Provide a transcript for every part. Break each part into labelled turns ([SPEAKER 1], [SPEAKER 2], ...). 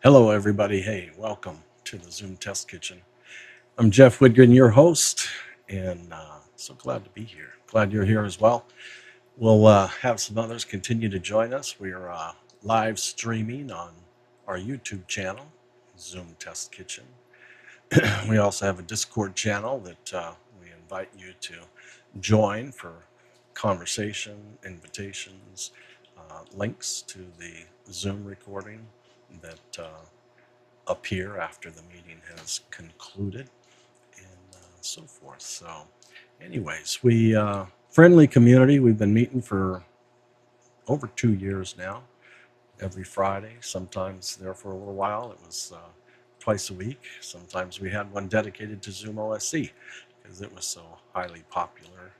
[SPEAKER 1] Hello, everybody. Hey, welcome to the Zoom Test Kitchen. I'm Jeff Widgren, your host, and so glad to be here. Glad you're here as well. We'll have some others continue to join us. We're live streaming on our YouTube channel, Zoom Test Kitchen. We also have a Discord channel that we invite you to join for conversation, invitations, links to the Zoom recording that appear after the meeting has concluded, and so forth. So anyways, we friendly community. We've been meeting for over 2 years now, every Friday, sometimes there for a little while it was twice a week. Sometimes we had one dedicated to ZoomOSC because it was so highly popular,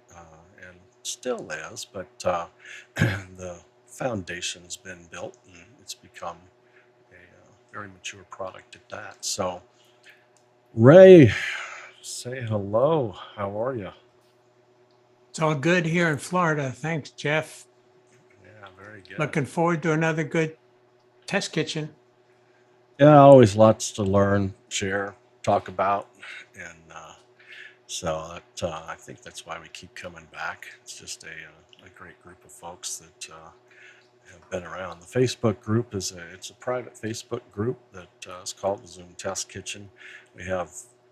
[SPEAKER 1] and still is, but the foundation's been built and it's become a very mature product at that. So Ray, say hello. How are you?
[SPEAKER 2] It's all good here in Florida. Thanks, Jeff.
[SPEAKER 1] Yeah, very good.
[SPEAKER 2] Looking forward to another good test kitchen.
[SPEAKER 1] Yeah, always lots to learn, share, talk about, and so that I think that's why we keep coming back. It's just a great group of folks that have been around. The Facebook group it's a private Facebook group that is called the Zoom Test Kitchen. We have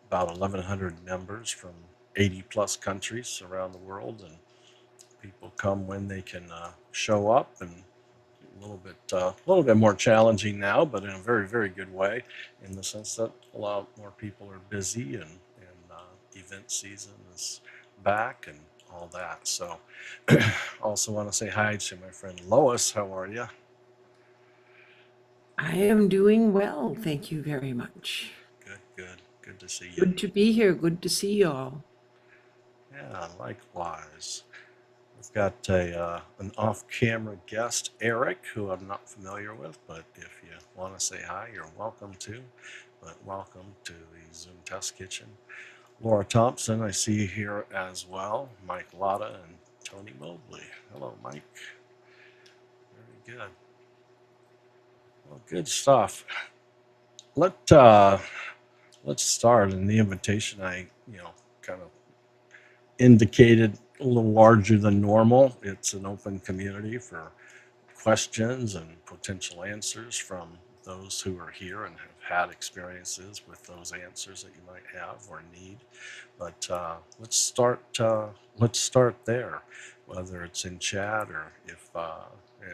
[SPEAKER 1] about 1,100 members from 80 plus countries around the world, and people come when they can show up, and a little bit more challenging now, but in a very, very good way, in the sense that a lot more people are busy, and event season is back and all that. So also want to say hi to my friend Lois. How are you?
[SPEAKER 3] I am doing well, thank you very much.
[SPEAKER 1] Good to see you.
[SPEAKER 3] Good to be here, good to see y'all.
[SPEAKER 1] Yeah, likewise. We've got an off-camera guest, Eric, who I'm not familiar with, but if you want to say hi, you're welcome to. But welcome to the Zoom Test Kitchen. Laura Thompson, I see you here as well. Mike Lotta and Tony Mobley. Hello, Mike. Very good. Well, good stuff. Let's start. In the invitation, I kind of indicated a little larger than normal. It's an open community for questions and potential answers from those who are here and have had experiences with those answers that you might have or need. But let's start there, whether it's in chat or if I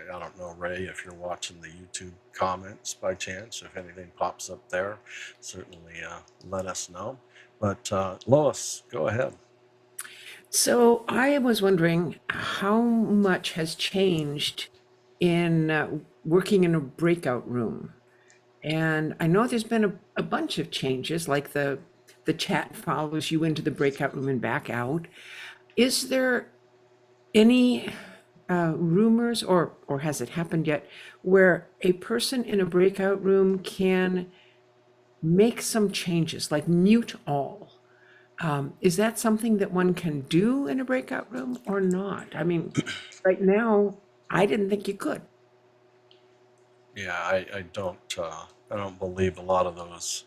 [SPEAKER 1] don't know, Ray, if you're watching the YouTube comments by chance, if anything pops up there, certainly let us know. But Lois, go ahead.
[SPEAKER 3] So I was wondering how much has changed in working in a breakout room. And I know there's been a bunch of changes, like the chat follows you into the breakout room and back out. Is there any rumors, or has it happened yet, where a person in a breakout room can make some changes, like mute all? Is that something that one can do in a breakout room or not? I mean, right now, I didn't think you could.
[SPEAKER 1] Yeah, I don't believe a lot of those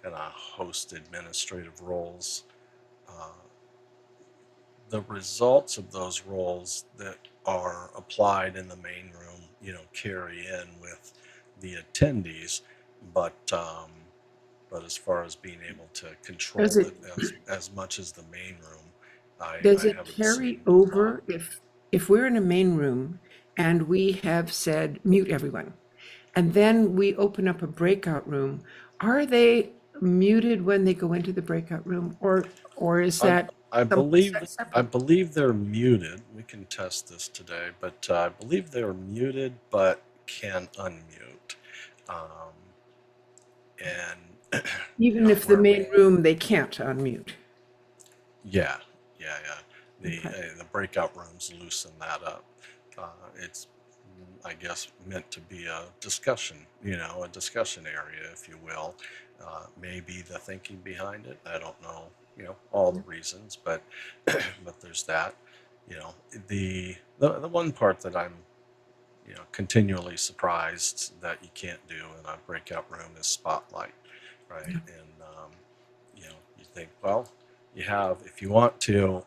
[SPEAKER 1] kind of host administrative roles. The results of those roles that are applied in the main room, carry in with the attendees, but as far as being able to control
[SPEAKER 3] Does
[SPEAKER 1] it
[SPEAKER 3] it
[SPEAKER 1] as much as the main room,
[SPEAKER 3] does
[SPEAKER 1] I
[SPEAKER 3] it
[SPEAKER 1] haven't
[SPEAKER 3] carry
[SPEAKER 1] seen.
[SPEAKER 3] over if we're in a main room and we have said mute everyone, and then we open up a breakout room, are they muted when they go into the breakout room, or is that
[SPEAKER 1] I
[SPEAKER 3] something
[SPEAKER 1] believe
[SPEAKER 3] separate?
[SPEAKER 1] they're muted. We can test this today, but I believe they're muted, but can unmute. Um, and
[SPEAKER 3] Even if the
[SPEAKER 1] where we,
[SPEAKER 3] main room they can't unmute.
[SPEAKER 1] yeah.
[SPEAKER 3] Okay.
[SPEAKER 1] The breakout rooms loosen that up. It's, I guess, meant to be a discussion, a discussion area, if you will. Maybe the thinking behind it, I don't know, all the reasons, but but there's that. The one part that I'm continually surprised that you can't do in a breakout room is spotlight, right?
[SPEAKER 3] Yeah.
[SPEAKER 1] And you think, well, if you want to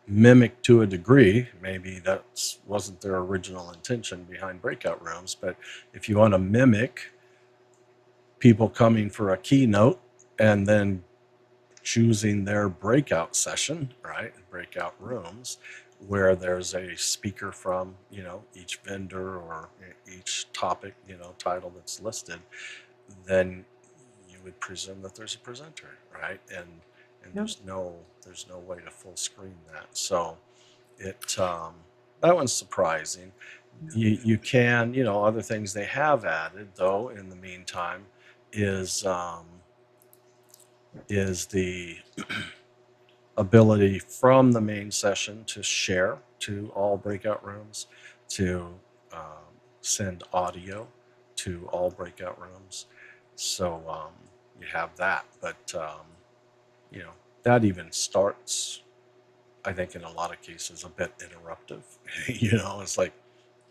[SPEAKER 1] mimic to a degree, maybe that wasn't their original intention behind breakout rooms, but if you want to mimic people coming for a keynote and then choosing their breakout session, right? Breakout rooms where there's a speaker from, each vendor or each topic, title that's listed, then you would presume that there's a presenter, right? And
[SPEAKER 3] Yep.
[SPEAKER 1] there's no way to full screen that. So that one's surprising. You can, other things they have added though in the meantime is the ability from the main session to share to all breakout rooms, to send audio to all breakout rooms. So you have that, but that even starts, I think in a lot of cases, a bit interruptive. It's like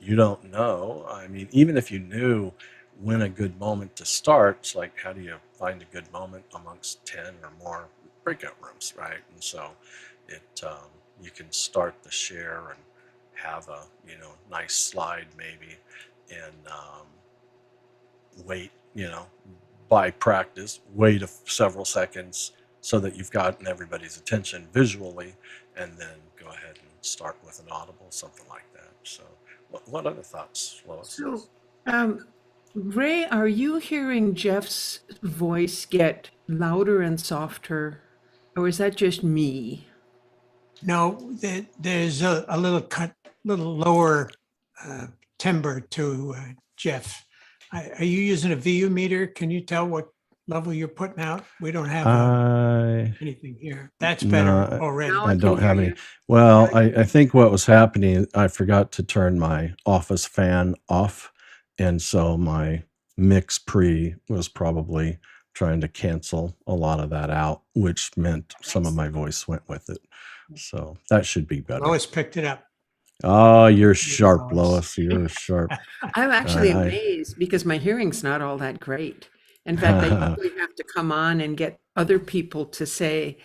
[SPEAKER 1] you don't know. I mean, even if you knew when a good moment to start, it's like, how do you find a good moment amongst 10 or more breakout rooms, right? And so you can start the share and have a nice slide maybe, and wait, by practice, wait several seconds so that you've gotten everybody's attention visually, and then go ahead and start with an audible, something like that. So what other thoughts, Lois?
[SPEAKER 3] So, Ray, are you hearing Jeff's voice get louder and softer, or is that just me?
[SPEAKER 2] No, there's a little lower timbre to Jeff. Are you using a VU meter? Can you tell what level you're putting out? We don't have anything here. That's better
[SPEAKER 1] No,
[SPEAKER 2] already.
[SPEAKER 3] Now
[SPEAKER 1] I
[SPEAKER 3] can
[SPEAKER 1] don't
[SPEAKER 3] hear
[SPEAKER 1] have
[SPEAKER 3] you.
[SPEAKER 1] any. Well, I think what was happening, I forgot to turn my office fan off. And so my mix pre was probably trying to cancel a lot of that out, which meant some of my voice went with it. So that should be better.
[SPEAKER 2] Lois picked it up.
[SPEAKER 1] Oh, you're sharp,
[SPEAKER 2] Lois.
[SPEAKER 1] Lois. You're sharp.
[SPEAKER 3] I'm actually
[SPEAKER 1] I-
[SPEAKER 3] amazed because my hearing's not all that great. In fact, I usually have to come on and get other people to say,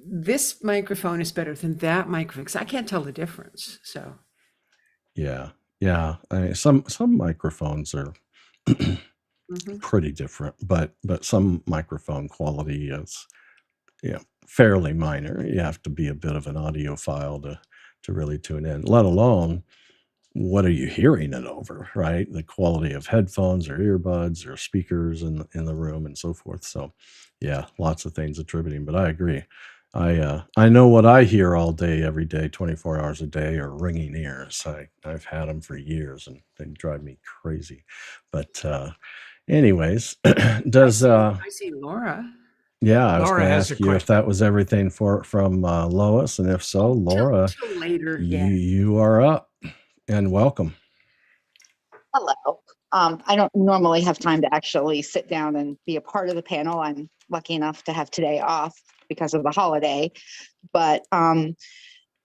[SPEAKER 3] this microphone is better than that microphone, because I can't tell the difference. So,
[SPEAKER 1] Yeah. I mean, some microphones are pretty different, but some microphone quality is fairly minor. You have to be a bit of an audiophile to really tune in, let alone what are you hearing it over, right? The quality of headphones or earbuds or speakers in the room and so forth. So yeah, lots of things attributing, but I agree. I know what I hear all day, every day, 24 hours a day are ringing ears. I've had them for years and they drive me crazy. But anyways, does
[SPEAKER 3] I see Laura.
[SPEAKER 1] yeah, I was
[SPEAKER 2] Laura
[SPEAKER 1] going to
[SPEAKER 2] has a
[SPEAKER 1] ask you if
[SPEAKER 2] question.
[SPEAKER 1] that was everything from Lois, and if so, Laura,
[SPEAKER 3] Till later, yeah.
[SPEAKER 1] you are up and welcome.
[SPEAKER 4] Hello. I don't normally have time to actually sit down and be a part of the panel. I'm lucky enough to have today off because of the holiday. But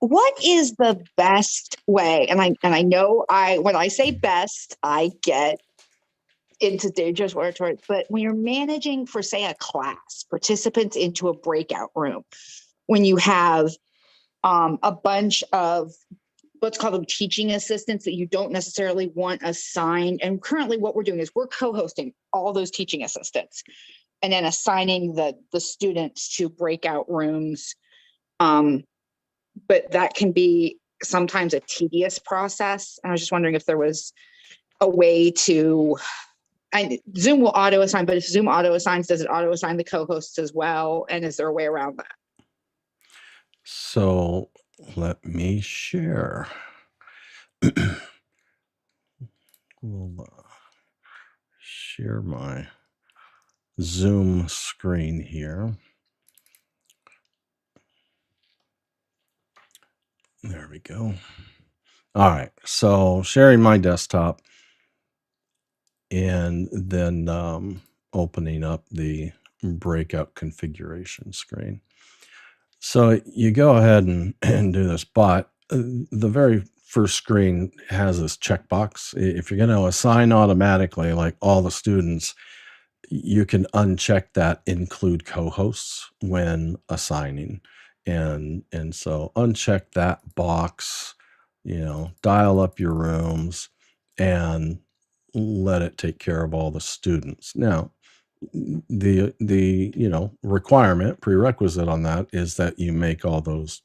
[SPEAKER 4] what is the best way? And I know when I say best, I get into dangerous territory. But when you're managing for, say, a class, participants into a breakout room, when you have a bunch of let's call them teaching assistants that you don't necessarily want assigned. And currently what we're doing is we're co-hosting all those teaching assistants and then assigning the students to breakout rooms. But that can be sometimes a tedious process. And I was just wondering if there was a way to, Zoom will auto assign, but if Zoom auto assigns, does it auto assign the co-hosts as well? And is there a way around that?
[SPEAKER 1] So let me share. We'll share my Zoom screen here. There we go. All right, so sharing my desktop and then opening up the breakout configuration screen. So you go ahead and do this, but the very first screen has this checkbox. If you're going to assign automatically, like all the students, you can uncheck that include co-hosts when assigning. And so uncheck that box, dial up your rooms and let it take care of all the students. Now, the prerequisite on that is that you make all those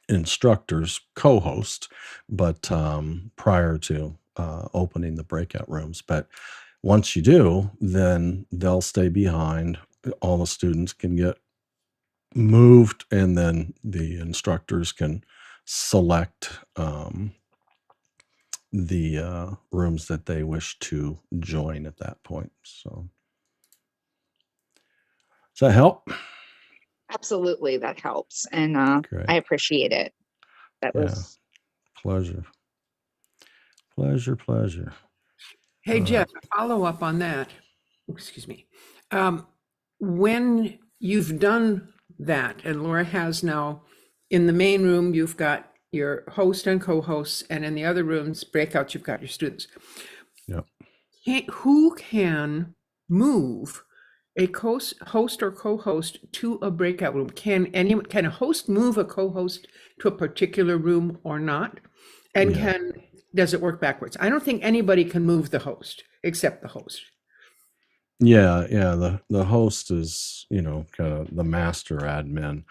[SPEAKER 1] instructors co-host, but prior to opening the breakout rooms. But once you do, then they'll stay behind. All the students can get moved, and then the instructors can select the rooms that they wish to join at that point. So does that help?
[SPEAKER 4] Absolutely, that helps. And
[SPEAKER 1] Great.
[SPEAKER 4] I appreciate it. That
[SPEAKER 1] Yeah.
[SPEAKER 4] was
[SPEAKER 1] Pleasure.
[SPEAKER 3] Hey, Jeff, follow up on that. Excuse me. When you've done that, and Laura has now, in the main room, you've got your host and co-hosts, and in the other rooms, breakouts, you've got your students.
[SPEAKER 1] Yep.
[SPEAKER 3] Who can move a host or co-host to a breakout room? Can a host move a co-host to a particular room or not? And
[SPEAKER 1] Yeah.
[SPEAKER 3] does it work backwards? I don't think anybody can move the host except the host.
[SPEAKER 1] Yeah. The host is, kind of the master admin.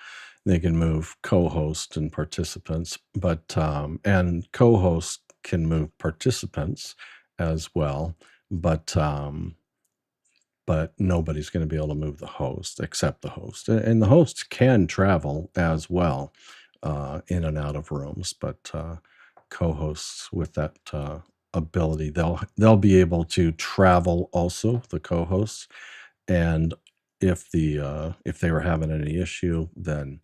[SPEAKER 1] They can move co-host and participants, but and co-host can move participants as well, but nobody's going to be able to move the host except the host. And the hosts can travel as well in and out of rooms, but co-hosts with that ability, they'll be able to travel also, the co-hosts. And if they were having any issue, then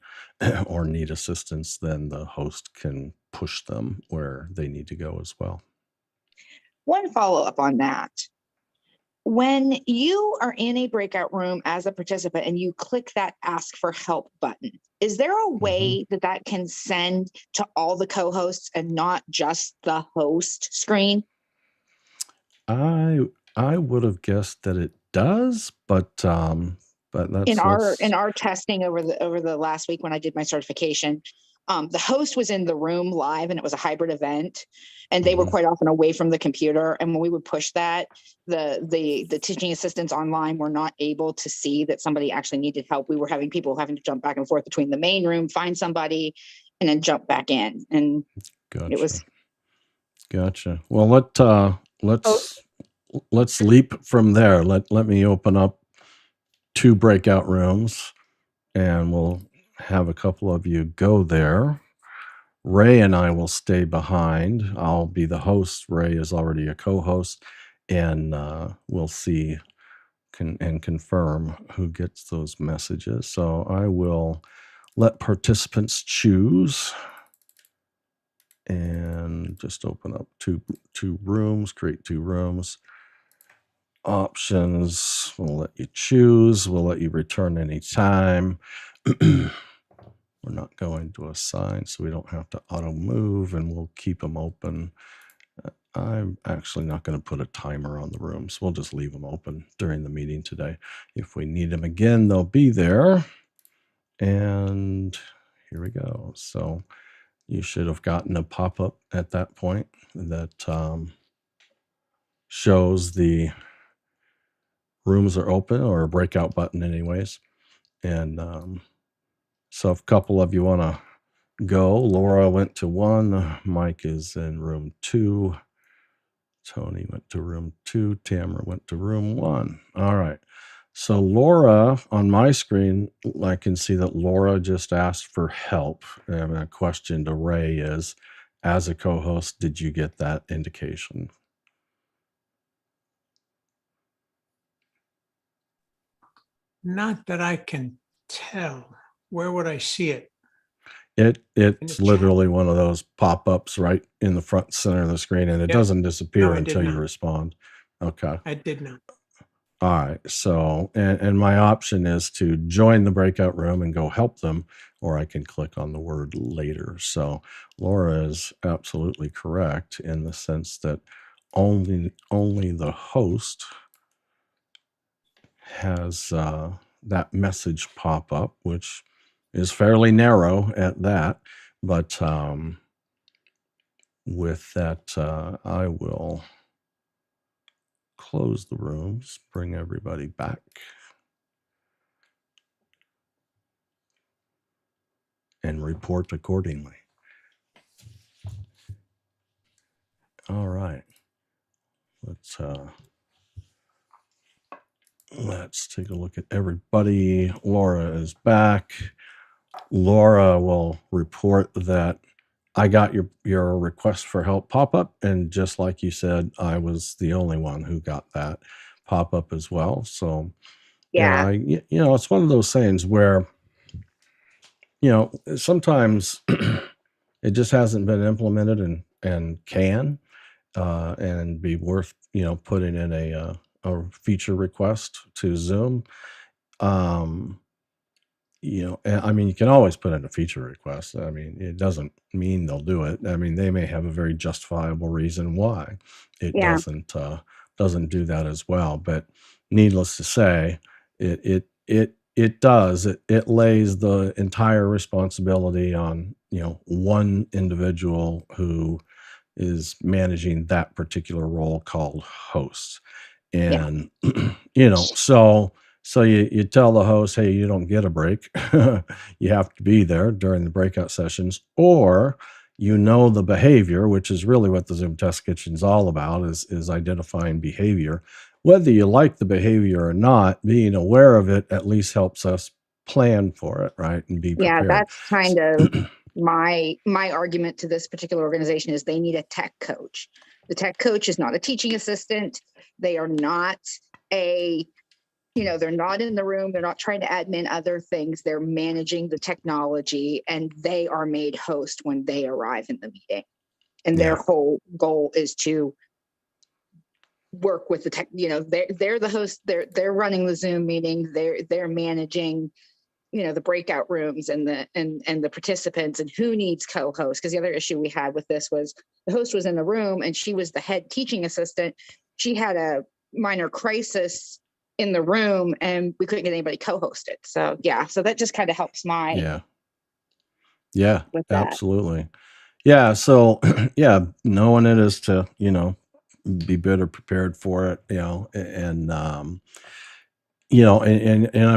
[SPEAKER 1] or need assistance, then the host can push them where they need to go as well.
[SPEAKER 4] one follow-up on that. When you are in a breakout room as a participant and you click that ask for help button, is there a way that can send to all the co-hosts and not just the host screen?
[SPEAKER 1] I would have guessed that it does, but that's
[SPEAKER 4] In our testing over the last week when I did my certification, the host was in the room live, and it was a hybrid event, and they were quite often away from the computer. And when we would push that, the teaching assistants online were not able to see that somebody actually needed help. We were having people having to jump back and forth between the main room, find somebody, and then jump back in. And
[SPEAKER 1] Gotcha.
[SPEAKER 4] it was
[SPEAKER 1] Gotcha. Well, let's leap from there. Let me open up 2 breakout rooms, and we'll have a couple of you go there. Ray and I will stay behind. I'll be the host. Ray is already a co-host, and we'll see and confirm who gets those messages. So I will let participants choose and just open up two rooms, create 2 rooms. Options, we'll let you choose. We'll let you return anytime. We're not going to assign, so we don't have to auto move, and we'll keep them open. I'm actually not going to put a timer on the rooms. We'll just leave them open during the meeting today. If we need them again, they'll be there. And here we go. So you should have gotten a pop-up at that point that shows the rooms are open, or a breakout button anyways. And so if a couple of you want to go, Laura went to 1, Mike is in room 2, Tony went to room 2, Tamara went to room 1. All right. So Laura, on my screen, I can see that Laura just asked for help. And a question to Ray is, as a co-host, did you get that indication?
[SPEAKER 2] Not that I can tell. Where would I see it?
[SPEAKER 1] It's
[SPEAKER 2] chat.
[SPEAKER 1] literally one of those pop-ups right in the front center of the screen, and it
[SPEAKER 2] Yeah.
[SPEAKER 1] doesn't disappear
[SPEAKER 2] No, I did
[SPEAKER 1] until you
[SPEAKER 2] not.
[SPEAKER 1] respond. Okay.
[SPEAKER 2] I did not.
[SPEAKER 1] All right. So, and my option is to join the breakout room and go help them, or I can click on the word later. So Laura is absolutely correct in the sense that only the host has that message pop up, which is fairly narrow at that. But with that, I will close the rooms, bring everybody back. And report accordingly. All right. Let's take a look at everybody. Laura is back. Laura will report that I got your request for help pop-up, and just like you said, I was the only one who got that pop-up as well. So
[SPEAKER 4] Yeah.
[SPEAKER 1] it's one of those things where sometimes it just hasn't been implemented and can and be worth putting in a feature request to Zoom. I mean, you can always put in a feature request. I mean, it doesn't mean they'll do it. I mean, they may have a very justifiable reason why it
[SPEAKER 4] Yeah.
[SPEAKER 1] doesn't do that as well. But needless to say, it does. It lays the entire responsibility on one individual who is managing that particular role called host. And so you tell the host, hey, you don't get a break. You have to be there during the breakout sessions, or the behavior, which is really what the Zoom Test Kitchen is all about, is identifying behavior. Whether you like the behavior or not, being aware of it at least helps us plan for it, right? And be prepared.
[SPEAKER 4] Yeah, that's kind of my argument to this particular organization is they need a tech coach. The tech coach is not a teaching assistant. They are not they're not in the room. They're not trying to admin other things. They're managing the technology, and they are made host when they arrive in the meeting. And their whole goal is to work with the tech. They're the host. They're running the Zoom meeting. They're managing the breakout rooms and the participants and who needs co-host. Because the other issue we had with this was the host was in the room and she was the head teaching assistant. She had a minor crisis in the room and we couldn't get anybody co-hosted. So so that just kind of helps my with that.
[SPEAKER 1] Absolutely. Yeah. So knowing it is to be better prepared for it, and I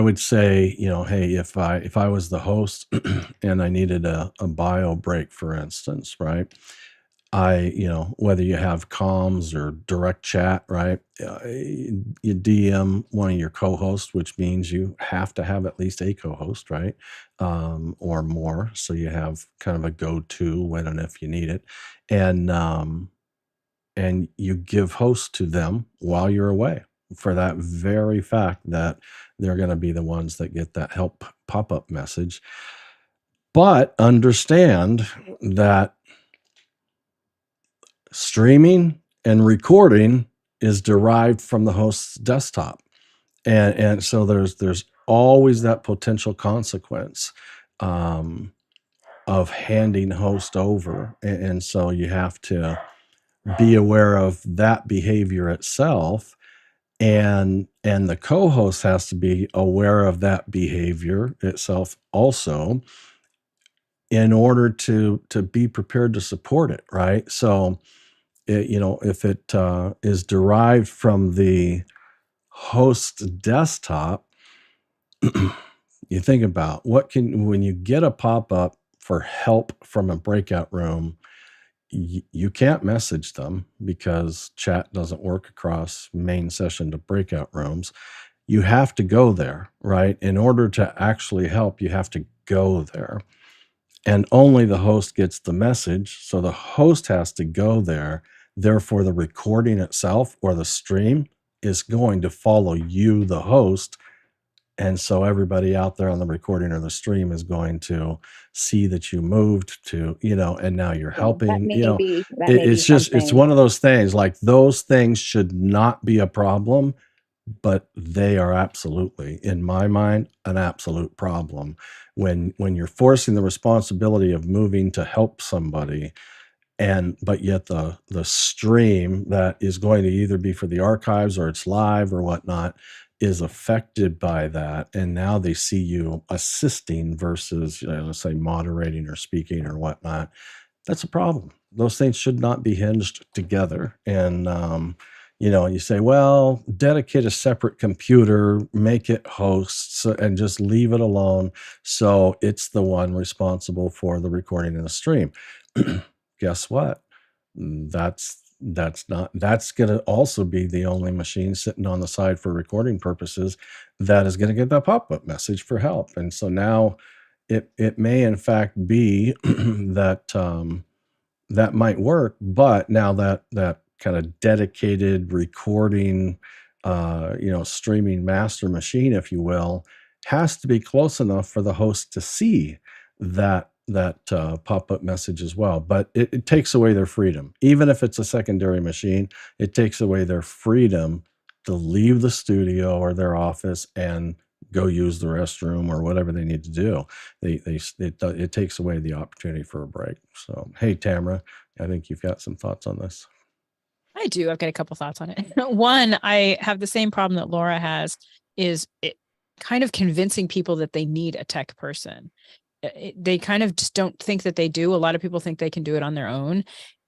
[SPEAKER 1] would say, hey, if I was the host and I needed a bio break, for instance, right? Whether you have comms or direct chat, right? You DM one of your co-hosts, which means you have to have at least a co-host, right? Or more. So you have kind of a go-to when and if you need it. And you give host to them while you're away, for that very fact that they're going to be the ones that get that help pop-up message. But understand that streaming and recording is derived from the host's desktop. And so there's always that potential consequence of handing host over. And so you have to be aware of that behavior itself. And the co-host has to be aware of that behavior itself also, in order to be prepared to support it, right? So, if it is derived from the host's desktop, you think about when you get a pop-up for help from a breakout room, you can't message them because chat doesn't work across main session to breakout rooms. You have to go there, right? In order to actually help, you have to go there. And only the host gets the message. So the host has to go there. Therefore, the recording itself or the stream is going to follow you, the host. And so everybody out there on the recording or the stream is going to see that you moved to, and now you're helping. It's one of those things, like those things should not be a problem but they are absolutely, in my mind, an absolute problem. When you're forcing the responsibility of moving to help somebody, but yet the stream that is going to either be for the archives or it's live or whatnot is affected by that, and now they see you assisting versus, let's say, moderating or speaking or whatnot. That's a problem. Those things should not be hinged together. And you say, well, dedicate a separate computer, make it hosts, and just leave it alone, so it's the one responsible for the recording and the stream. Guess what? That's going to also be the only machine sitting on the side for recording purposes that is going to get that pop-up message for help. And so now it may in fact be that that might work, but now that kind of dedicated recording, streaming master machine, if you will, has to be close enough for the host to see that pop-up message as well. But it takes away their freedom. Even if it's a secondary machine, it takes away their freedom to leave the studio or their office and go use the restroom or whatever they need to do. It takes away the opportunity for a break. So, hey, Tamara, I think you've got some thoughts on this.
[SPEAKER 5] I do. I've got a couple thoughts on it. One, I have the same problem that Laura has, is it kind of convincing people that they need a tech person. They kind of just don't think that they do. A lot of people think they can do it on their own.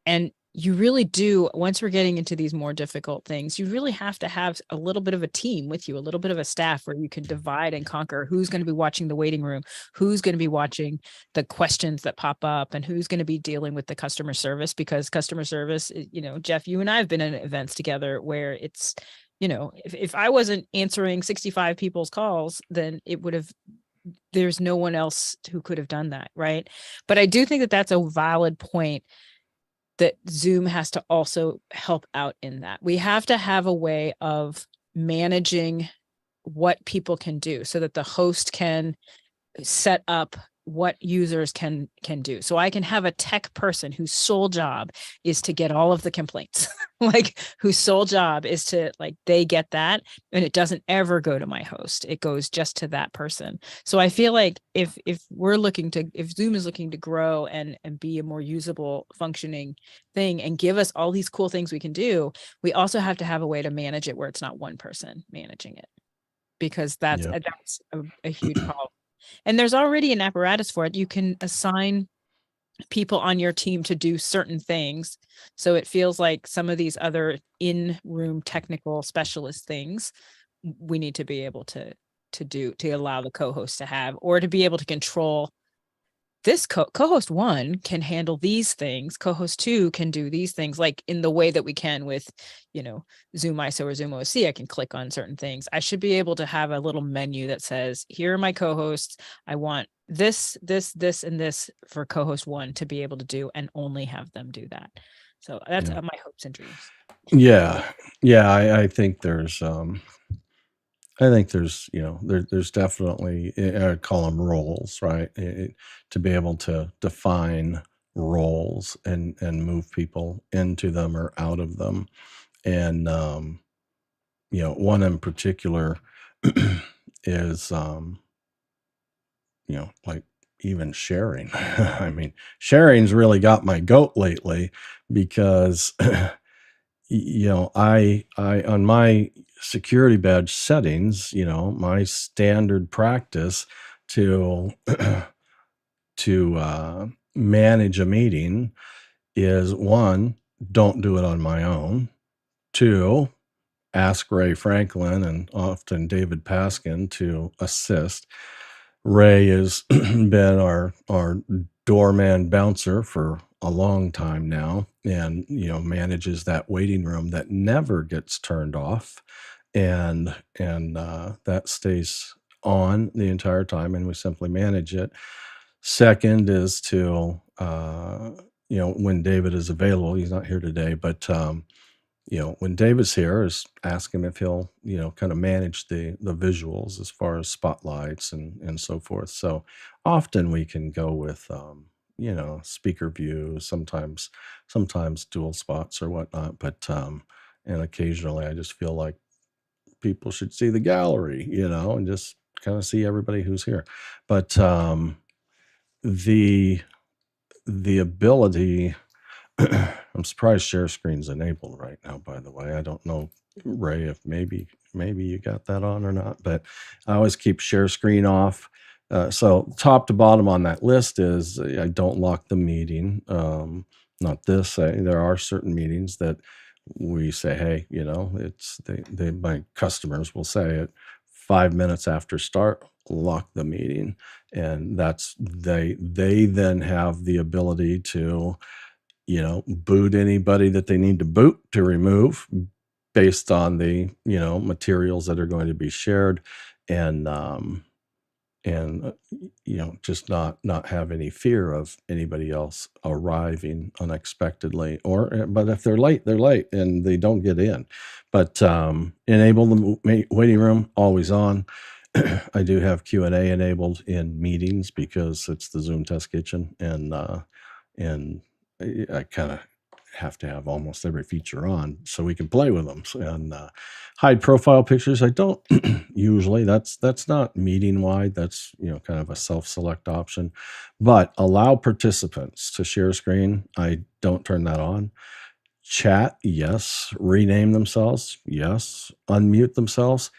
[SPEAKER 5] And you really do, once we're getting into these more difficult things, you really have to have a little bit of a team with you, a little bit of a staff where you can divide and conquer who's going to be watching the waiting room, who's going to be watching the questions that pop up, and who's going to be dealing with the customer service. Because customer service, Jeff, you and I have been in events together where it's, if I wasn't answering 65 people's calls, then there's no one else who could have done that, right? But I do think that that's a valid point, that Zoom has to also help out in that. We have to have a way of managing what people can do so that the host can set up what users can do. So I can have a tech person whose sole job is to get all of the complaints, like whose sole job is to, they get that, and it doesn't ever go to my host. It goes just to that person. So I feel like if Zoom is looking to grow and be a more usable functioning thing and give us all these cool things we can do, we also have to have a way to manage it where it's not one person managing it, because that's a huge problem. And there's already an apparatus for it. You can assign people on your team to do certain things. So it feels like some of these other in-room technical specialist things we need to be able to allow the co-host to have, or to be able to control. This co-host 1 can handle these things. Co-host 2 can do these things, like in the way that we can with, ZoomISO or ZoomOSC. I can click on certain things. I should be able to have a little menu that says, here are my co-hosts. I want this, and this for co-host 1 to be able to do, and only have them do that. So that's my hopes and dreams.
[SPEAKER 1] Yeah. I think there's there's definitely, I call them roles, right? To be able to define roles and move people into them or out of them. And, one in particular is, like even sharing. I mean, sharing's really got my goat lately, because, I on my security badge settings, my standard practice to manage a meeting is, 1, don't do it on my own. 2, ask Ray Franklin and often David Paskin to assist. Ray has been our doorman bouncer for a long time now, and manages that waiting room that never gets turned off, and that stays on the entire time, and we simply manage it. Second is to when David is available, he's not here today, but when David's here, is ask him if he'll kind of manage the visuals as far as spotlights and so forth. So often we can go with speaker view, sometimes dual spots or whatnot, but and occasionally I just feel like people should see the gallery, and just kind of see everybody who's here. But the ability, I'm surprised share screen's enabled right now, by the way. I don't know, Ray, if maybe you got that on or not, but I always keep share screen off. So top to bottom on that list is I don't lock the meeting. Not this. There are certain meetings that we say, hey, it's my customers will say it 5 minutes after start, lock the meeting, and that's they then have the ability to boot anybody that they need to boot to remove based on the materials that are going to be shared, and just not have any fear of anybody else arriving unexpectedly, but if they're late and they don't get in. But enable the waiting room always on. I do have Q&A enabled in meetings because it's the Zoom Test Kitchen, and I kind of have to have almost every feature on so we can play with them. And hide profile pictures, I don't usually. That's not meeting wide. That's kind of a self-select option. But allow participants to share screen. I don't turn that on. Chat, yes. Rename themselves, yes. Unmute themselves.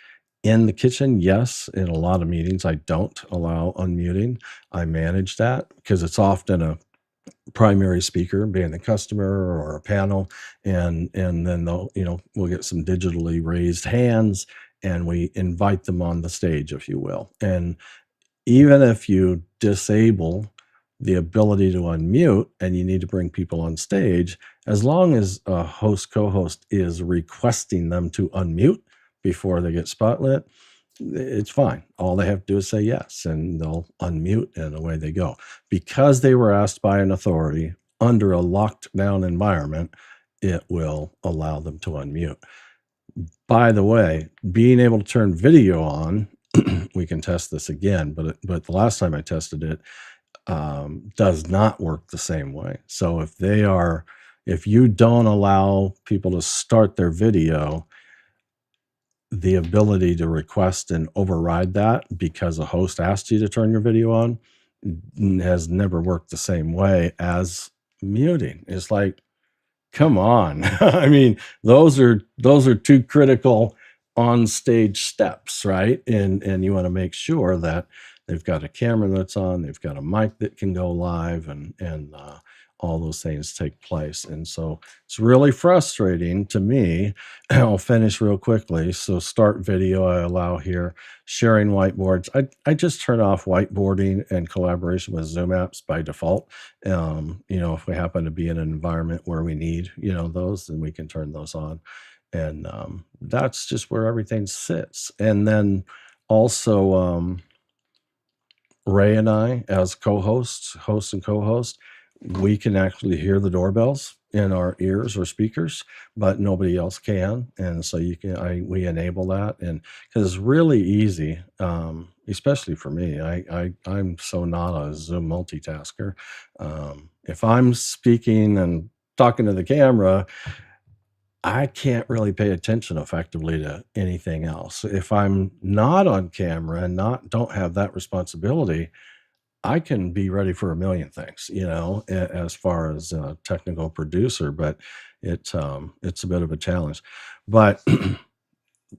[SPEAKER 1] In the kitchen, yes. In a lot of meetings, I don't allow unmuting. I manage that because it's often a primary speaker being the customer or a panel, and then they'll we'll get some digitally raised hands and we invite them on the stage, if you will. And even if you disable the ability to unmute and you need to bring people on stage, as long as a host co-host is requesting them to unmute before they get spotlit, it's fine. All they have to do is say yes, and they'll unmute, and away they go. Because they were asked by an authority under a locked down environment, it will allow them to unmute. By the way, being able to turn video on, we can test this again, but the last time I tested it, does not work the same way. So if you don't allow people to start their video, the ability to request and override that because a host asked you to turn your video on has never worked the same way as muting. It's like, come on. I mean, those are two critical on stage steps, right? And you want to make sure that they've got a camera that's on, they've got a mic that can go live, and all those things take place. And so it's really frustrating to me. I'll finish real quickly. So start video, I allow here. Sharing whiteboards. I just turn off whiteboarding and collaboration with Zoom apps by default. If we happen to be in an environment where we need, those, then we can turn those on. And that's just where everything sits. And then also Ray and I, as co-hosts, host and co-host, we can actually hear the doorbells in our ears or speakers, but nobody else can. And so we enable that, and because it's really easy, especially for me. I'm so not a Zoom multitasker. If I'm speaking and talking to the camera, I can't really pay attention effectively to anything else. If I'm not on camera and don't have that responsibility, I can be ready for a million things, as far as a technical producer, but it's a bit of a challenge. But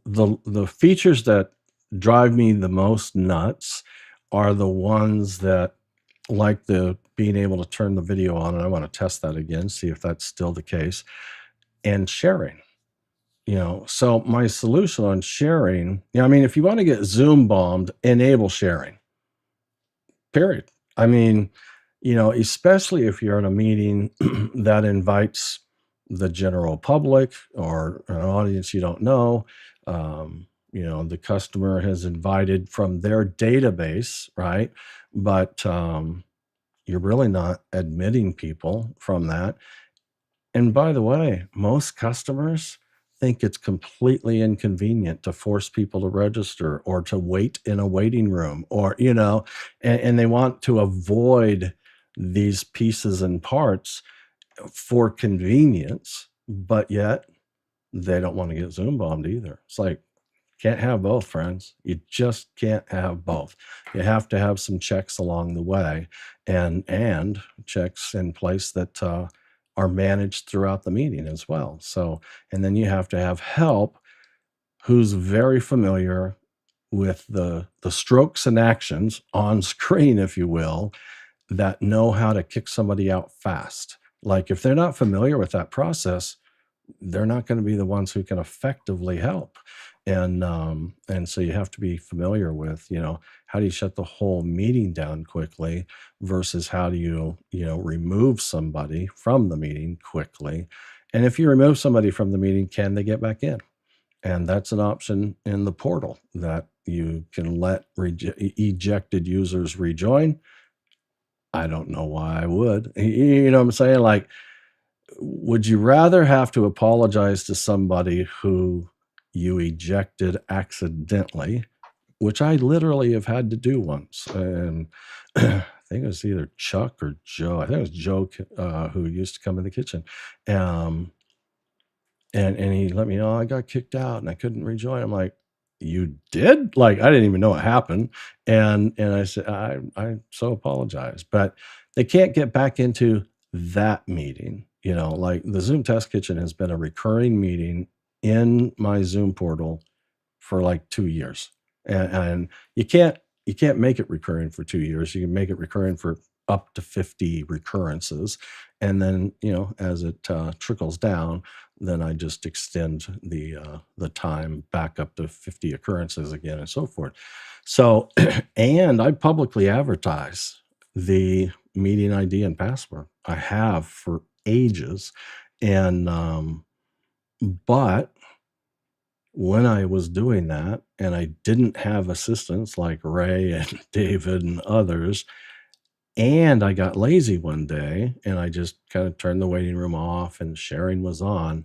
[SPEAKER 1] the features that drive me the most nuts are the ones that, like the being able to turn the video on, and I want to test that again, see if that's still the case, and sharing. So my solution on sharing, if you want to get Zoom bombed, enable sharing. Period. I mean, especially if you're in a meeting that invites the general public or an audience you don't know, the customer has invited from their database, right? But you're really not admitting people from that. And by the way, most customers think it's completely inconvenient to force people to register or to wait in a waiting room, or, and they want to avoid these pieces and parts for convenience, but yet they don't want to get Zoom bombed either. It's like, Can't have both, friends. You just can't have both. You have to have some checks along the way, and checks in place that are managed throughout the meeting as well. So, and then you have to have help who's very familiar with the strokes and actions on screen, if you will, that know how to kick somebody out fast. Like if they're not familiar with that process, they're not going to be the ones who can effectively help. And so you have to be familiar with, how do you shut the whole meeting down quickly versus how do you remove somebody from the meeting quickly. And if you remove somebody from the meeting, can they get back in? And that's an option in the portal that you can let ejected users rejoin. I don't know why I would. You know what I'm saying? Like, would you rather have to apologize to somebody who you ejected accidentally, which I literally have had to do once? And I think it was either Chuck or Joe. I think it was Joe who used to come in the kitchen. And he let me know I got kicked out and I couldn't rejoin. I'm like, you did? Like, I didn't even know what happened. And I said, I so apologize, but they can't get back into that meeting. Like the Zoom Test Kitchen has been a recurring meeting in my Zoom portal for like 2 years. And you can't make it recurring for 2 years. You can make it recurring for up to 50 recurrences. And then, as it trickles down, then I just extend the time back up to 50 occurrences again and so forth. So, and I publicly advertise the meeting ID and password. I have for ages. And, but when I was doing that and I didn't have assistants like Ray and David and others, and I got lazy one day and I just kind of turned the waiting room off and sharing was on,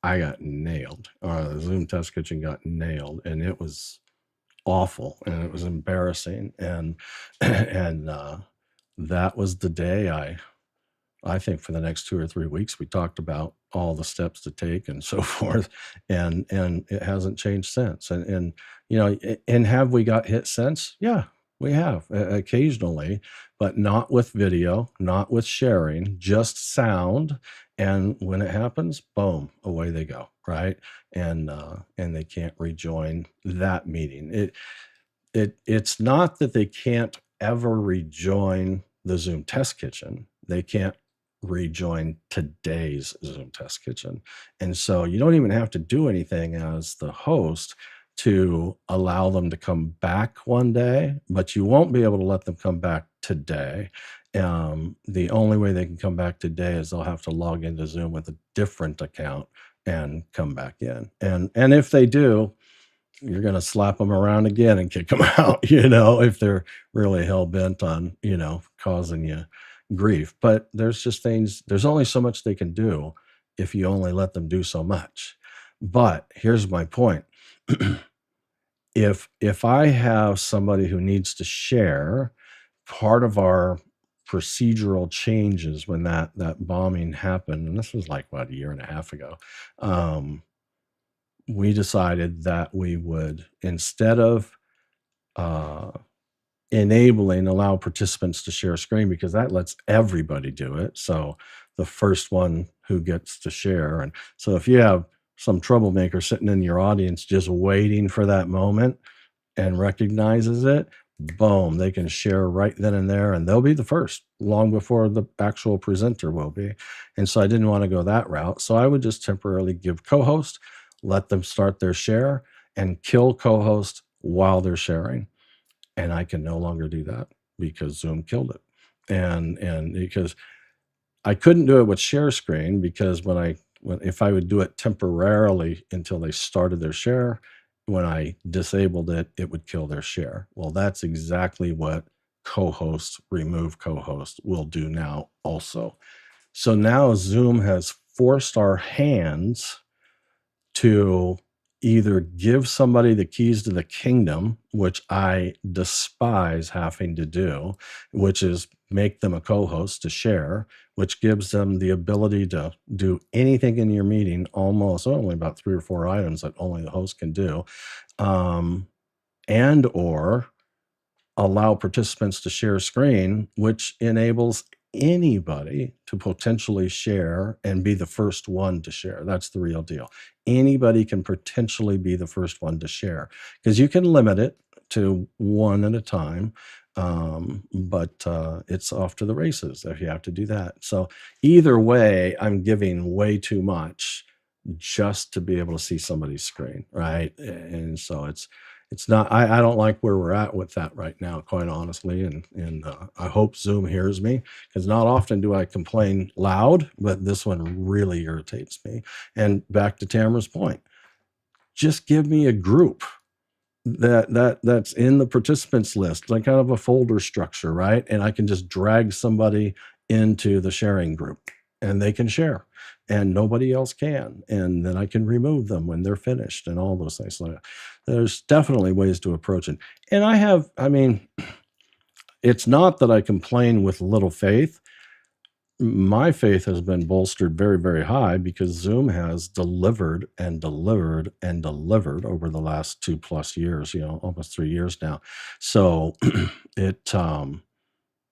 [SPEAKER 1] I got nailed. The Zoom Test Kitchen got nailed, and it was awful and it was embarrassing. And that was the day I think for the next 2 or 3 weeks, we talked about all the steps to take and so forth. And it hasn't changed since. And have we got hit since? Yeah, we have occasionally, but not with video, not with sharing, just sound. And when it happens, boom, away they go. Right. And they can't rejoin that meeting. It's not that they can't ever rejoin the Zoom Test Kitchen. They can't rejoin today's Zoom Test Kitchen. And so you don't even have to do anything as the host to allow them to come back one day, but you won't be able to let them come back today. The only way they can come back today is they'll have to log into Zoom with a different account and come back in. And if they do, you're going to slap them around again and kick them out, if they're really hell bent on, causing you grief. But there's only so much they can do if you only let them do so much. But here's my point. If I have somebody who needs to share, part of our procedural changes when that bombing happened, and this was like a year and a half ago, we decided that we would, instead of allow participants to share a screen, because that lets everybody do it. So the first one who gets to share. And so if you have some troublemaker sitting in your audience just waiting for that moment and recognizes it, boom, they can share right then and there, and they'll be the first long before the actual presenter will be. And so I didn't want to go that route. So I would just temporarily give co-host, let them start their share, and kill co-host while they're sharing. And I can no longer do that because Zoom killed it. And because I couldn't do it with share screen, because if I would do it temporarily until they started their share, when I disabled it, it would kill their share. Well, that's exactly what remove co-host will do now also. So now Zoom has forced our hands to either give somebody the keys to the kingdom, which I despise having to do, which is make them a co-host to share, which gives them the ability to do anything in your meeting, almost only about 3 or 4 items that only the host can do, and or allow participants to share screen, which enables anybody to potentially share and be the first one to share. That's the real deal. Anybody can potentially be the first one to share, because you can limit it to one at a time. But it's off to the races if you have to do that. So either way, I'm giving way too much just to be able to see somebody's screen, right? And so it's not, I don't like where we're at with that right now, quite honestly. And I hope Zoom hears me, because not often do I complain loud, but this one really irritates me. And back to Tamara's point, just give me a group that's in the participants list, like kind of a folder structure, right? And I can just drag somebody into the sharing group and they can share and nobody else can. And then I can remove them when they're finished and all those things. So there's definitely ways to approach it. And I mean, it's not that I complain with little faith. My faith has been bolstered very, very high, because Zoom has delivered and delivered and delivered over the last 2+ years, almost 3 years now. So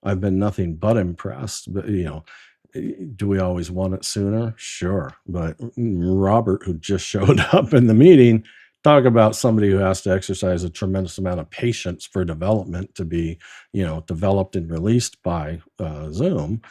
[SPEAKER 1] I've been nothing but impressed. But, do we always want it sooner? Sure. But Robert, who just showed up in the meeting, talk about somebody who has to exercise a tremendous amount of patience for development to be, developed and released by Zoom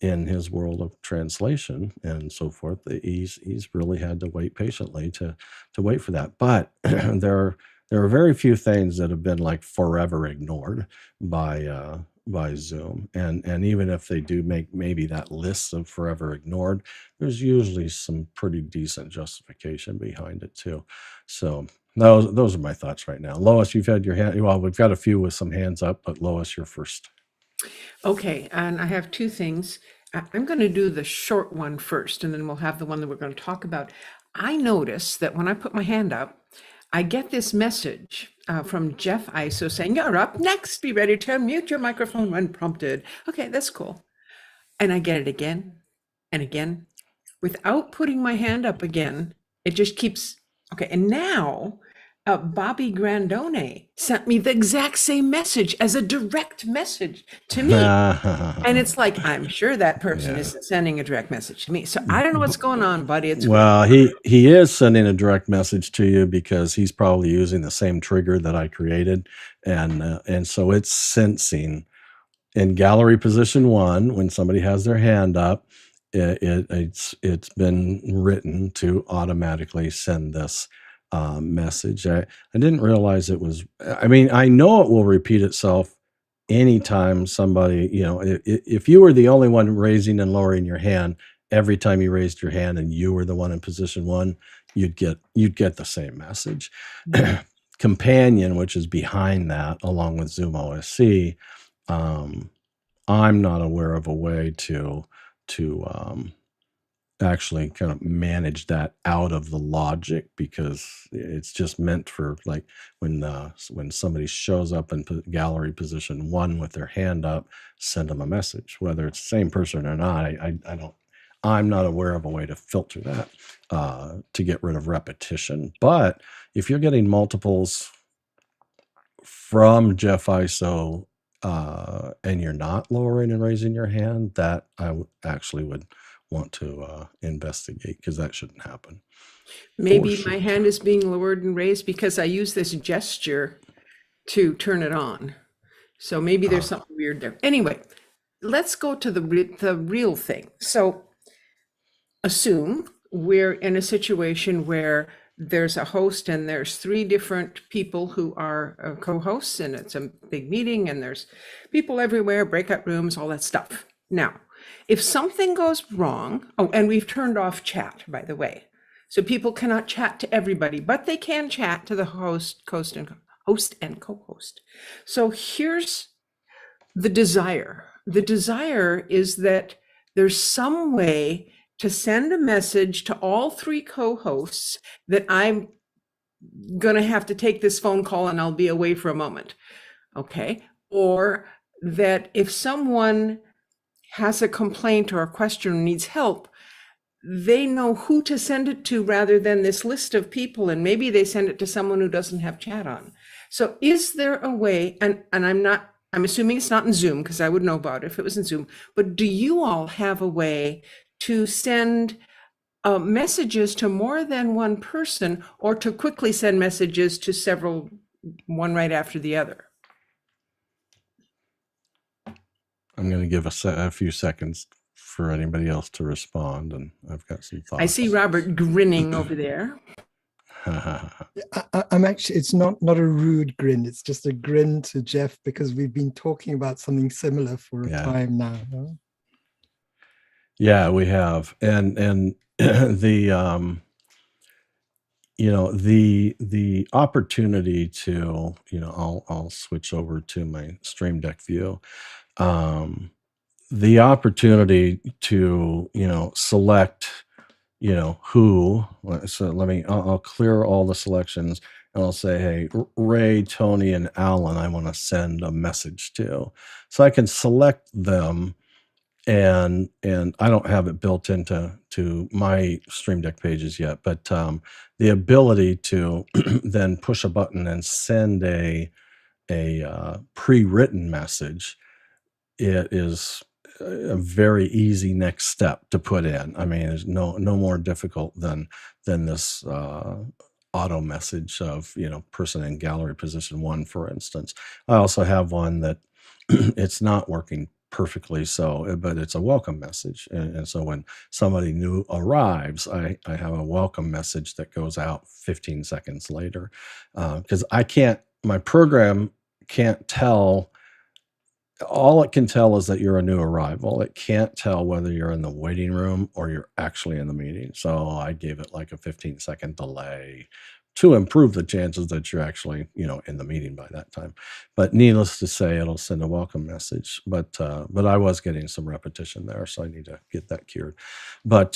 [SPEAKER 1] in his world of translation and so forth. He's really had to wait patiently to wait for that. But there are very few things that have been like forever ignored by Zoom. And even if they do make maybe that list of forever ignored, there's usually some pretty decent justification behind it too. So those are my thoughts right now. Lois, you've had your hand. Well, we've got a few with some hands up, but Lois, you're first.
[SPEAKER 3] Okay, and I have 2 things. I'm going to do the short one first, and then we'll have the one that we're going to talk about. I notice that when I put my hand up, I get this message from Jeff ISO saying, "You're up next. Be ready to unmute your microphone when prompted." Okay, that's cool. And I get it again and again. Without putting my hand up again, it just keeps, okay. And now Bobby Grandone sent me the exact same message as a direct message to me. And it's like, I'm sure that person isn't sending a direct message to me. So I don't know what's going on, buddy. It's
[SPEAKER 1] Well, he is sending a direct message to you because he's probably using the same trigger that I created. And so it's sensing in gallery position 1, when somebody has their hand up, it's been written to automatically send this message. I didn't realize it was, I mean, I know it will repeat itself anytime somebody, if you were the only one raising and lowering your hand, every time you raised your hand and you were the one in position 1, you'd get the same message. Companion, which is behind that, along with ZoomOSC, I'm not aware of a way to actually kind of manage that out of the logic, because it's just meant for like when somebody shows up in gallery position 1 with their hand up, send them a message, whether it's the same person or not. I'm not aware of a way to filter that to get rid of repetition. But if you're getting multiples from Jeff ISO and you're not lowering and raising your hand, that I actually would want to investigate, because that shouldn't happen.
[SPEAKER 3] Maybe my hand is being lowered and raised because I use this gesture to turn it on. So maybe there's something weird there. Anyway, let's go to the real thing. So assume we're in a situation where there's a host and there's 3 different people who are co-hosts, and it's a big meeting and there's people everywhere, breakout rooms, all that stuff. Now, if something goes wrong, and we've turned off chat, by the way, so people cannot chat to everybody, but they can chat to the host and co-host. So here's the desire. The desire is that there's some way to send a message to all 3 co-hosts that I'm going to have to take this phone call and I'll be away for a moment. Okay. Or that if someone has a complaint or a question or needs help, they know who to send it to rather than this list of people. And maybe they send it to someone who doesn't have chat on. So is there a way, and I'm assuming it's not in Zoom because I would know about it if it was in Zoom, but do you all have a way to send messages to more than one person, or to quickly send messages to several, one right after the other?
[SPEAKER 1] I'm going to give a few seconds for anybody else to respond, and I've got some thoughts.
[SPEAKER 3] I see Robert grinning over there.
[SPEAKER 6] I'm actually, it's not a rude grin. It's just a grin to Jeff because we've been talking about something similar for a time now. Huh?
[SPEAKER 1] Yeah, we have. And the, the opportunity to, I'll switch over to my Stream Deck view. The opportunity to, select, who, so I'll clear all the selections and I'll say, hey, Ray, Tony, and Alan, I want to send a message to. So I can select them, and I don't have it built into my Stream Deck pages yet, but the ability to then push a button and send a pre-written message, it is a very easy next step to put in. I mean, there's no more difficult than this auto message of, person in gallery position 1, for instance. I also have one that it's not working perfectly, but it's a welcome message. And so when somebody new arrives, I have a welcome message that goes out 15 seconds later. Because my program can't tell. All it can tell is that you're a new arrival. It can't tell whether you're in the waiting room or you're actually in the meeting. So I gave it like a 15-second delay to improve the chances that you're actually, in the meeting by that time. But needless to say, it'll send a welcome message. But I was getting some repetition there, so I need to get that cured. But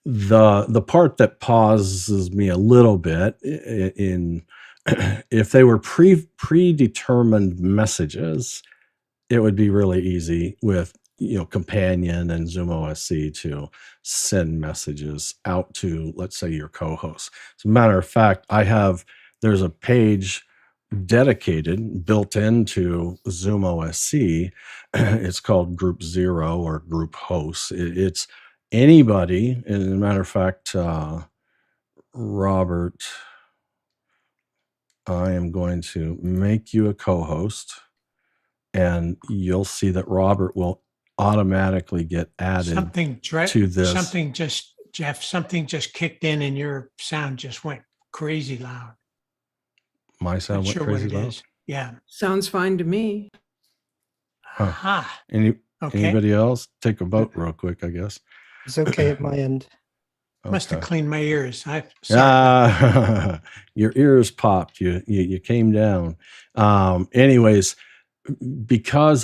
[SPEAKER 1] the part that pauses me a little bit in if they were predetermined messages, it would be really easy with Companion and ZoomOSC to send messages out to, let's say, your co-host. As a matter of fact, there's a page dedicated, built into ZoomOSC. It's called Group 0 or Group Hosts. It's anybody. And as a matter of fact, Robert, I am going to make you a co-host, and you'll see that Robert will automatically get added to this.
[SPEAKER 2] Something just kicked in and your sound just went crazy loud.
[SPEAKER 1] My sound went crazy loud?
[SPEAKER 2] Is. Yeah.
[SPEAKER 3] Sounds fine to me.
[SPEAKER 2] Aha.
[SPEAKER 1] Anybody else? Take a vote real quick, I guess.
[SPEAKER 6] It's okay at my end.
[SPEAKER 2] Must have cleaned my ears.
[SPEAKER 1] Your ears popped. You came down. Anyways, because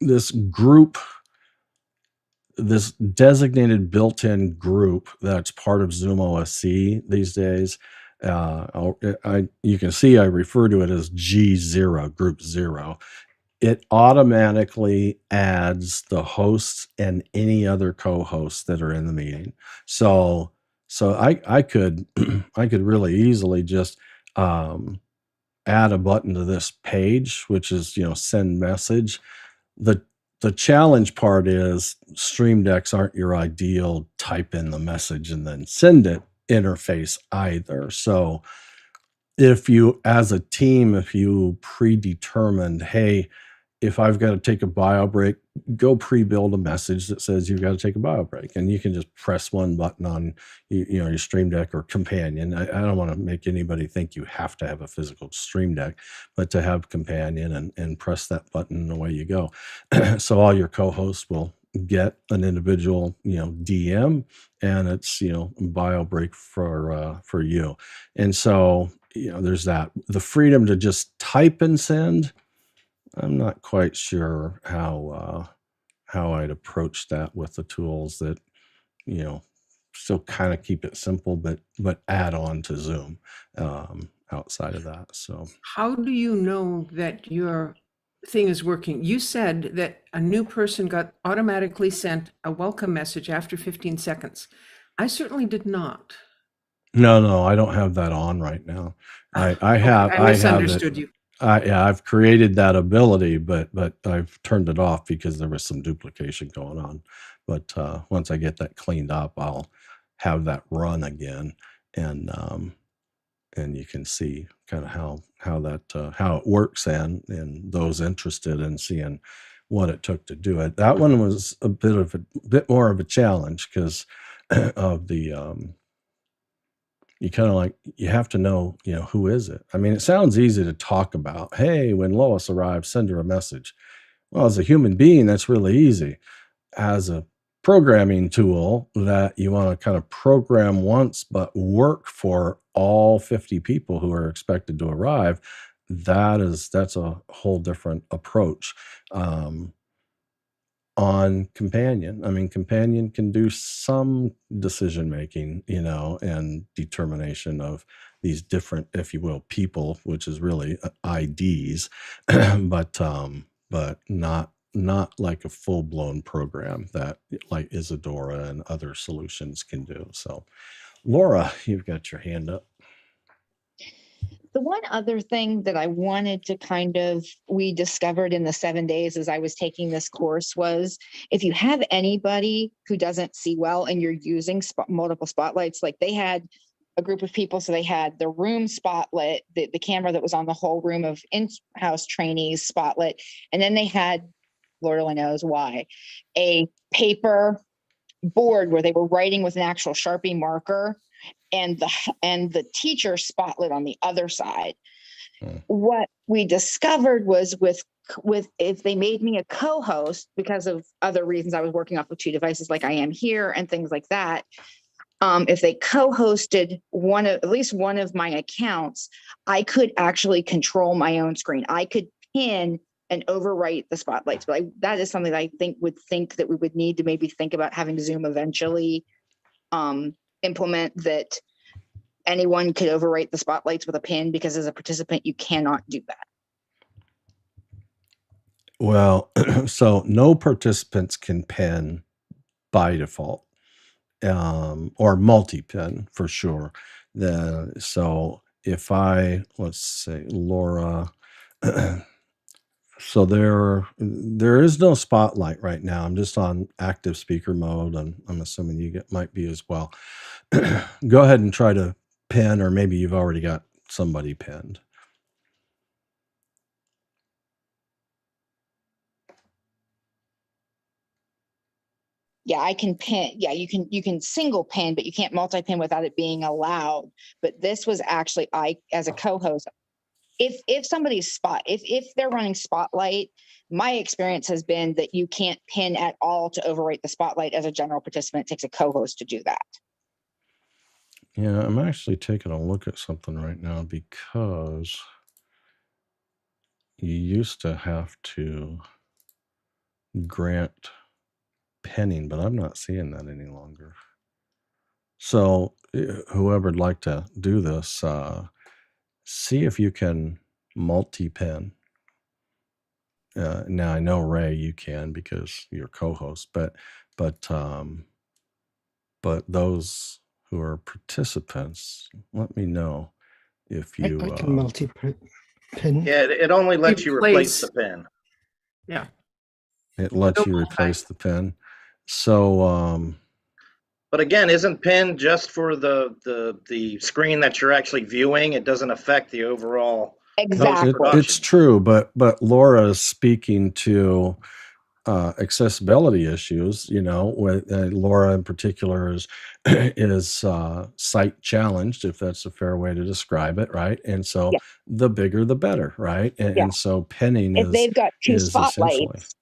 [SPEAKER 1] this group, this designated built-in group that's part of ZoomOSC these days, you can see I refer to it as G0, Group 0. It automatically adds the hosts and any other co-hosts that are in the meeting. So I could really easily just add a button to this page, which is send message. The challenge part is Stream Decks aren't your ideal type in the message and then send it interface either. So if you, as a team, if you predetermined, hey, if I've got to take a bio break, go pre-build a message that says you've got to take a bio break, and you can just press one button on your Stream Deck or Companion. I don't want to make anybody think you have to have a physical Stream Deck, but to have Companion and press that button and away you go. So all your co-hosts will get an individual DM, and it's bio break for you. And so there's that. The freedom to just type and send, I'm not quite sure how I'd approach that with the tools that still kind of keep it simple, but add on to Zoom outside of that. So
[SPEAKER 3] How do you know that your thing is working? You said that a new person got automatically sent a welcome message after 15 seconds. I certainly did not.
[SPEAKER 1] no, I don't have that on right now. I
[SPEAKER 3] Okay,
[SPEAKER 1] have
[SPEAKER 3] I misunderstood you.
[SPEAKER 1] yeah, I've created that ability, but I've turned it off because there was some duplication going on. But once I get that cleaned up, I'll have that run again, and you can see kind of how that how it works, and those interested in seeing what it took to do it. That one was a bit more of a challenge because of the you kind of like, you have to know, who is it? I mean, it sounds easy to talk about, hey, when Lois arrives, send her a message. Well, as a human being, that's really easy. As a programming tool that you want to kind of program once, but work for all 50 people who are expected to arrive, that's a whole different approach. On Companion, I mean, Companion can do some decision making, and determination of these different, if you will, people, which is really IDs, but not like a full blown program that like Isadora and other solutions can do. So, Laura, you've got your hand up.
[SPEAKER 4] The one other thing that I wanted to we discovered in the 7 days as I was taking this course was, if you have anybody who doesn't see well and you're using multiple spotlights, like they had a group of people, so they had the room spotlight, the camera that was on the whole room of in-house trainees spotlight, and then they had, Lord only knows why, a paper board where they were writing with an actual Sharpie marker, and the teacher spotlight on the other side. What we discovered was with if they made me a co-host, because of other reasons, I was working off of 2 devices like I am here and things like that. If they co-hosted at least one of my accounts, I could actually control my own screen. I could pin and overwrite the spotlights. But that is something that I think that we would need to maybe think about having Zoom eventually implement, that anyone could overwrite the spotlights with a pin, because as a participant, you cannot do that.
[SPEAKER 1] Well, so no participants can pin by default, or multi-pin for sure. So if let's say Laura, so there is no spotlight right now. I'm just on active speaker mode, and I'm assuming you might be as well. Go ahead and try to pin, or maybe you've already got somebody pinned.
[SPEAKER 4] Yeah, I can pin. Yeah, you can single pin, but you can't multi-pin without it being allowed. But this was actually, as a co-host, if somebody's if they're running Spotlight, my experience has been that you can't pin at all to overwrite the Spotlight as a general participant. It takes a co-host to do that.
[SPEAKER 1] Yeah, I'm actually taking a look at something right now, because you used to have to grant pinning, but I'm not seeing that any longer. So whoever'd like to do this, see if you can multi-pin. Now I know, Ray, you can because you're co-host, but those who are participants, let me know if you
[SPEAKER 6] I can multi-pin.
[SPEAKER 7] Yeah, it only lets you replace the pin.
[SPEAKER 3] Yeah.
[SPEAKER 1] It lets you replace the pin. So
[SPEAKER 7] but again, isn't pin just for the screen that you're actually viewing? It doesn't affect the overall.
[SPEAKER 4] Exactly.
[SPEAKER 1] It's true, but Laura is speaking to accessibility issues. With Laura in particular is sight challenged, if that's a fair way to describe it, right? And so the bigger the better, right? And so pinning
[SPEAKER 4] if they've got 2 spotlights,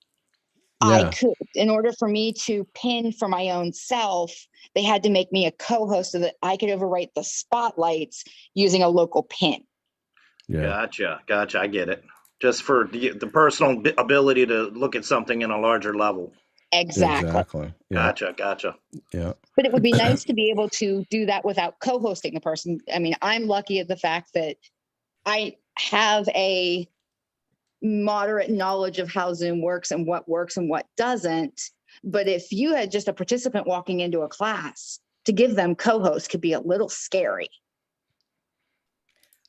[SPEAKER 4] I could, in order for me to pin for my own self, they had to make me a co-host so that I could overwrite the spotlights using a local pin.
[SPEAKER 1] Yeah.
[SPEAKER 7] Gotcha. I get it. Just for the personal ability to look at something in a larger level.
[SPEAKER 4] Exactly.
[SPEAKER 1] Yeah.
[SPEAKER 7] Gotcha.
[SPEAKER 1] Yeah.
[SPEAKER 4] But it would be nice to be able to do that without co-hosting the person. I mean, I'm lucky at the fact that I have a moderate knowledge of how Zoom works and what doesn't. But if you had just a participant walking into a class, to give them co-host could be a little scary.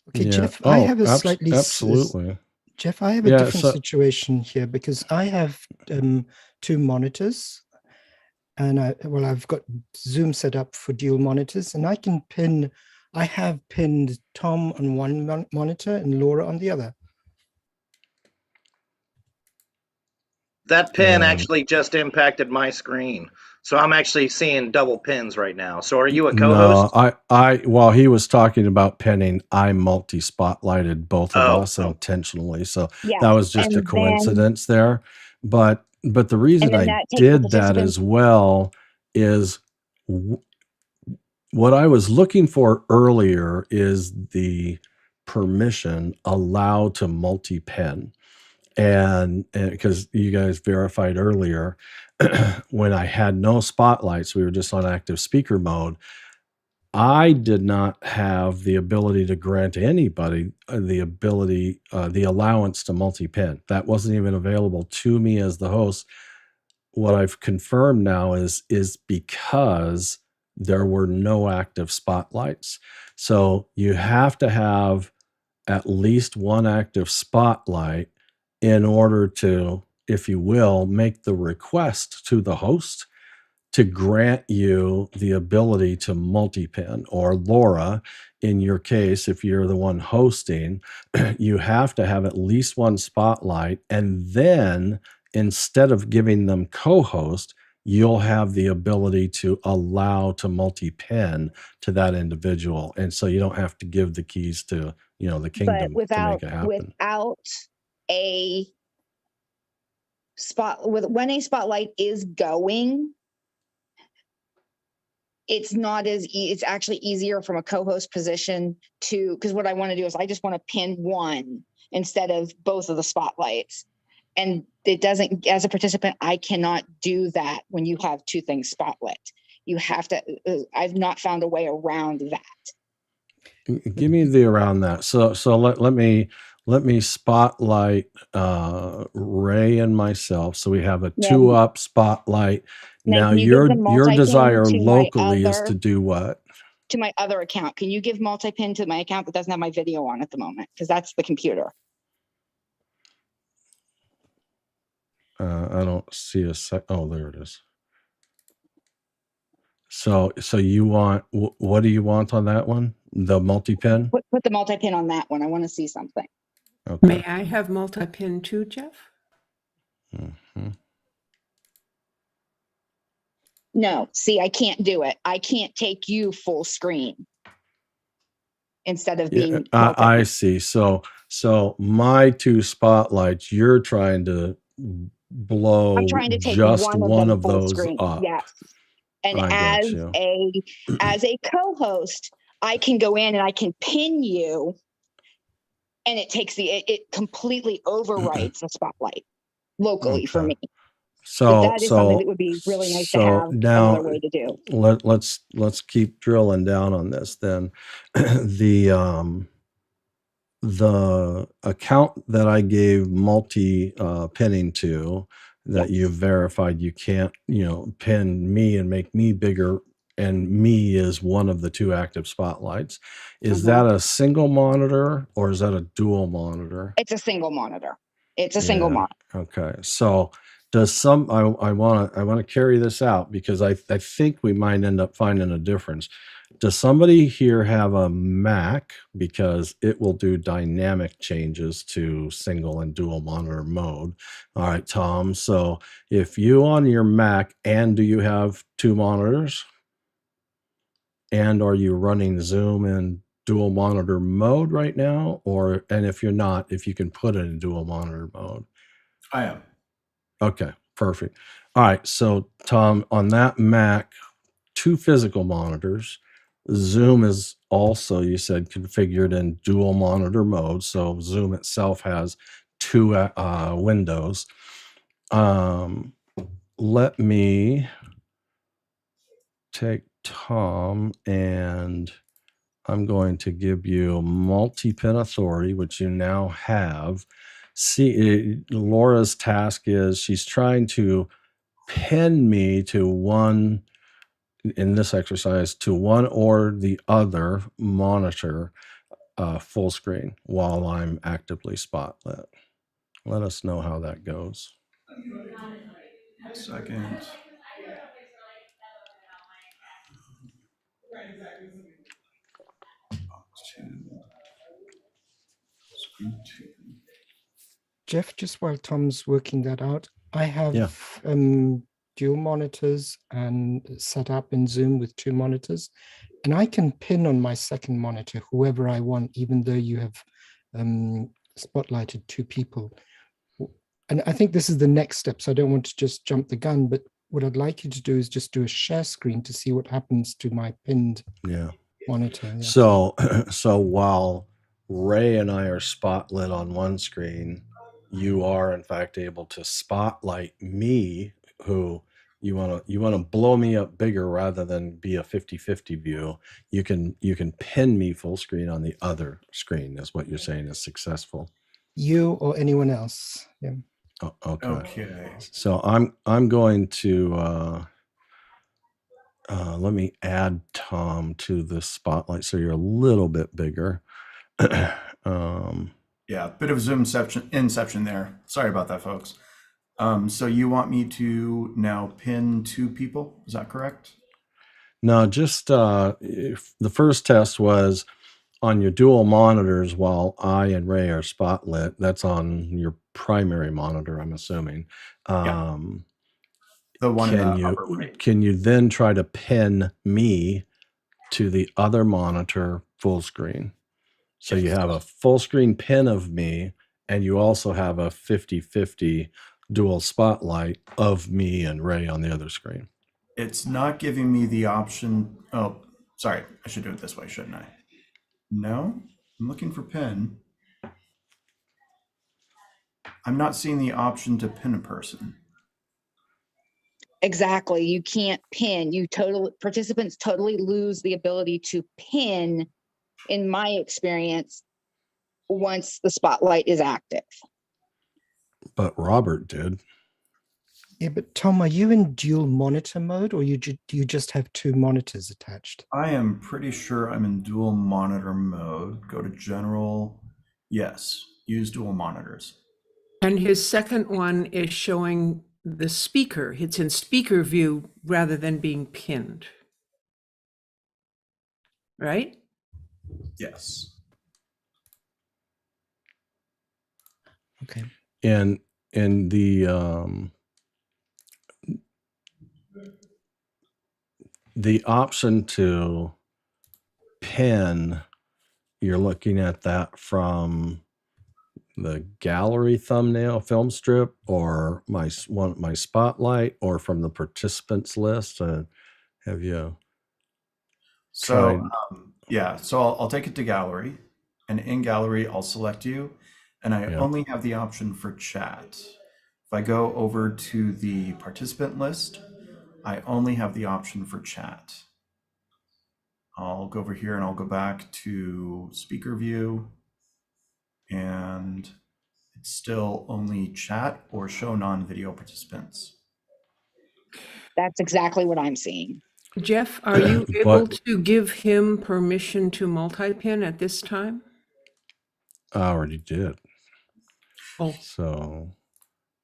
[SPEAKER 6] Okay,
[SPEAKER 1] Yeah.
[SPEAKER 6] Jeff, I have a slightly
[SPEAKER 1] absolutely.
[SPEAKER 6] Jeff, I have a
[SPEAKER 1] Yeah,
[SPEAKER 6] different situation here because I have 2 monitors, and I've got Zoom set up for dual monitors, and I have pinned Tom on one monitor and Laura on the other.
[SPEAKER 7] That pin actually just impacted my screen. So I'm actually seeing double pins right now. So are you a co-host?
[SPEAKER 1] No, while he was talking about pinning, I multi-spotlighted both of us intentionally. So
[SPEAKER 4] Yeah.
[SPEAKER 1] that was just a coincidence there. But the reason I did that as well is what I was looking for earlier is the permission allowed to multi-pin. And because you guys verified earlier, when I had no spotlights, we were just on active speaker mode. I did not have the ability to grant anybody the allowance to multi-pin. That wasn't even available to me as the host. What I've confirmed now is because there were no active spotlights. So you have to have at least one active spotlight in order to, if you will, make the request to the host to grant you the ability to multi-pin. Or Laura, in your case, if you're the one hosting, you have to have at least one spotlight. And then instead of giving them co-host, you'll have the ability to allow to multi-pin to that individual. And so you don't have to give the keys to, the kingdom to make it happen.
[SPEAKER 4] Without a when a spotlight is going, it's not as it's actually easier from a co-host position because what I want to do is I just want to pin one instead of both of the spotlights. And it doesn't, as a participant, I cannot do that when you have 2 things spotlit. You have to, I've not found a way around that.
[SPEAKER 1] Give me the around that. So let me spotlight Ray and myself. So we have a 2-up spotlight. Now your desire locally is to do what?
[SPEAKER 4] To my other account. Can you give multi-pin to my account that doesn't have my video on at the moment? Because that's the computer.
[SPEAKER 1] I don't see a sec. Oh, there it is. So you want, what do you want on that one? The multi-pin?
[SPEAKER 4] Put the multi-pin on that one. I want to see something.
[SPEAKER 1] Okay.
[SPEAKER 3] May I have multi-pin too, Jeff?
[SPEAKER 1] Mm-hmm.
[SPEAKER 4] No, see, I can't do it. I can't take you full screen instead of being.
[SPEAKER 1] I see. So my 2 spotlights, you're trying to blow.
[SPEAKER 4] I'm trying to take
[SPEAKER 1] just one of
[SPEAKER 4] full
[SPEAKER 1] those
[SPEAKER 4] screen.
[SPEAKER 1] up.
[SPEAKER 4] Yes. And
[SPEAKER 1] I
[SPEAKER 4] as a co-host, I can go in and I can pin you, and it takes it completely overwrites the spotlight locally for me.
[SPEAKER 1] So
[SPEAKER 4] that is something that would be really nice to have
[SPEAKER 1] now,
[SPEAKER 4] another way to do.
[SPEAKER 1] Let's keep drilling down on this then. The account that I gave multi-pinning to, that you verified you can't, pin me and make me bigger, and me is one of the 2 active spotlights. Is that a single monitor or is that a dual monitor?
[SPEAKER 4] It's a single monitor. It's a single monitor.
[SPEAKER 1] Okay. So does I want to carry this out because I think we might end up finding a difference. Does somebody here have a Mac? Because it will do dynamic changes to single and dual monitor mode. All right, Tom. So if you on your Mac, and do you have 2 monitors? And are you running Zoom in dual monitor mode right now? And if you're not, if you can put it in dual monitor mode?
[SPEAKER 8] I am.
[SPEAKER 1] Okay, perfect. All right, so Tom, on that Mac, 2 physical monitors. Zoom is also, you said, configured in dual monitor mode. So Zoom itself has 2 windows. let me take Tom, and I'm going to give you multi-pin authority, which you now have. See, Laura's task is she's trying to pin me to one, in this exercise, to one or the other monitor full screen while I'm actively spotlit. Let us know how that goes.
[SPEAKER 8] Second.
[SPEAKER 6] Jeff, just while Tom's working that out, I have dual monitors and set up in Zoom with 2 monitors, and I can pin on my second monitor whoever I want, even though you have spotlighted 2 people. And I think this is the next step, so I don't want to just jump the gun, but what I'd like you to do is just do a share screen to see what happens to my pinned monitor. Yeah.
[SPEAKER 1] So while Ray and I are spotlit on one screen, you are in fact able to spotlight me, who you want to blow me up bigger rather than be a 50-50 view. You can pin me full screen on the other screen, is what you're saying is successful.
[SPEAKER 6] You or anyone else. Yeah.
[SPEAKER 1] Oh, okay.
[SPEAKER 8] Okay.
[SPEAKER 1] So I'm going to let me add Tom to the spotlight so you're a little bit bigger.
[SPEAKER 8] Yeah, bit of Zoom inception there. Sorry about that, folks. So you want me to now pin 2 people? Is that correct?
[SPEAKER 1] No, just if the first test was on your dual monitors while I and Ray are spotlit. That's on your primary monitor, I'm assuming.
[SPEAKER 8] The one in the upper right.
[SPEAKER 1] Can you then try to pin me to the other monitor full screen? So you have a full screen pin of me, and you also have a 50-50 dual spotlight of me and Ray on the other screen.
[SPEAKER 8] It's not giving me the option. Oh, sorry. I should do it this way, shouldn't I? No, I'm looking for pin. I'm not seeing the option to pin a person.
[SPEAKER 4] Exactly. You can't pin. Participants totally lose the ability to pin, in my experience, once the spotlight is active.
[SPEAKER 1] But Robert did.
[SPEAKER 6] Yeah, but Tom, are you in dual monitor mode, or do you just have 2 monitors attached?
[SPEAKER 8] I am pretty sure I'm in dual monitor mode. Go to general. Yes, use dual monitors.
[SPEAKER 3] And his second one is showing the speaker. It's in speaker view rather than being pinned. Right?
[SPEAKER 8] Yes.
[SPEAKER 6] Okay.
[SPEAKER 1] And the option to pin, you're looking at that from the gallery thumbnail film strip, or my spotlight, or from the participants list. Have you tried?
[SPEAKER 8] Yeah, so I'll take it to gallery, and in gallery I'll select you, and I only have the option for chat. If I go over to the participant list, I only have the option for chat. I'll go over here and I'll go back to speaker view, and it's still only chat or show non-video participants.
[SPEAKER 4] That's exactly what I'm seeing.
[SPEAKER 3] Jeff, are you able to give him permission to multi-pin at this time?
[SPEAKER 1] I already did.
[SPEAKER 3] Oh.
[SPEAKER 1] So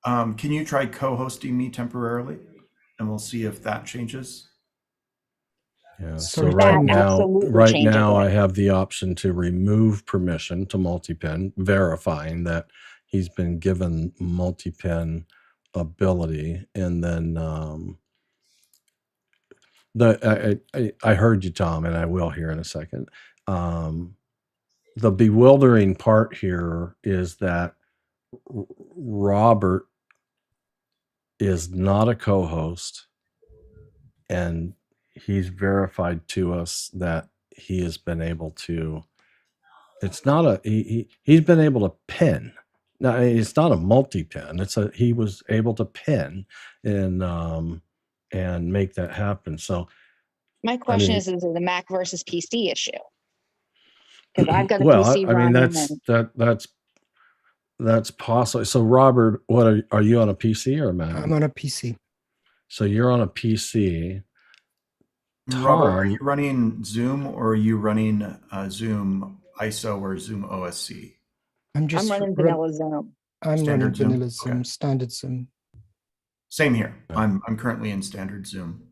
[SPEAKER 8] can you try co-hosting me temporarily, and we'll see if that changes?
[SPEAKER 1] yeah.
[SPEAKER 6] Sorry,
[SPEAKER 1] So
[SPEAKER 6] Tom.
[SPEAKER 1] right now I have the option to remove permission to multi-pin, verifying that he's been given multi-pin ability, and then I heard you, Tom, and I will here in a second. The bewildering part here is that Robert is not a co-host, and he's verified to us that he has been able to. It's not he's been able to pin, No, it's not a multi-pin. He was able to pin and make that happen. So
[SPEAKER 4] My question
[SPEAKER 1] mean-
[SPEAKER 4] is it a Mac versus PC issue? Because I've got a
[SPEAKER 1] well,
[SPEAKER 4] PC
[SPEAKER 1] I mean,
[SPEAKER 4] running and
[SPEAKER 1] that's possible. So Robert, what are you on a PC or a Mac?
[SPEAKER 6] I'm on a PC.
[SPEAKER 1] So you're on a PC.
[SPEAKER 8] Robert, are
[SPEAKER 1] Tom-
[SPEAKER 8] you running Zoom or are you running ZoomISO or ZoomOSC?
[SPEAKER 4] I'm running vanilla Zoom.
[SPEAKER 6] I'm
[SPEAKER 8] Standard
[SPEAKER 6] running
[SPEAKER 8] Zoom?
[SPEAKER 6] vanilla Zoom,
[SPEAKER 8] Okay.
[SPEAKER 6] standard Zoom.
[SPEAKER 8] Same here.
[SPEAKER 1] Yeah.
[SPEAKER 8] I'm currently in standard Zoom.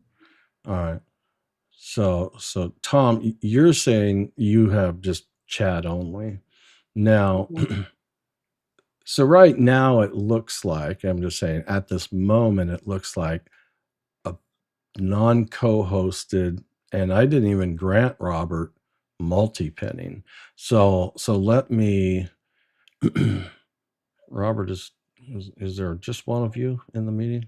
[SPEAKER 1] All right. So Tom, you're saying you have just chat only. Now, so right now it looks like, I'm just saying, at this moment, it looks like a non-co-hosted, and I didn't even grant Robert multi-pinning. So let me, Robert, is there just one of you in the meeting?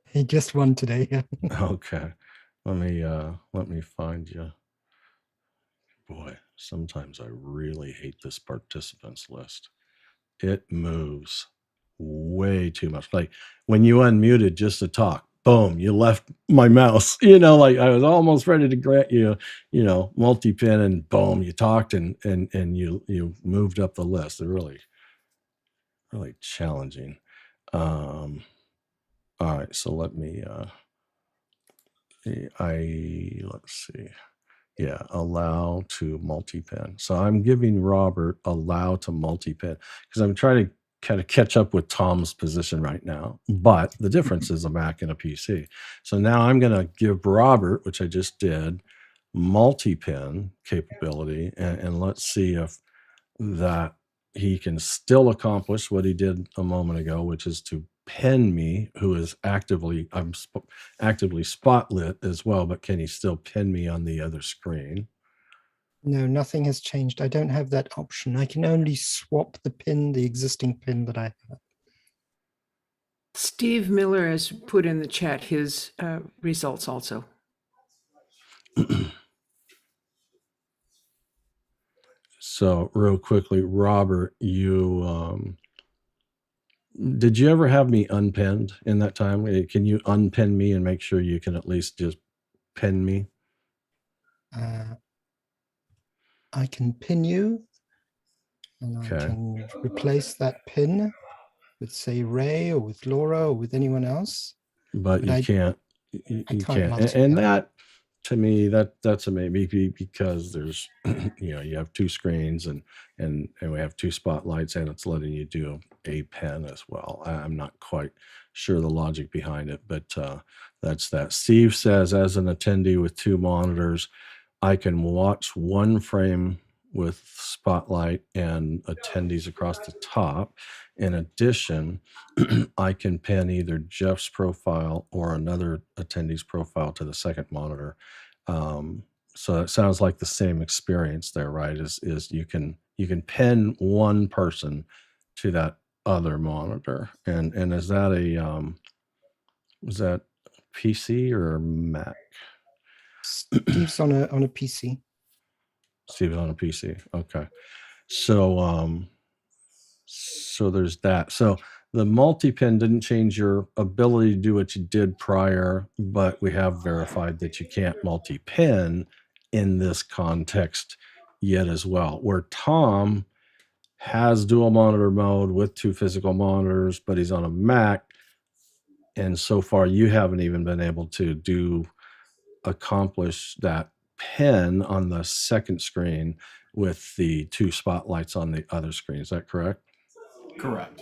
[SPEAKER 6] He just won today. Yeah.
[SPEAKER 1] Okay. Let me find you. Boy, sometimes I really hate this participants list. It moves way too much. Like when you unmuted just to talk, boom, you left my mouse. Like I was almost ready to grant you, multi-pin, and boom, you talked and you moved up the list. They're really, really challenging. All right, so let me let's see. Yeah, allow to multi-pin. So I'm giving Robert allow to multi-pin because I'm trying to kind of catch up with Tom's position right now. But the difference is a Mac and a PC. So now I'm going to give Robert, which I just did, multi-pin capability, and let's see if that he can still accomplish what he did a moment ago, which is to pin me, who is actively spotlit as well, but can he still pin me on the other screen?
[SPEAKER 6] No, nothing has changed. I don't have that option. I can only swap the existing pin that I have.
[SPEAKER 3] Steve Miller has put in the chat his results also.
[SPEAKER 1] So real quickly, Robert, you did you ever have me unpinned in that time? Can you unpin me and make sure you can at least just pin me?
[SPEAKER 6] I can pin you, and I can replace that pin with, say, Ray or with Laura or with anyone else.
[SPEAKER 1] But you can't. You can't.
[SPEAKER 6] multiply.
[SPEAKER 1] And that, to me, that's a maybe because there's, you have two screens and we have two spotlights, and it's letting you do a pen as well. I'm not quite sure the logic behind it, but that's that. Steve says, as an attendee with two monitors, I can watch one frame with spotlight and attendees across the top. In addition, I can pin either Jeff's profile or another attendee's profile to the second monitor. So it sounds like the same experience there, right? Is you can pin one person to that other monitor. And is that is that PC or Mac?
[SPEAKER 6] Steve's on a PC.
[SPEAKER 1] Steve's on a PC. Okay. So so there's that. So the multi-pin didn't change your ability to do what you did prior, but we have verified that you can't multi-pin in this context yet as well. Where Tom has dual monitor mode with two physical monitors, but he's on a Mac. And so far you haven't even been able to accomplish that pin on the second screen with the two spotlights on the other screen. Is that correct?
[SPEAKER 8] Correct.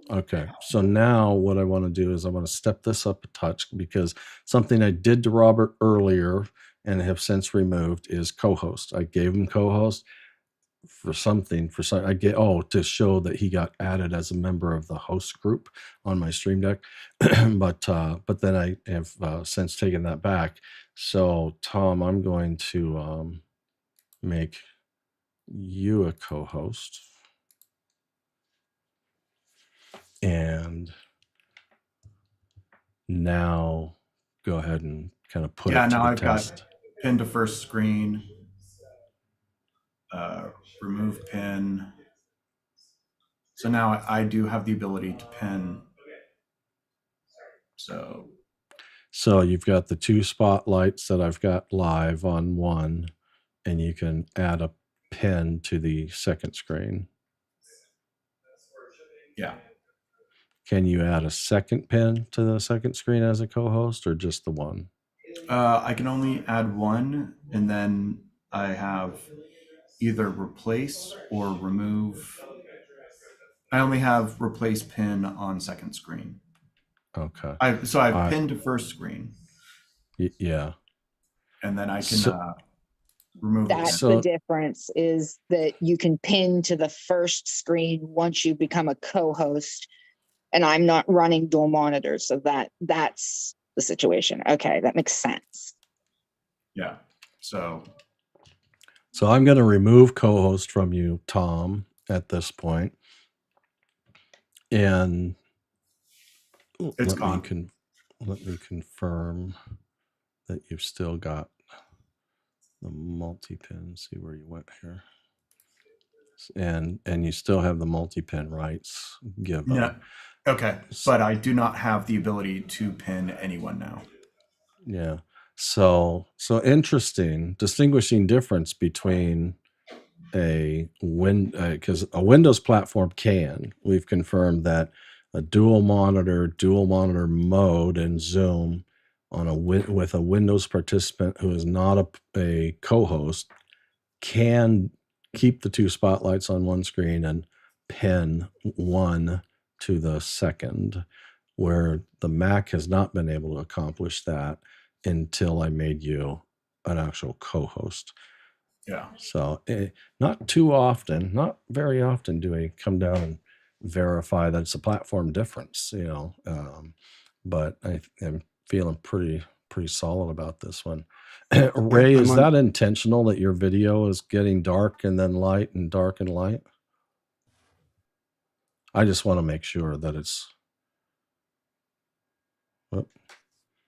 [SPEAKER 1] Okay. So now what I want to do is I want to step this up a touch, because something I did to Robert earlier and have since removed is co-host. I gave him co-host to show that he got added as a member of the host group on my Stream Deck. but then I have since taken that back. So Tom, I'm going to make you a co-host. And now go ahead and kind of put it to
[SPEAKER 8] now
[SPEAKER 1] the
[SPEAKER 8] I've
[SPEAKER 1] test.
[SPEAKER 8] got pin to first screen, remove pin. So now I do have the ability to pin. So
[SPEAKER 1] you've got the 2 spotlights that I've got live on one, and you can add a pin to the second screen.
[SPEAKER 8] yeah.
[SPEAKER 1] Can you add a second pin to the second screen as a co-host, or just the one?
[SPEAKER 8] I can only add one, and then I have either replace or remove. I only have replace pin on second screen.
[SPEAKER 1] Okay.
[SPEAKER 8] So I've pinned to first screen,
[SPEAKER 1] Yeah.
[SPEAKER 8] and then I can remove it.
[SPEAKER 4] That's
[SPEAKER 1] So-
[SPEAKER 4] the difference, is that you can pin to the first screen once you become a co-host, and I'm not running dual monitors. So that's the situation. Okay, that makes sense.
[SPEAKER 8] Yeah. So
[SPEAKER 1] I'm going to remove co-host from you, Tom, at this point. And
[SPEAKER 8] it's gone.
[SPEAKER 1] Let me confirm that you've still got the multi-pin. See where you went here. And you still have the multi-pin rights given.
[SPEAKER 8] Yeah. Okay. But I do not have the ability to pin anyone now.
[SPEAKER 1] Yeah. So interesting distinguishing difference between because a Windows platform we've confirmed that a dual monitor mode in Zoom with a Windows participant who is not a co-host can keep the 2 spotlights on one screen and pin one to the second, where the Mac has not been able to accomplish that until I made you an actual co-host.
[SPEAKER 8] Yeah.
[SPEAKER 1] So not very often do we come down and verify that it's a platform difference, but I'm feeling pretty solid about this one. Ray, is that intentional that your video is getting dark and then light and dark and light? I just want to make sure that it's.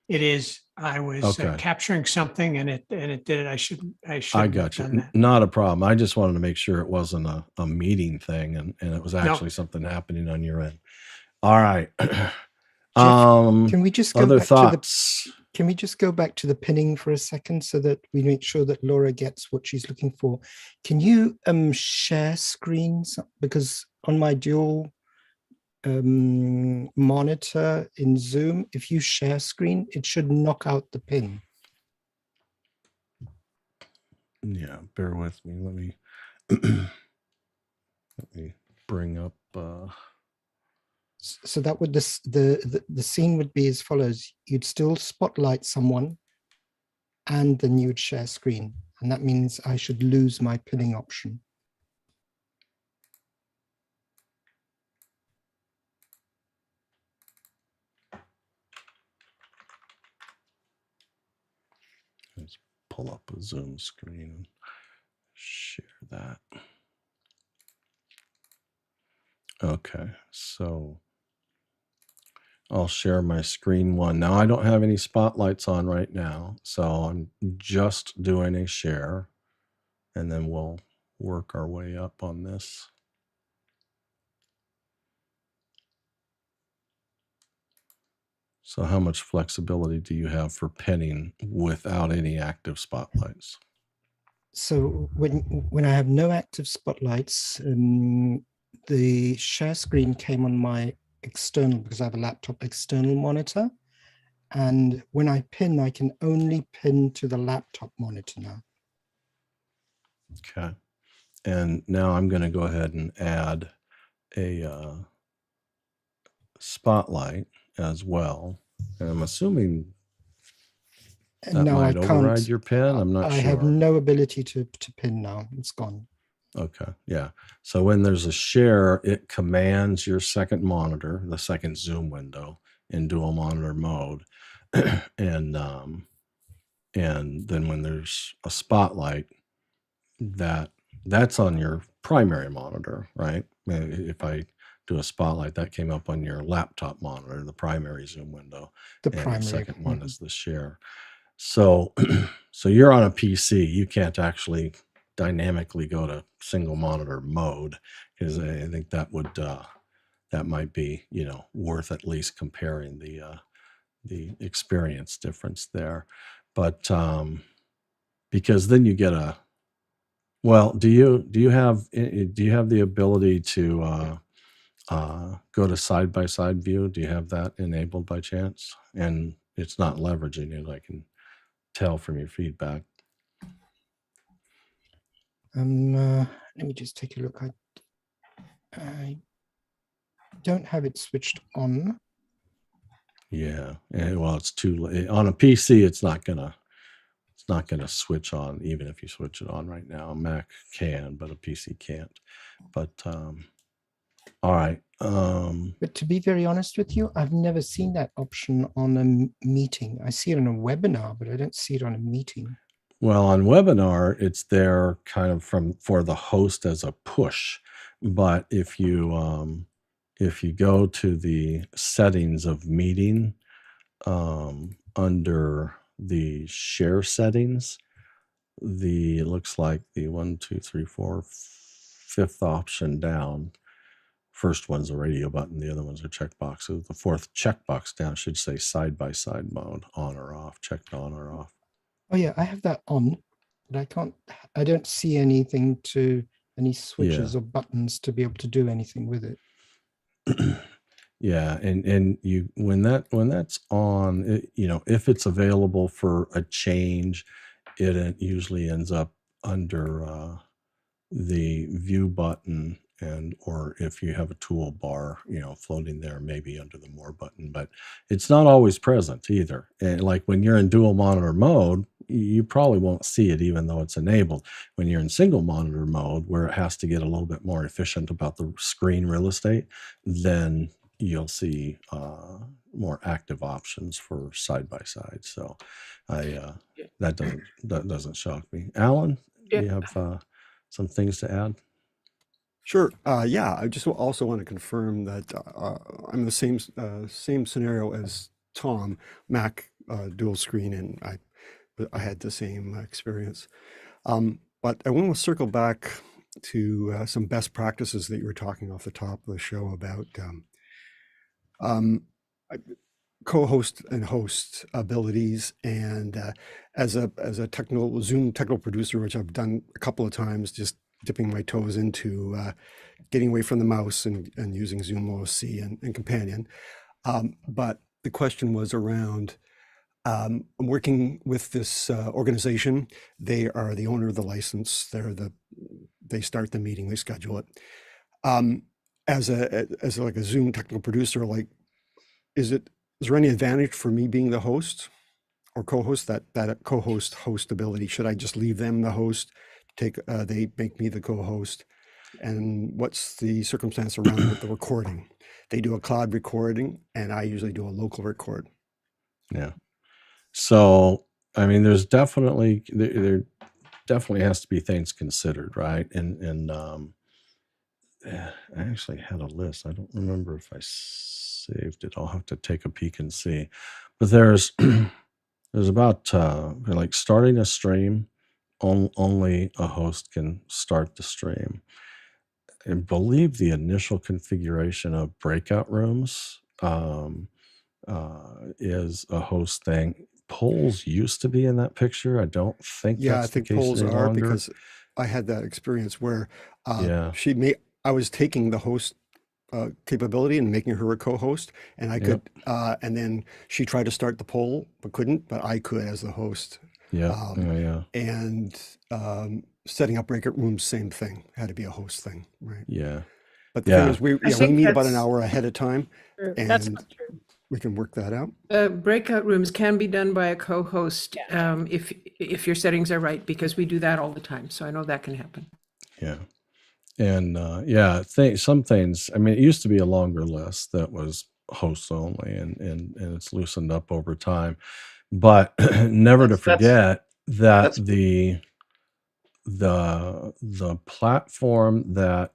[SPEAKER 2] It is. I was
[SPEAKER 1] Okay.
[SPEAKER 2] capturing something and it did it. I should
[SPEAKER 1] I got you. Not a problem. I just wanted to make sure it wasn't a meeting thing and it was actually something happening on your end. All right.
[SPEAKER 6] Can we just go
[SPEAKER 1] other
[SPEAKER 6] back
[SPEAKER 1] thoughts?
[SPEAKER 6] Can we just go back to the pinning for a second so that we make sure that Laura gets what she's looking for? Can you share screens? Because on my dual monitor in Zoom, if you share screen, it should knock out the pin.
[SPEAKER 1] Yeah, bear with me. Let me bring up.
[SPEAKER 6] So that would the scene would be as follows: you'd still spotlight someone, and then you would share screen, and that means I should lose my pinning option.
[SPEAKER 1] Let's pull up a Zoom screen and share that. Okay, so I'll share my screen one. Now I don't have any spotlights on right now, so I'm just doing a share, and then we'll work our way up on this. So how much flexibility do you have for pinning without any active spotlights?
[SPEAKER 6] So when I have no active spotlights, the share screen came on my external, because I have a laptop external monitor. And when I pin, I can only pin to the laptop monitor now.
[SPEAKER 1] Okay. And now I'm going to go ahead and add a spotlight as well. And I'm assuming that
[SPEAKER 6] And now I
[SPEAKER 1] might override
[SPEAKER 6] can't.
[SPEAKER 1] your pin. I'm not
[SPEAKER 6] I
[SPEAKER 1] sure.
[SPEAKER 6] have no ability to pin now. It's gone.
[SPEAKER 1] Okay. Yeah. So when there's a share, it commands your second monitor, the second Zoom window, in dual monitor mode. and then when there's a spotlight, that's on your primary monitor, right? If I do a spotlight, that came up on your laptop monitor, the primary Zoom window.
[SPEAKER 6] The
[SPEAKER 1] and
[SPEAKER 6] primary.
[SPEAKER 1] the second one is the share. So you're on a PC. You can't actually dynamically go to single monitor mode, because I think that would that might be, you know, worth at least comparing the experience difference there. But because then you get a, well, do you have the ability to go to side by side view? Do you have that enabled by chance? And it's not leveraging it, I can tell from your feedback.
[SPEAKER 6] Let me just take a look. I don't have it switched on.
[SPEAKER 1] Yeah, well, it's too late on a PC. It's not gonna switch on, even if you switch it on right now. A Mac can, but a PC can't. But all right.
[SPEAKER 6] But to be very honest with you, I've never seen that option on a meeting. I see it on a webinar, but I don't see it on a meeting.
[SPEAKER 1] Well, on webinar, it's there kind of for the host as a push. But if you go to the settings of meeting, under the share settings, it looks like the 1, 2, 3, 4, 5th option down. First one's a radio button, the other one's a checkbox. So the 4th checkbox down should say side by side mode, on or off, checked on or off.
[SPEAKER 6] Oh yeah, I have that on, but I don't see any switches or buttons to be able to do anything with it.
[SPEAKER 1] Yeah, and you when that's on, you know, if it's available for a change, it usually ends up under the view button, or if you have a toolbar, you know, floating there, maybe under the more button, but it's not always present either. And like when you're in dual monitor mode, you probably won't see it even though it's enabled. When you're in single monitor mode, where it has to get a little bit more efficient about the screen real estate, then you'll see more active options for side by side. So that doesn't shock me. Alan, do you have some things to add?
[SPEAKER 9] Sure. Yeah, I just also want to confirm that I'm in the same scenario as Tom, Mac dual screen, and I had the same experience. But I want to circle back to some best practices that you were talking off the top of the show about co-host and host abilities. And as a Zoom technical producer, which I've done a couple of times, just dipping my toes into getting away from the mouse and using ZoomOSC and Companion. But the question was around I'm working with this organization. They are the owner of the license. They start the meeting, they schedule it. As like a Zoom technical producer, like, is there any advantage for me being the host or co-host, that co-host host ability? Should I just leave them the host? They make me the co-host, and what's the circumstance around with the recording? They do a cloud recording, and I usually do a local record.
[SPEAKER 1] Yeah. So, I mean, there definitely has to be things considered, right? And I actually had a list. I don't remember if I saved it. I'll have to take a peek and see. But there's about like starting a stream. Only a host can start the stream. I believe the initial configuration of breakout rooms is a host thing. Polls used to be in that picture. I don't think that's the case
[SPEAKER 9] polls
[SPEAKER 1] any
[SPEAKER 9] are,
[SPEAKER 1] longer.
[SPEAKER 9] because I had that experience where
[SPEAKER 1] Yeah.
[SPEAKER 9] I was taking the host capability and making her a co-host, and I could, and then she tried to start the poll but couldn't, but I could as the host.
[SPEAKER 1] Yeah.
[SPEAKER 9] And setting up breakout rooms, same thing, had to be a host thing, right?
[SPEAKER 1] Yeah.
[SPEAKER 9] But the thing is, we
[SPEAKER 3] think
[SPEAKER 9] meet about an
[SPEAKER 3] that's-
[SPEAKER 9] hour ahead of time,
[SPEAKER 5] That's
[SPEAKER 9] and
[SPEAKER 5] not true.
[SPEAKER 9] we can work that out.
[SPEAKER 3] Breakout rooms can be done by a co-host if your settings are right, because we do that all the time. So I know that can happen.
[SPEAKER 1] Yeah. And some things, I mean, it used to be a longer list that was hosts only, and it's loosened up over time. But never to forget that the platform that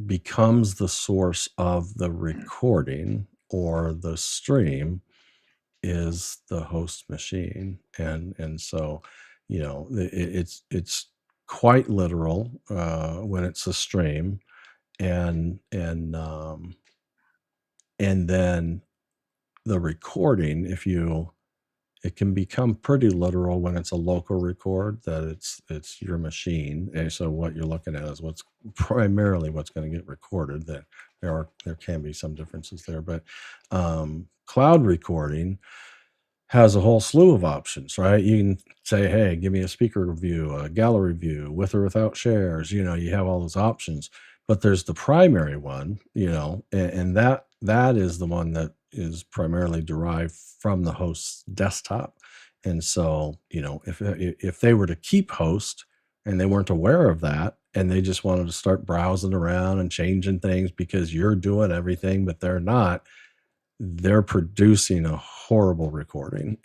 [SPEAKER 1] becomes the source of the recording or the stream is the host machine. And so, you know, it's quite literal when it's a stream, and then the recording, it can become pretty literal when it's a local record, that it's your machine. And so what you're looking at is what's primarily what's going to get recorded. That there can be some differences there, but cloud recording has a whole slew of options, right? You can say, hey, give me a speaker view, a gallery view, with or without shares. You have all those options, but there's the primary one, and that is the one that is primarily derived from the host's desktop. And so, if they were to keep host and they weren't aware of that, and they just wanted to start browsing around and changing things because you're doing everything, but they're not, they're producing a horrible recording,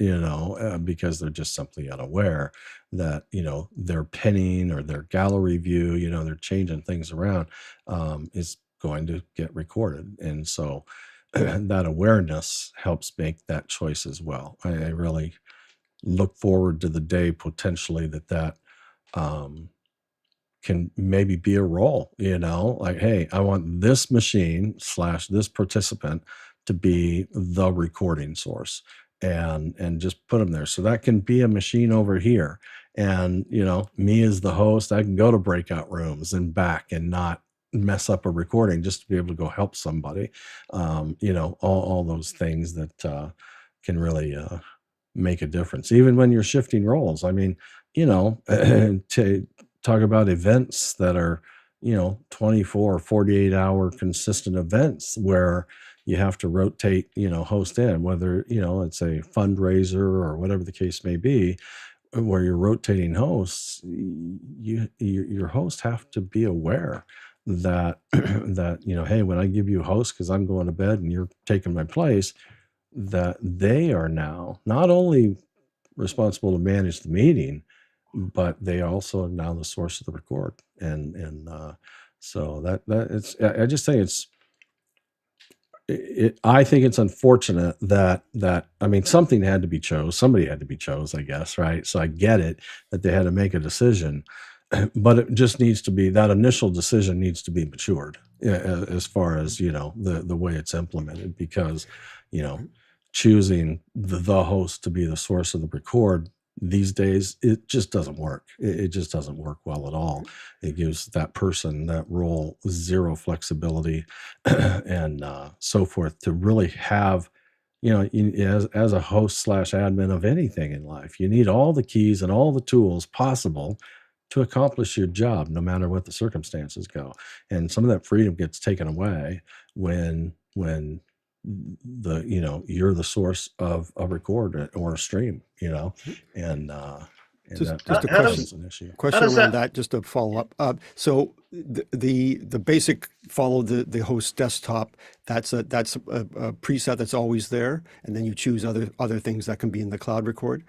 [SPEAKER 1] because they're just simply unaware that, their pinning or their gallery view, they're changing things around, is going to get recorded. And so that awareness helps make that choice as well. I really look forward to the day potentially that can maybe be a role, like, hey, I want this machine / this participant to be the recording source, and just put them there. So that can be a machine over here. And, me as the host, I can go to breakout rooms and back and not mess up a recording, just to be able to go help somebody. All those things that can really make a difference, even when you're shifting roles. I mean, to talk about events that are, 24 or 48 hour consistent events where you have to rotate, host in, whether, it's a fundraiser or whatever the case may be, where you're rotating hosts, your hosts have to be aware that, hey, when I give you a host, because I'm going to bed and you're taking my place, that they are now not only responsible to manage the meeting, but they also are now the source of the record. And so that it's, I just think I think it's unfortunate that I mean, somebody had to be chose, I guess, right? So I get it that they had to make a decision, but it just needs to be, that initial decision needs to be matured, as far as, the way it's implemented, because, choosing the host to be the source of the record these days, it just doesn't work. It just doesn't work well at all. It gives that person, that role, zero flexibility and so forth, to really have, as a host / admin of anything in life, you need all the keys and all the tools possible to accomplish your job, no matter what the circumstances go. And some of that freedom gets taken away when you're the source of a record or a stream, and
[SPEAKER 9] Just
[SPEAKER 1] that
[SPEAKER 9] a
[SPEAKER 1] becomes an issue.
[SPEAKER 9] question
[SPEAKER 7] does
[SPEAKER 9] around
[SPEAKER 7] that-
[SPEAKER 9] that, just to follow up. So the basic follow the host desktop, that's a preset that's always there, and then you choose other things that can be in the cloud record.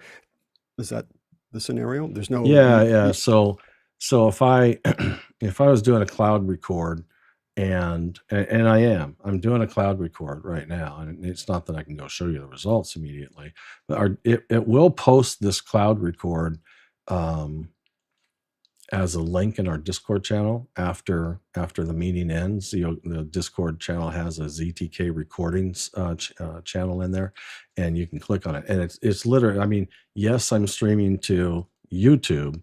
[SPEAKER 9] Is that the scenario? There's no
[SPEAKER 1] Yeah. So if I if I was doing a cloud record, and I'm doing a cloud record right now, and it's not that I can go show you the results immediately, but it will post this cloud record as a link in our Discord channel after the meeting ends. The Discord channel has a ZTK recordings channel in there, and you can click on it, and it's literally, I mean, yes, I'm streaming to YouTube,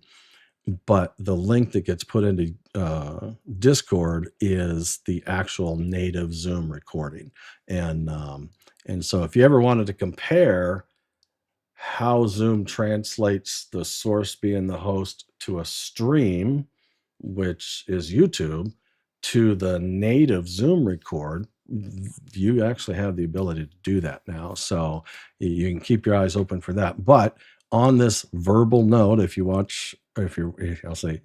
[SPEAKER 1] but the link that gets put into Discord is the actual native Zoom recording. And so if you ever wanted to compare how Zoom translates the source being the host to a stream, which is YouTube, to the native Zoom record, you actually have the ability to do that now. So you can keep your eyes open for that. But on this verbal note, I'll say,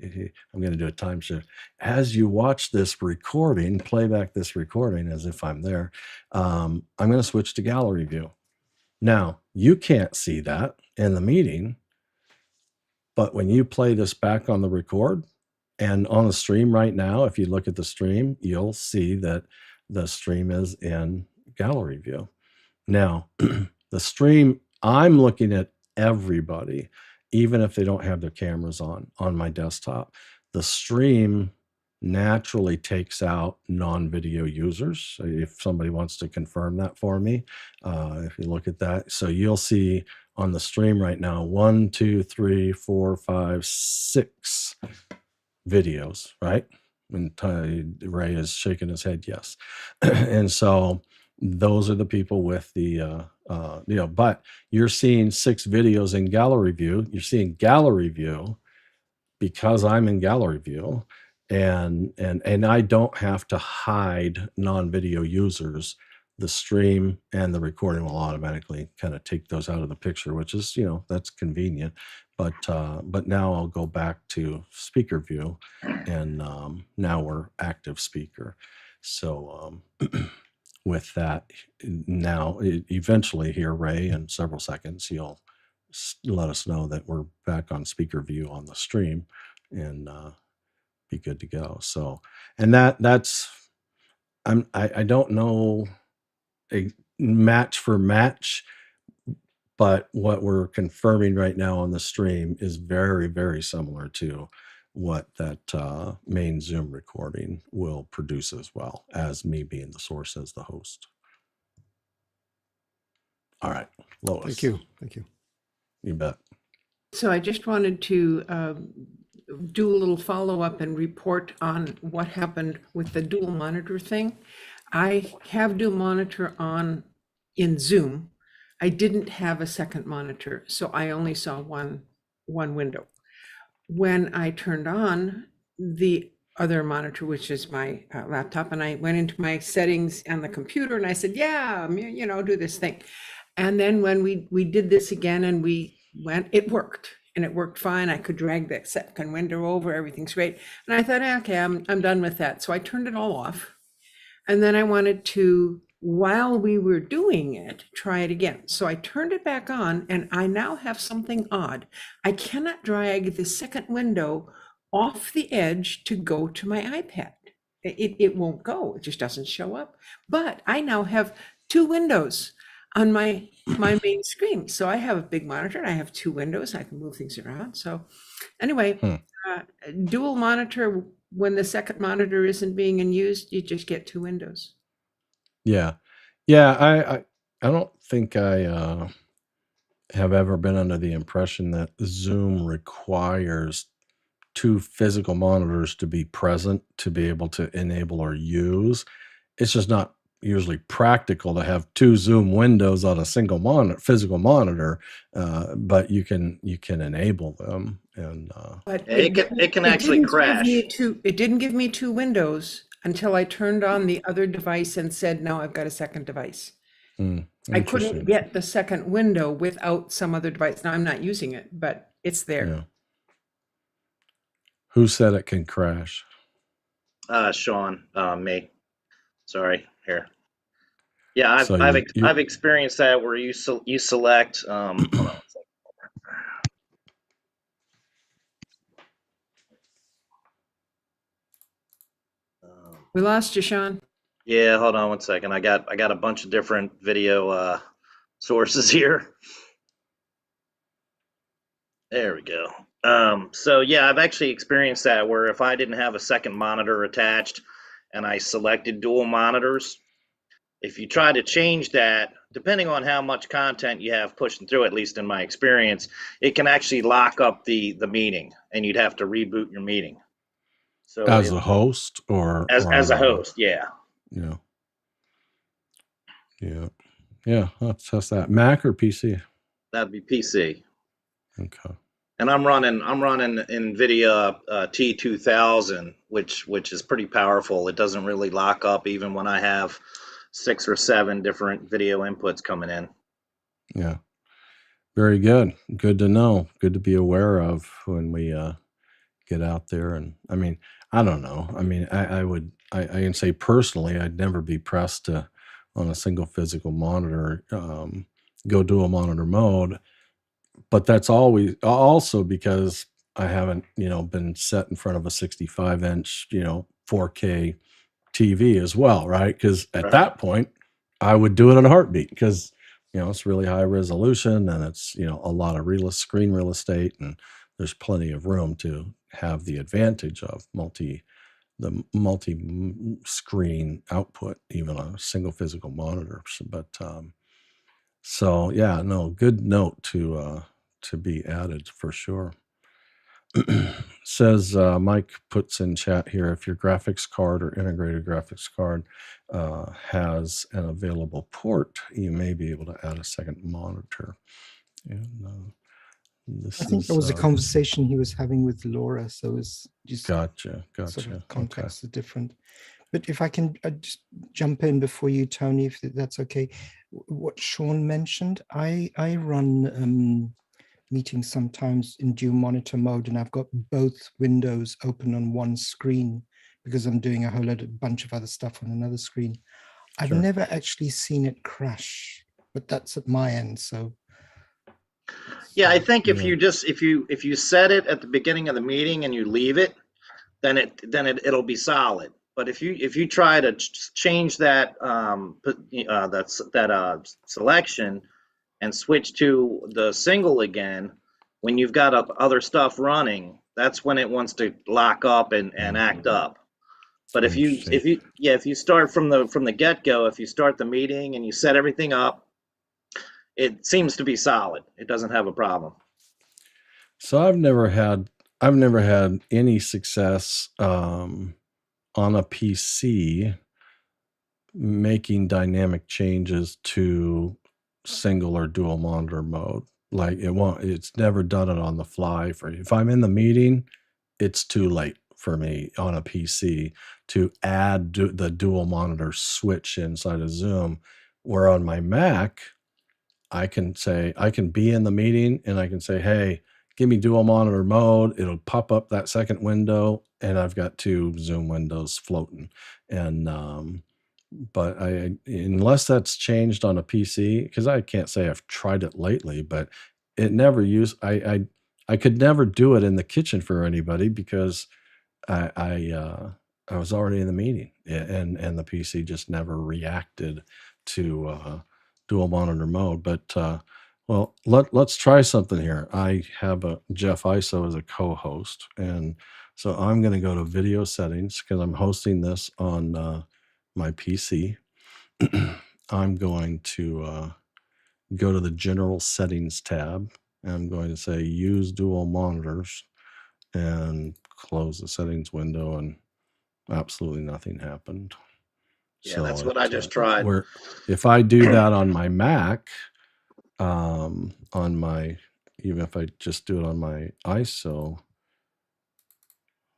[SPEAKER 1] I'm going to do a time shift. As you watch this recording, playback this recording as if I'm there, I'm going to switch to gallery view. Now, you can't see that in the meeting, but when you play this back on the record and on the stream right now, if you look at the stream, you'll see that the stream is in gallery view. Now, the stream, I'm looking at everybody, even if they don't have their cameras on my desktop. The stream naturally takes out non-video users. If somebody wants to confirm that for me, if you look at that, so you'll see on the stream right now 1, 2, 3, 4, 5, 6 videos, right? And Ray is shaking his head yes. And so those are the people with the but you're seeing 6 videos in gallery view. You're seeing gallery view because I'm in gallery view, and I don't have to hide non-video users. The stream and the recording will automatically kind of take those out of the picture, which is, that's convenient. But now I'll go back to speaker view, and now we're active speaker. So with that, now eventually here, Ray, in several seconds, you'll let us know that we're back on speaker view on the stream, and be good to go. So, and that's I don't know a match for match, but what we're confirming right now on the stream is very, very similar to what that main Zoom recording will produce, as well as me being the source as the host. All right, Lois.
[SPEAKER 9] Thank you. Thank you.
[SPEAKER 1] You bet.
[SPEAKER 3] So I just wanted to do a little follow-up and report on what happened with the dual monitor thing. I have dual monitor on in Zoom. I didn't have a second monitor, so I only saw one window. When I turned on the other monitor, which is my laptop, and I went into my settings on the computer, and I said, yeah, do this thing. And then when we did this again and we went, it worked, and it worked fine. I could drag that second window over, everything's great. And I thought, okay, I'm done with that. So I turned it all off. And then I wanted to, while we were doing it, try it again. So I turned it back on, and I now have something odd. I cannot drag the second window off the edge to go to my iPad. It won't go, it just doesn't show up. But I now have 2 windows on my main screen. So I have a big monitor and I have 2 windows. I can move things around. So anyway, dual monitor, when the second monitor isn't being used, you just get 2 windows.
[SPEAKER 1] Yeah. I don't think I have ever been under the impression that Zoom requires 2 physical monitors to be present to be able to enable or use. It's just not usually practical to have 2 Zoom windows on a single physical monitor, but you can enable them, and
[SPEAKER 3] But
[SPEAKER 7] it can actually crash.
[SPEAKER 3] It didn't give me 2 windows until I turned on the other device and said, no, I've got a second device. I couldn't get the second window without some other device. Now I'm not using it, but it's there.
[SPEAKER 1] Yeah. Who said it can crash?
[SPEAKER 7] Sean, me. Sorry, here. Yeah,
[SPEAKER 1] So
[SPEAKER 7] I've experienced that where you select. Hold on a second.
[SPEAKER 3] We lost you, Sean.
[SPEAKER 7] Yeah, hold on one second. I got a bunch of different video sources here. There we go. So yeah, I've actually experienced that where if I didn't have a second monitor attached and I selected dual monitors, if you try to change that, depending on how much content you have pushing through, at least in my experience, it can actually lock up the meeting, and you'd have to reboot your meeting. So
[SPEAKER 1] as a host, or
[SPEAKER 7] as a host, yeah.
[SPEAKER 1] Yeah. Let's test that. Mac or PC?
[SPEAKER 7] That'd be PC.
[SPEAKER 1] Okay.
[SPEAKER 7] And I'm running NVIDIA T2000, which is pretty powerful. It doesn't really lock up even when I have 6 or 7 different video inputs coming in.
[SPEAKER 1] Yeah. Very good. Good to know. Good to be aware of when we get out there. And I mean, I don't know. I mean, I can say personally, I'd never be pressed to, on a single physical monitor, go dual monitor mode. But that's always also because I haven't, been set in front of a 65-inch, 4K TV as well, right? Because at that point, I would do it in a heartbeat, because it's really high resolution, and it's, a lot of screen real estate, and there's plenty of room to have the advantage of multi screen output, even on a single physical monitor. But so yeah, no, good note to be added for sure. Says Mike puts in chat here, if your graphics card or integrated graphics card has an available port, you may be able to add a second monitor. And this
[SPEAKER 6] I think
[SPEAKER 1] is,
[SPEAKER 6] that was a conversation he was having with Laura, so it's just
[SPEAKER 1] gotcha.
[SPEAKER 6] sort of
[SPEAKER 1] Okay.
[SPEAKER 6] context is different. But if I can just jump in before you, Tony, if that's okay. What Sean mentioned, I run meetings sometimes in dual monitor mode, and I've got both windows open on one screen because I'm doing a bunch of other stuff on another screen. I've
[SPEAKER 1] Sure.
[SPEAKER 6] never actually seen it crash, but that's at my end. So
[SPEAKER 7] Yeah, I think if
[SPEAKER 1] Yeah.
[SPEAKER 7] if you set it at the beginning of the meeting and you leave it, then it'll be solid. But if you try to change that selection and switch to the single again, when you've got other stuff running, that's when it wants to lock up and act up. But if you start from the get-go, if you start the meeting and you set everything up, it seems to be solid. It doesn't have a problem.
[SPEAKER 1] So I've never had any success on a PC making dynamic changes to single or dual monitor mode. Like it's never done it on the fly for you. If I'm in the meeting, it's too late for me on a PC to add the dual monitor switch inside of Zoom, where on my Mac, I can be in the meeting and I can say, hey, give me dual monitor mode. It'll pop up that second window, and I've got two Zoom windows floating. And but unless that's changed on a PC, because I can't say I've tried it lately, but it never used. I could never do it in the kitchen for anybody because I was already in the meeting, and the PC just never reacted to dual monitor mode. But well, let's try something here. I have a Jeff ISO as a co-host, and so I'm going to go to video settings because I'm hosting this on my PC. I'm going to go to the general settings tab, and I'm going to say use dual monitors and close the settings window, and absolutely nothing happened.
[SPEAKER 7] Yeah, that's what I just tried.
[SPEAKER 1] If I do that on my Mac, even if I just do it on my ISO,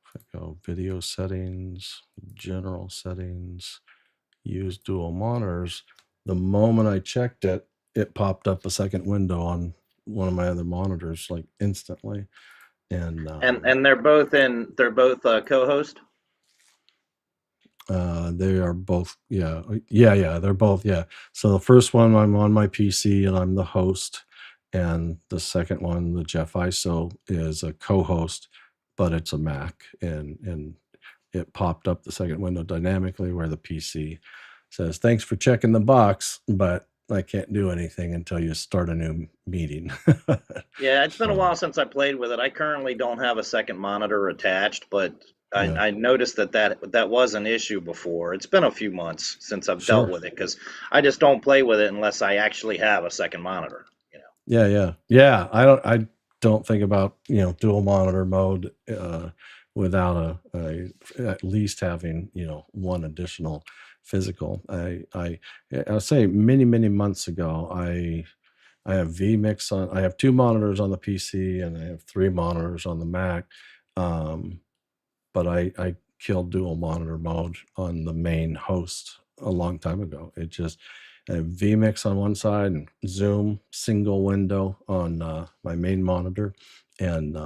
[SPEAKER 1] if I go video settings, general settings, use dual monitors, the moment I checked it, it popped up a second window on one of my other monitors, like instantly. And
[SPEAKER 7] they're both co-host.
[SPEAKER 1] They are both, yeah, they're both, yeah. So the first one, I'm on my PC and I'm the host, and the second one, the Jeff ISO, is a co-host, but it's a Mac, and it popped up the second window dynamically where the PC says, thanks for checking the box, but I can't do anything until you start a new meeting.
[SPEAKER 7] Yeah, it's been a while since I played with it. I currently don't have a second monitor attached, but I noticed that was an issue before. It's been a few months since I've dealt with it because I just don't play with it unless I actually have a second monitor.
[SPEAKER 1] Yeah. I don't think about dual monitor mode without at least having one additional physical. I'll say many months ago, I have vMix on. I have two monitors on the PC and I have three monitors on the Mac. But I killed dual monitor mode on the main host a long time ago. It just vMix on one side and Zoom single window on my main monitor, and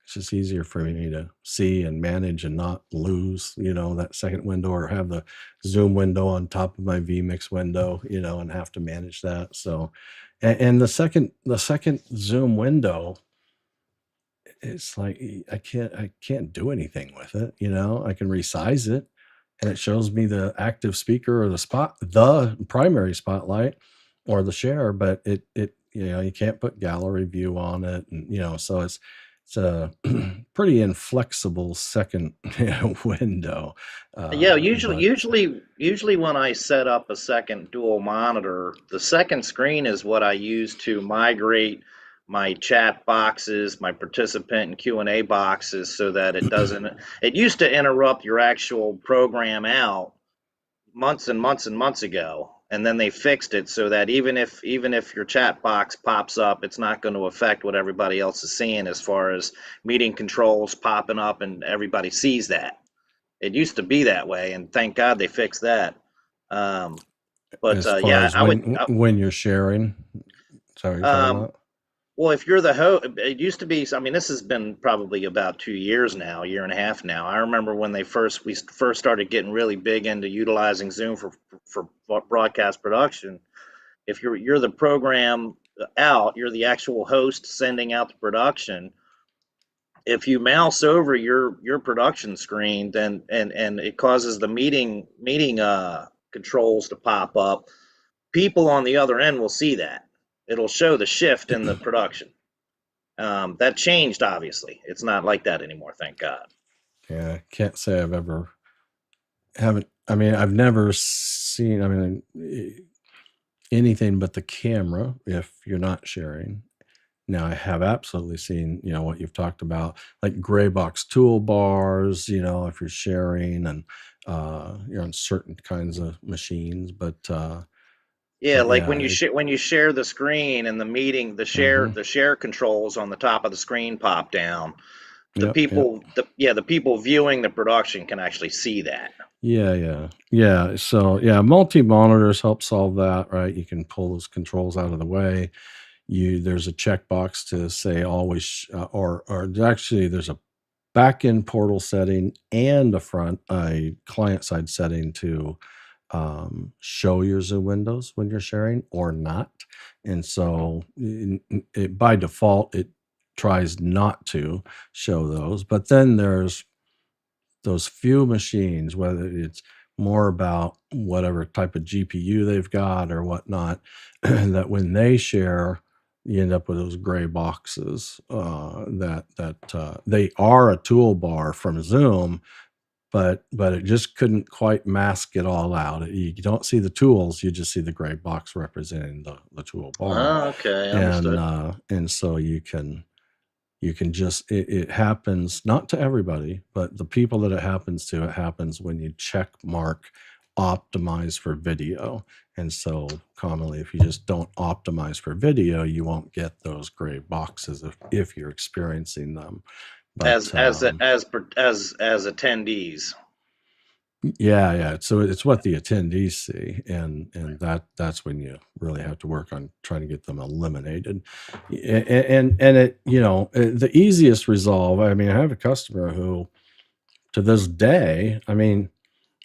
[SPEAKER 1] it's just easier for me to see and manage and not lose that second window, or have the Zoom window on top of my vMix window, and have to manage that. So, and the second Zoom window, it's like I can't do anything with it. I can resize it, and it shows me the active speaker or the primary spotlight, or the share, but it you can't put gallery view on it, and so it's a pretty inflexible second window.
[SPEAKER 7] Yeah,
[SPEAKER 1] But
[SPEAKER 7] usually when I set up a second dual monitor, the second screen is what I use to migrate my chat boxes, my participant and Q&A boxes so that it doesn't, it used to interrupt your actual program out months and months and months ago, and then they fixed it so that even if your chat box pops up, it's not going to affect what everybody else is seeing as far as meeting controls popping up and everybody sees that. It used to be that way, and thank God they fixed that. But
[SPEAKER 1] as far
[SPEAKER 7] yeah,
[SPEAKER 1] as when you're sharing, sorry, you're talking about.
[SPEAKER 7] well, if you're the host, it used to be. I mean, this has been probably about 2 years now, a year and a half now. I remember when we first started getting really big into utilizing Zoom for broadcast production. If you're the program out, you're the actual host sending out the production. If you mouse over your production screen, then and it causes the meeting controls to pop up, people on the other end will see that. It'll show the shift in the production. That changed, obviously. It's not like that anymore, thank God.
[SPEAKER 1] Yeah, I can't say I've never seen anything but the camera if you're not sharing. Now, I have absolutely seen, what you've talked about, like gray box toolbars, if you're sharing, and you're on certain kinds of machines. But
[SPEAKER 7] Yeah, like
[SPEAKER 1] yeah,
[SPEAKER 7] when you share the screen and the meeting, the share controls on the top of the screen pop down. The
[SPEAKER 1] yep,
[SPEAKER 7] people, the people viewing the production can actually see that.
[SPEAKER 1] yeah. So yeah, multi monitors help solve that, right? You can pull those controls out of the way. There's a checkbox to say always, or actually there's a back-end portal setting and a client-side setting to show your Zoom windows when you're sharing or not. And so by default, it tries not to show those. But then there's those few machines, whether it's more about whatever type of GPU they've got or whatnot, that when they share, you end up with those gray boxes that they are a toolbar from Zoom, but it just couldn't quite mask it all out. You don't see the tools, you just see the gray box representing the toolbar.
[SPEAKER 7] Oh, okay,
[SPEAKER 1] And
[SPEAKER 7] understood.
[SPEAKER 1] and so you can just it happens not to everybody, but the people that it happens when you check mark optimize for video. And so commonly, if you just don't optimize for video, you won't get those gray boxes if you're experiencing them.
[SPEAKER 7] As
[SPEAKER 1] But
[SPEAKER 7] as as attendees.
[SPEAKER 1] yeah. So it's what the attendees see, and that's when you really have to work on trying to get them eliminated. And it the easiest resolve. I mean, I have a customer who, to this day,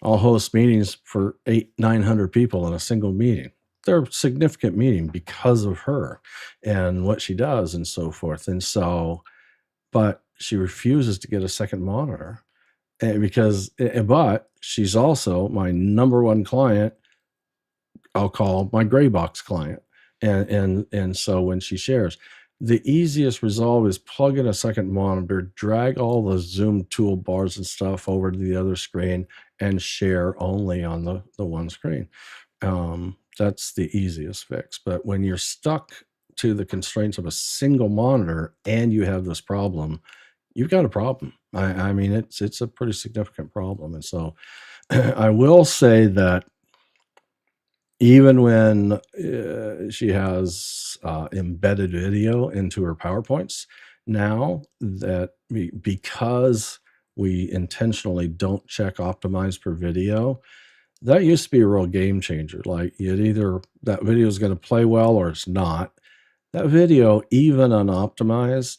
[SPEAKER 1] I'll host meetings for 900 people in a single meeting. They're a significant meeting because of her and what she does and so forth. And so, but she refuses to get a second monitor. But she's also my number one client. I'll call my gray box client. And so when she shares, the easiest resolve is plug in a second monitor, drag all the Zoom toolbars and stuff over to the other screen, and share only on the one screen. That's the easiest fix. But when you're stuck to the constraints of a single monitor and you have this problem, you've got a problem. I mean, it's a pretty significant problem. And so I will say that even when she has embedded video into her PowerPoints now, that because we intentionally don't check optimize per video, that used to be a real game changer. Like either that video is going to play well or it's not. That video, even unoptimized,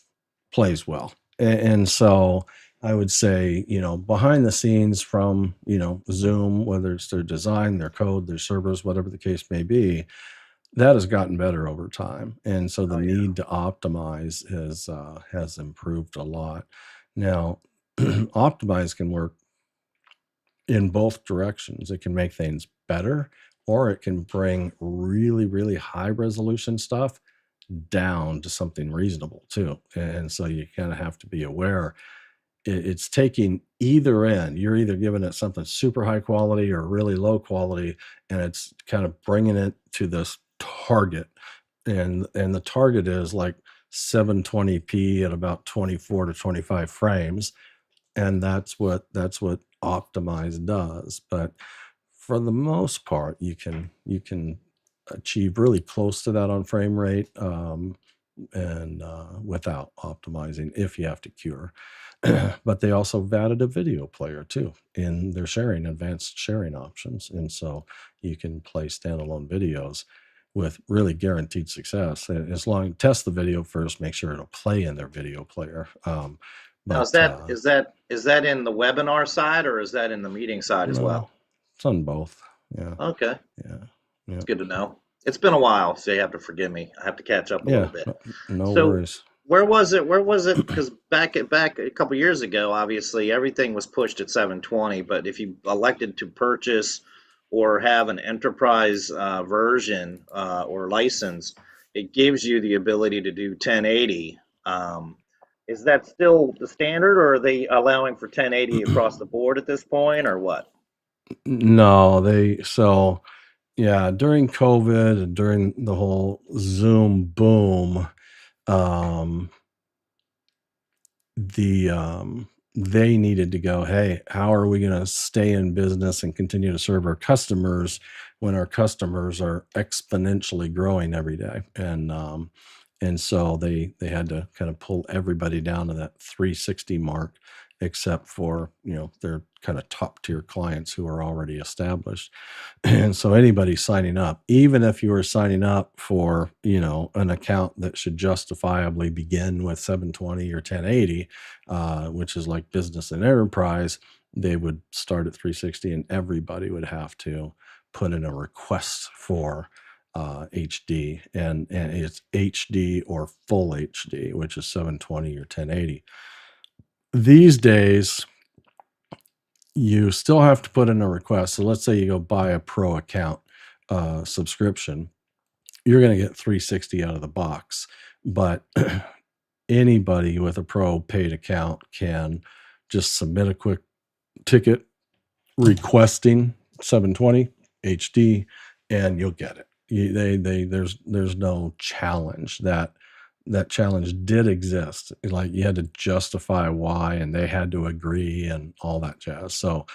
[SPEAKER 1] plays well. And so I would say, behind the scenes from, Zoom, whether it's their design, their code, their servers, whatever the case may be, that has gotten better over time. And so the need to optimize has improved a lot. Now, optimize can work in both directions. It can make things better, or it can bring really, really high resolution stuff down to something reasonable too. And so you kind of have to be aware. It's taking either end. You're either giving it something super high quality or really low quality, and it's kind of bringing it to this target. And the target is like 720p at about 24 to 25 frames. And that's what Optimize does. But for the most part, you can achieve really close to that on frame rate, and without optimizing if you have to cure. But they also have added a video player too in their advanced sharing options. And so you can play standalone videos with really guaranteed success. As long as test the video first, make sure it'll play in their video player.
[SPEAKER 7] Now, is that in the webinar side or is that in the meeting side as well?
[SPEAKER 1] It's on both. Yeah.
[SPEAKER 7] Okay.
[SPEAKER 1] Yeah.
[SPEAKER 7] It's good to know. It's been a while, so you have to forgive me. I have to catch up a little bit.
[SPEAKER 1] No worries.
[SPEAKER 7] Where was it? Because back a couple years ago, obviously everything was pushed at 720. But if you elected to purchase or have an enterprise version or license, it gives you the ability to do 1080. Is that still the standard, or are they allowing for 1080 across the board at this point, or what?
[SPEAKER 1] No, during COVID and during the whole Zoom boom, they needed to go, hey, how are we going to stay in business and continue to serve our customers when our customers are exponentially growing every day? And so they had to kind of pull everybody down to that 360 mark, except for, their kind of top tier clients who are already established. And so anybody signing up, even if you were signing up for, an account that should justifiably begin with 720 or 1080, which is like business and enterprise, they would start at 360 and everybody would have to put in a request for HD, and it's HD or full HD, which is 720 or 1080. These days, you still have to put in a request. So let's say you go buy a pro account subscription, you're going to get 360 out of the box. But anybody with a pro paid account can just submit a quick ticket requesting 720 HD, and you'll get it. There's no challenge. That challenge did exist. Like, you had to justify why, and they had to agree and all that jazz. So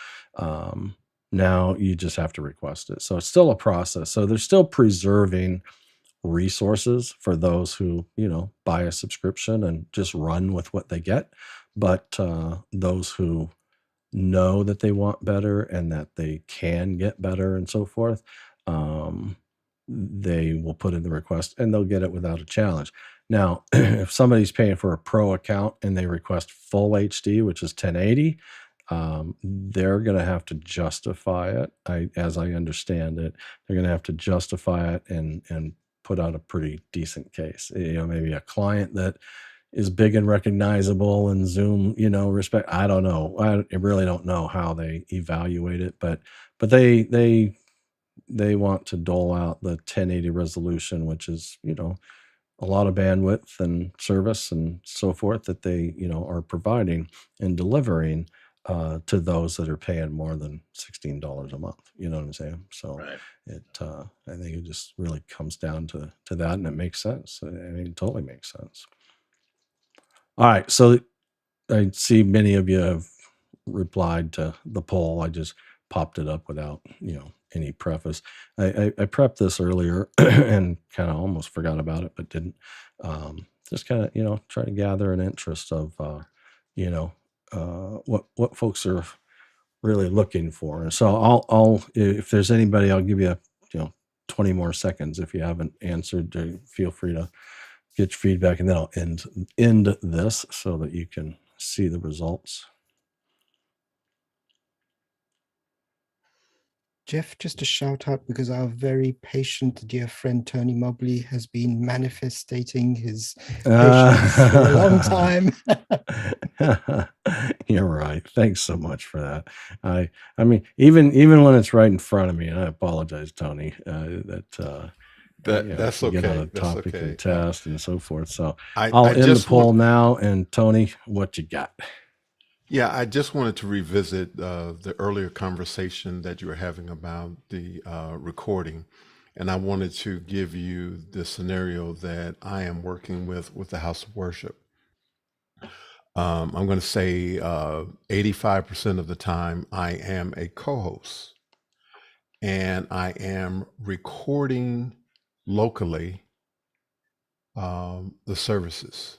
[SPEAKER 1] now you just have to request it. So it's still a process. So they're still preserving resources for those who, buy a subscription and just run with what they get. But those who know that they want better and that they can get better and so forth, they will put in the request and they'll get it without a challenge. Now, if somebody's paying for a pro account and they request full HD, which is 1080, they're going to have to justify it. As I understand it, they're going to have to justify it and put out a pretty decent case. Maybe a client that is big and recognizable and Zoom, respect. I don't know. I really don't know how they evaluate it, but they want to dole out the 1080 resolution, which is, a lot of bandwidth and service and so forth that they, are providing and delivering to those that are paying more than $16 a month. You know what I'm saying? So
[SPEAKER 7] Right.
[SPEAKER 1] I think it just really comes down to that, and it makes sense. I mean, it totally makes sense. All right. So I see many of you have replied to the poll. I just popped it up without, any preface. I prepped this earlier and kind of almost forgot about it, but didn't. Just kind of, try to gather an interest of, what folks are really looking for. And so I'll if there's anybody, I'll give you 20 more seconds. If you haven't answered, feel free to get your feedback, and then I'll end this so that you can see the results.
[SPEAKER 6] Jeff, just a shout out, because our very patient dear friend Tony Mobley has been manifesting his patience for a long time.
[SPEAKER 1] You're right. Thanks so much for that. I mean, even when it's right in front of me, and I apologize, Tony,
[SPEAKER 10] That's
[SPEAKER 1] if you get on
[SPEAKER 10] okay.
[SPEAKER 1] a
[SPEAKER 10] That's
[SPEAKER 1] topic
[SPEAKER 10] okay.
[SPEAKER 1] and test and so forth. So
[SPEAKER 10] I
[SPEAKER 1] I'll
[SPEAKER 10] I
[SPEAKER 1] end the
[SPEAKER 10] just
[SPEAKER 1] poll
[SPEAKER 10] want
[SPEAKER 1] now. And Tony, what you got?
[SPEAKER 10] yeah, I just wanted to revisit the earlier conversation that you were having about the recording, and I wanted to give you the scenario that I am working with the House of Worship. I'm going to say 85% of the time I am a co-host, and I am recording locally the services.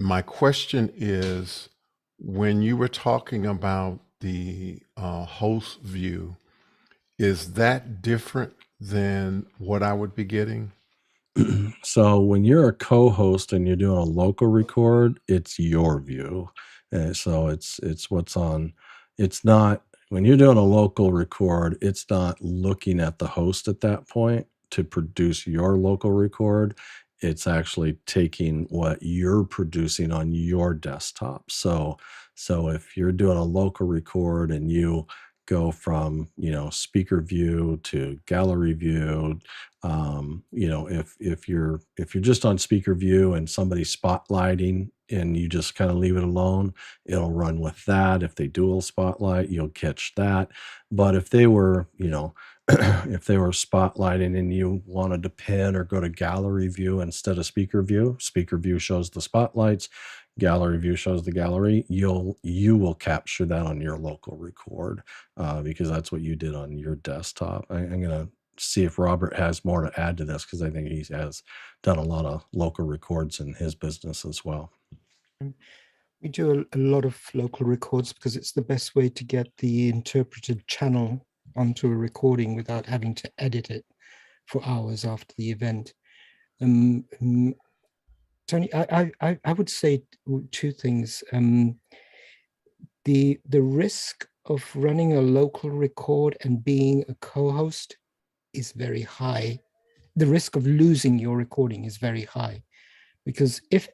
[SPEAKER 10] My question is, when you were talking about the host view, is that different than what I would be getting?
[SPEAKER 1] So when you're a co-host and you're doing a local record, it's your view. So it's what's on. It's not when you're doing a local record, it's not looking at the host at that point to produce your local record. It's actually taking what you're producing on your desktop. So if you're doing a local record and you go from, speaker view to gallery view, if you're just on speaker view and somebody's spotlighting and you just kind of leave it alone, it'll run with that. If they dual spotlight, you'll catch that. But if they were, if they were spotlighting and you wanted to pin or go to gallery view instead of speaker view shows the spotlights, gallery view shows the gallery, you will capture that on your local record, because that's what you did on your desktop. I'm gonna see if Robert has more to add to this, because I think he has done a lot of local records in his business as well.
[SPEAKER 6] We do a lot of local records because it's the best way to get the interpreted channel onto a recording without having to edit it for hours after the event. Tony, I would say two things. The risk of running a local record and being a co-host is very high. The risk of losing your recording is very high, because if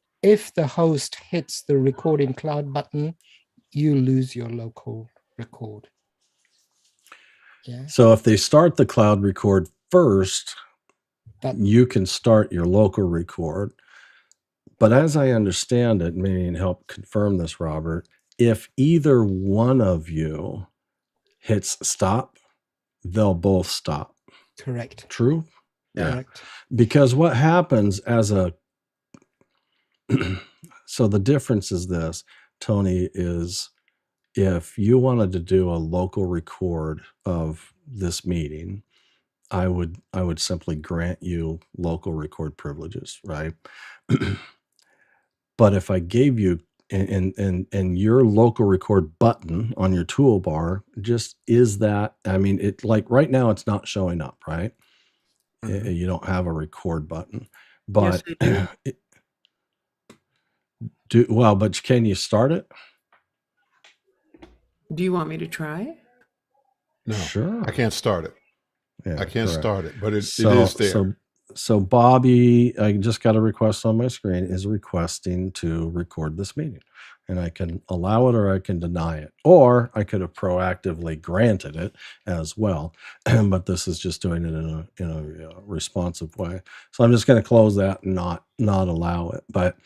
[SPEAKER 6] the host hits the recording cloud button, you lose your local record. Yeah.
[SPEAKER 1] So if they start the cloud record first, you can start your local record. But as I understand it, maybe help confirm this, Robert, if either one of you hits stop, they'll both stop.
[SPEAKER 6] Correct.
[SPEAKER 1] True?
[SPEAKER 6] Yeah. Correct.
[SPEAKER 1] Because what happens so the difference is this, Tony, is if you wanted to do a local record of this meeting, I would simply grant you local record privileges, right? But if I gave you and your local record button on your toolbar just is that, I mean, it like right now it's not showing up, right?
[SPEAKER 6] Mm-hmm.
[SPEAKER 1] You don't have a record button, but
[SPEAKER 3] Yes, I do.
[SPEAKER 1] But can you start it?
[SPEAKER 3] Do you want me to try?
[SPEAKER 10] No,
[SPEAKER 1] Sure.
[SPEAKER 10] I can't start it.
[SPEAKER 1] Yeah,
[SPEAKER 10] I can't
[SPEAKER 1] correct.
[SPEAKER 10] start it, but it is there.
[SPEAKER 1] So Bobby, I just got a request on my screen, is requesting to record this meeting. And I can allow it or I can deny it. Or I could have proactively granted it as well. But this is just doing it in a responsive way. So I'm just going to close that and not allow it. But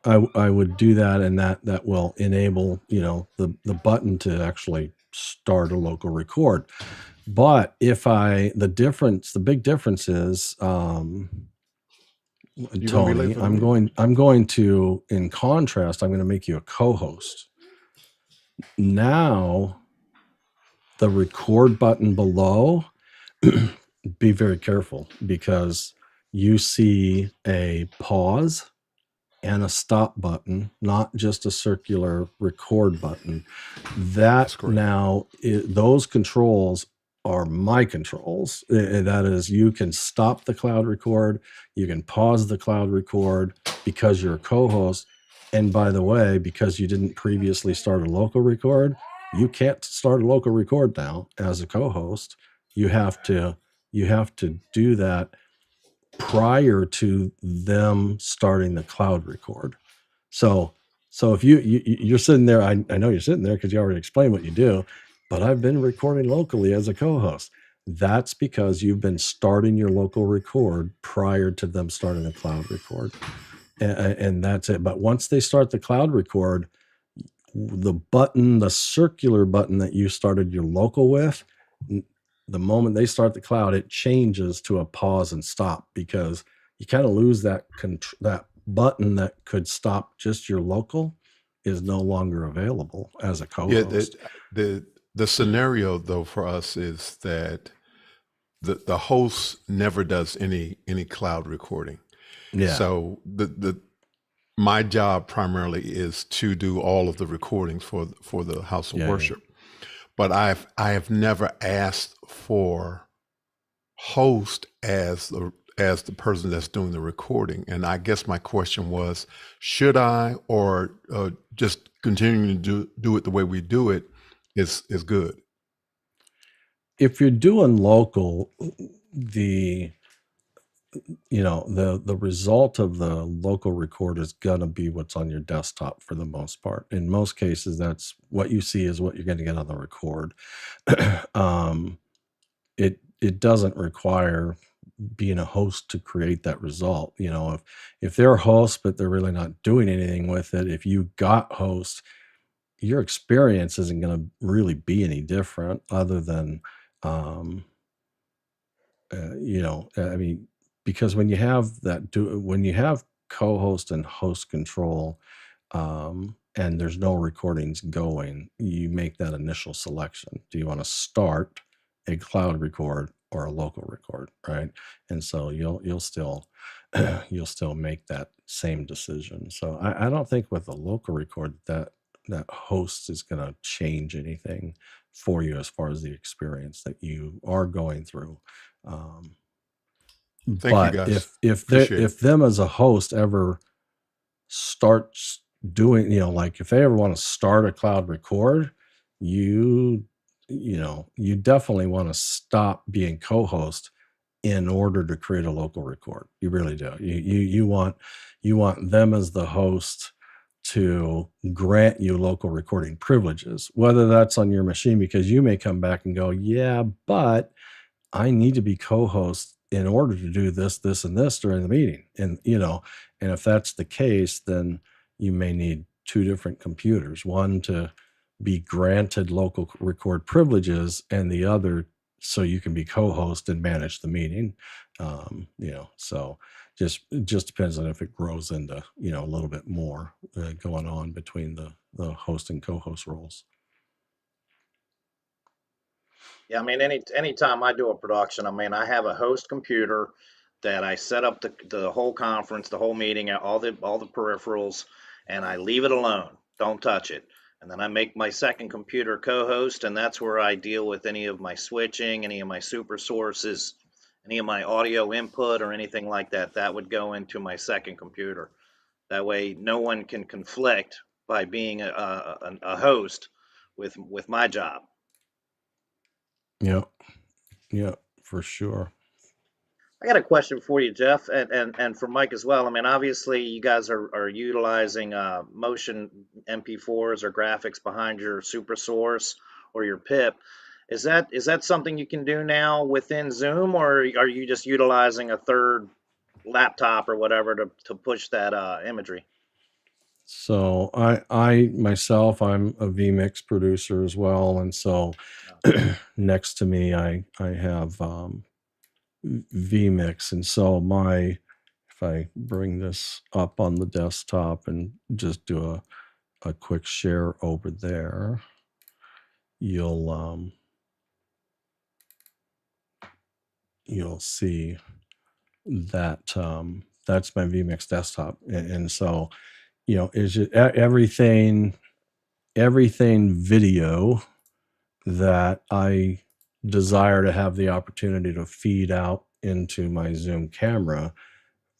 [SPEAKER 1] I would do that, and that will enable, the button to actually start a local record. But if the big difference is, Tony, I'm going to, in contrast, I'm going to make you a co-host. Now, the record button below, be very careful, because you see a pause and a stop button, not just a circular record button. Those controls are my controls. That is, you can stop the cloud record, you can pause the cloud record because you're a co-host. And by the way, because you didn't previously start a local record, you can't start a local record now as a co-host. You have to do that prior to them starting the cloud record. So So if you're sitting there, I know you're sitting there because you already explained what you do, but I've been recording locally as a co-host. That's because you've been starting your local record prior to them starting the cloud record. And that's it. But once they start the cloud record, the circular button that you started your local with, the moment they start the cloud, it changes to a pause and stop, because you kind of lose that button that could stop just your local is no longer available as a
[SPEAKER 10] Yeah,
[SPEAKER 1] co-host.
[SPEAKER 10] the scenario though for us is that the host never does any cloud recording.
[SPEAKER 1] Yeah.
[SPEAKER 10] So my job primarily is to do all of the recordings for the house of worship. But I have never asked for host as the person that's doing the recording. And I guess my question was, should I, or just continuing to do it the way we do it is good?
[SPEAKER 1] If you're doing local, the result of the local record is going to be what's on your desktop for the most part. In most cases, that's what you see is what you're going to get on the record. It doesn't require being a host to create that result. If they're a host, but they're really not doing anything with it, if you got host, your experience isn't going to really be any different other than, because when you have when you have co-host and host control, and there's no recordings going, you make that initial selection. Do you want to start a cloud record or a local record, right? And so you'll still make that same decision. So I don't think with a local record that host is going to change anything for you as far as the experience that you are going through.
[SPEAKER 10] Thank you, guys.
[SPEAKER 1] If them as a host ever starts doing, like if they ever want to start a cloud record, you definitely want to stop being co-host in order to create a local record. You really do. You want them as the host to grant you local recording privileges, whether that's on your machine, because you may come back and go, yeah, but I need to be co-host in order to do this, this, and this during the meeting. And, and if that's the case, then you may need two different computers, one to be granted local record privileges and the other so you can be co-host and manage the meeting. So it just depends on if it grows into, a little bit more going on between the host and co-host roles.
[SPEAKER 7] Yeah, I mean, anytime I do a production, I mean, I have a host computer that I set up the whole conference, the whole meeting, all the peripherals, and I leave it alone. Don't touch it. And then I make my second computer co-host, and that's where I deal with any of my switching, any of my super sources, any of my audio input or anything like that. That would go into my second computer. That way, no one can conflict by being a host with my job.
[SPEAKER 1] Yeah, for sure.
[SPEAKER 7] I got a question for you, Jeff, and for Mike as well. I mean, obviously, you guys are utilizing motion MP4s or graphics behind your super source or your PIP. Is that something you can do now within Zoom, or are you just utilizing a third laptop or whatever to push that imagery?
[SPEAKER 1] So I myself, I'm a vMix producer as well, and so next to me I have vMix, and so if I bring this up on the desktop and just do a quick share over there, you'll see that that's my vMix desktop, and so is it everything video that I desire to have the opportunity to feed out into my Zoom camera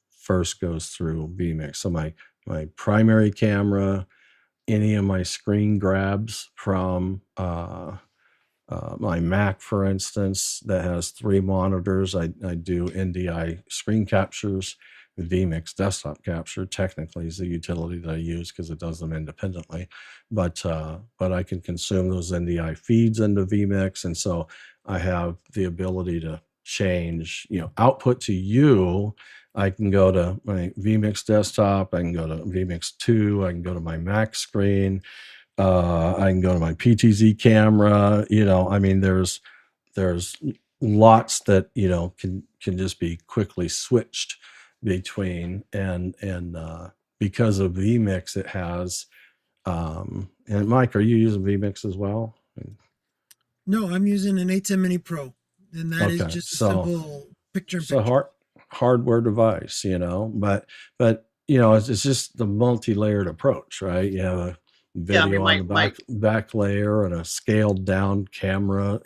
[SPEAKER 1] first goes through vMix. So my primary camera, any of my screen grabs from my Mac, for instance, that has 3 monitors, I do NDI screen captures vMix desktop capture technically is the utility that I use because it does them independently, but I can consume those NDI feeds into vMix, and so I have the ability to change, output to you. I can go to my vMix desktop, I can go to vMix 2, I can go to my Mac screen, I can go to my PTZ camera. I mean, there's lots that can just be quickly switched between, and because of vMix, it has. And Mike, are you using vMix as well?
[SPEAKER 11] No, I'm using an A10 Mini Pro, and that is
[SPEAKER 1] Okay,
[SPEAKER 11] just a
[SPEAKER 1] so
[SPEAKER 11] simple picture in
[SPEAKER 1] it's a
[SPEAKER 11] picture.
[SPEAKER 1] hardware device, but it's just the multi-layered approach, right? You have a
[SPEAKER 7] Yeah, I mean,
[SPEAKER 1] video on the back layer and a scaled down camera,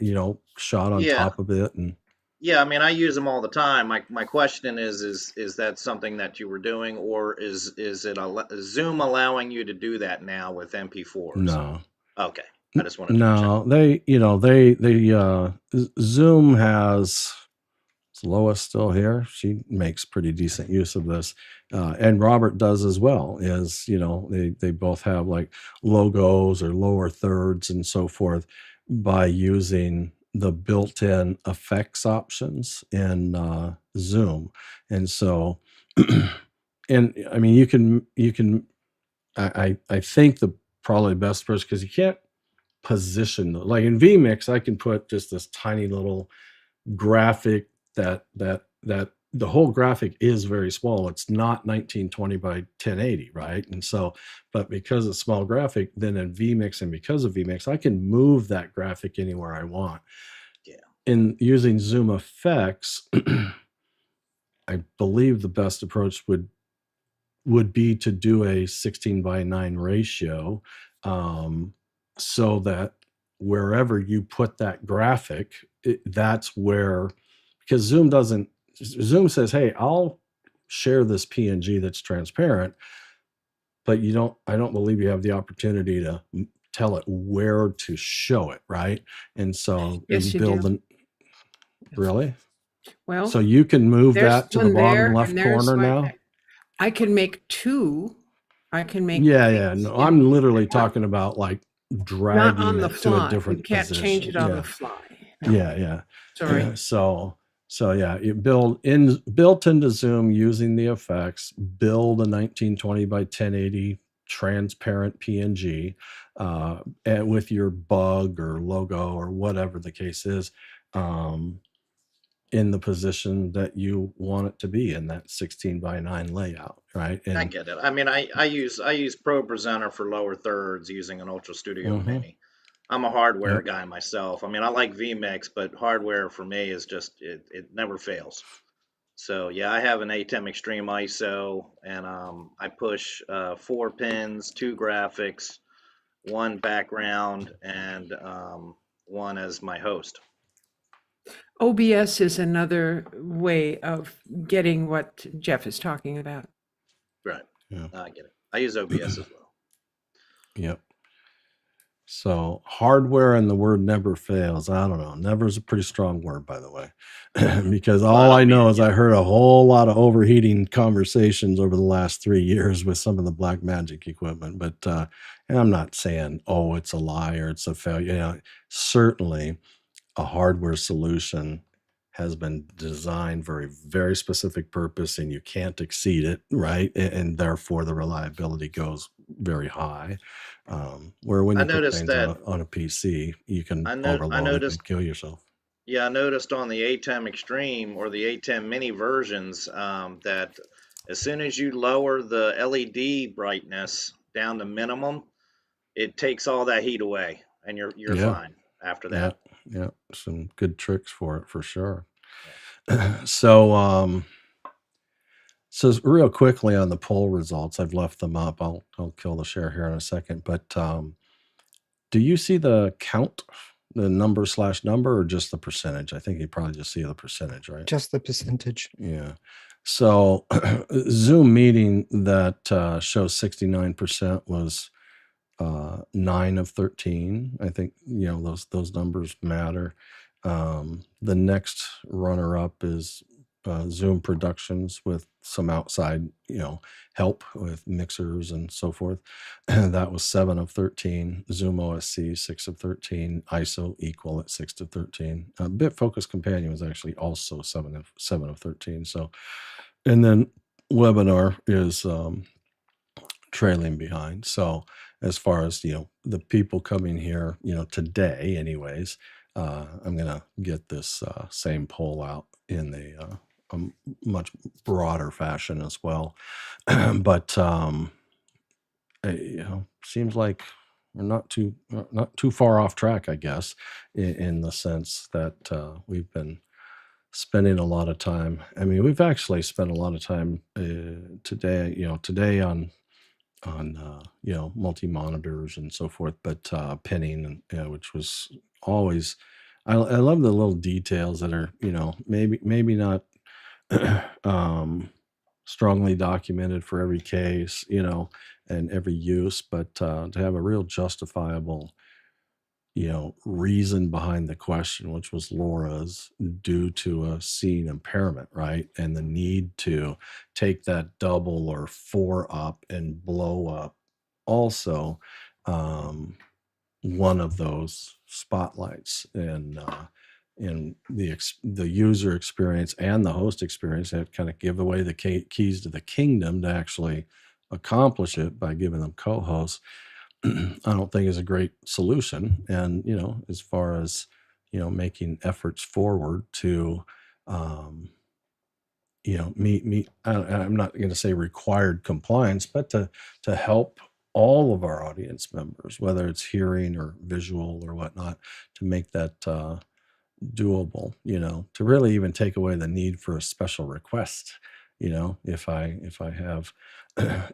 [SPEAKER 1] shot on
[SPEAKER 7] yeah,
[SPEAKER 1] top of it, and
[SPEAKER 7] yeah. I mean, I use them all the time. My question is that something that you were doing, or is it Zoom allowing you to do that now with MP4s?
[SPEAKER 1] no.
[SPEAKER 7] Okay, I just wanted to check.
[SPEAKER 1] No, Zoom has. Is Lois still here? She makes pretty decent use of this, and Robert does as well. They both have like logos or lower thirds and so forth by using the built-in effects options in Zoom, and so, and I mean, you can. I think the probably best person, because you can't position like in vMix, I can put just this tiny little graphic that the whole graphic is very small. It's not 1920 by 1080, right? And so, but because it's small graphic, then in vMix, and because of vMix, I can move that graphic anywhere I want.
[SPEAKER 7] Yeah.
[SPEAKER 1] In using Zoom effects, I believe the best approach would be to do a 16:9 ratio, so that wherever you put that graphic, that's where, because Zoom says, hey, I'll share this PNG that's transparent, but I don't believe you have the opportunity to tell it where to show it, right? And so
[SPEAKER 3] Yes, you do.
[SPEAKER 1] Really?
[SPEAKER 3] Well,
[SPEAKER 1] So you can move
[SPEAKER 3] there's
[SPEAKER 1] that to the
[SPEAKER 3] one
[SPEAKER 1] bottom
[SPEAKER 3] there,
[SPEAKER 1] left
[SPEAKER 3] and there's
[SPEAKER 1] corner now?
[SPEAKER 3] like, I can make two. I can make
[SPEAKER 1] Yeah.
[SPEAKER 3] things
[SPEAKER 1] No, I'm
[SPEAKER 3] in
[SPEAKER 1] literally
[SPEAKER 3] one,
[SPEAKER 1] talking about like
[SPEAKER 3] not
[SPEAKER 1] dragging
[SPEAKER 3] on the
[SPEAKER 1] it to a
[SPEAKER 3] fly. You
[SPEAKER 1] different
[SPEAKER 3] can't change
[SPEAKER 1] position.
[SPEAKER 3] it on
[SPEAKER 1] Yeah.
[SPEAKER 3] the fly. No,
[SPEAKER 1] Yeah.
[SPEAKER 3] sorry.
[SPEAKER 1] So yeah, you built into Zoom using the effects, build a 1920 by 1080 transparent PNG, and with your bug or logo or whatever the case is, in the position that you want it to be in that 16:9 layout, right?
[SPEAKER 7] I
[SPEAKER 1] And
[SPEAKER 7] get it. I mean, I use Pro Presenter for lower thirds using an Ultra Studio
[SPEAKER 1] mhm,
[SPEAKER 7] Mini. I'm a hardware
[SPEAKER 1] yep.
[SPEAKER 7] guy myself. I mean, I like vMix, but hardware for me is just it never fails. So yeah, I have an A10 Extreme ISO, and I push 4 pins, 2 graphics, 1 background, and one as my host.
[SPEAKER 3] OBS is another way of getting what Jeff is talking about.
[SPEAKER 7] Right.
[SPEAKER 1] Yeah.
[SPEAKER 7] I get it. I use OBS as well.
[SPEAKER 1] Yep. So hardware and the word never fails. I don't know. Never is a pretty strong word, by the way, because
[SPEAKER 7] Well,
[SPEAKER 1] all I
[SPEAKER 7] I
[SPEAKER 1] know
[SPEAKER 7] mean,
[SPEAKER 1] is I heard a whole lot of overheating conversations over the last 3 years with some of the Black Magic equipment. But and I'm not saying, oh, it's a lie or it's a failure. Certainly a hardware solution has been designed for a very specific purpose, and you can't exceed it, right? And therefore the reliability goes very high. Where when
[SPEAKER 7] I
[SPEAKER 1] you put
[SPEAKER 7] noticed
[SPEAKER 1] things
[SPEAKER 7] that
[SPEAKER 1] on a PC, you can
[SPEAKER 7] I
[SPEAKER 1] overload it
[SPEAKER 7] noticed.
[SPEAKER 1] and kill yourself.
[SPEAKER 7] Yeah, I noticed on the A10 Extreme or the A10 Mini versions that as soon as you lower the LED brightness down to minimum, it takes all that heat away, and you're
[SPEAKER 1] Yeah,
[SPEAKER 7] fine after
[SPEAKER 1] yeah,
[SPEAKER 7] that.
[SPEAKER 1] yeah. Some good tricks for it for sure.
[SPEAKER 7] Yeah.
[SPEAKER 1] So real quickly on the poll results, I've left them up. I'll kill the share here in a second. But do you see the count, the number, or just the percentage? I think you probably just see the percentage, right?
[SPEAKER 6] Just the percentage.
[SPEAKER 1] Yeah. So Zoom meeting that shows 69% was 9 of 13. I think those numbers matter. The next runner up is Zoom productions with some outside, help with mixers and so forth. That was 7 of 13. ZoomOSC 6 of 13. ISO equal at 6 to 13. BitFocus Companion was actually also 7 of 13. So, and then webinar is trailing behind. So as far as the people coming here, today, anyways, I'm gonna get this same poll out in a much broader fashion as well. But seems like we're not too far off track, I guess, in the sense that we've been spending a lot of time. I mean, we've actually spent a lot of time today on multi monitors and so forth, but pinning, and which was always, I love the little details that are maybe not strongly documented for every case, and every use, but to have a real justifiable reason behind the question, which was Laura's, due to a scene impairment, right? And the need to take that double or 4 up and blow up also one of those spotlights. And the user experience and the host experience that kind of give away the keys to the kingdom to actually accomplish it by giving them co-hosts. I don't think is a great solution. And, as far as, making efforts forward to, meet, I'm not going to say required compliance, but to help all of our audience members, whether it's hearing or visual or whatnot, to make that doable, to really even take away the need for a special request. If I have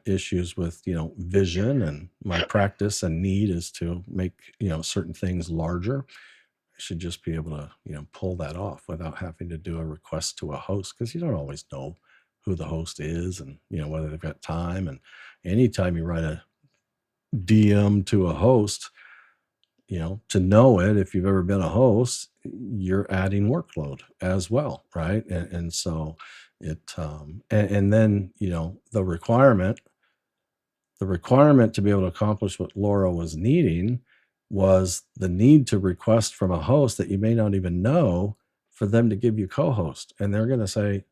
[SPEAKER 1] issues with vision, and my practice and need is to make certain things larger, I should just be able to pull that off without having to do a request to a host, because you don't always know who the host is and whether they've got time. And anytime you write a DM to a host, to know it, if you've ever been a host, you're adding workload as well, right? And so it and then the requirement to be able to accomplish what Laura was needing was the need to request from a host that you may not even know for them to give you co-host, and they're going to say,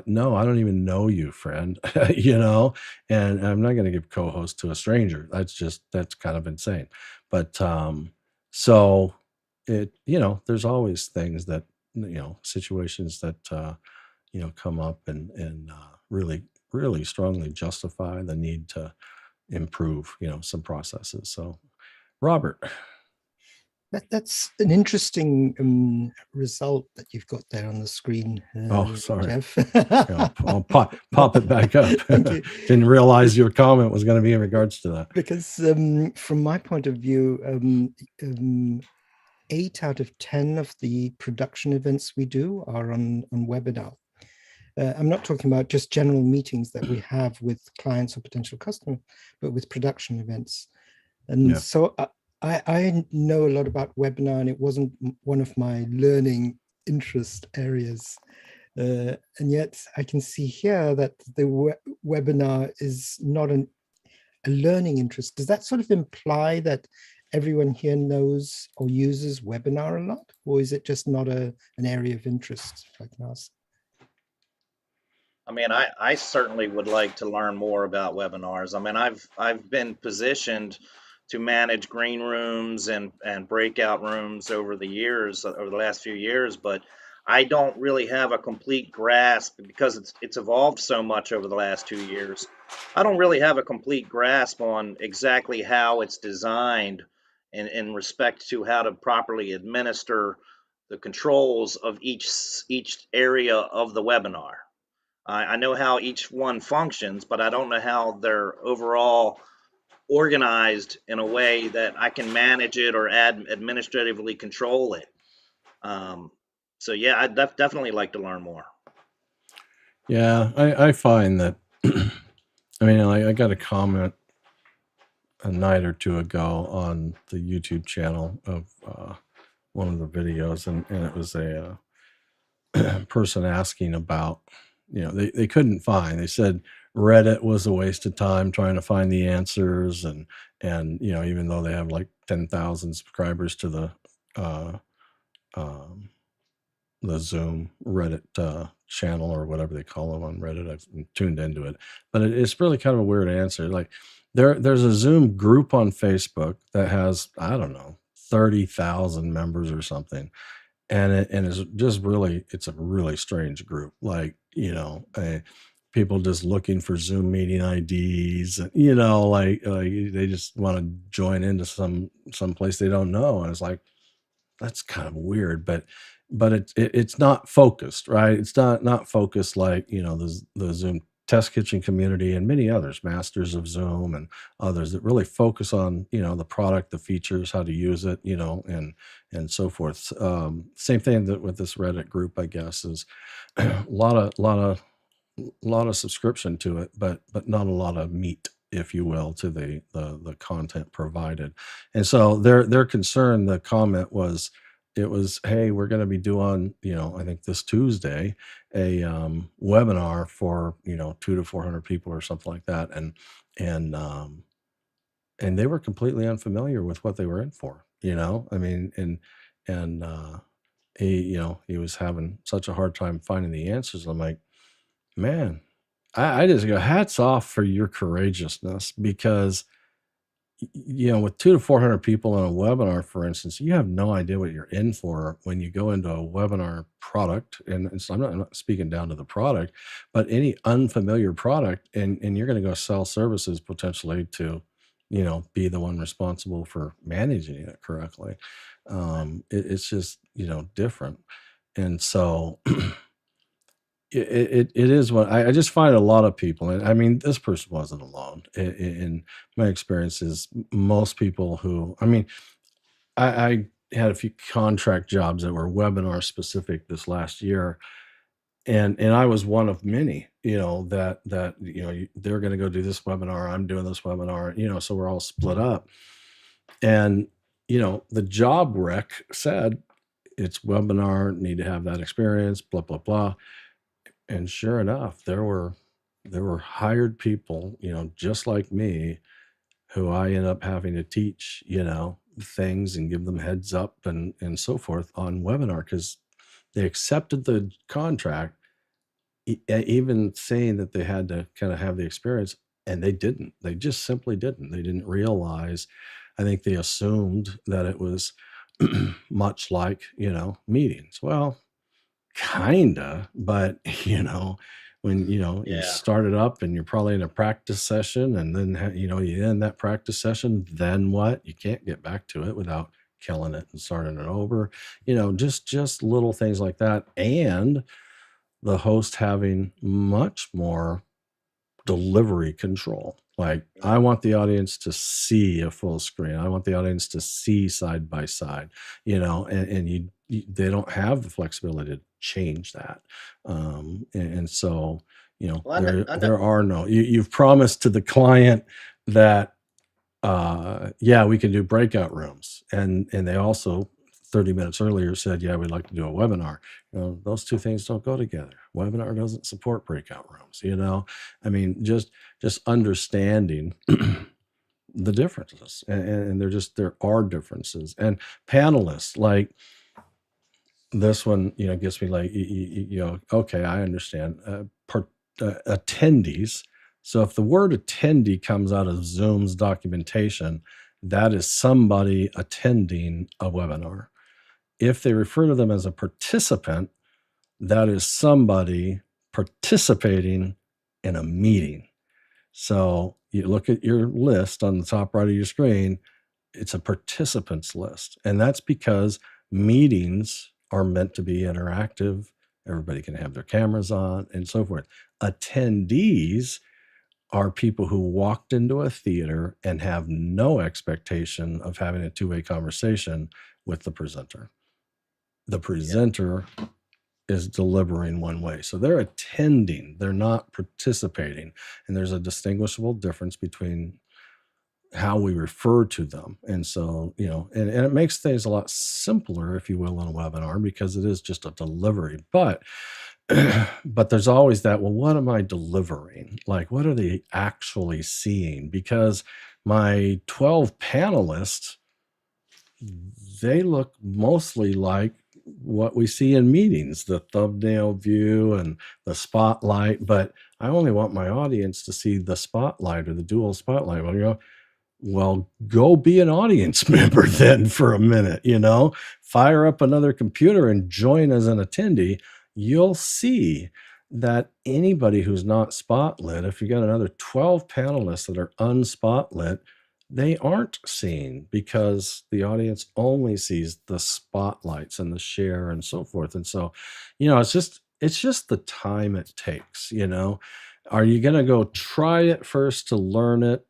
[SPEAKER 1] no, I don't even know you, friend. And I'm not going to give co-host to a stranger. That's kind of insane. But so it there's always things that situations that come up and really strongly justify the need to improve some processes. So Robert.
[SPEAKER 6] That's an interesting result that you've got there on the screen.
[SPEAKER 1] Sorry.
[SPEAKER 6] Jeff.
[SPEAKER 1] I'll pop it back up.
[SPEAKER 6] Thank you.
[SPEAKER 1] Didn't realize your comment was going to be in regards to that.
[SPEAKER 6] Because from my point of view, 8 out of 10 of the production events we do are on webinar. I'm not talking about just general meetings that we have with clients or potential customers, but with production events. And so I know a lot about webinar, and it wasn't one of my learning interest areas. And yet I can see here that the webinar is not a learning interest. Does that sort of imply that everyone here knows or uses webinar a lot? Or is it just not an area of interest, if I can ask?
[SPEAKER 7] I mean, I certainly would like to learn more about webinars. I mean, I've been positioned to manage green rooms and breakout rooms over the last few years, but I don't really have a complete grasp, because it's evolved so much over the last 2 years. I don't really have a complete grasp on exactly how it's designed in respect to how to properly administer the controls of each area of the webinar. I know how each one functions, but I don't know how they're overall organized in a way that I can manage it or administratively control it. So yeah, I'd definitely like to learn more.
[SPEAKER 1] Yeah, I find that, I mean, I got a comment a night or two ago on the YouTube channel of one of the videos, and it was person asking about, they couldn't find. They said Reddit was a waste of time trying to find the answers, and even though they have like 10,000 subscribers to the Zoom Reddit channel or whatever they call them on Reddit. I've tuned into it, but it's really kind of a weird answer. Like there's a Zoom group on Facebook that has, I don't know, 30,000 members or something. And it's just really, it's a really strange group. Like, people just looking for Zoom meeting IDs, and, like they just want to join into some place they don't know. And it's like, that's kind of weird, but it's not focused, right? It's not focused like, the Zoom test kitchen community and many others, masters of Zoom and others that really focus on, the product, the features, how to use it, and so forth. Same thing that with this Reddit group, I guess, is a lot of subscription to it, but not a lot of meat, if you will, to the content provided. And so their concern, the comment was, it was, hey, we're going to be doing, I think this Tuesday, a webinar for 200 to 400 people or something like that, and they were completely unfamiliar with what they were in for. I mean, and he was having such a hard time finding the answers. I'm like, man, I just go, hats off for your courageousness, because with 200 to 400 people on a webinar, for instance, you have no idea what you're in for when you go into a webinar product. And so I'm not speaking down to the product, but any unfamiliar product, and you're going to go sell services potentially to, be the one responsible for managing it correctly. It's just, different. And so it is what I just find a lot of people, and I mean, this person wasn't alone. In my experience is most people who, I mean, I had a few contract jobs that were webinar specific this last year, and I was one of many, that they're going to go do this webinar, I'm doing this webinar, so we're all split up, and the job rec said it's webinar, need to have that experience, blah blah blah. And sure enough, there were hired people, just like me, who I end up having to teach, things and give them heads up and so forth on webinar, because they accepted the contract, even saying that they had to kind of have the experience, and they didn't. They just simply didn't. They didn't realize. I think they assumed that it was much like, meetings. Well, kinda, but when you
[SPEAKER 7] Yeah.
[SPEAKER 1] start it up and you're probably in a practice session, and then you end that practice session, then what? You can't get back to it without killing it and starting it over. Just little things like that, and the host having much more delivery control. Like, I want the audience to see a full screen. I want the audience to see side by side, and they don't have the flexibility to change that. And so,
[SPEAKER 7] Well, I know,
[SPEAKER 1] there are no, you've promised to the client that, yeah, we can do breakout rooms. And they also 30 minutes earlier said, yeah, we'd like to do a webinar. Those two things don't go together. Webinar doesn't support breakout rooms, I mean, just understanding the differences, and there are differences. And panelists, like this one, gets me like, okay, I understand. Attendees. So if the word attendee comes out of Zoom's documentation, that is somebody attending a webinar. If they refer to them as a participant, that is somebody participating in a meeting. So you look at your list on the top right of your screen, it's a participants list. And that's because meetings are meant to be interactive. Everybody can have their cameras on and so forth. Attendees are people who walked into a theater and have no expectation of having a two-way conversation with the presenter. The presenter is delivering one way. So they're attending, they're not participating. And there's a distinguishable difference between how we refer to them. And so, and it makes things a lot simpler, if you will, in a webinar, because it is just a delivery. But but there's always that, well, what am I delivering? Like, what are they actually seeing? Because my 12 panelists, they look mostly like what we see in meetings, the thumbnail view and the spotlight, but I only want my audience to see the spotlight or the dual spotlight. Well, go be an audience member then for a minute, fire up another computer and join as an attendee. You'll see that anybody who's not spotlit, if you got another 12 panelists that are unspotlit, they aren't seen because the audience only sees the spotlights and the share and so forth. And so, it's just the time it takes, Are you going to go try it first to learn it,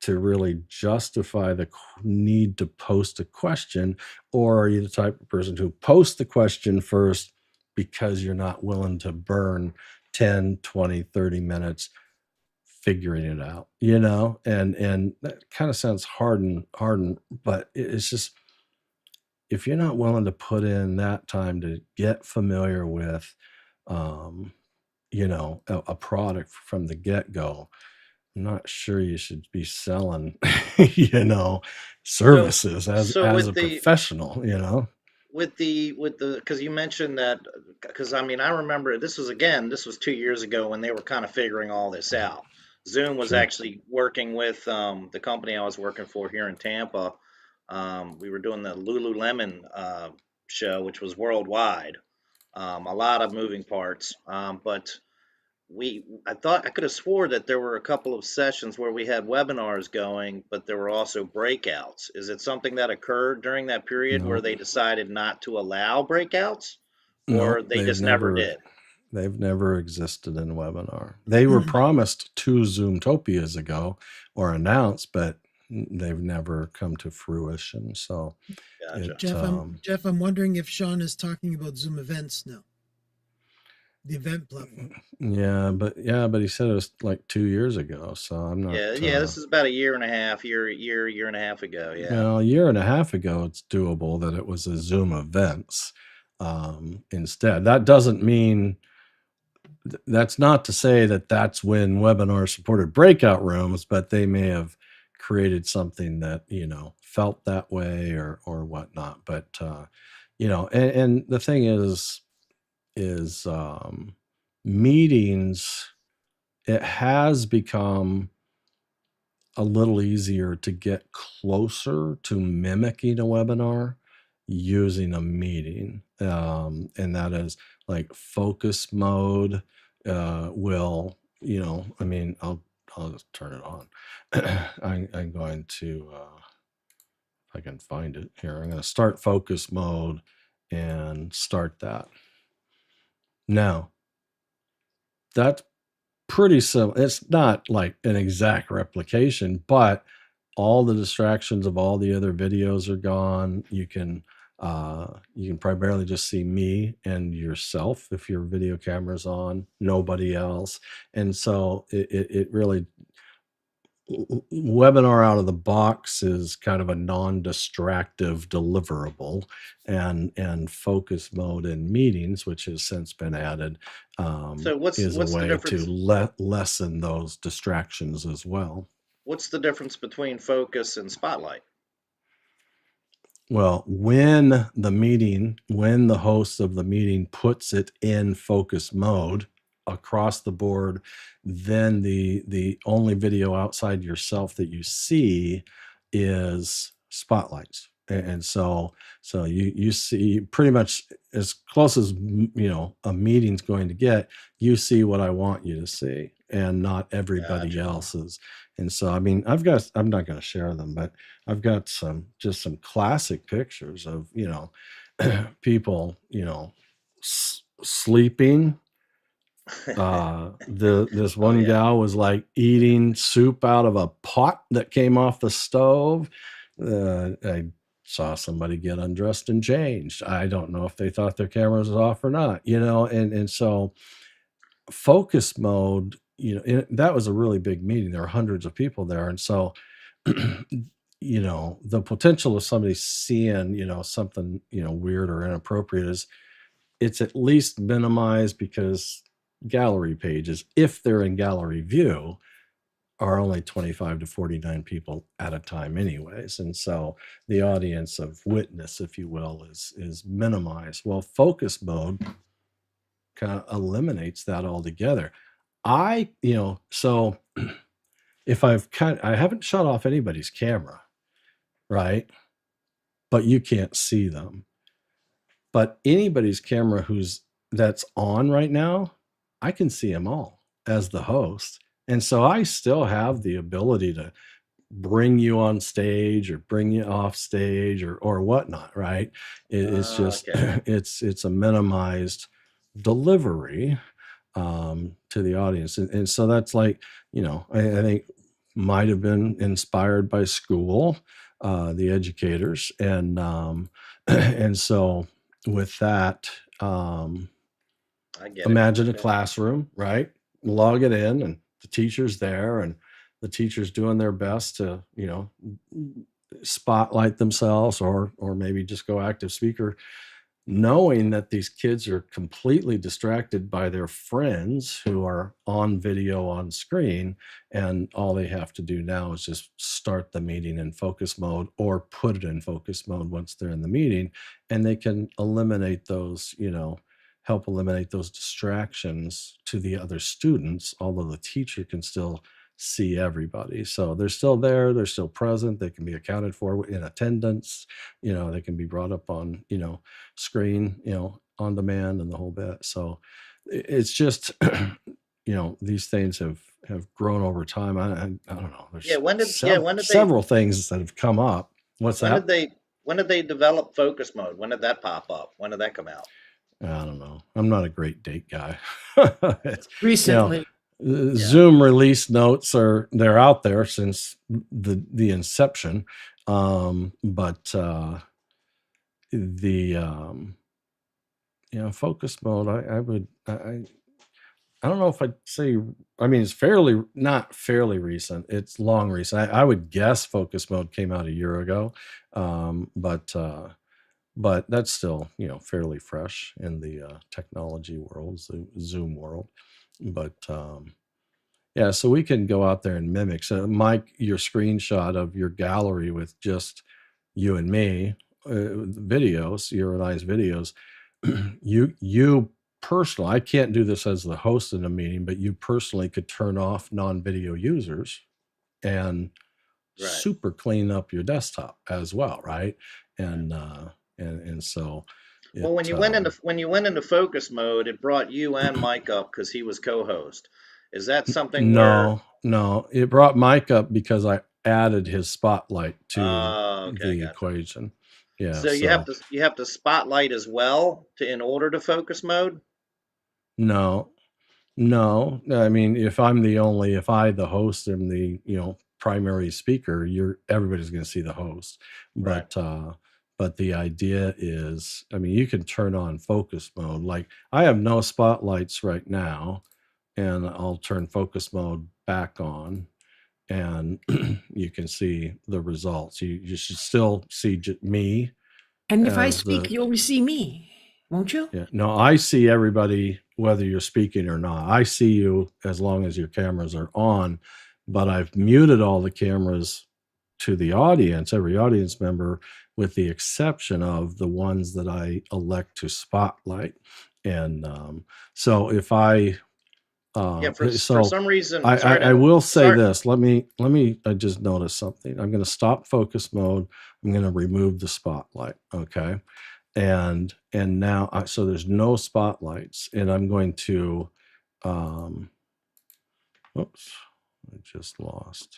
[SPEAKER 1] to really justify the need to post a question? Or are you the type of person who posts the question first because you're not willing to burn 10, 20, 30 minutes figuring it out, and that kind of sounds hardened, but it's just, if you're not willing to put in that time to get familiar with, a product from the get-go, I'm not sure you should be selling, services as a professional,
[SPEAKER 7] with the because you mentioned that, because I remember this was 2 years ago when they were kind of figuring all this out. Zoom was
[SPEAKER 1] Sure.
[SPEAKER 7] actually working with the company I was working for here in Tampa. We were doing the Lululemon show, which was worldwide. A lot of moving parts, but I thought I could have swore that there were a couple of sessions where we had webinars going, but there were also breakouts. Is it something that occurred during that period where
[SPEAKER 1] No.
[SPEAKER 7] they decided not to allow breakouts,
[SPEAKER 1] No,
[SPEAKER 7] or they just never did?
[SPEAKER 1] They've never existed in a webinar. They were promised 2 Zoomtopias ago or announced, but they've never come to fruition. So,
[SPEAKER 7] Gotcha.
[SPEAKER 11] Jeff, I'm wondering if Sean is talking about Zoom events now. The event platform.
[SPEAKER 1] Yeah, but he said it was like 2 years ago. So I'm not.
[SPEAKER 7] Yeah. This is about a year and a half ago. Yeah.
[SPEAKER 1] Well, a year and a half ago, it's doable that it was a Zoom events instead. That doesn't mean. That's not to say that that's when webinars supported breakout rooms, but they may have created something that, felt that way or whatnot. But, and the thing is meetings, it has become a little easier to get closer to mimicking a webinar using a meeting. And that is like focus mode will, I'll just turn it on. I'm going to, if I can find it here, I'm going to start focus mode and start that. Now, that's pretty simple. It's not like an exact replication, but all the distractions of all the other videos are gone. You can primarily just see me and yourself if your video camera's on, nobody else. And so it really, webinar out of the box is kind of a non-distractive deliverable, and focus mode in meetings, which has since been added,
[SPEAKER 7] So what's
[SPEAKER 1] is a
[SPEAKER 7] the
[SPEAKER 1] way to
[SPEAKER 7] difference?
[SPEAKER 1] lessen those distractions as well.
[SPEAKER 7] What's the difference between focus and spotlight?
[SPEAKER 1] Well, when the host of the meeting puts it in focus mode across the board, then the only video outside yourself that you see is spotlights. And so you see pretty much as close as a meeting's going to get. You see what I want you to see, and not everybody
[SPEAKER 7] Gotcha.
[SPEAKER 1] else's. And so, I'm not going to share them, but I've got some classic pictures of, people, sleeping. This one gal was like eating soup out of a pot that came off the stove. I saw somebody get undressed and changed. I don't know if they thought their camera was off or not, and so focus mode, that was a really big meeting. There were hundreds of people there. And so you know, the potential of somebody seeing, you know, something, you know, weird or inappropriate is it's at least minimized because gallery pages, if they're in gallery view, are only 25 to 49 people at a time anyways. And so the audience of witness, if you will, is minimized. Well, focus mode kind of eliminates that altogether. You know, so if I haven't shut off anybody's camera, right? But you can't see them. But anybody's camera that's on right now, I can see them all as the host. And so I still have the ability to bring you on stage or bring you off stage or whatnot, right? It's just
[SPEAKER 7] Okay.
[SPEAKER 1] it's a minimized delivery to the audience. And so that's like, you know, I think might have been inspired by school, the educators. And and so with that,
[SPEAKER 7] I get it.
[SPEAKER 1] imagine a
[SPEAKER 7] Okay.
[SPEAKER 1] classroom, right? Log it in and the teacher's there and the teacher's doing their best to, you know, spotlight themselves or maybe just go active speaker, knowing that these kids are completely distracted by their friends who are on video on screen, and all they have to do now is just start the meeting in focus mode or put it in focus mode once they're in the meeting, and they can eliminate those, you know, help eliminate those distractions to the other students, although the teacher can still see everybody. So they're still there, they're still present, they can be accounted for in attendance, you know, they can be brought up on, you know, screen, you know, on demand and the whole bit. So it's just, you know, these things have grown over time. I don't know. There's
[SPEAKER 7] Yeah. When did they
[SPEAKER 1] several things that have come up. What's
[SPEAKER 7] when
[SPEAKER 1] that?
[SPEAKER 7] did they develop focus mode? When did that pop up? When did that come out?
[SPEAKER 1] I don't know. I'm not a great date guy. It's, you know,
[SPEAKER 3] Recently.
[SPEAKER 1] Zoom release notes they're out there since the inception. But the you know, focus mode, I don't know if I'd say, I mean, it's not fairly recent. It's long recent. I would guess focus mode came out a year ago. But that's still, you know, fairly fresh in the technology world, Zoom world. But yeah, so we can go out there and mimic. So Mike, your screenshot of your gallery with just you and me, videos, your and I's videos, you personally, I can't do this as the host in a meeting, but you personally could turn off non-video users and
[SPEAKER 7] Right.
[SPEAKER 1] super clean up your desktop as well, right? And so
[SPEAKER 7] Well, when you went into focus mode, it brought you and Mike up because he was co-host. Is that something where?
[SPEAKER 1] No, it brought Mike up because I added his spotlight to
[SPEAKER 7] Okay,
[SPEAKER 1] the
[SPEAKER 7] gotcha.
[SPEAKER 1] equation. Yeah.
[SPEAKER 7] So you have to spotlight as well in order to focus mode.
[SPEAKER 1] No, I mean, if I, the host, am the, you know, primary speaker, everybody's going to see the host.
[SPEAKER 7] Right.
[SPEAKER 1] But the idea is, I mean, you can turn on focus mode. Like I have no spotlights right now, and I'll turn focus mode back on, and you can see the results. You should still see me.
[SPEAKER 3] And if I speak, you'll see me, won't you?
[SPEAKER 1] Yeah. No, I see everybody whether you're speaking or not. I see you as long as your cameras are on, but I've muted all the cameras to the audience, every audience member, with the exception of the ones that I elect to spotlight. And so if I
[SPEAKER 7] for some reason,
[SPEAKER 1] I will say this. Let me I just noticed something. I'm going to stop focus mode. I'm going to remove the spotlight. Okay. And now so there's no spotlights, and I'm going to oops, I just lost.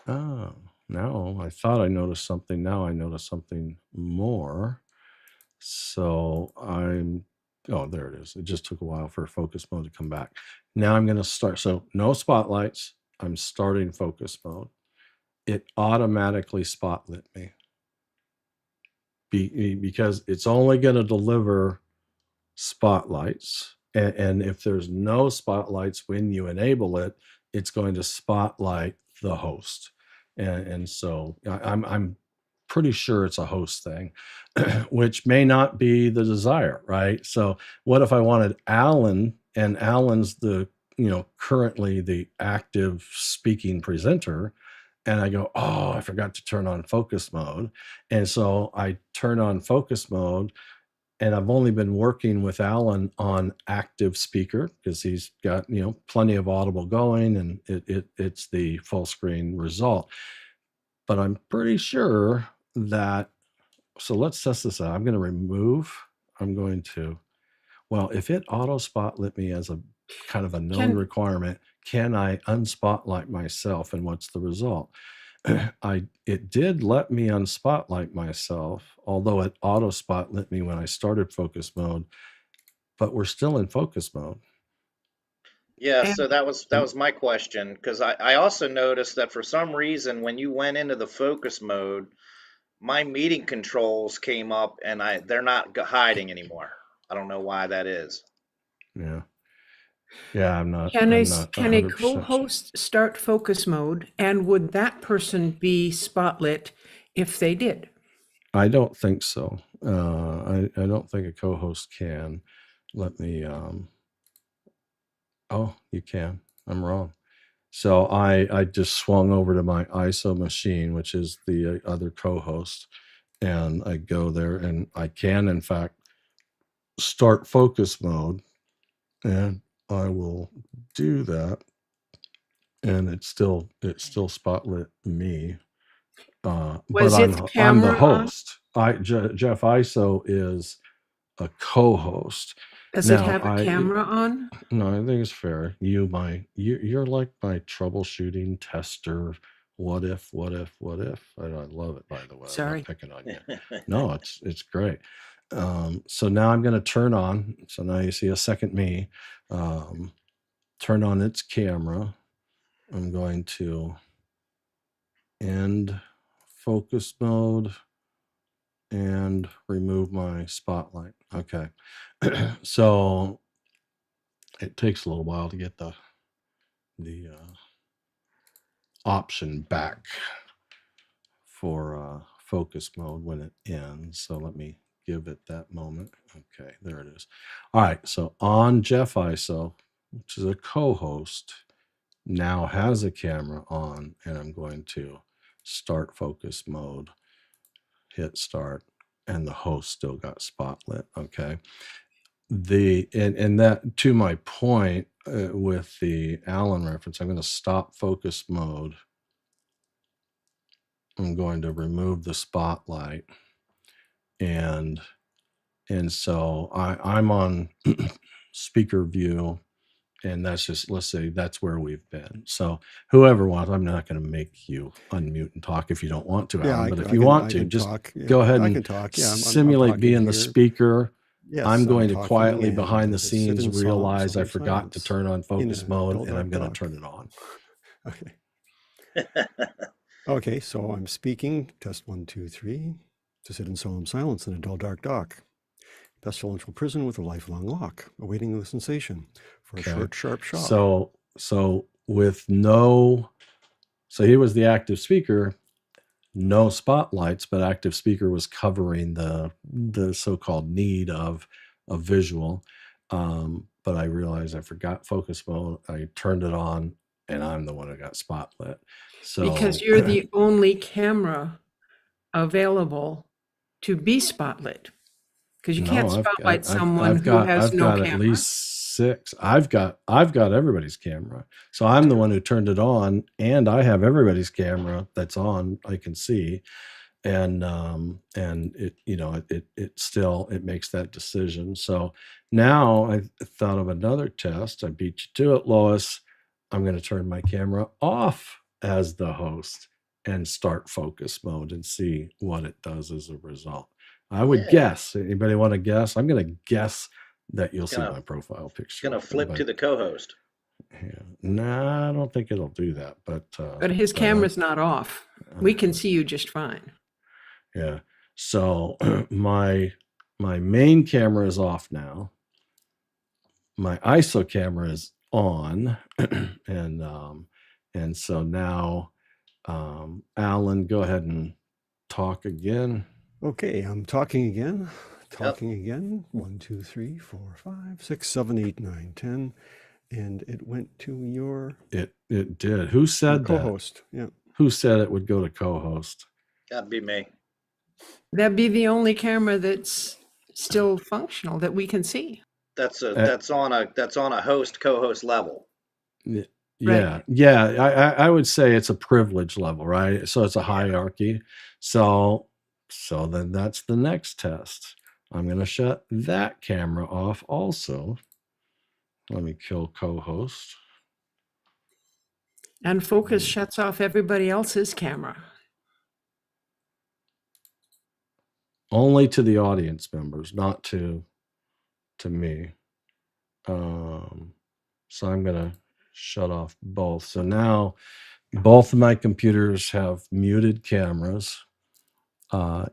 [SPEAKER 1] Oh, now I thought I noticed something. Now I noticed something more. So oh, there it is. It just took a while for focus mode to come back. Now I'm going to start. So no spotlights. I'm starting focus mode. It automatically spotlit me because it's only going to deliver spotlights. And if there's no spotlights when you enable it, it's going to spotlight the host. and so I'm pretty sure it's a host thing, which may not be the desire, right? So what if I wanted Alan, and Alan's the, currently the active speaking presenter, and I go, oh, I forgot to turn on focus mode. And so I turn on focus mode, and I've only been working with Alan on active speaker because he's got, plenty of audible going, and it's the full screen result. But I'm pretty sure that, so let's test this out. I'm going to, well, if it auto spotlit me as a kind of a known requirement, can I unspotlight myself, and what's the result? It did let me unspotlight myself, although it auto spotlit me when I started focus mode, but we're still in focus mode.
[SPEAKER 7] Yeah, so that was my question, because I also noticed that for some reason when you went into the focus mode, my meeting controls came up and they're not hiding anymore. I don't know why that is.
[SPEAKER 1] Yeah. Yeah, I'm not.
[SPEAKER 3] Can
[SPEAKER 1] I'm not
[SPEAKER 3] a
[SPEAKER 1] 100%
[SPEAKER 3] co-host start focus mode, and would that person be spotlit if they did?
[SPEAKER 1] I don't think so. I don't think a co-host can. Let me. Oh, you can. I'm wrong. So I just swung over to my ISO machine, which is the other co-host, and I go there, and I can, in fact, start focus mode, and I will do that, and it still spotlit me. But
[SPEAKER 3] Was its
[SPEAKER 1] I'm the
[SPEAKER 3] camera on?
[SPEAKER 1] host. Jeff ISO is a co-host.
[SPEAKER 3] Does it have a camera on?
[SPEAKER 1] No, I think it's fair. You're like my troubleshooting tester. What if? I love it, by the way. I'm
[SPEAKER 3] Sorry.
[SPEAKER 1] not picking on you. No, it's great. So now I'm going to turn on. So now you see a second me. Turn on its camera. I'm going to end focus mode and remove my spotlight. Okay. So it takes a little while to get the option back for focus mode when it ends. So let me give it that moment. Okay, there it is. All right, so on Jeff ISO, which is a co-host, now has a camera on, and I'm going to start focus mode, hit start, and the host still got spotlit. Okay. And that, to my point, with the Allen reference, I'm going to stop focus mode. I'm going to remove the spotlight, and so I'm on speaker view, and that's just, let's say that's where we've been. So whoever wants, I'm not going to make you unmute and talk if you don't want to, Alan, but if you want to, just go ahead and simulate being the speaker.
[SPEAKER 9] Yes,
[SPEAKER 1] I'm going to
[SPEAKER 9] talking
[SPEAKER 1] quietly
[SPEAKER 9] and
[SPEAKER 1] behind the
[SPEAKER 9] just sit in
[SPEAKER 1] scenes realize I
[SPEAKER 9] solemn
[SPEAKER 1] forgot to
[SPEAKER 9] silence
[SPEAKER 1] turn on focus
[SPEAKER 9] a
[SPEAKER 1] mode,
[SPEAKER 9] dull
[SPEAKER 1] and I'm
[SPEAKER 9] dark
[SPEAKER 1] going to
[SPEAKER 9] dark.
[SPEAKER 1] turn it on.
[SPEAKER 9] Okay. Okay, so I'm speaking, test 1, 2, 3, to sit in solemn silence in a dull dark dock. Pestilential prison with a lifelong lock, awaiting the sensation for a short, sharp shock.
[SPEAKER 1] So with no, so he was the active speaker, no spotlights, but active speaker was covering the so-called need of a visual. But I realized I forgot focus mode. I turned it on, and I'm the one who got spotlit. So
[SPEAKER 3] because you're the only camera available to be spotlit. Because you can't spotlight someone who has no camera.
[SPEAKER 1] I've got at least 6. I've got everybody's camera. So I'm the one who turned it on, and I have everybody's camera that's on. I can see, and it it still makes that decision. So now I thought of another test. I beat you to it, Lois. I'm going to turn my camera off as the host and start focus mode and see what it does as a result. I would guess. Anybody want to guess? I'm going to guess that you'll see my profile picture.
[SPEAKER 7] It's going to flip to the co-host.
[SPEAKER 1] Yeah. Nah, I don't think it'll do that. But
[SPEAKER 3] his camera's not off. We can see you just fine.
[SPEAKER 1] Yeah. So my main camera is off now. My ISO camera is on, and so now Alan, go ahead and talk again.
[SPEAKER 9] Okay, I'm talking again. Talking again. 1, 2, 3, 4, 5, 6, 7, 8, 9, 10. And it went to your
[SPEAKER 1] It did. Who said that?
[SPEAKER 9] co-host. Yeah.
[SPEAKER 1] Who said it would go to co-host?
[SPEAKER 7] That'd be me.
[SPEAKER 3] That'd be the only camera that's still functional that we can see.
[SPEAKER 7] That's on a host co-host level.
[SPEAKER 1] Yeah, yeah. I would say it's a privilege level, right? So it's a hierarchy. So then that's the next test. I'm going to shut that camera off also. Let me kill co-host.
[SPEAKER 3] And focus shuts off everybody else's camera.
[SPEAKER 1] Only to the audience members, not to me. So I'm going to shut off both. So now both of my computers have muted cameras.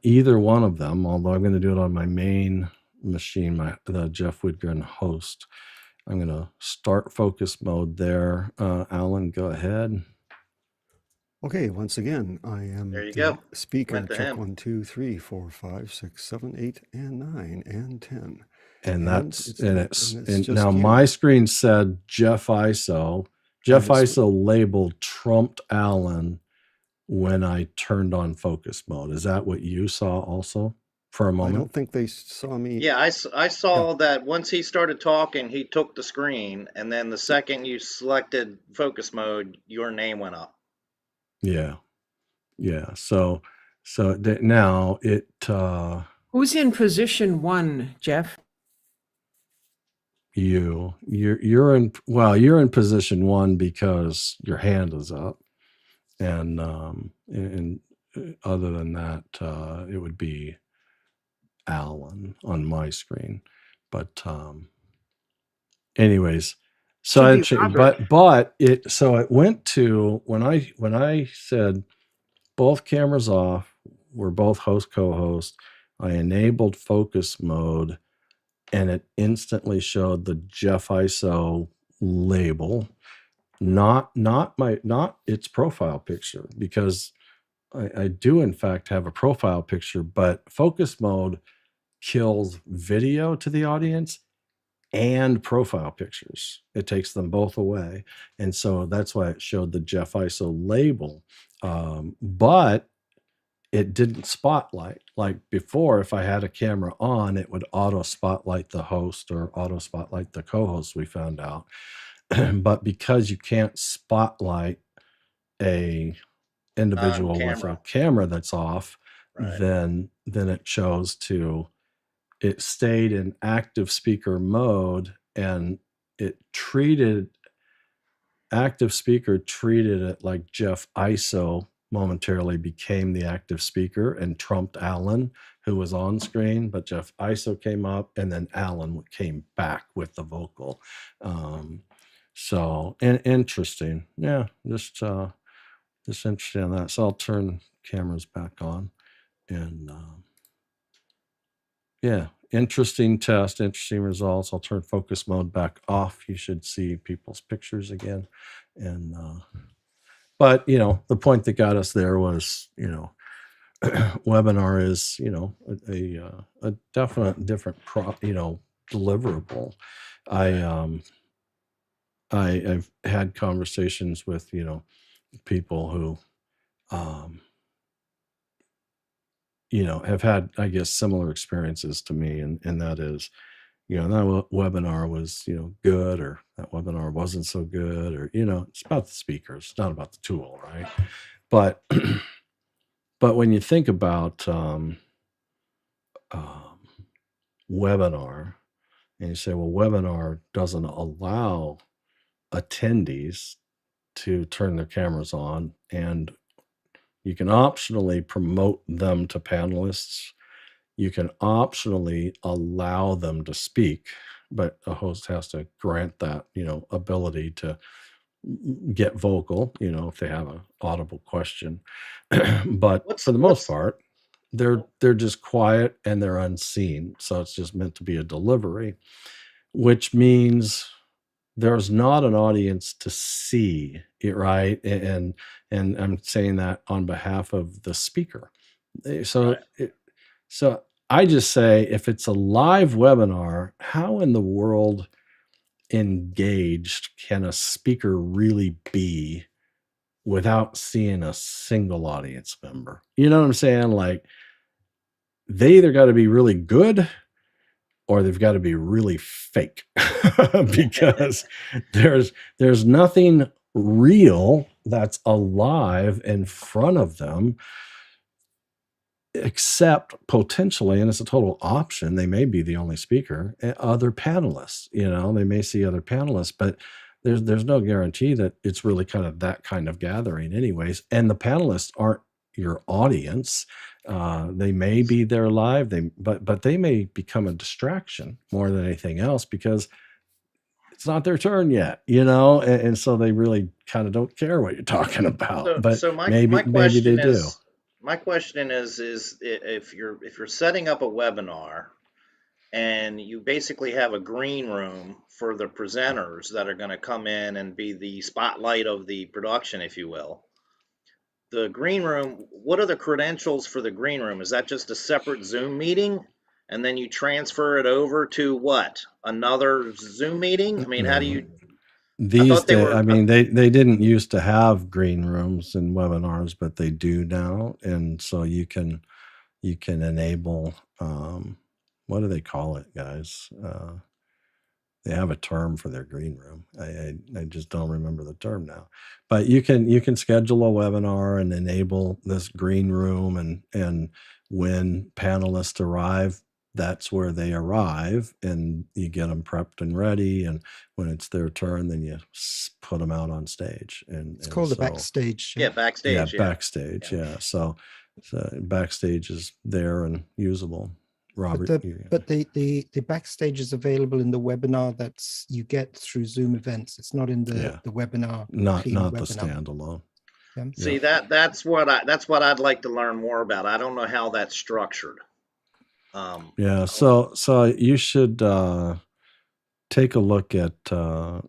[SPEAKER 1] Either one of them, although I'm going to do it on my main machine, the Jeff Widgren host. I'm going to start focus mode there. Alan, go ahead.
[SPEAKER 9] Okay, once again, I am
[SPEAKER 7] There you
[SPEAKER 9] the
[SPEAKER 7] go.
[SPEAKER 9] speaker.
[SPEAKER 7] Went to
[SPEAKER 9] Check
[SPEAKER 7] him.
[SPEAKER 9] 1, 2, 3, 4, 5, 6, 7, 8, and 9, and 10.
[SPEAKER 1] And it's
[SPEAKER 9] just
[SPEAKER 1] now
[SPEAKER 9] you.
[SPEAKER 1] my screen said Jeff ISO. Jeff
[SPEAKER 9] And it's-
[SPEAKER 1] ISO labeled trumped Alan when I turned on focus mode. Is that what you saw also for a
[SPEAKER 9] I
[SPEAKER 1] moment?
[SPEAKER 9] don't think they saw me.
[SPEAKER 7] Yeah, I saw that once he started talking, he took the screen, and then the second you selected focus mode, your name went up.
[SPEAKER 1] Yeah. Yeah. So now it,
[SPEAKER 3] Who's in position 1, Jeff?
[SPEAKER 1] you're in position 1 because your hand is up. And other than that, it would be Alan on my screen. But anyways, so
[SPEAKER 3] Should be Robert.
[SPEAKER 1] it went to when I said both cameras off, we're both host co-host, I enabled focus mode and it instantly showed the Jeff ISO label, not its profile picture, because I do in fact have a profile picture, but focus mode kills video to the audience and profile pictures. It takes them both away. And so that's why it showed the Jeff ISO label. But it didn't spotlight. Like before, if I had a camera on, it would auto spotlight the host or auto spotlight the co-host, we found out. But because you can't spotlight a individual with a camera that's off,
[SPEAKER 7] Right.
[SPEAKER 1] then it stayed in active speaker mode, and active speaker treated it like Jeff ISO momentarily became the active speaker and trumped Alan, who was on screen, but Jeff ISO came up and then Alan came back with the vocal. So interesting. Yeah, just interesting on that. So I'll turn cameras back on, and yeah, interesting test, interesting results. I'll turn focus mode back off. You should see people's pictures again. And but the point that got us there was webinar is a definite different deliverable. I've had conversations with people who have had, I guess, similar experiences to me, and that is that webinar was good, or that webinar wasn't so good, or it's about the speakers, not about the tool, right? But when you think about webinar, and you say, well, webinar doesn't allow attendees to turn their cameras on, and you can optionally promote them to panelists. You can optionally allow them to speak, but a host has to grant that, ability to get vocal, if they have an audible question. But for the most part, they're just quiet and they're unseen. So it's just meant to be a delivery, which means there's not an audience to see it, right? And I'm saying that on behalf of the speaker. So, so I just say, if it's a live webinar, how in the world engaged can a speaker really be without seeing a single audience member? You know what I'm saying? Like, they either got to be really good or they've got to be really fake because there's nothing real that's alive in front of them, except potentially, and it's a total option, they may be the only speaker, other panelists. You know, they may see other panelists, but there's no guarantee that it's really kind of that kind of gathering anyways. And the panelists aren't your audience. They may be there live, but they may become a distraction more than anything else, because it's not their turn yet, you know, and so they really kind of don't care what you're talking about. But
[SPEAKER 7] So my
[SPEAKER 1] maybe they
[SPEAKER 7] question
[SPEAKER 1] do.
[SPEAKER 7] is, if you're setting up a webinar and you basically have a green room for the presenters that are going to come in and be the spotlight of the production, if you will. The green room, what are the credentials for the green room? Is that just a separate Zoom meeting? And then you transfer it over to what? Another Zoom meeting? I mean, how do you?
[SPEAKER 1] These days, I mean, they didn't used to have green rooms and webinars, but they do now. And so you can enable, what do they call it, guys? They have a term for their green room. I just don't remember the term now. But you can schedule a webinar and enable this green room, and when panelists arrive, that's where they arrive, and you get them prepped and ready. And when it's their turn, then you put them out on stage. And
[SPEAKER 6] it's called the backstage.
[SPEAKER 7] Yeah, backstage.
[SPEAKER 1] Yeah, backstage. Yeah. So backstage is there and usable. Robert,
[SPEAKER 6] but the backstage is available in the webinar that's you get through Zoom events. It's not in the webinar.
[SPEAKER 1] Not the
[SPEAKER 6] webinar.
[SPEAKER 1] standalone.
[SPEAKER 6] Yeah.
[SPEAKER 7] See, that's what I'd like to learn more about. I don't know how that's structured.
[SPEAKER 1] Yeah, so you should take a look at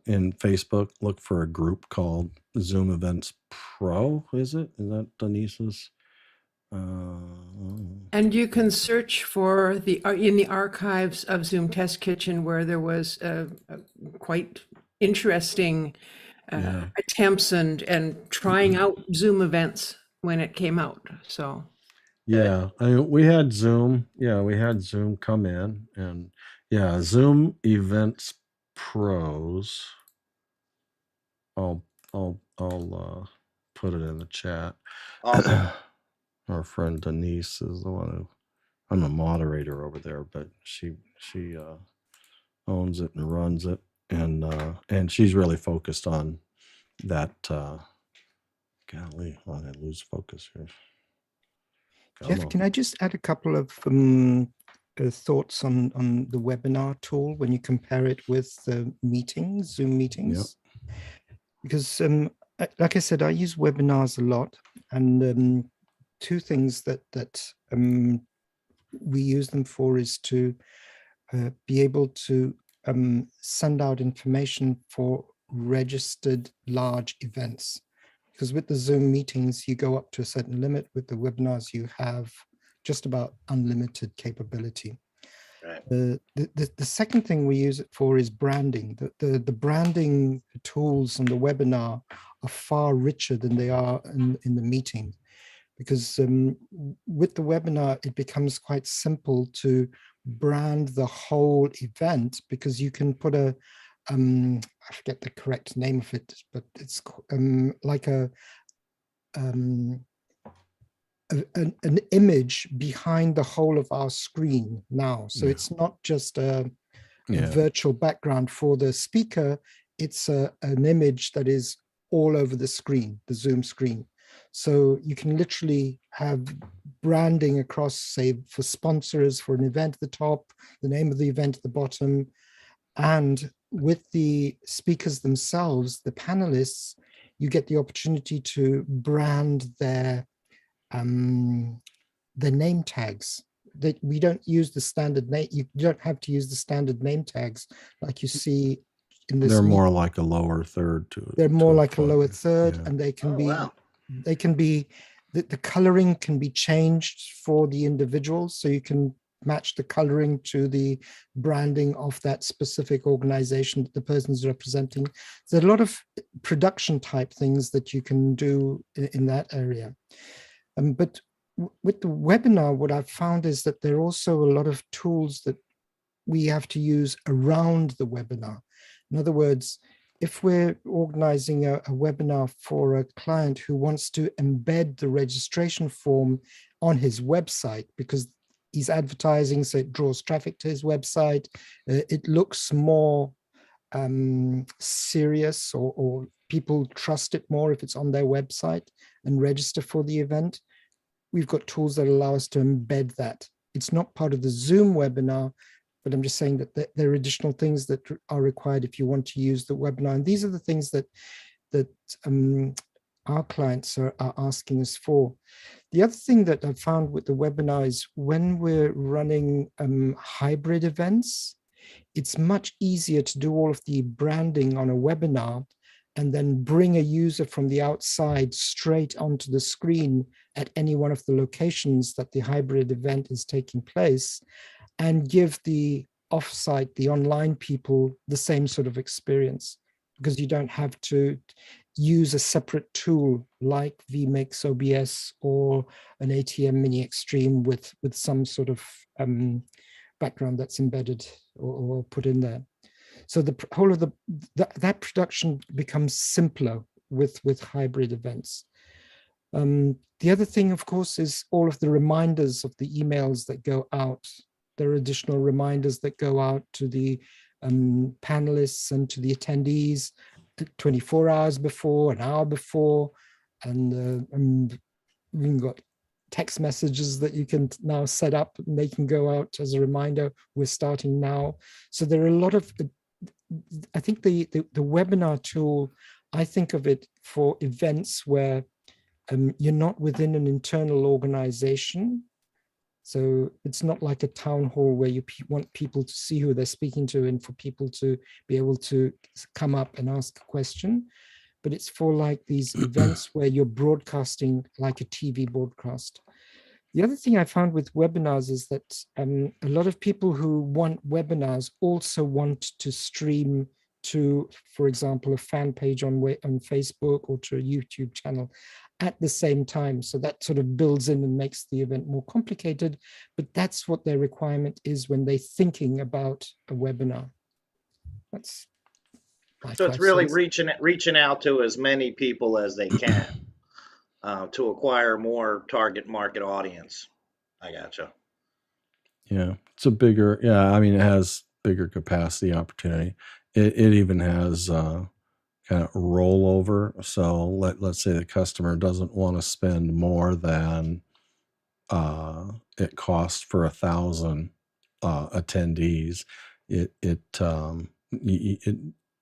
[SPEAKER 1] in Facebook. Look for a group called Zoom Events Pro. Is that Denise's?
[SPEAKER 3] And you can search for in the archives of Zoom Test Kitchen, where there was quite interesting attempts and trying out Zoom events when it came out. So
[SPEAKER 1] yeah, I mean, we had Zoom. Yeah, we had Zoom come in, and Zoom Events Pros. I'll put it in the chat.
[SPEAKER 7] Awesome.
[SPEAKER 1] Our friend Denise is the one who, I'm a moderator over there, but she owns it and runs it, and she's really focused on that. Golly, I lose focus here.
[SPEAKER 6] Jeff, can I just add a couple of thoughts on the webinar tool when you compare it with the meetings, Zoom meetings? Yep. Because like I said, I use webinars a lot, and two things that we use them for is to be able to send out information for registered large events. Because with the Zoom meetings, you go up to a certain limit. With the webinars, you have just about unlimited capability.
[SPEAKER 7] Right.
[SPEAKER 6] The second thing we use it for is branding. The branding tools on the webinar are far richer than they are in the meeting. Because with the webinar, it becomes quite simple to brand the whole event, because you can put a, I forget the correct name of it, but it's like an image behind the whole of our screen now. So it's not just a virtual background for the speaker, it's an image that is all over the screen, the Zoom screen. So you can literally have branding across, say, for sponsors for an event at the top, the name of the event at the bottom. And with the speakers themselves, the panelists, you get the opportunity to brand their name tags. That we don't use the standard name. You don't have to use the standard name tags like you see in this
[SPEAKER 1] They're
[SPEAKER 6] meeting.
[SPEAKER 1] more like a lower third
[SPEAKER 6] They're
[SPEAKER 1] to
[SPEAKER 6] more
[SPEAKER 1] a
[SPEAKER 6] like a lower
[SPEAKER 1] footer.
[SPEAKER 6] third,
[SPEAKER 1] Yeah.
[SPEAKER 6] and they can
[SPEAKER 7] Oh,
[SPEAKER 6] be
[SPEAKER 7] wow.
[SPEAKER 6] the coloring can be changed for the individuals, so you can match the coloring to the branding of that specific organization that the person's representing. There's a lot of production type things that you can do in that area. But with the webinar, what I've found is that there are also a lot of tools that we have to use around the webinar. In other words, if we're organizing a webinar for a client who wants to embed the registration form on his website because he's advertising, so it draws traffic to his website, it looks more serious, or people trust it more if it's on their website and register for the event, we've got tools that allow us to embed that. It's not part of the Zoom webinar, but I'm just saying that there are additional things that are required if you want to use the webinar. And these are the things that our clients are asking us for. The other thing that I've found with the webinar is when we're running hybrid events, it's much easier to do all of the branding on a webinar and then bring a user from the outside straight onto the screen at any one of the locations that the hybrid event is taking place, and give the offsite, the online people, the same sort of experience, because you don't have to use a separate tool like vMix OBS or an ATM Mini Extreme with some sort of background that's embedded or put in there. So the whole of that production becomes simpler with hybrid events. The other thing, of course, is all of the reminders of the emails that go out. There are additional reminders that go out to the panelists and to the attendees 24 hours before, an hour before, and we've got text messages that you can now set up and they can go out as a reminder, we're starting now. So there are a lot of, I think the webinar tool, I think of it for events where you're not within an internal organization. So it's not like a town hall where you want people to see who they're speaking to and for people to be able to come up and ask a question. But it's for like these events where you're broadcasting like a TV broadcast. The other thing I found with webinars is that a lot of people who want webinars also want to stream to, for example, a fan page on Facebook or to a YouTube channel at the same time. So that sort of builds in and makes the event more complicated, but that's what their requirement is when they're thinking about a webinar. That's
[SPEAKER 7] so it's really reaching out to as many people as they can to acquire more target market audience. I gotcha.
[SPEAKER 1] Yeah, it's a bigger, I mean, it has bigger capacity opportunity. It even has kind of rollover. So let's say the customer doesn't want to spend more than it costs for 1,000 attendees.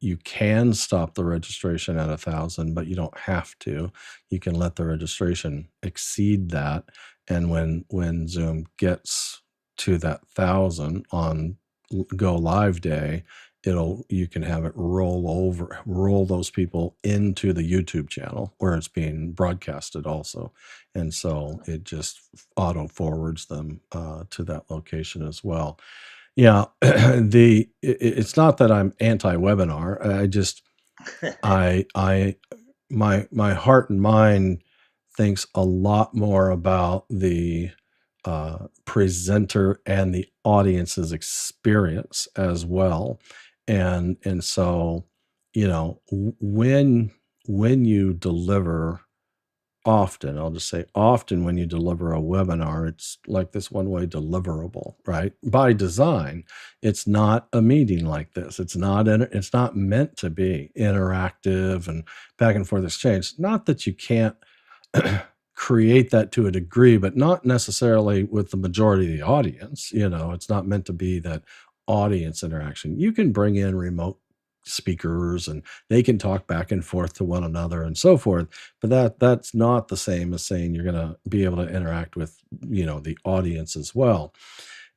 [SPEAKER 1] You can stop the registration at 1,000, but you don't have to. You can let the registration exceed that, and when Zoom gets to that 1,000 on go live day, you can have it roll those people into the YouTube channel where it's being broadcasted also, and so it just auto forwards them to that location as well. Yeah, it's not that I'm anti-webinar. I just my heart and mind thinks a lot more about the presenter and the audience's experience as well, and so when you deliver. Often, I'll just say often when you deliver a webinar, it's like this one-way deliverable, right? By design, it's not a meeting like this. It's not meant to be interactive and back and forth exchange. Not that you can't create that to a degree, but not necessarily with the majority of the audience. It's not meant to be that audience interaction. You can bring in remote speakers and they can talk back and forth to one another and so forth, but that's not the same as saying you're going to be able to interact with the audience as well.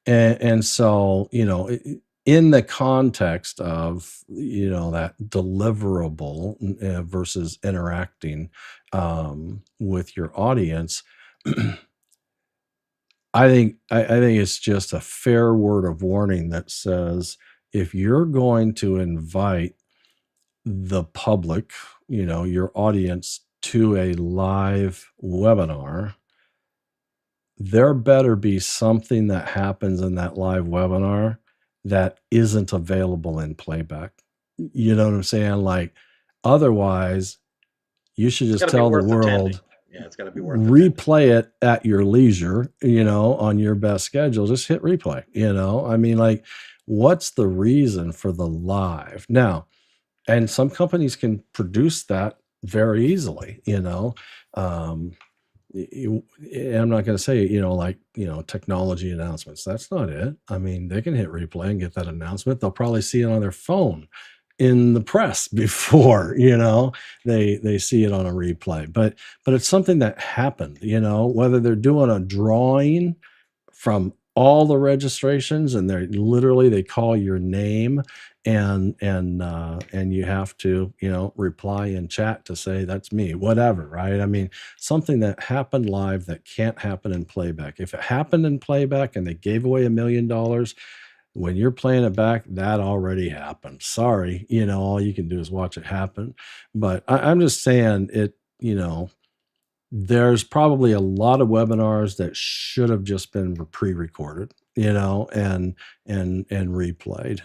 [SPEAKER 1] And so in the context of, that deliverable versus interacting with your audience, I think it's just a fair word of warning that says, if you're going to invite the public, your audience, to a live webinar, there better be something that happens in that live webinar that isn't available in playback. You know what I'm saying? Like, otherwise, you should
[SPEAKER 7] It's
[SPEAKER 1] just
[SPEAKER 7] got to be
[SPEAKER 1] tell the
[SPEAKER 7] worth attending.
[SPEAKER 1] world,
[SPEAKER 7] Yeah, it's got to be worth attending.
[SPEAKER 1] replay it at your leisure, on your best schedule. Just hit replay. I mean, like, what's the reason for the live? Now, and some companies can produce that very easily, um, I'm not going to say, technology announcements. That's not it. I mean, they can hit replay and get that announcement. They'll probably see it on their phone in the press before, they see it on a replay. But it's something that happened, whether they're doing a drawing from all the registrations and they call your name and you have to reply in chat to say that's me, whatever, right? I mean, something that happened live that can't happen in playback. If it happened in playback and they gave away $1 million, when you're playing it back, that already happened. Sorry, all you can do is watch it happen. But I'm just saying it, there's probably a lot of webinars that should have just been pre-recorded, and replayed,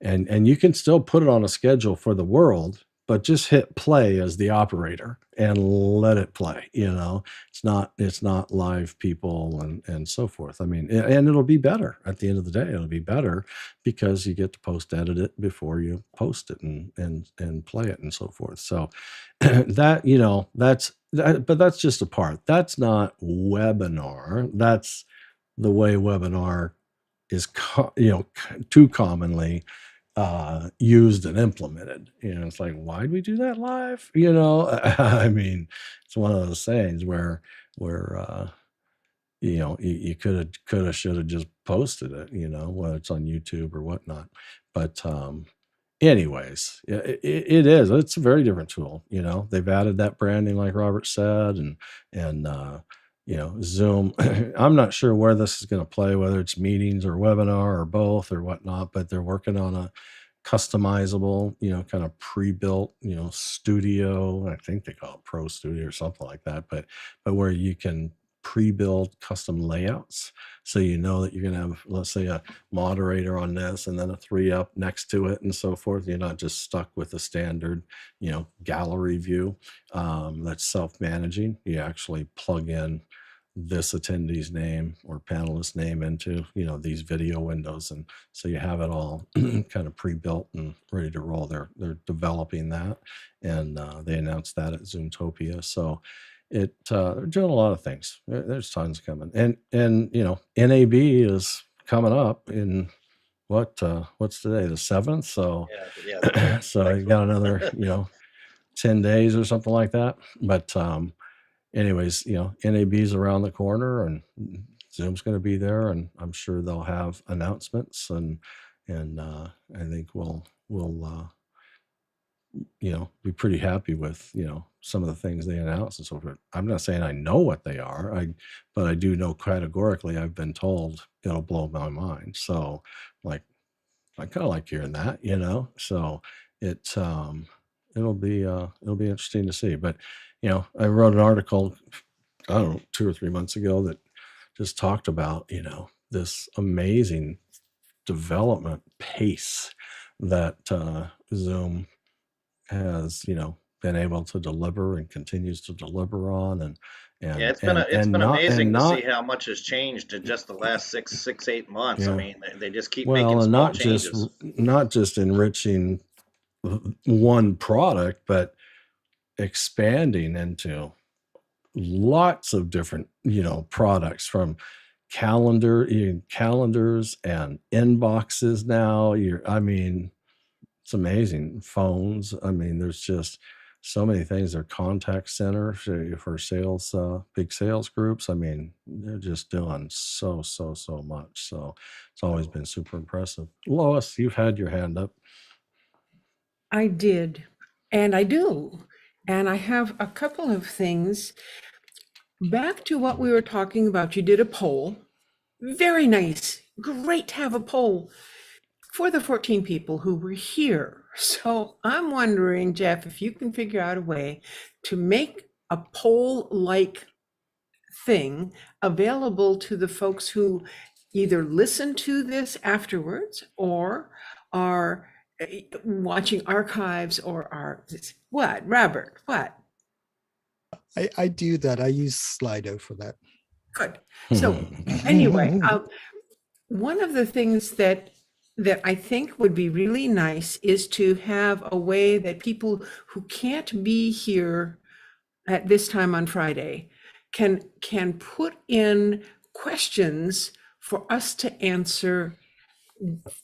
[SPEAKER 1] and you can still put it on a schedule for the world, but just hit play as the operator and let it play. It's not live people and so forth. I mean, and it'll be better at the end of the day. It'll be better because you get to post edit it before you post it and play it and so forth. So that, but that's just a part. That's not webinar. That's the way webinar is, too commonly used and implemented. It's like, why do we do that live? I mean, it's one of those things where you could have, should have just posted it, whether it's on YouTube or whatnot. But anyways, it is. It's a very different tool. They've added that branding, like Robert said, and Zoom. I'm not sure where this is going to play, whether it's meetings or webinar or both or whatnot. But they're working on a customizable, kind of pre-built, studio. I think they call it Pro Studio or something like that. But where you can pre-build custom layouts, so that you're going to have, let's say, a moderator on this and then a 3 up next to it and so forth. You're not just stuck with a standard gallery view that's self-managing. You actually plug in this attendee's name or panelist name into these video windows, and so you have it all kind of pre-built and ready to roll. They're developing that, and they announced that at Zoomtopia. So they're doing a lot of things. There's tons coming, and NAB is coming up in what's today, the 7th. So
[SPEAKER 7] Yeah.
[SPEAKER 1] so you got another 10 days or something like that. But anyways, NAB's around the corner, and Zoom's going to be there, and I'm sure they'll have announcements, and I think we'll be pretty happy with some of the things they announce and so forth. I'm not saying I know what they are, but I do know categorically I've been told it'll blow my mind. So, like, I kind of like hearing that, So it'll be interesting to see. But I wrote an article, I don't know, 2 or 3 months ago that just talked about this amazing development pace that Zoom has been able to deliver and continues to deliver on, and
[SPEAKER 7] yeah, it's been amazing to see how much has changed in just the last 8 months.
[SPEAKER 1] Yeah.
[SPEAKER 7] I mean, they just keep making
[SPEAKER 1] and
[SPEAKER 7] small changes.
[SPEAKER 1] not just enriching one product, but expanding into lots of different products, from calendars and inboxes now. I mean, it's amazing. Phones. I mean, there's just so many things. Their contact center for sales, big sales groups. I mean, they're just doing so much. So it's always been super impressive. Lois, you've had your hand up.
[SPEAKER 3] I did, and I do. And I have a couple of things. Back to what we were talking about, you did a poll. Very nice. Great to have a poll for the 14 people who were here. So I'm wondering, Jeff, if you can figure out a way to make a poll-like thing available to the folks who either listen to this afterwards or are watching archives or are, what, Robert, what?
[SPEAKER 6] I do that. I use Slido for that.
[SPEAKER 3] Good. So anyway, one of the things that I think would be really nice is to have a way that people who can't be here at this time on Friday can put in questions for us to answer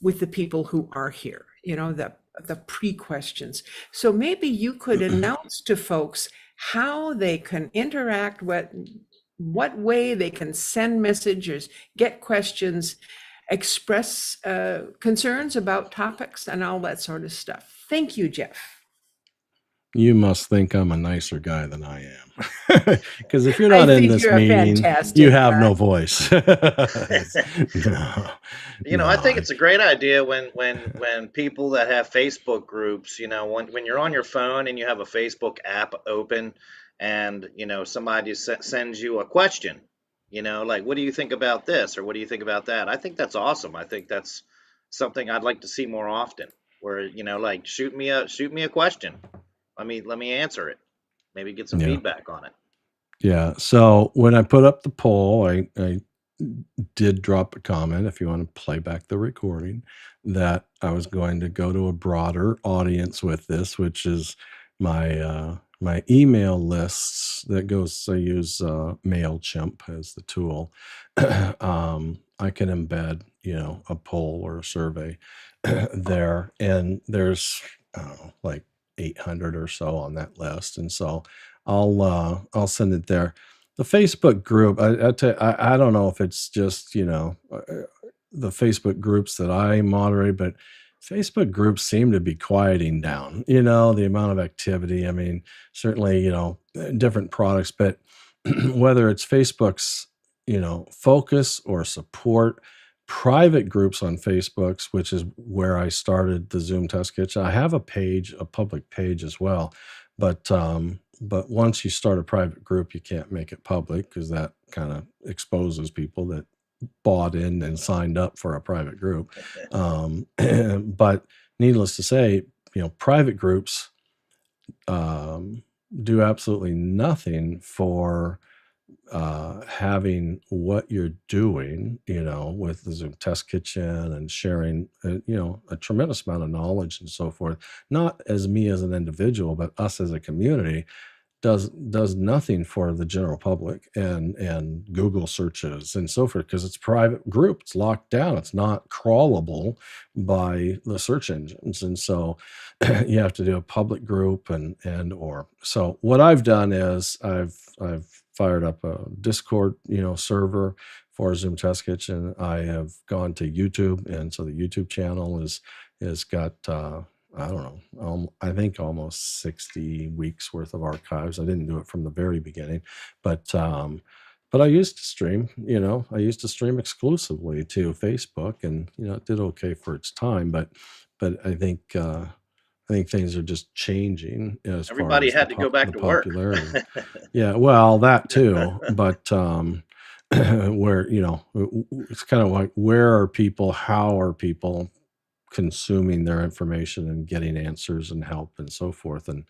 [SPEAKER 3] with the people who are here, you know, the pre-questions. So maybe you could announce to folks how they can interact, what way they can send messages, get questions, express concerns about topics and all that sort of stuff. Thank you, Jeff.
[SPEAKER 1] You must think I'm a nicer guy than I am. Because if you're not in this meeting, you have no voice.
[SPEAKER 7] You know, I think it's a great idea when people that have Facebook groups, you know, when you're on your phone and you have a Facebook app open and, you know, somebody sends you a question, you know, like, what do you think about this? Or what do you think about that? I think that's awesome. I think that's something I'd like to see more often where, you know, like shoot me a question. Let me answer it. Maybe get some feedback on it.
[SPEAKER 1] Yeah. So when I put up the poll, I did drop a comment, if you want to play back the recording, that I was going to go to a broader audience with this, which is my my email lists that goes. I use MailChimp as the tool. I can embed, you know, a poll or a survey there, and there's like 800 or so on that list, and so I'll send it there. The Facebook group, I don't know if it's just, you know, the Facebook groups that I moderate, but Facebook groups seem to be quieting down, you know, the amount of activity. I mean, certainly, you know, different products, but whether it's Facebook's, you know, focus or support, private groups on Facebook's, which is where I started the Zoom Test Kitchen. I have a page, a public page as well, but once you start a private group, you can't make it public because that kind of exposes people that bought in and signed up for a private group. But needless to say, you know, private groups do absolutely nothing for having what you're doing, you know, with the Zoom Test Kitchen and sharing, you know, a tremendous amount of knowledge and so forth. Not as me as an individual, but us as a community does nothing for the general public and Google searches and so forth, because it's a private group. It's locked down. It's not crawlable by the search engines. And so you have to do a public group or so what I've done is I've fired up a Discord, you know, server for Zoom Test Kitchen. I have gone to YouTube, and so the YouTube channel is got I don't know, I think almost 60 weeks worth of archives. I didn't do it from the very beginning, but I used to stream, you know, I used to stream exclusively to Facebook, and, you know, it did okay for its time, but I think things are just changing as
[SPEAKER 7] Everybody
[SPEAKER 1] far as
[SPEAKER 7] had to go back to work.
[SPEAKER 1] Yeah, well, that too, but where, you know, it's kind of like, where are people, how are people consuming their information and getting answers and help and so forth. And,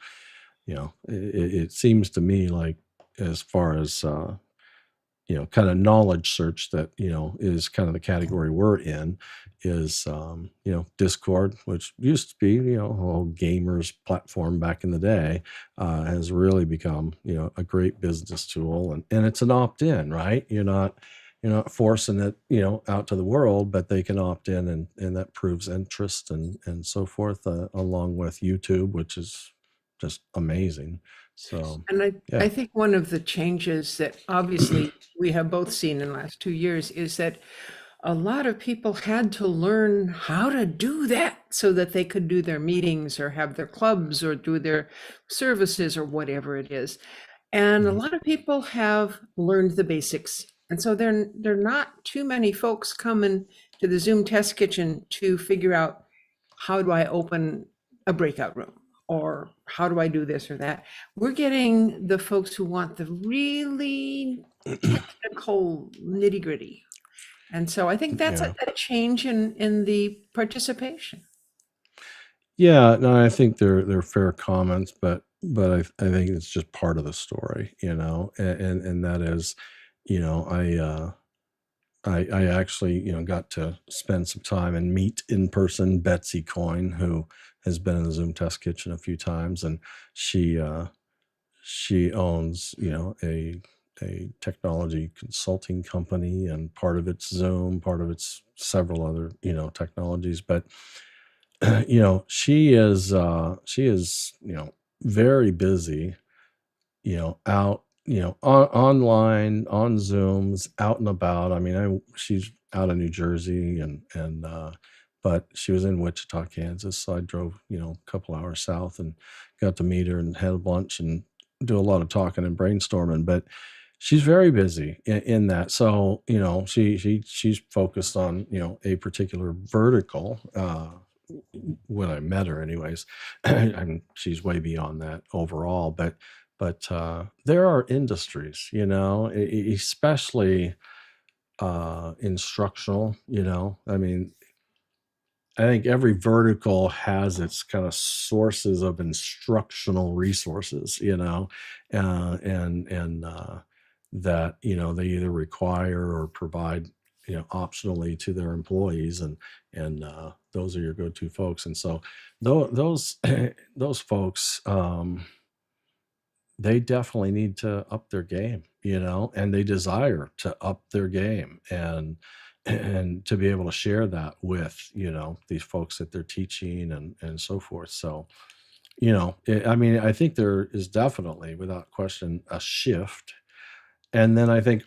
[SPEAKER 1] you know, it seems to me like, as far as, you know, kind of knowledge search that, you know, is kind of the category we're in, is, you know, Discord, which used to be, you know, a whole gamers platform back in the day, has really become, you know, a great business tool. And it's an opt-in, right? You're not forcing it, you know, out to the world, but they can opt in, and that proves interest and so forth, along with YouTube, which is just amazing. So
[SPEAKER 3] And
[SPEAKER 1] yeah.
[SPEAKER 3] I think one of the changes that obviously we have both seen in the last 2 years is that a lot of people had to learn how to do that so that they could do their meetings or have their clubs or do their services or whatever it is. And a lot of people have learned the basics. And so there are not too many folks coming to the Zoom test kitchen to figure out, how do I open a breakout room? Or how do I do this or that? We're getting the folks who want the really technical nitty gritty. And so I think that's
[SPEAKER 1] Yeah.
[SPEAKER 3] a change in the participation.
[SPEAKER 1] Yeah, no, I think they're fair comments, but I think it's just part of the story, and that is, I actually, got to spend some time and meet in person Betsy Coyne, who has been in the Zoom test kitchen a few times, and she owns, a technology consulting company, and part of it's Zoom, part of it's several other, technologies, but she is very busy, out, online, on Zooms, out and about. I mean, she's out of New Jersey, and but she was in Wichita, Kansas, so I drove, a couple hours south and got to meet her and had lunch and do a lot of talking and brainstorming. But she's very busy in that. So, she's focused on, a particular vertical, when I met her anyways. I mean, she's way beyond that overall, but there are industries, especially instructional, I mean, I think every vertical has its kind of sources of instructional resources, and that, they either require or provide, optionally to their employees, and those are your go-to folks. And so those those folks, they definitely need to up their game, and they desire to up their game, and to be able to share that with, these folks that they're teaching, and so forth. So, I mean, I think there is definitely, without question, a shift. And then I think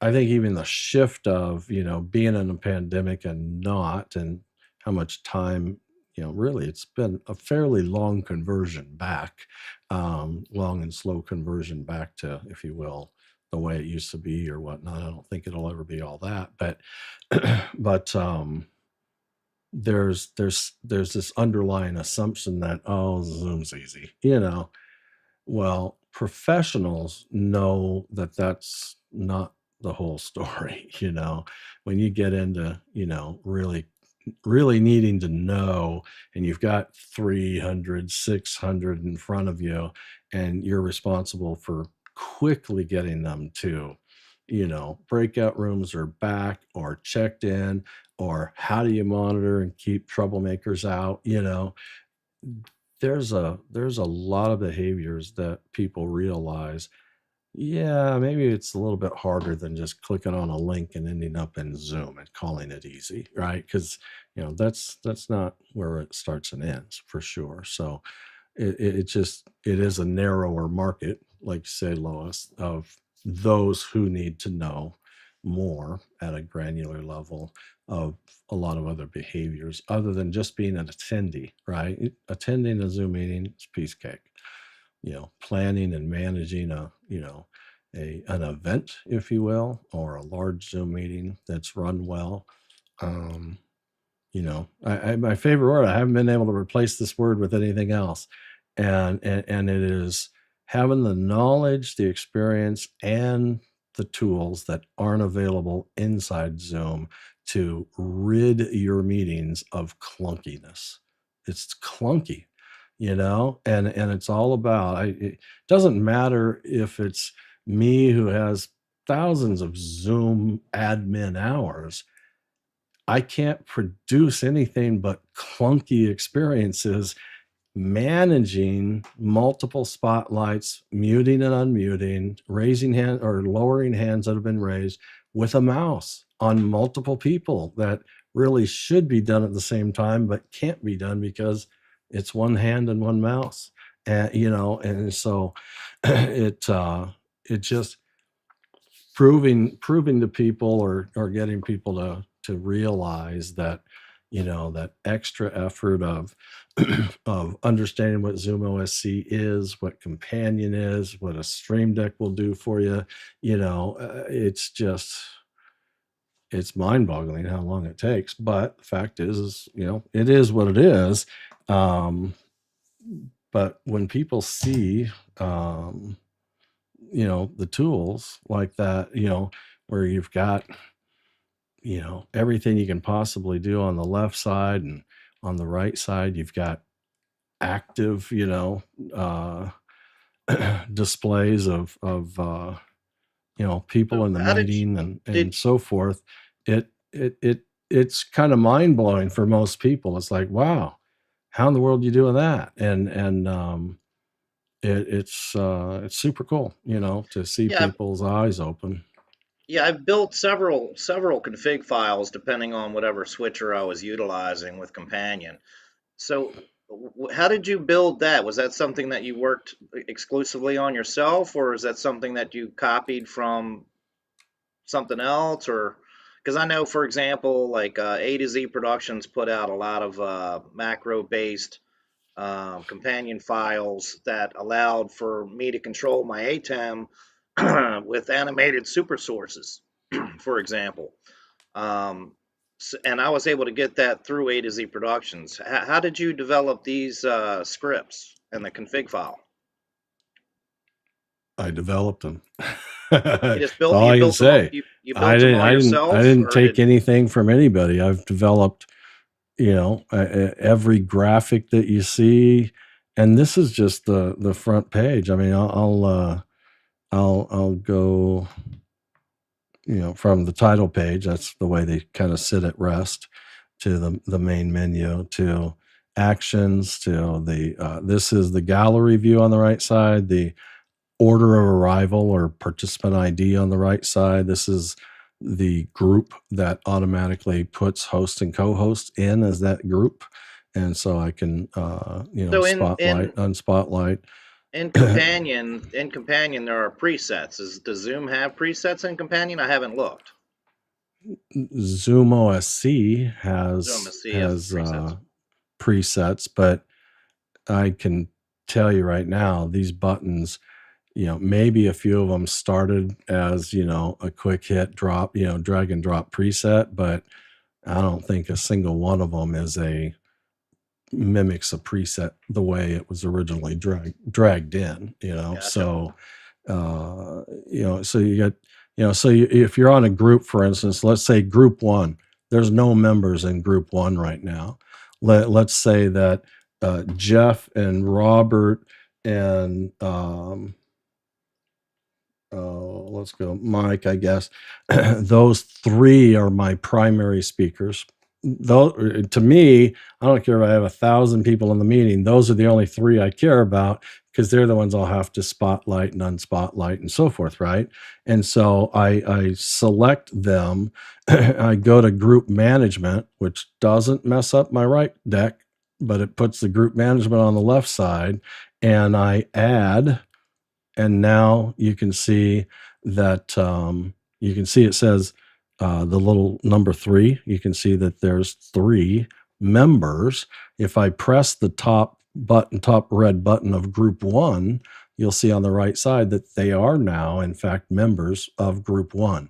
[SPEAKER 1] even the shift of, being in a pandemic and not, and how much time, really, it's been a fairly long conversion back, long and slow conversion back to, if you will, the way it used to be or whatnot. I don't think it'll ever be all that, but, but, there's this underlying assumption that, oh, Zoom's easy, well, professionals know that that's not the whole story. When you get into, really needing to know, and you've got 300, 600 in front of you, and you're responsible for quickly getting them to, breakout rooms are back or checked in, or how do you monitor and keep troublemakers out, there's a lot of behaviors that people realize, yeah, maybe it's a little bit harder than just clicking on a link and ending up in Zoom and calling it easy, right? Because, that's not where it starts and ends, for sure. So it is a narrower market, like you say, Lois, of those who need to know more at a granular level of a lot of other behaviors other than just being an attendee, right? Attending a Zoom meeting is piece cake. Planning and managing an event, if you will, or a large Zoom meeting that's run well. My favorite word, I haven't been able to replace this word with anything else. And it is having the knowledge, the experience, and the tools that aren't available inside Zoom to rid your meetings of clunkiness. It's clunky, and it's all about, it doesn't matter if it's me who has thousands of Zoom admin hours. I can't produce anything but clunky experiences managing multiple spotlights, muting and unmuting, raising hand or lowering hands that have been raised with a mouse on multiple people that really should be done at the same time, but can't be done because it's one hand and one mouse. And, and so it just proving to people or getting people to realize that, that extra effort of of understanding what ZoomOSC is, what Companion is, what a Stream Deck will do for you, it's mind-boggling how long it takes. But the fact is, it is what it is. But when people see, the tools like that, where you've got, everything you can possibly do on the left side, and on the right side, you've got active, displays of people
[SPEAKER 7] So
[SPEAKER 1] in the
[SPEAKER 7] how did
[SPEAKER 1] meeting
[SPEAKER 7] you,
[SPEAKER 1] and
[SPEAKER 7] did
[SPEAKER 1] so forth. It's kind of mind-blowing for most people. It's like, wow, how in the world are you doing that? And it's super cool, to see
[SPEAKER 7] yeah,
[SPEAKER 1] people's eyes open.
[SPEAKER 7] yeah, I've built several config files depending on whatever switcher I was utilizing with Companion. So how did you build that? Was that something that you worked exclusively on yourself, or is that something that you copied from something else? Or because I know, for example, like A to Z Productions put out a lot of macro based companion files that allowed for me to control my ATEM with animated super sources, for example. And I was able to get that through A to Z Productions. How did you develop these scripts and the config file?
[SPEAKER 1] I developed them.
[SPEAKER 7] You just
[SPEAKER 1] That's
[SPEAKER 7] built
[SPEAKER 1] all
[SPEAKER 7] you
[SPEAKER 1] I can
[SPEAKER 7] built them all,
[SPEAKER 1] say.
[SPEAKER 7] you
[SPEAKER 1] I
[SPEAKER 7] built them
[SPEAKER 1] didn't,
[SPEAKER 7] all
[SPEAKER 1] I didn't, I
[SPEAKER 7] yourself,
[SPEAKER 1] didn't
[SPEAKER 7] or
[SPEAKER 1] take
[SPEAKER 7] did
[SPEAKER 1] anything from anybody. I've developed, every graphic that you see, and this is just the front page. I mean, I'll go, from the title page. That's the way they kind of sit at rest, to the main menu, to actions, to the this is the gallery view on the right side, the order of arrival or participant ID on the right side. This is the group that automatically puts host and co-host in as that group. And so I can,
[SPEAKER 7] so
[SPEAKER 1] spotlight, unspotlight.
[SPEAKER 7] in Companion there are presets. Does Zoom have presets in Companion? I haven't looked.
[SPEAKER 1] ZoomOSC
[SPEAKER 7] Zoom
[SPEAKER 1] has
[SPEAKER 7] has presets.
[SPEAKER 1] presets, but I can tell you right now, these buttons, maybe a few of them started as, a quick hit drop, drag and drop preset, but I don't think a single one of them mimics a preset the way it was originally dragged in,
[SPEAKER 7] Gotcha.
[SPEAKER 1] so so you got, if you're on a group, for instance, let's say group one, there's no members in group one right now. Let's say that Jeff and Robert and let's go Mike, I guess. Those three are my primary speakers. Though, to me, I don't care if I have 1,000 people in the meeting. Those are the only three I care about, because they're the ones I'll have to spotlight and unspotlight and so forth, right? And so I select them. I go to group management, which doesn't mess up my right deck, but it puts the group management on the left side, and I add. And now you can see that, it says the little number 3. You can see that there's 3 members. If I press the top red button of group 1, you'll see on the right side that they are now, in fact, members of group 1.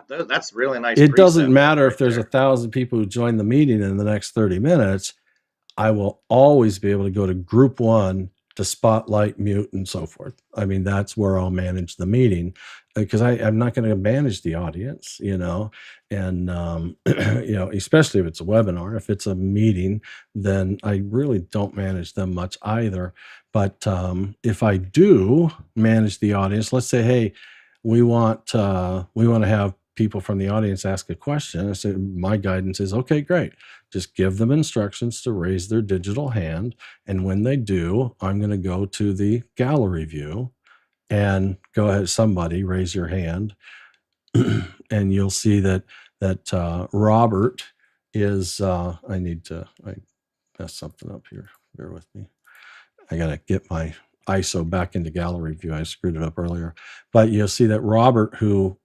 [SPEAKER 7] That's really nice.
[SPEAKER 1] It doesn't
[SPEAKER 7] preset
[SPEAKER 1] matter
[SPEAKER 7] right
[SPEAKER 1] if there's
[SPEAKER 7] there.
[SPEAKER 1] 1,000 people who join the meeting in the next 30 minutes. I will always be able to go to group 1 to spotlight, mute, and so forth. I mean, that's where I'll manage the meeting, because I'm not going to manage the audience, and, especially if it's a webinar. If it's a meeting, then I really don't manage them much either. But if I do manage the audience, let's say, hey, we want to have people from the audience ask a question. I say, my guidance is, okay, great. Just give them instructions to raise their digital hand. And when they do, I'm going to go to the gallery view and go ahead, somebody raise your hand. And you'll see that Robert is, I messed something up here. Bear with me. I got to get my ISO back into gallery view. I screwed it up earlier, but you'll see that Robert, who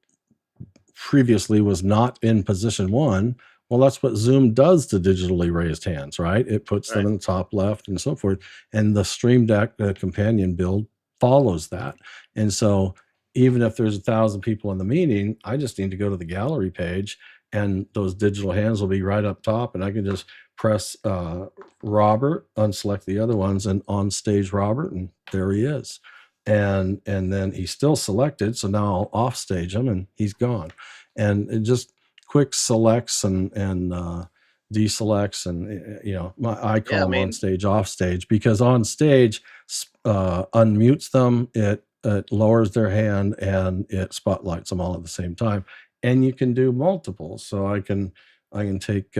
[SPEAKER 1] previously was not in position 1, well, that's what Zoom does to digitally raised hands, right? It puts them in the top left and so forth. And the Stream Deck companion build follows that. And so even if there's 1,000 people in the meeting, I just need to go to the gallery page and those digital hands will be right up top, and I can just press Robert, unselect the other ones, and on stage Robert, and there he is. And then he's still selected, so now I'll off stage him and he's gone. And it just quick selects and deselects, and I call them on stage, off stage, because on stage unmutes them, it lowers their hand, and it spotlights them all at the same time. And you can do multiple. So I can take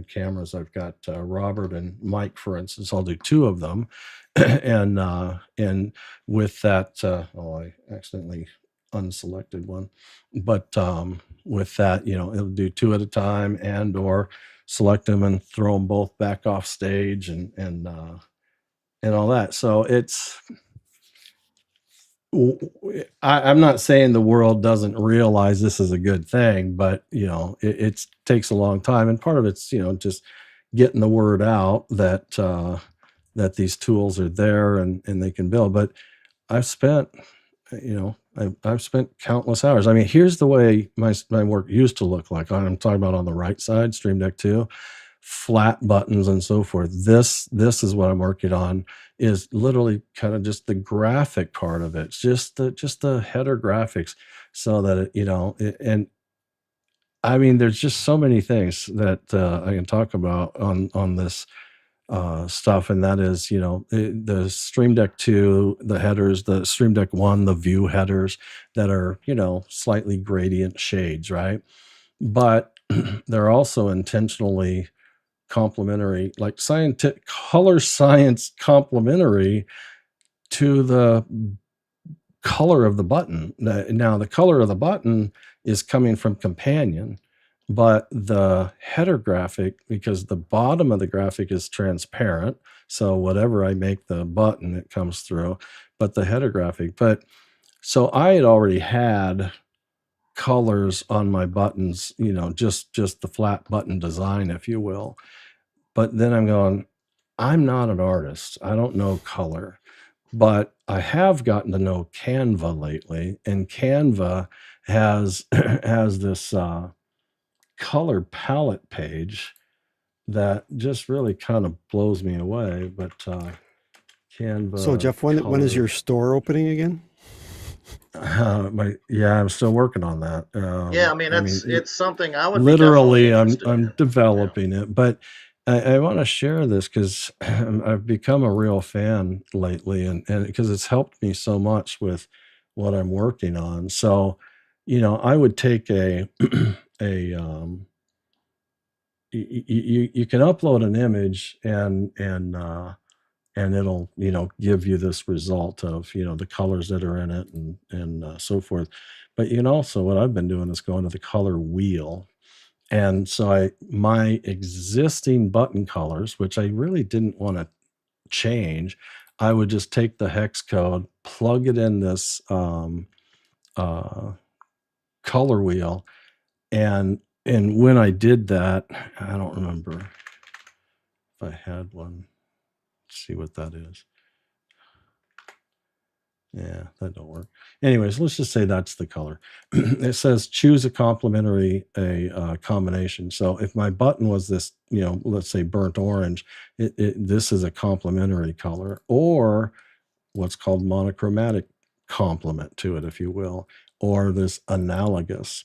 [SPEAKER 1] cameras. I've got Robert and Mike, for instance. I'll do 2 of them, and with that, I accidentally unselected one, but with that, it'll do 2 at a time, and or select them and throw them both back off stage, and all that. So it's. I'm not saying the world doesn't realize this is a good thing, but it takes a long time, and part of it's just getting the word out that that these tools are there and they can build. But I've spent I've spent countless hours. I mean, here's the way my work used to look like. I'm talking about on the right side, Stream Deck 2, flat buttons and so forth. This is what I'm working on, is literally kind of just the graphic part of it. It's just the header graphics, so that and I mean, there's just so many things that I can talk about on this stuff, and that is the Stream Deck 2, the headers, the Stream Deck 1, the view headers that are slightly gradient shades, right? But they're also intentionally complementary, like scientific color science complementary to the color of the button. Now the color of the button is coming from companion, but the header graphic, because the bottom of the graphic is transparent, so whatever I make the button, it comes through, but the header graphic. But so I had already had colors on my buttons, just the flat button design, if you will. But then I'm going, I'm not an artist. I don't know color, but I have gotten to know Canva lately, and Canva has has this color palette page that just really kind of blows me away. But Canva.
[SPEAKER 9] So Jeff, when is your store opening again?
[SPEAKER 1] I'm still working on that.
[SPEAKER 7] It's something I would
[SPEAKER 1] literally. I'm developing it, but I want to share this because I've become a real fan lately, and because it's helped me so much with what I'm working on. So, I would take you can upload an image and it'll give you this result of the colors that are in it and so forth. But you can also, what I've been doing is going to the color wheel. And so my existing button colors, which I really didn't want to change, I would just take the hex code, plug it in this color wheel, and when I did that, I don't remember if I had one. Let's see what that is. Yeah, that don't work. Anyways, let's just say that's the color. It says choose a complementary combination. So if my button was this, let's say burnt orange, this is a complementary color, or what's called monochromatic complement to it, if you will, or this analogous.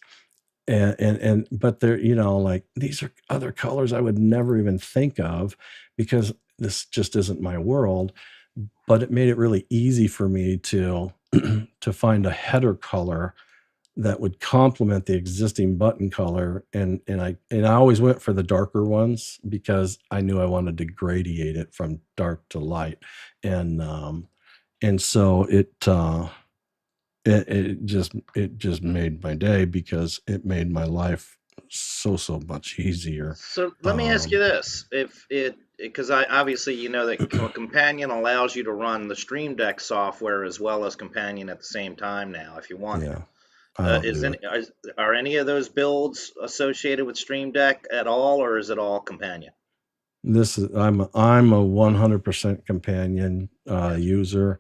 [SPEAKER 1] But they're, like these are other colors I would never even think of because this just isn't my world. But it made it really easy for me to to find a header color that would complement the existing button color, and I always went for the darker ones because I knew I wanted to gradiate it from dark to light, and so it just made my day because it made my life so much easier.
[SPEAKER 7] So let me ask you this: because I obviously that Companion allows you to run the Stream Deck software as well as Companion at the same time now, if you want.
[SPEAKER 1] Yeah, I don't do it.
[SPEAKER 7] Are any of those builds associated with Stream Deck at all, or is it all Companion?
[SPEAKER 1] I'm a 100% Companion user,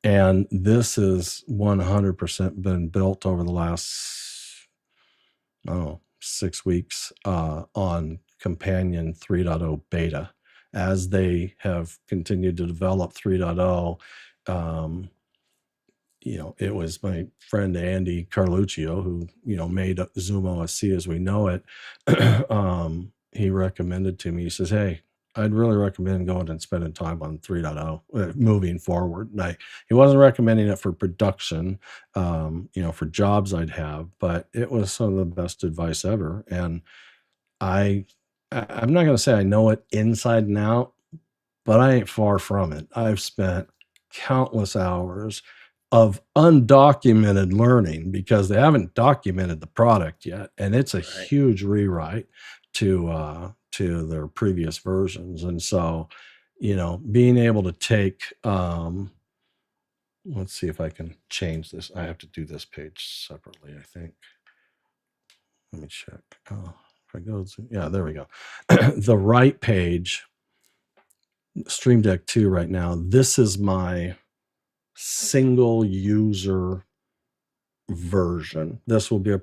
[SPEAKER 1] and this is 100% been built over the last 6 weeks on Companion 3.0 beta. As they have continued to develop 3.0, it was my friend Andy Carluccio who made ZoomOSC as we know it. He recommended to me. He says, "Hey, I'd really recommend going and spending time on 3.0 moving forward." And he wasn't recommending it for production, for jobs I'd have, but it was some of the best advice ever. And I'm not going to say I know it inside and out, but I ain't far from it. I've spent countless hours of undocumented learning because they haven't documented the product yet, and it's a huge rewrite to their previous versions. And so being able to take let's see if I can change this. I have to do this page separately, I think. Let me check. If I go there we go. The right page, Stream Deck 2 right now, this is my single user version. This will be a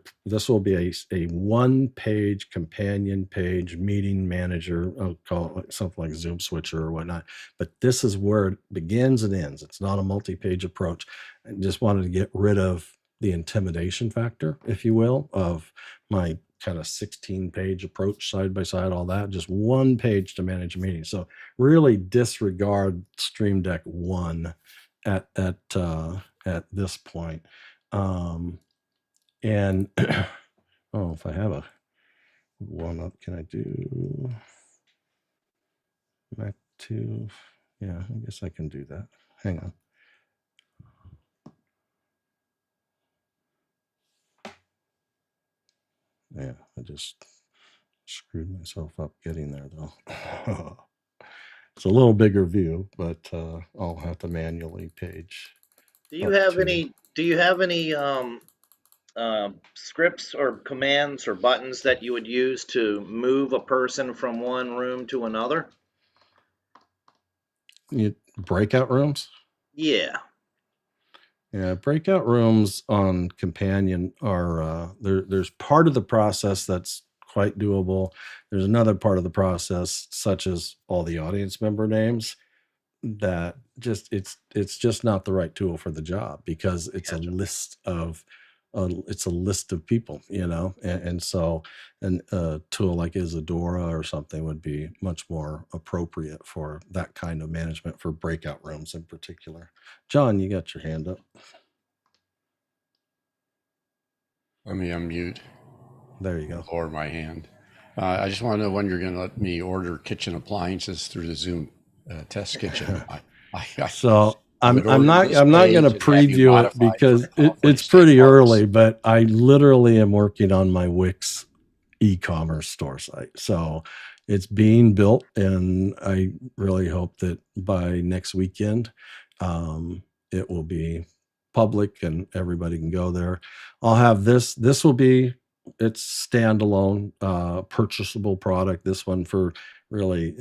[SPEAKER 1] one-page companion page meeting manager. I'll call it something like Zoom Switcher or whatnot. But this is where it begins and ends. It's not a multi-page approach. I just wanted to get rid of the intimidation factor, if you will, of my kind of 16-page approach side by side, all that. Just one page to manage a meeting. So really disregard Stream Deck 1 at this point. And if I have a one up, can I do Mac 2? Yeah, I guess I can do that. Hang on. Yeah, I just screwed myself up getting there though. It's a little bigger view, but I'll have to manually page.
[SPEAKER 7] Do you have any scripts or commands or buttons that you would use to move a person from one room to another?
[SPEAKER 1] Breakout rooms?
[SPEAKER 7] Yeah.
[SPEAKER 1] Yeah, breakout rooms on Companion are there's part of the process that's quite doable. There's another part of the process, such as all the audience member names, that just it's just not the right tool for the job because it's a list of people, and so a tool like Isadora or something would be much more appropriate for that kind of management for breakout rooms in particular. John, you got your hand up.
[SPEAKER 12] Let me unmute.
[SPEAKER 1] There you go.
[SPEAKER 12] Lower my hand. I just want to know when you're going to let me order kitchen appliances through the Zoom test kitchen.
[SPEAKER 1] So I'm not going to preview it because it's pretty early, but I literally am working on my Wix e-commerce store site. So it's being built, and I really hope that by next weekend it will be public and everybody can go there. I'll have this will be its standalone purchasable product. This one for really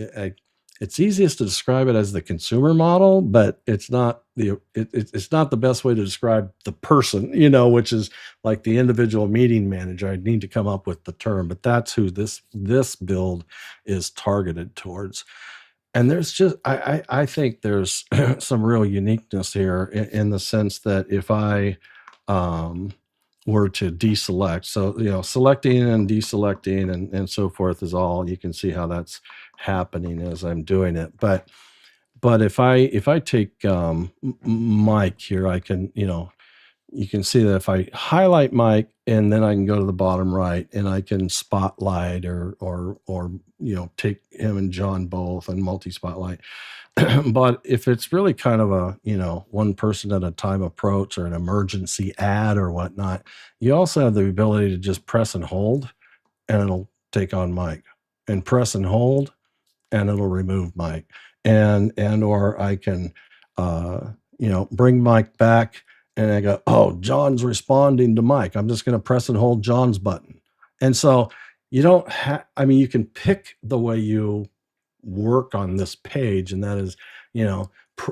[SPEAKER 1] it's easiest to describe it as the consumer model, but it's not it's not the best way to describe the person, which is like the individual meeting manager. I need to come up with the term, but that's who this build is targeted towards. And there's just I think there's some real uniqueness here in the sense that if I were to deselect, so selecting and deselecting and so forth is all, you can see how that's happening as I'm doing it. But if I take Mike here, I can you can see that if I highlight Mike and then I can go to the bottom right and I can spotlight or take him and John both and multi-spotlight. But if it's really kind of a one person at a time approach or an emergency ad or whatnot, you also have the ability to just press and hold and it'll take on mic, and press and hold and it'll remove mic, and or I can bring mic back and I go, oh, John's responding to mic. I'm just going to press and hold John's button. And so you don't have, you can pick the way you work on this page, and that is,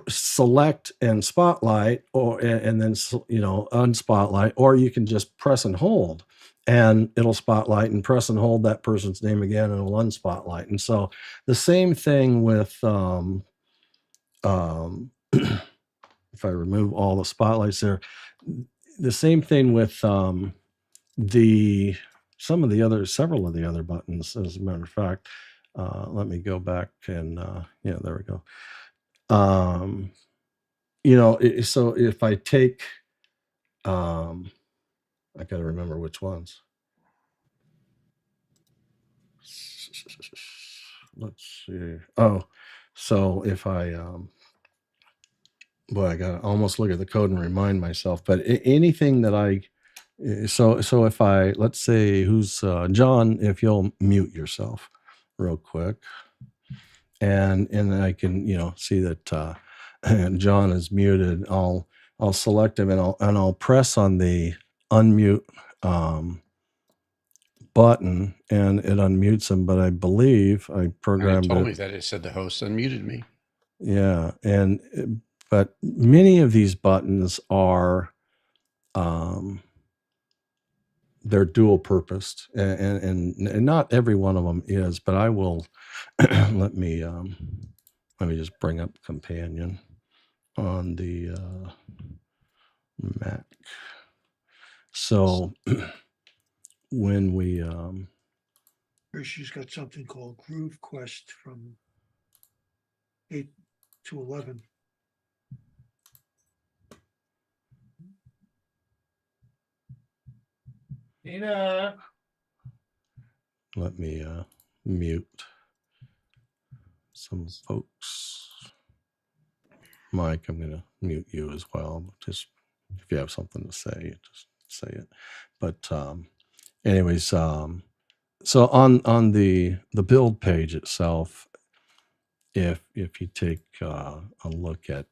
[SPEAKER 1] select and spotlight, or and then unspotlight, or you can just press and hold and it'll spotlight, and press and hold that person's name again and it'll unspotlight. And so the same thing with if I remove all the spotlights there, the same thing with several of the other buttons. As a matter of fact, let me go back and there we go. So if I take, I got to remember which ones. Let's see. Oh, so if I, I got to almost look at the code and remind myself, but anything that so if I, let's say, who's John, if you'll mute yourself real quick, and then I can, see that John is muted. I'll select him and I'll press on the unmute button and it unmutes him, but I believe I programmed
[SPEAKER 12] it. Told
[SPEAKER 1] it.
[SPEAKER 12] me that it said the host unmuted me.
[SPEAKER 1] Yeah, but many of these buttons are they're dual purposed, and not every one of them is, but I will let me just bring up companion on the Mac. So when we
[SPEAKER 11] Here she's got something called Groove Quest from 8 to 11.
[SPEAKER 2] Dana.
[SPEAKER 1] Let me mute some folks. Mike, I'm going to mute you as well. Just if you have something to say, just say it. But anyways, so on the build page itself, if you take a look at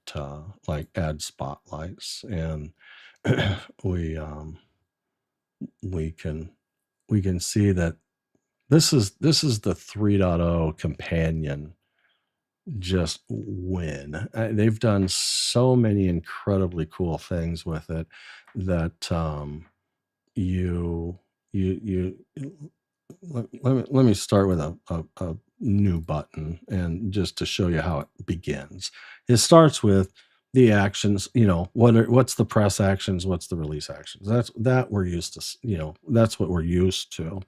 [SPEAKER 1] like add spotlights, and we can see that this is the 3.0 companion just win. They've done so many incredibly cool things with it that let me start with a new button, and just to show you how it begins. It starts with the actions, what's the press actions, what's the release actions. That we're used to, that's what we're used to.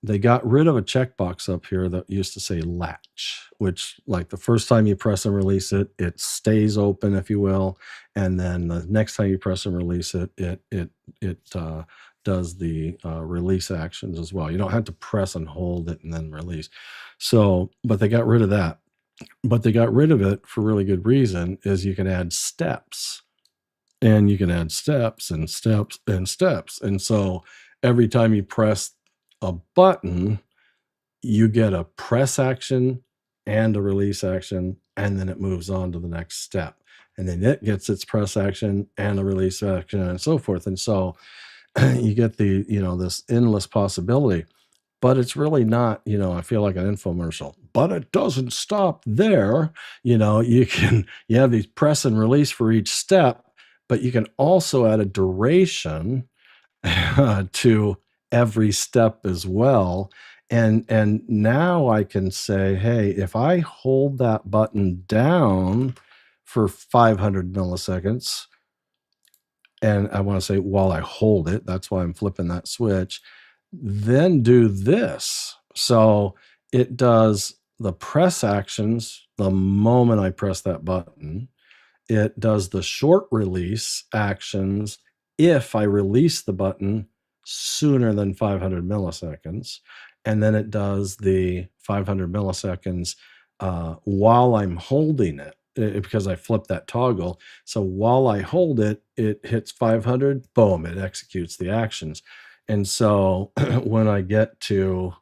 [SPEAKER 1] They got rid of a checkbox up here that used to say latch, which, like, the first time you press and release it, it stays open, if you will, and then the next time you press and release it, it does the release actions as well. You don't have to press and hold it and then release. So, but they got rid of that. But they got rid of it for really good reason, is you can add steps, and you can add steps and steps and steps. And so every time you press a button, you get a press action and a release action, and then it moves on to the next step. And then it gets its press action and a release action, and so forth. And so you get the, this endless possibility. But it's really not, I feel like an infomercial, but it doesn't stop there. You have these press and release for each step, but you can also add a duration to every step as well. And now I can say, hey, if I hold that button down for 500 milliseconds, and I want to say while I hold it, that's why I'm flipping that switch, then do this. So it does the press actions the moment I press that button. It does the short release actions if I release the button sooner than 500 milliseconds. And then it does the 500 milliseconds while I'm holding it, because I flip that toggle. So while I hold it, it hits 500, boom, it executes the actions. And so when I get to,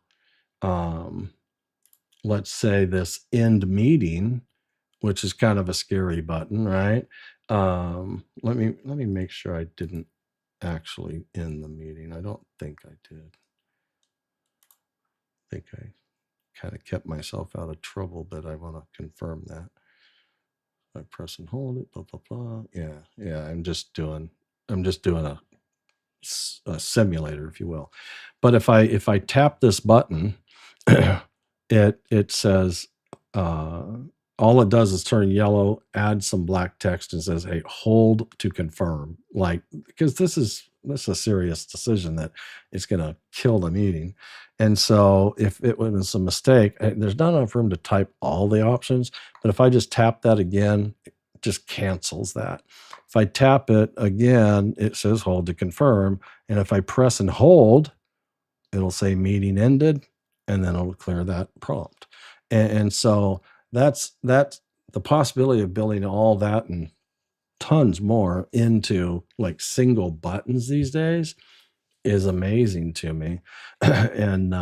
[SPEAKER 1] let's say this end meeting, which is kind of a scary button, right? Let me make sure I didn't actually end the meeting. I don't think I did. I think I kind of kept myself out of trouble, but I want to confirm that. I press and hold it, blah, blah, blah. Yeah. I'm just doing a simulator, if you will. But if I tap this button, it says, all it does is turn yellow, add some black text, and says, hey, hold to confirm. Like, because this is a serious decision that it's going to kill the meeting. And so if it was a mistake, there's not enough room to type all the options. But if I just tap that again, it just cancels that. If I tap it again, it says hold to confirm. And if I press and hold, it'll say meeting ended, and then it'll clear that prompt. And so that's the possibility of building all that and tons more into like single buttons these days is amazing to me. And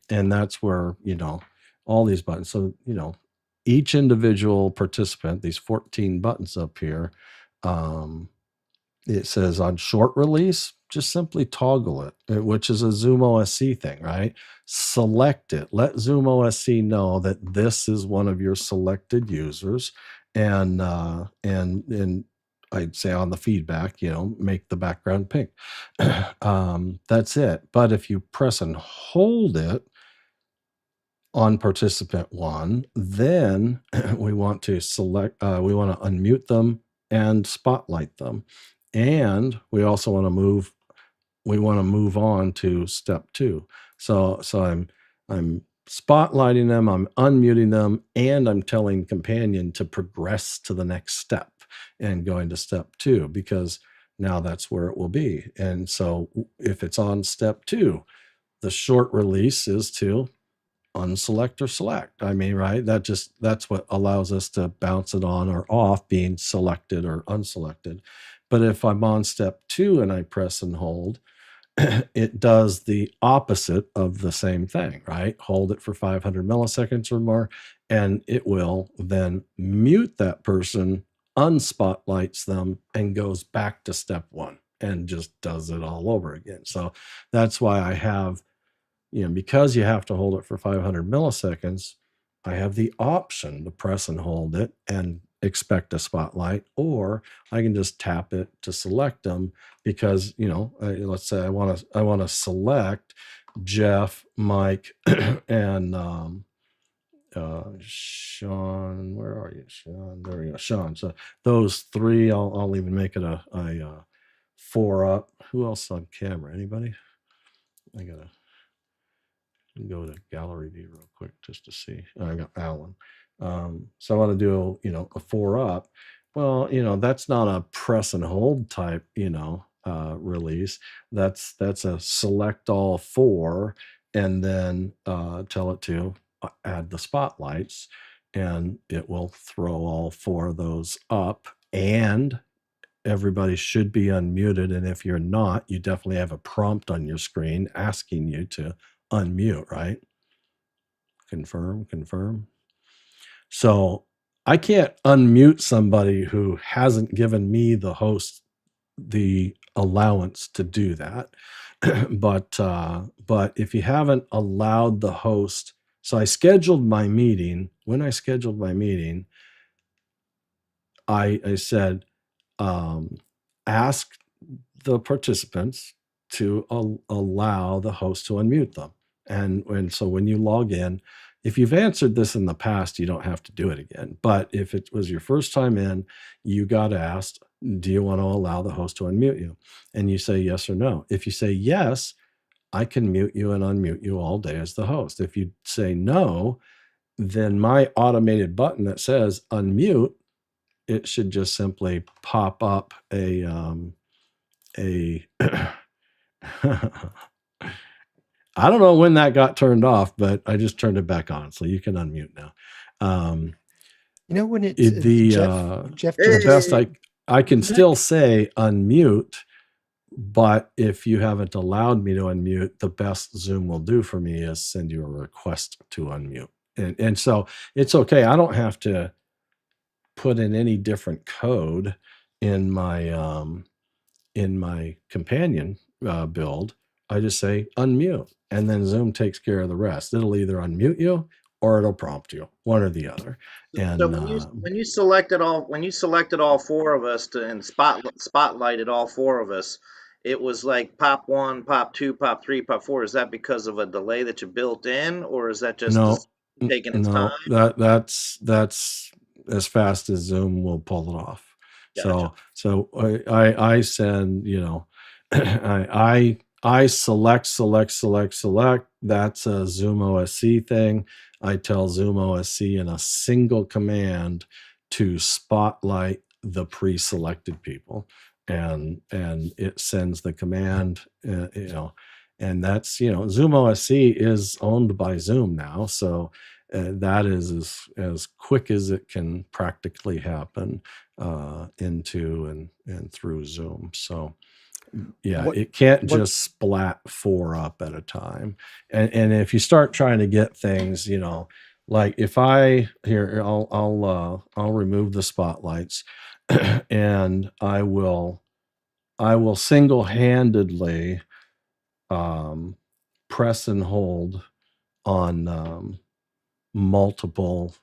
[SPEAKER 1] that's where, all these buttons. So, each individual participant, these 14 buttons up here, it says on short release, just simply toggle it, which is a ZoomOSC thing, right? Select it. Let ZoomOSC know that this is one of your selected users, and I'd say on the feedback, make the background pink. That's it. But if you press and hold it on participant 1, then we want to select, we want to unmute them and spotlight them. And we also want to move on to step 2. So I'm spotlighting them, I'm unmuting them, and I'm telling companion to progress to the next step and going to step 2, because now that's where it will be. And so if it's on step 2, the short release is to unselect or select. I mean, right? That's what allows us to bounce it on or off being selected or unselected. But if I'm on step 2 and I press and hold, it does the opposite of the same thing, right? Hold it for 500 milliseconds or more, and it will then mute that person, unspotlights them, and goes back to step 1 and just does it all over again. So that's why I have, because you have to hold it for 500 milliseconds, I have the option to press and hold it and expect a spotlight, or I can just tap it to select them, because let's say I want to select Jeff, Mike, and Sean. Where are you, Sean? There we go, Sean. So those 3, I'll even make it a 4 up. Who else on camera? Anybody? I gotta go to gallery view real quick just to see. I got Alan. So I want to do, a 4 up. Well, that's not a press and hold type, release. That's a select all 4, and then tell it to add the spotlights, and it will throw all 4 of those up, and everybody should be unmuted. And if you're not, you definitely have a prompt on your screen asking you to unmute, right? Confirm. So I can't unmute somebody who hasn't given me, the host, the allowance to do that. But if you haven't allowed the host, so I scheduled my meeting. When I scheduled my meeting, I said, ask the participants to allow the host to unmute them. And so when you log in, if you've answered this in the past, you don't have to do it again. But if it was your first time in, you got asked, do you want to allow the host to unmute you? And you say yes or no. If you say yes, I can mute you and unmute you all day as the host. If you say no, then my automated button that says unmute, it should just simply pop up a I don't know when that got turned off, but I just turned it back on, so you can unmute now.
[SPEAKER 6] When it's
[SPEAKER 1] The
[SPEAKER 6] Jeff
[SPEAKER 1] best I can still say unmute, But if you haven't allowed me to unmute, the best Zoom will do for me is send you a request to unmute. And so it's okay. I don't have to put in any different code in my companion build. I just say unmute, and then Zoom takes care of the rest. It'll either unmute you or it'll prompt you, one or the other. And
[SPEAKER 7] So when you selected all four of us and spotlighted all four of us, it was like pop 1, pop 2, pop 3, pop 4. Is that because of a delay that you built in, or is that just
[SPEAKER 1] no,
[SPEAKER 7] taking its
[SPEAKER 1] no,
[SPEAKER 7] time?
[SPEAKER 1] that's as fast as Zoom will pull it off.
[SPEAKER 7] Gotcha.
[SPEAKER 1] So I send, I select. That's a ZoomOSC thing. I tell ZoomOSC in a single command to spotlight the pre-selected people, and it sends the command, and that's, ZoomOSC is owned by Zoom now, so that is as quick as it can practically happen into and through Zoom. So yeah,
[SPEAKER 9] What
[SPEAKER 1] it can't
[SPEAKER 9] what
[SPEAKER 1] just splat 4 up at a time. And if you start trying to get things, like if I'll remove the spotlights and I will single-handedly press and hold on multiple,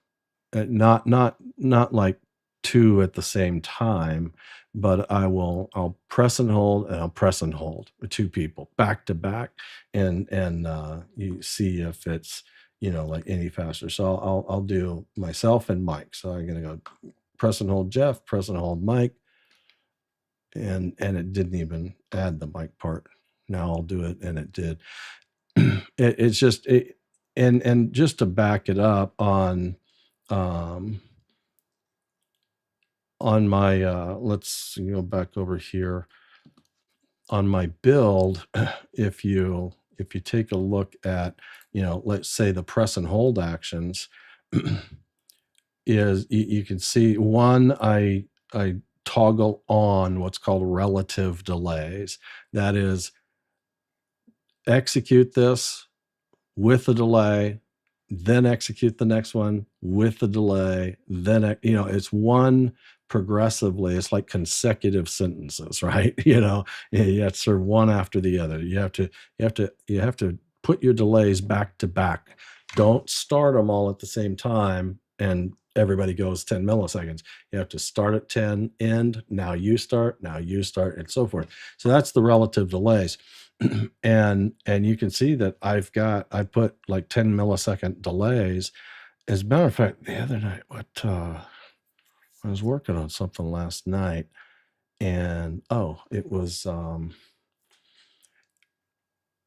[SPEAKER 1] not like 2 at the same time, but I'll press and hold, and I'll press and hold with 2 people back to back, and you see if it's like any faster. So I'll do myself and Mike. So I'm gonna go press and hold Jeff, press and hold Mike, and it didn't even add the mic part. Now I'll do it, and it did. It's just it, and just to back it up on my let's go back over here on my build. If you take a look at, let's say the press and hold actions, is you can see one, I toggle on what's called relative delays. That is, execute this with a delay, then execute the next one with the delay, then it's one progressively. It's like consecutive sentences, right? You have to serve one after the other. You have to put your delays back to back. Don't start them all at the same time and everybody goes 10 milliseconds. You have to start at 10, end, now you start, and so forth. So that's the relative delays. And you can see that I put like 10 millisecond delays. As a matter of fact, the other night, I was working on something last night, and it was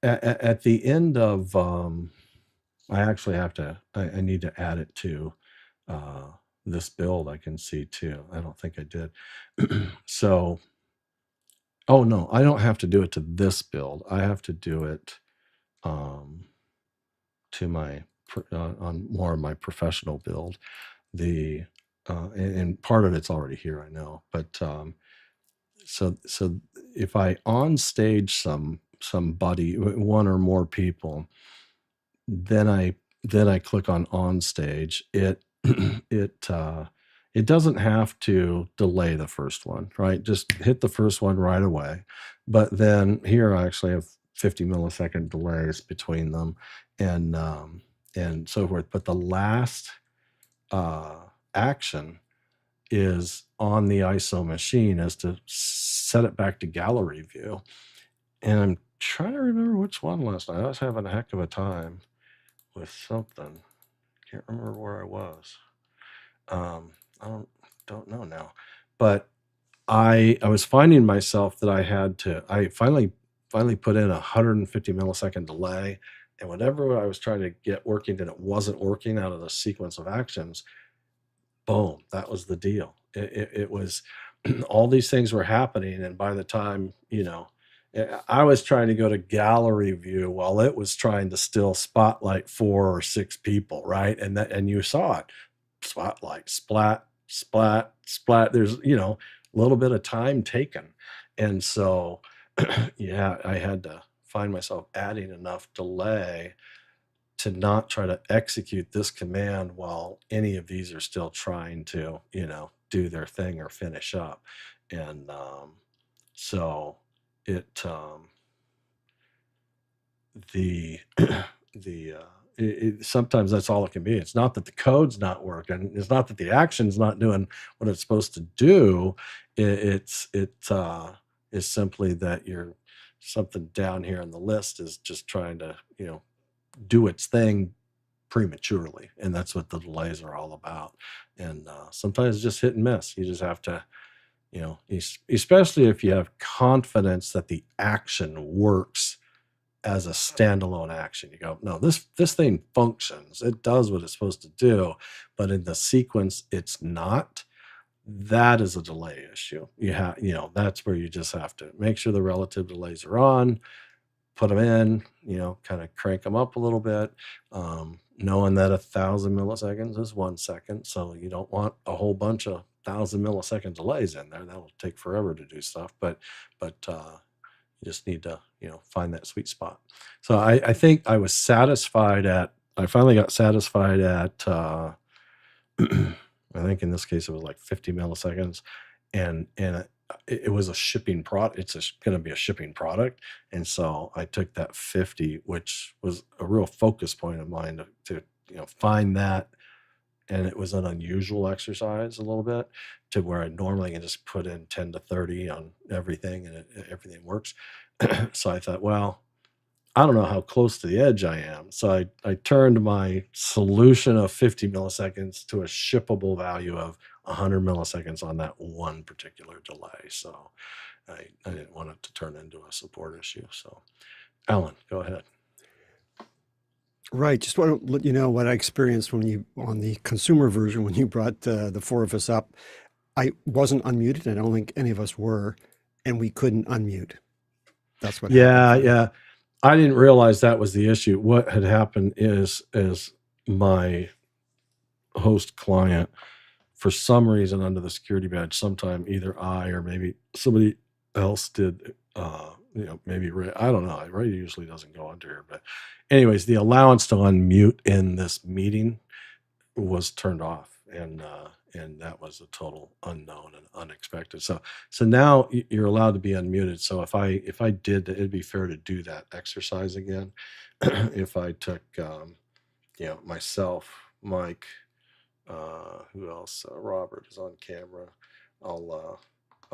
[SPEAKER 1] at the end of I actually I need to add it to this build. I can see too. I don't think I did. So oh no, I don't have to do it to this build. I have to do it to my on more of my professional build. The and part of it's already here, I know, but so if I on stage somebody, one or more people, then I click on stage. It it doesn't have to delay the first one, right? Just hit the first one right away. But then here I actually have 50 millisecond delays between them, and so forth. But the last action is on the ISO machine, is to set it back to gallery view. And I'm trying to remember which one last night. I was having a heck of a time with something. Can't remember where I was. I don't know now. But I was finding myself that I finally put in 150 millisecond delay, and whatever I was trying to get working and it wasn't working out of the sequence of actions, boom, that was the deal. It was all these things were happening, and by the time I was trying to go to gallery view while it was trying to still spotlight 4 or 6 people, right? And you saw it, spotlight, splat, splat, splat. There's a little bit of time taken, and so yeah, I had to find myself adding enough delay to not try to execute this command while any of these are still trying to, do their thing or finish up. And so it, the, sometimes that's all it can be. It's not that the code's not working. It's not that the action's not doing what it's supposed to do. It is simply that you're something down here in the list is just trying to, do its thing prematurely, and that's what the delays are all about. And sometimes it's just hit and miss. You just have to, especially if you have confidence that the action works as a standalone action. You go, no, this thing functions. It does what it's supposed to do, but in the sequence, it's not. That is a delay issue. That's where you just have to make sure the relative delays are on, put them in, kind of crank them up a little bit, knowing that 1,000 milliseconds is 1 second. So you don't want a whole bunch of 1,000 millisecond delays in there. That'll take forever to do stuff. But you just need to, find that sweet spot. So I think I was satisfied I finally got satisfied at, I think in this case it was like 50 milliseconds, and it was a shipping product. It's going to be a shipping product. And so I took that 50, which was a real focus point of mine to find that. And it was an unusual exercise a little bit, to where I normally can just put in 10 to 30 on everything, and everything works. So I thought, well, I don't know how close to the edge I am. So I turned my solution of 50 milliseconds to a shippable value of 100 milliseconds on that one particular delay. So I didn't want it to turn into a support issue. So Alan, go ahead.
[SPEAKER 9] Right. Just want to let you know what I experienced on the consumer version, when you brought the four of us up. I wasn't unmuted. I don't think any of us were, and we couldn't unmute. That's what happened.
[SPEAKER 1] Yeah. I didn't realize that was the issue. What had happened is my host client, for some reason under the security badge, sometime either I or maybe somebody else did, maybe Ray, I don't know. Ray usually doesn't go under here, but anyways, the allowance to unmute in this meeting was turned off, and that was a total unknown and unexpected. So now you're allowed to be unmuted. So if I did, it'd be fair to do that exercise again. If I took, myself, Mike, who else? Robert is on camera. I'll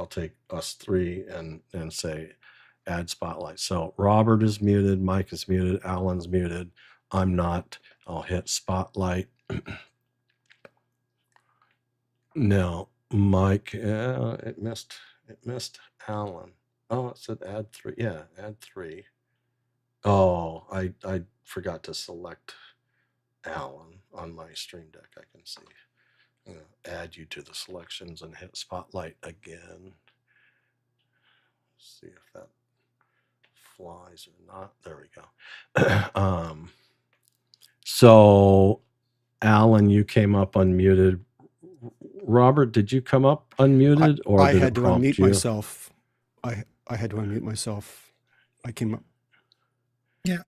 [SPEAKER 1] take us three and say add spotlight. So Robert is muted, Mike is muted, Alan's muted. I'm not. I'll hit spotlight. No, Mike, it missed Alan. Oh, it said add three. Yeah, add three. Oh, I forgot to select Alan on my stream deck. I can see. I'm going to add you to the selections and hit spotlight again. See if that flies or not. There we go. So Alan, you came up unmuted. Robert, did you come up unmuted, or
[SPEAKER 9] I
[SPEAKER 1] did
[SPEAKER 9] had
[SPEAKER 1] it
[SPEAKER 9] to
[SPEAKER 1] prompt
[SPEAKER 9] unmute
[SPEAKER 1] you?
[SPEAKER 9] myself. I had to unmute myself. I came up.
[SPEAKER 11] Yeah,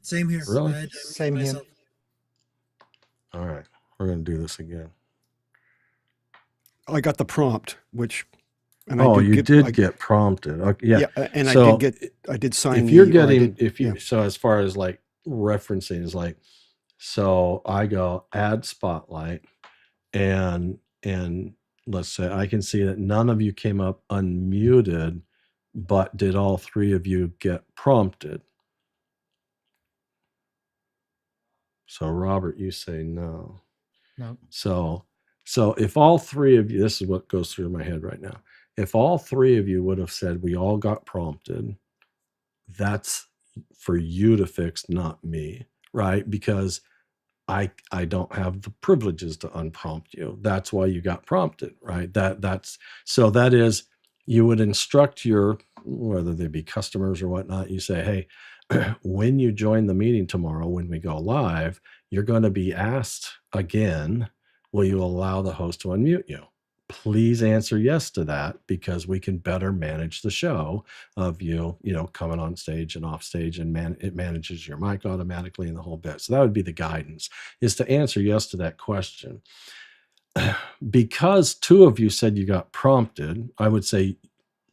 [SPEAKER 11] same here.
[SPEAKER 1] Really?
[SPEAKER 11] I had to unmute
[SPEAKER 6] Same here.
[SPEAKER 11] myself.
[SPEAKER 1] All right, we're going to do this again.
[SPEAKER 9] I got the prompt, and
[SPEAKER 1] Oh, you did
[SPEAKER 9] I-
[SPEAKER 1] get prompted. Okay, yeah.
[SPEAKER 9] and
[SPEAKER 1] So
[SPEAKER 9] I did sign.
[SPEAKER 1] if you're
[SPEAKER 9] the- or I
[SPEAKER 1] getting,
[SPEAKER 9] did-
[SPEAKER 1] so as far as like referencing is like, so I go add spotlight, and let's say I can see that none of you came up unmuted, but did all three of you get prompted? So Robert, you say no.
[SPEAKER 6] No.
[SPEAKER 1] So if all three of you, this is what goes through my head right now. If all three of you would have said we all got prompted, that's for you to fix, not me, right? Because I don't have the privileges to unprompt you. That's why you got prompted, right? That is, you would instruct your, whether they be customers or whatnot, you say, hey, when you join the meeting tomorrow, when we go live, you're going to be asked again, will you allow the host to unmute you? please answer yes to that, because we can better manage the show of coming on stage and off stage, and it manages your mic automatically and the whole bit. So that would be the guidance, is to answer yes to that question. Because two of you said you got prompted, I would say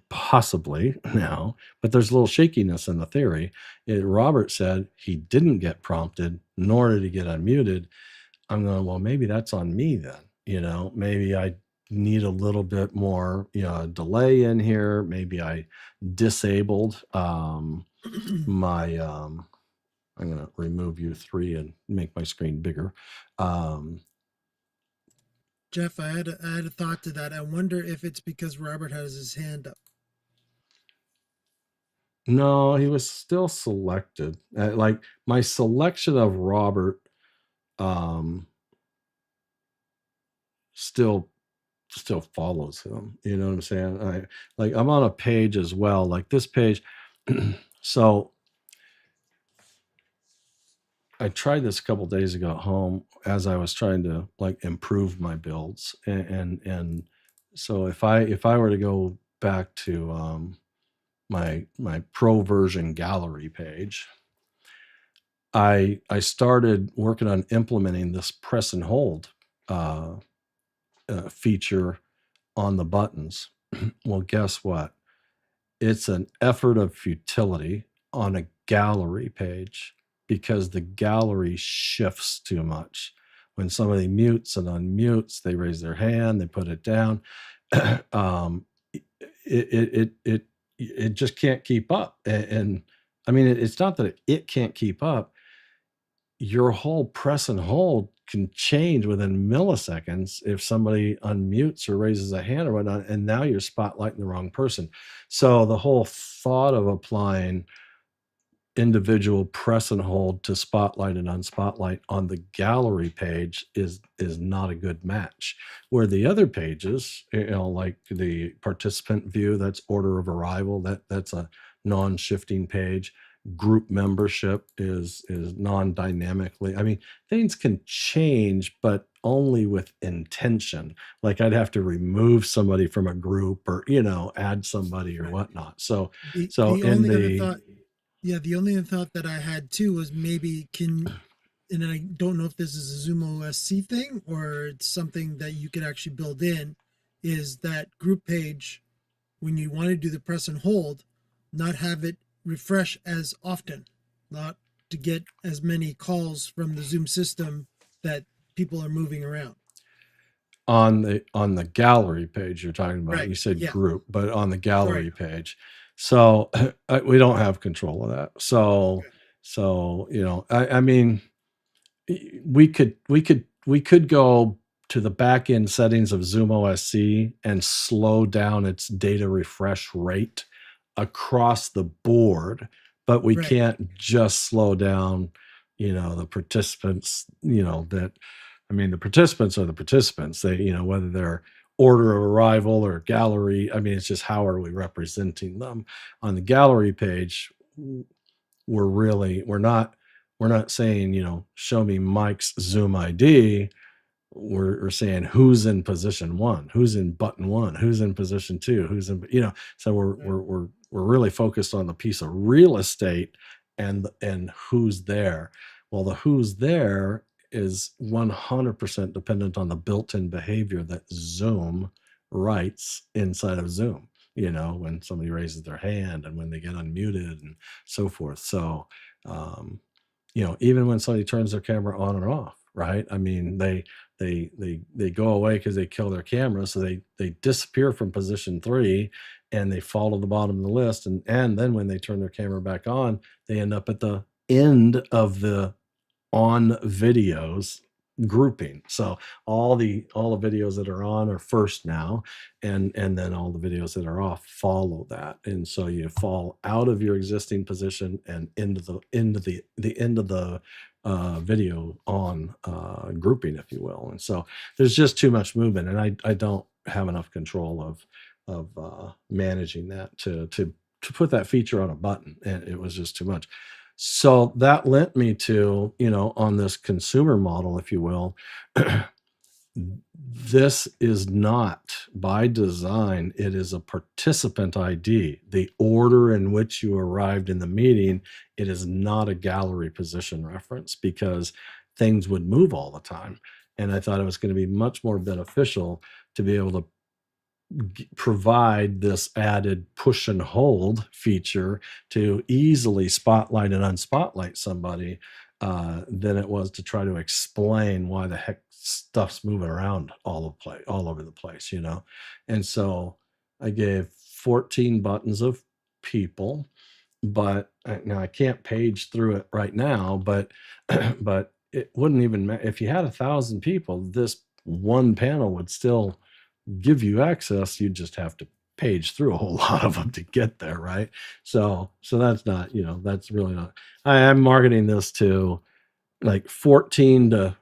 [SPEAKER 1] possibly now, but there's a little shakiness in the theory. Robert said he didn't get prompted, nor did he get unmuted. I'm going, well, maybe that's on me then. Maybe I need a little bit more delay in here. Maybe I disabled my I'm going to remove you three and make my screen bigger.
[SPEAKER 13] Jeff, I had a thought to that. I wonder if it's because Robert has his hand up.
[SPEAKER 1] No, he was still selected. Like my selection of Robert still follows him. You know what I'm saying? I'm on a page as well, like this page. So I tried this a couple days ago at home as I was trying to improve my builds, and so if I were to go back to my pro version gallery page, I started working on implementing this press and hold feature on the buttons. Well, guess what? It's an effort of futility on a gallery page, because the gallery shifts too much. When somebody mutes and unmutes, they raise their hand, they put it down. It just can't keep up. And I mean, it's not that it can't keep up. Your whole press and hold can change within milliseconds if somebody unmutes or raises a hand or whatnot, and now you're spotlighting the wrong person. So the whole thought of applying individual press and hold to spotlight and unspotlight on the gallery page is not a good match. Where the other pages, like the participant view, that's order of arrival, that's a non-shifting page. Group membership is non-dynamically. I mean, things can change, but only with intention. Like I'd have to remove somebody from a group, or add somebody or whatnot. So
[SPEAKER 13] The
[SPEAKER 1] in
[SPEAKER 13] only other thought that I had too was maybe and I don't know if this is a ZoomOSC thing or it's something that you could actually build in, is that group page, when you want to do the press and hold, not have it refresh as often, not to get as many calls from the Zoom system that people are moving around.
[SPEAKER 1] On the gallery page you're talking about,
[SPEAKER 13] Right,
[SPEAKER 1] you said
[SPEAKER 13] yeah.
[SPEAKER 1] group, but on the gallery page. So we don't have control of that. So I mean, we could go to the back end settings of ZoomOSC and slow down its data refresh rate across the board, but we
[SPEAKER 13] Right.
[SPEAKER 1] can't just slow down the participants. The participants are the participants. They whether they're order of arrival or gallery, I mean, it's just how are we representing them. On the gallery page, we're not saying show me Mike's Zoom ID. We're saying who's in position 1, who's in button 1, who's in position 2, who's in so we're really focused on the piece of real estate and who's there. Well, the who's there is 100% dependent on the built-in behavior that Zoom writes inside of Zoom, when somebody raises their hand and when they get unmuted and so forth. So even when somebody turns their camera on and off, right? I mean, they go away because they kill their camera, so they disappear from position 3 and they fall to the bottom of the list, and then when they turn their camera back on, they end up at the end of the on videos grouping. So all the videos that are on are first now, and then all the videos that are off follow that, and so you fall out of your existing position and into the end of the video on grouping, if you will. And so there's just too much movement, and I don't have enough control of managing that to put that feature on a button, and it was just too much. So that lent me to, on this consumer model, if you will, this is not by design. It is a participant ID. The order in which you arrived in the meeting, it is not a gallery position reference because things would move all the time. And I thought it was going to be much more beneficial to be able to provide this added push and hold feature to easily spotlight and unspotlight somebody than it was to try to explain why the heck stuff's moving around all over the place, you know? And so I gave 14 buttons of people, but now I can't page through it right now, but but it wouldn't even matter if you had 1,000 people, this one panel would still give you access. You just have to page through a whole lot of them to get there, right? So that's not, you know, that's really not. I'm marketing this to like 14 to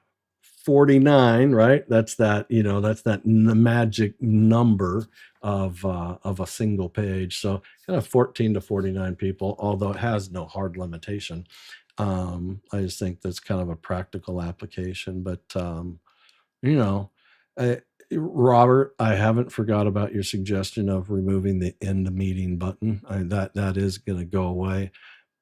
[SPEAKER 1] 49, right? That's that, you know, that's that magic number of a single page. So kind of 14 to 49 people, although it has no hard limitation. I just think that's kind of a practical application, but you know, Robert, I haven't forgot about your suggestion of removing the end meeting button. That is going to go away,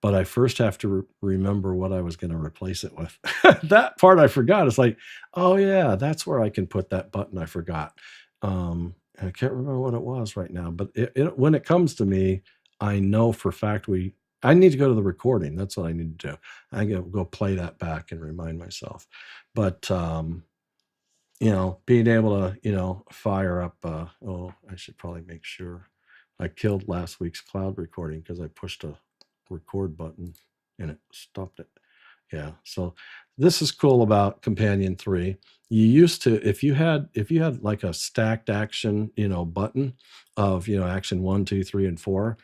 [SPEAKER 1] but I first have to remember what I was going to replace it with. That part I forgot. It's like, oh yeah, that's where I can put that button. I forgot. I can't remember what it was right now, but when it comes to me, I know for a fact I need to go to the recording. That's what I need to do. I go play that back and remind myself. But you know, being able to, you know, fire up, I should probably make sure I killed last week's cloud recording because I pushed a record button and it stopped it. Yeah. So this is cool about Companion 3. You used to, if you had like a stacked action, you know, button of, you know, action 1, 2, 3, and 4,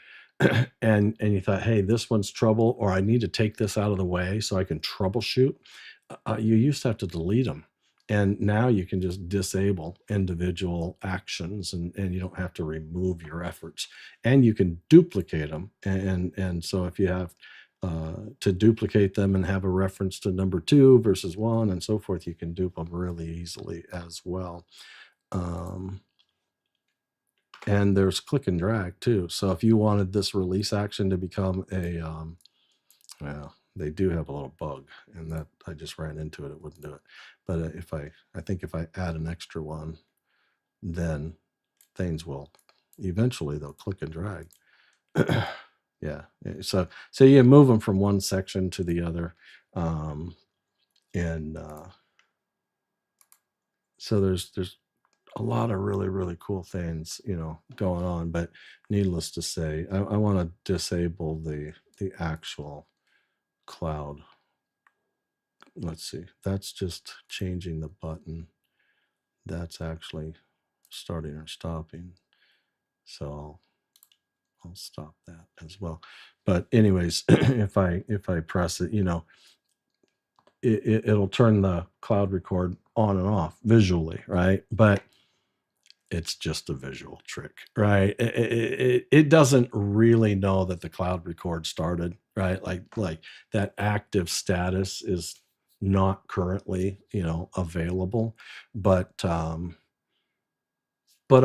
[SPEAKER 1] and you thought, hey, this one's trouble, or I need to take this out of the way so I can troubleshoot. You used to have to delete them. And now you can just disable individual actions and you don't have to remove your efforts, and you can duplicate them. And so if you have to duplicate them and have a reference to number 2 versus 1 and so forth, you can dupe them really easily as well. And there's click and drag too. So if you wanted this release action to become a, well, they do have a little bug, and that I just ran into it. It wouldn't do it. But I think if I add an extra one, then things will eventually they'll click and drag. Yeah. So you move them from one section to the other, and so there's a lot of really cool things, you know, going on. But needless to say, I want to disable the actual cloud. Let's see, that's just changing the button. That's actually starting or stopping. So I'll stop that as well. But anyways, if I press it, you know, it'll turn the cloud record on and off visually, right? But it's just a visual trick, right? It doesn't really know that the cloud record started, right? Like that active status is not currently, you know, available, but I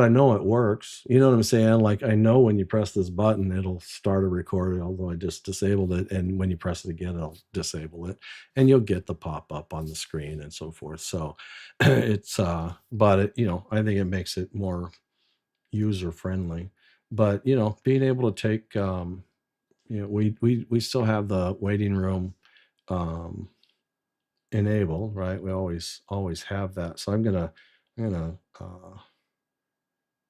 [SPEAKER 1] know it works. You know what I'm saying? Like, I know when you press this button, it'll start a recording, although I just disabled it. And when you press it again, it'll disable it, and you'll get the pop up on the screen and so forth. So it's, but it, you know, I think it makes it more user friendly. But, you know, being able to take, you know, we still have the waiting room enabled, right? We always have that. So I'm gonna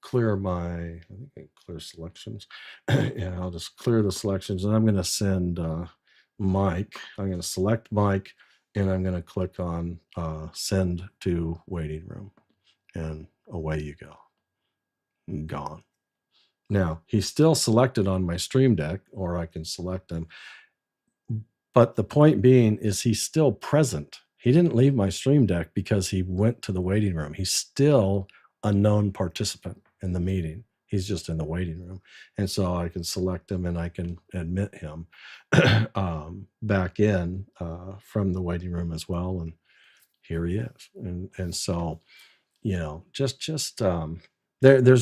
[SPEAKER 1] clear I think I clear selections. Yeah, I'll just clear the selections, and I'm going to send Mike. I'm going to select Mike, and I'm going to click on send to waiting room, and away you go. Gone. Now he's still selected on my Stream Deck, or I can select him. But the point being is he's still present. He didn't leave my Stream Deck because he went to the waiting room. He's still a known participant in the meeting. He's just in the waiting room. And so I can select him and I can admit him back in from the waiting room as well. And here he is. And so there's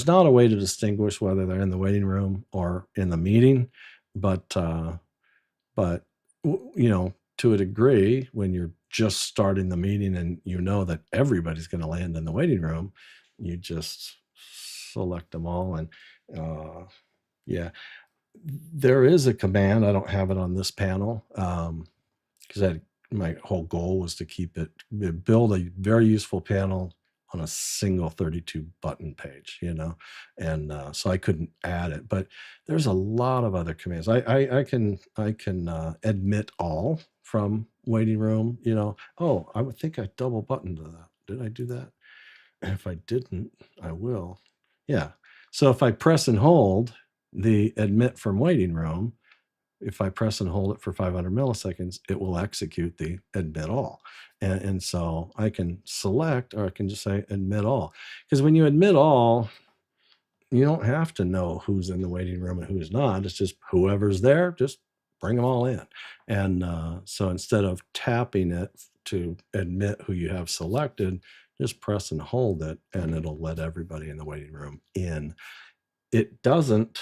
[SPEAKER 1] not a way to distinguish whether they're in the waiting room or in the meeting, but to a degree, when you're just starting the meeting and you know that everybody's going to land in the waiting room, you just select them all. And yeah, there is a command. I don't have it on this panel because my whole goal was to build a very useful panel on a single 32 button page, and so I couldn't add it. But there's a lot of other commands. I can admit all from waiting room. Oh, I would think I double buttoned that. Did I do that? If I didn't, I will. Yeah. So if I press and hold the admit from waiting room, if I press and hold it for 500 milliseconds, it will execute the admit all. And so I can select, or I can just say admit all. Because when you admit all, you don't have to know who's in the waiting room and who's not. It's just whoever's there, just bring them all in. And so instead of tapping it to admit who you have selected, just press and hold it, and it'll let everybody in the waiting room in. It doesn't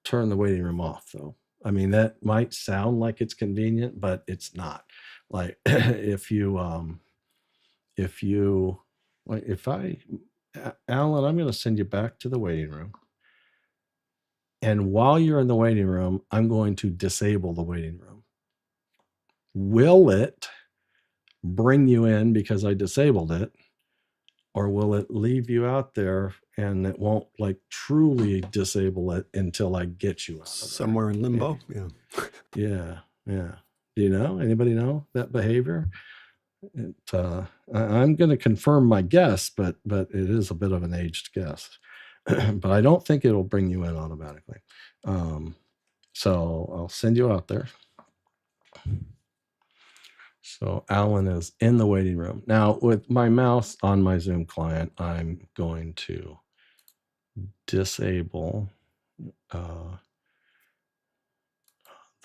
[SPEAKER 1] turn the waiting room off, though. I mean, that might sound like it's convenient, but it's not. Like Alan, I'm going to send you back to the waiting room. And while you're in the waiting room, I'm going to disable the waiting room. Will it bring you in because I disabled it? Or will it leave you out there and it won't truly disable it until I get you out of there?
[SPEAKER 9] Somewhere in limbo.
[SPEAKER 1] Yeah. Do you know? Anybody know that behavior? I'm going to confirm my guess, but it is a bit of an aged guess. But I don't think it'll bring you in automatically. So I'll send you out there. So Alan is in the waiting room. Now with my mouse on my Zoom client, I'm going to disable the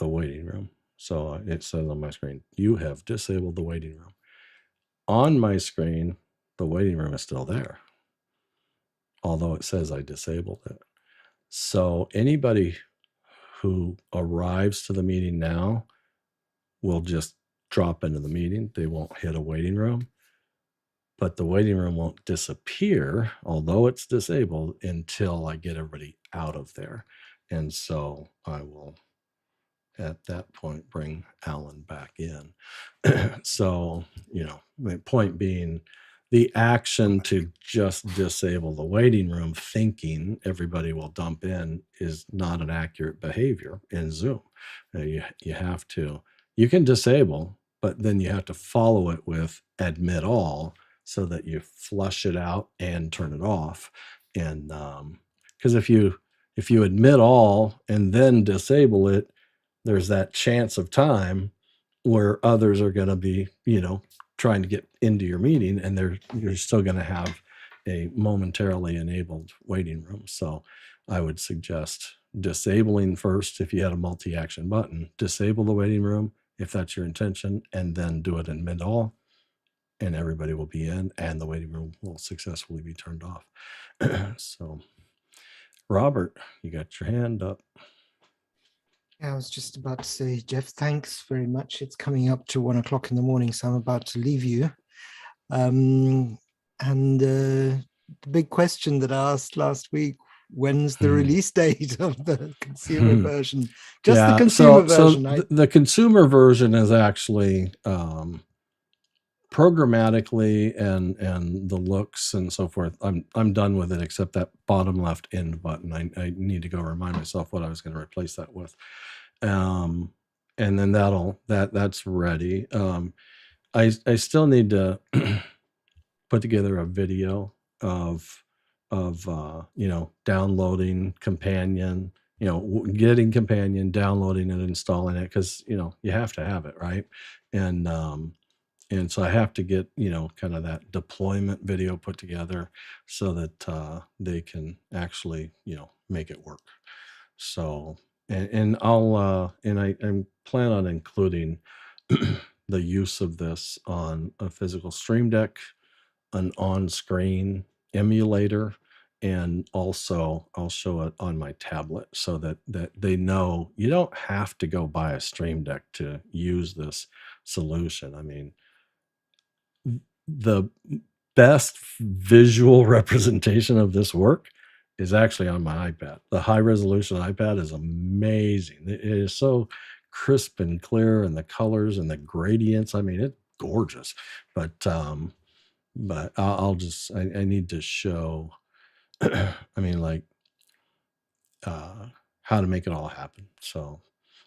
[SPEAKER 1] waiting room. So it says on my screen, you have disabled the waiting room. On my screen, the waiting room is still there, although it says I disabled it. So anybody who arrives to the meeting now will just drop into the meeting. They won't hit a waiting room, but the waiting room won't disappear, although it's disabled, until I get everybody out of there. And so I will, at that point, bring Alan back in. So, my point being, the action to just disable the waiting room thinking everybody will dump in is not an accurate behavior in Zoom. You have to, you can disable, but then you have to follow it with admit all so that you flush it out and turn it off. And because if you admit all and then disable it, there's that chance of time where others are going to be, trying to get into your meeting, and you're still going to have a momentarily enabled waiting room. So I would suggest disabling first. If you had a multi-action button, disable the waiting room if that's your intention, and then do it in mid all, and everybody will be in and the waiting room will successfully be turned off. So Robert, you got your hand up.
[SPEAKER 6] I was just about to say, Jeff, thanks very much. It's coming up to 1 o'clock in the morning, so I'm about to leave you. And the big question that I asked last week, when's the release date of the consumer version? Just the consumer version.
[SPEAKER 1] So the consumer version is actually programmatically and the looks and so forth. I'm done with it, except that bottom left end button. I need to go remind myself what I was going to replace that with. And then that's ready. I still need to put together a video of downloading Companion, getting Companion, downloading it, installing it, because you have to have it, right? And so I have to get, kind of that deployment video put together so that they can actually, make it work. So, and I'll, I plan on including the use of this on a physical Stream Deck an on-screen emulator, and also I'll show it on my tablet so that they know you don't have to go buy a Stream Deck to use this solution. I mean, the best visual representation of this work is actually on my iPad. The high resolution iPad is amazing. It is so crisp and clear, and the colors and the gradients. I mean, it's gorgeous. But I'll just I need to show. I mean, like how to make it all happen. So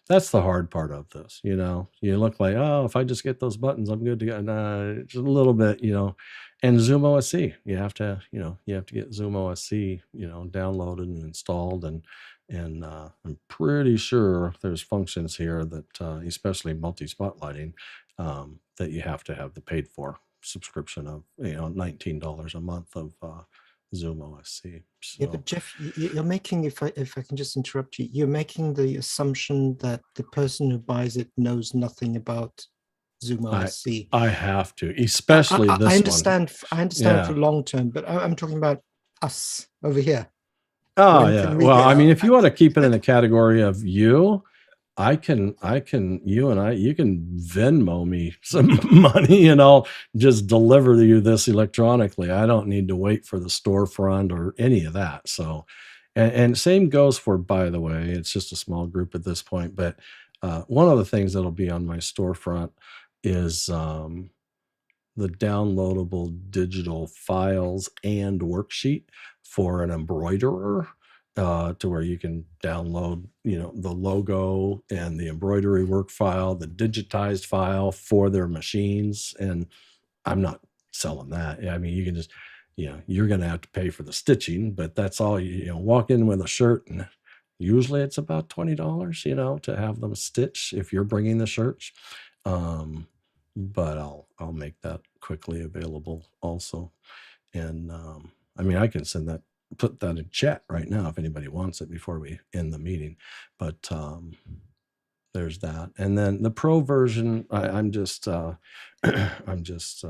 [SPEAKER 1] that's the hard part of this. You know, you look like, oh, if I just get those buttons, I'm good to go. Nah, it's a little bit, you know. And ZoomOSC, you have to get ZoomOSC, downloaded and installed, and I'm pretty sure there's functions here that, especially multi-spotlighting, that you have to have the paid for subscription of $19 a month of ZoomOSC.
[SPEAKER 6] Yeah,
[SPEAKER 1] So
[SPEAKER 6] but Jeff, you're making, if I can just interrupt you, you're making the assumption that the person who buys it knows nothing about ZoomOSC.
[SPEAKER 1] I have to, especially this
[SPEAKER 6] I
[SPEAKER 1] one.
[SPEAKER 6] understand. I understand
[SPEAKER 1] Yeah.
[SPEAKER 6] for long term, but I'm talking about us over here.
[SPEAKER 1] Oh
[SPEAKER 6] When
[SPEAKER 1] yeah.
[SPEAKER 6] can we
[SPEAKER 1] Well,
[SPEAKER 6] get
[SPEAKER 1] I mean,
[SPEAKER 6] our-
[SPEAKER 1] if you want to keep it in the category of you can you can Venmo me some money and I'll just deliver you this electronically. I don't need to wait for the storefront or any of that. So, and same goes for, by the way, it's just a small group at this point, but one of the things that'll be on my storefront is the downloadable digital files and worksheet for an embroiderer, to where you can download, the logo and the embroidery work file, the digitized file for their machines. And I'm not selling that. I mean, you can just, you're going to have to pay for the stitching, but that's all. You walk in with a shirt, and usually it's about $20, to have them stitch if you're bringing the shirts. But I'll make that quickly available also. And I mean, I can put that in chat right now if anybody wants it before we end the meeting. But there's that. And then the pro version, I'm just I'm just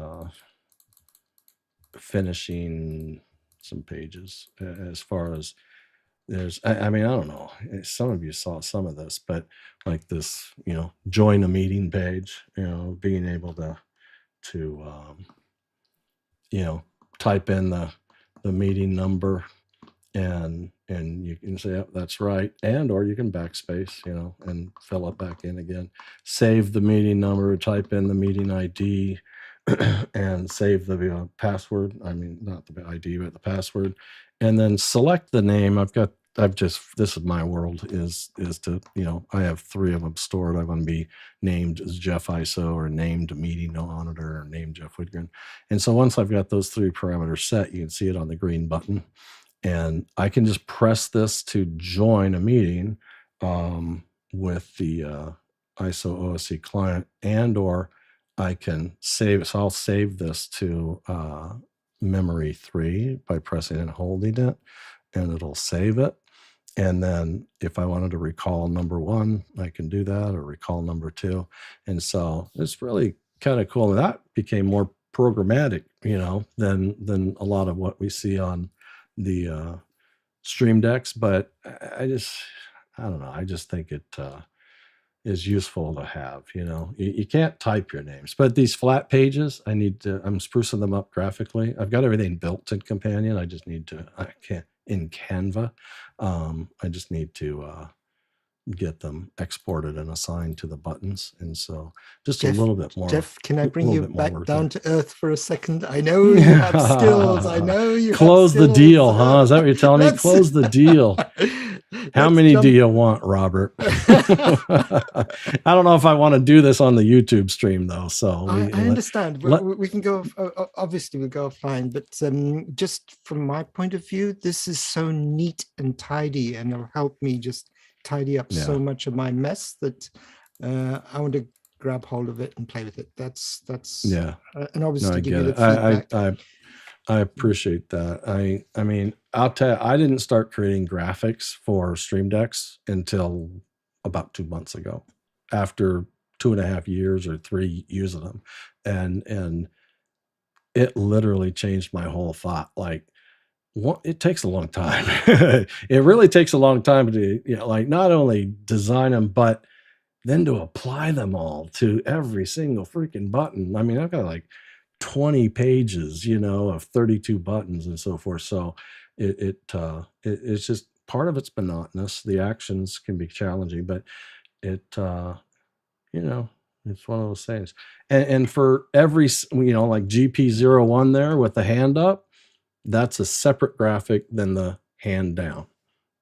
[SPEAKER 1] finishing some pages as far as I mean, I don't know, some of you saw some of this, but like this, join a meeting page, being able to type in the meeting number, and you can say, yep, that's right. Or you can backspace, and fill it back in again, save the meeting number, type in the meeting ID, and save the password. I mean, not the ID, but the password, and then select the name. This is my world, is to, I have 3 of them stored. I want to be named as Jeff ISO, or named meeting monitor, or named Jeff Widgren. And so once I've got those 3 parameters set, you can see it on the green button, and I can just press this to join a meeting with the ISO OSC client, or I can save. So I'll save this to memory 3 by pressing and holding it, and it'll save it. And then if I wanted to recall number 1, I can do that, or recall number 2. And so it's really kind of cool. And that became more programmatic, than a lot of what we see on the Stream Decks. But I don't know. I just think it is useful to have. You can't type your names, but these flat pages, I'm sprucing them up graphically. I've got everything built in Companion. I can't in Canva. I just need to get them exported and assigned to the buttons. And so just a little bit more.
[SPEAKER 6] Jeff, can I bring you back down
[SPEAKER 1] to
[SPEAKER 6] to earth for a second? I know you have skills. I know you
[SPEAKER 1] close
[SPEAKER 6] have
[SPEAKER 1] the deal,
[SPEAKER 6] skills.
[SPEAKER 1] huh? Is that what you're telling me? Close the deal. How many do you want, Robert? I don't know if I want to do this on the YouTube stream, though. So
[SPEAKER 6] I understand. We can go. Obviously, we'll go offline. But just from my point of view, this is so neat and tidy, and it'll help me just tidy up so much of my mess that I want to grab hold of it and play with it. That's and obviously give you the feedback.
[SPEAKER 1] I appreciate that. I mean, I'll tell you, I didn't start creating graphics for Stream Decks until about 2 months ago, after 2.5 years or 3 using them. And it literally changed my whole thought. Like, what, it takes a long time. It really takes a long time to, like, not only design them, but then to apply them all to every single freaking button. I mean, I've got like 20 pages, of 32 buttons and so forth. So it's just, part of it's monotonous. The actions can be challenging, but it, it's one of those things. And for every, like GP01 there with the hand up, that's a separate graphic than the hand down.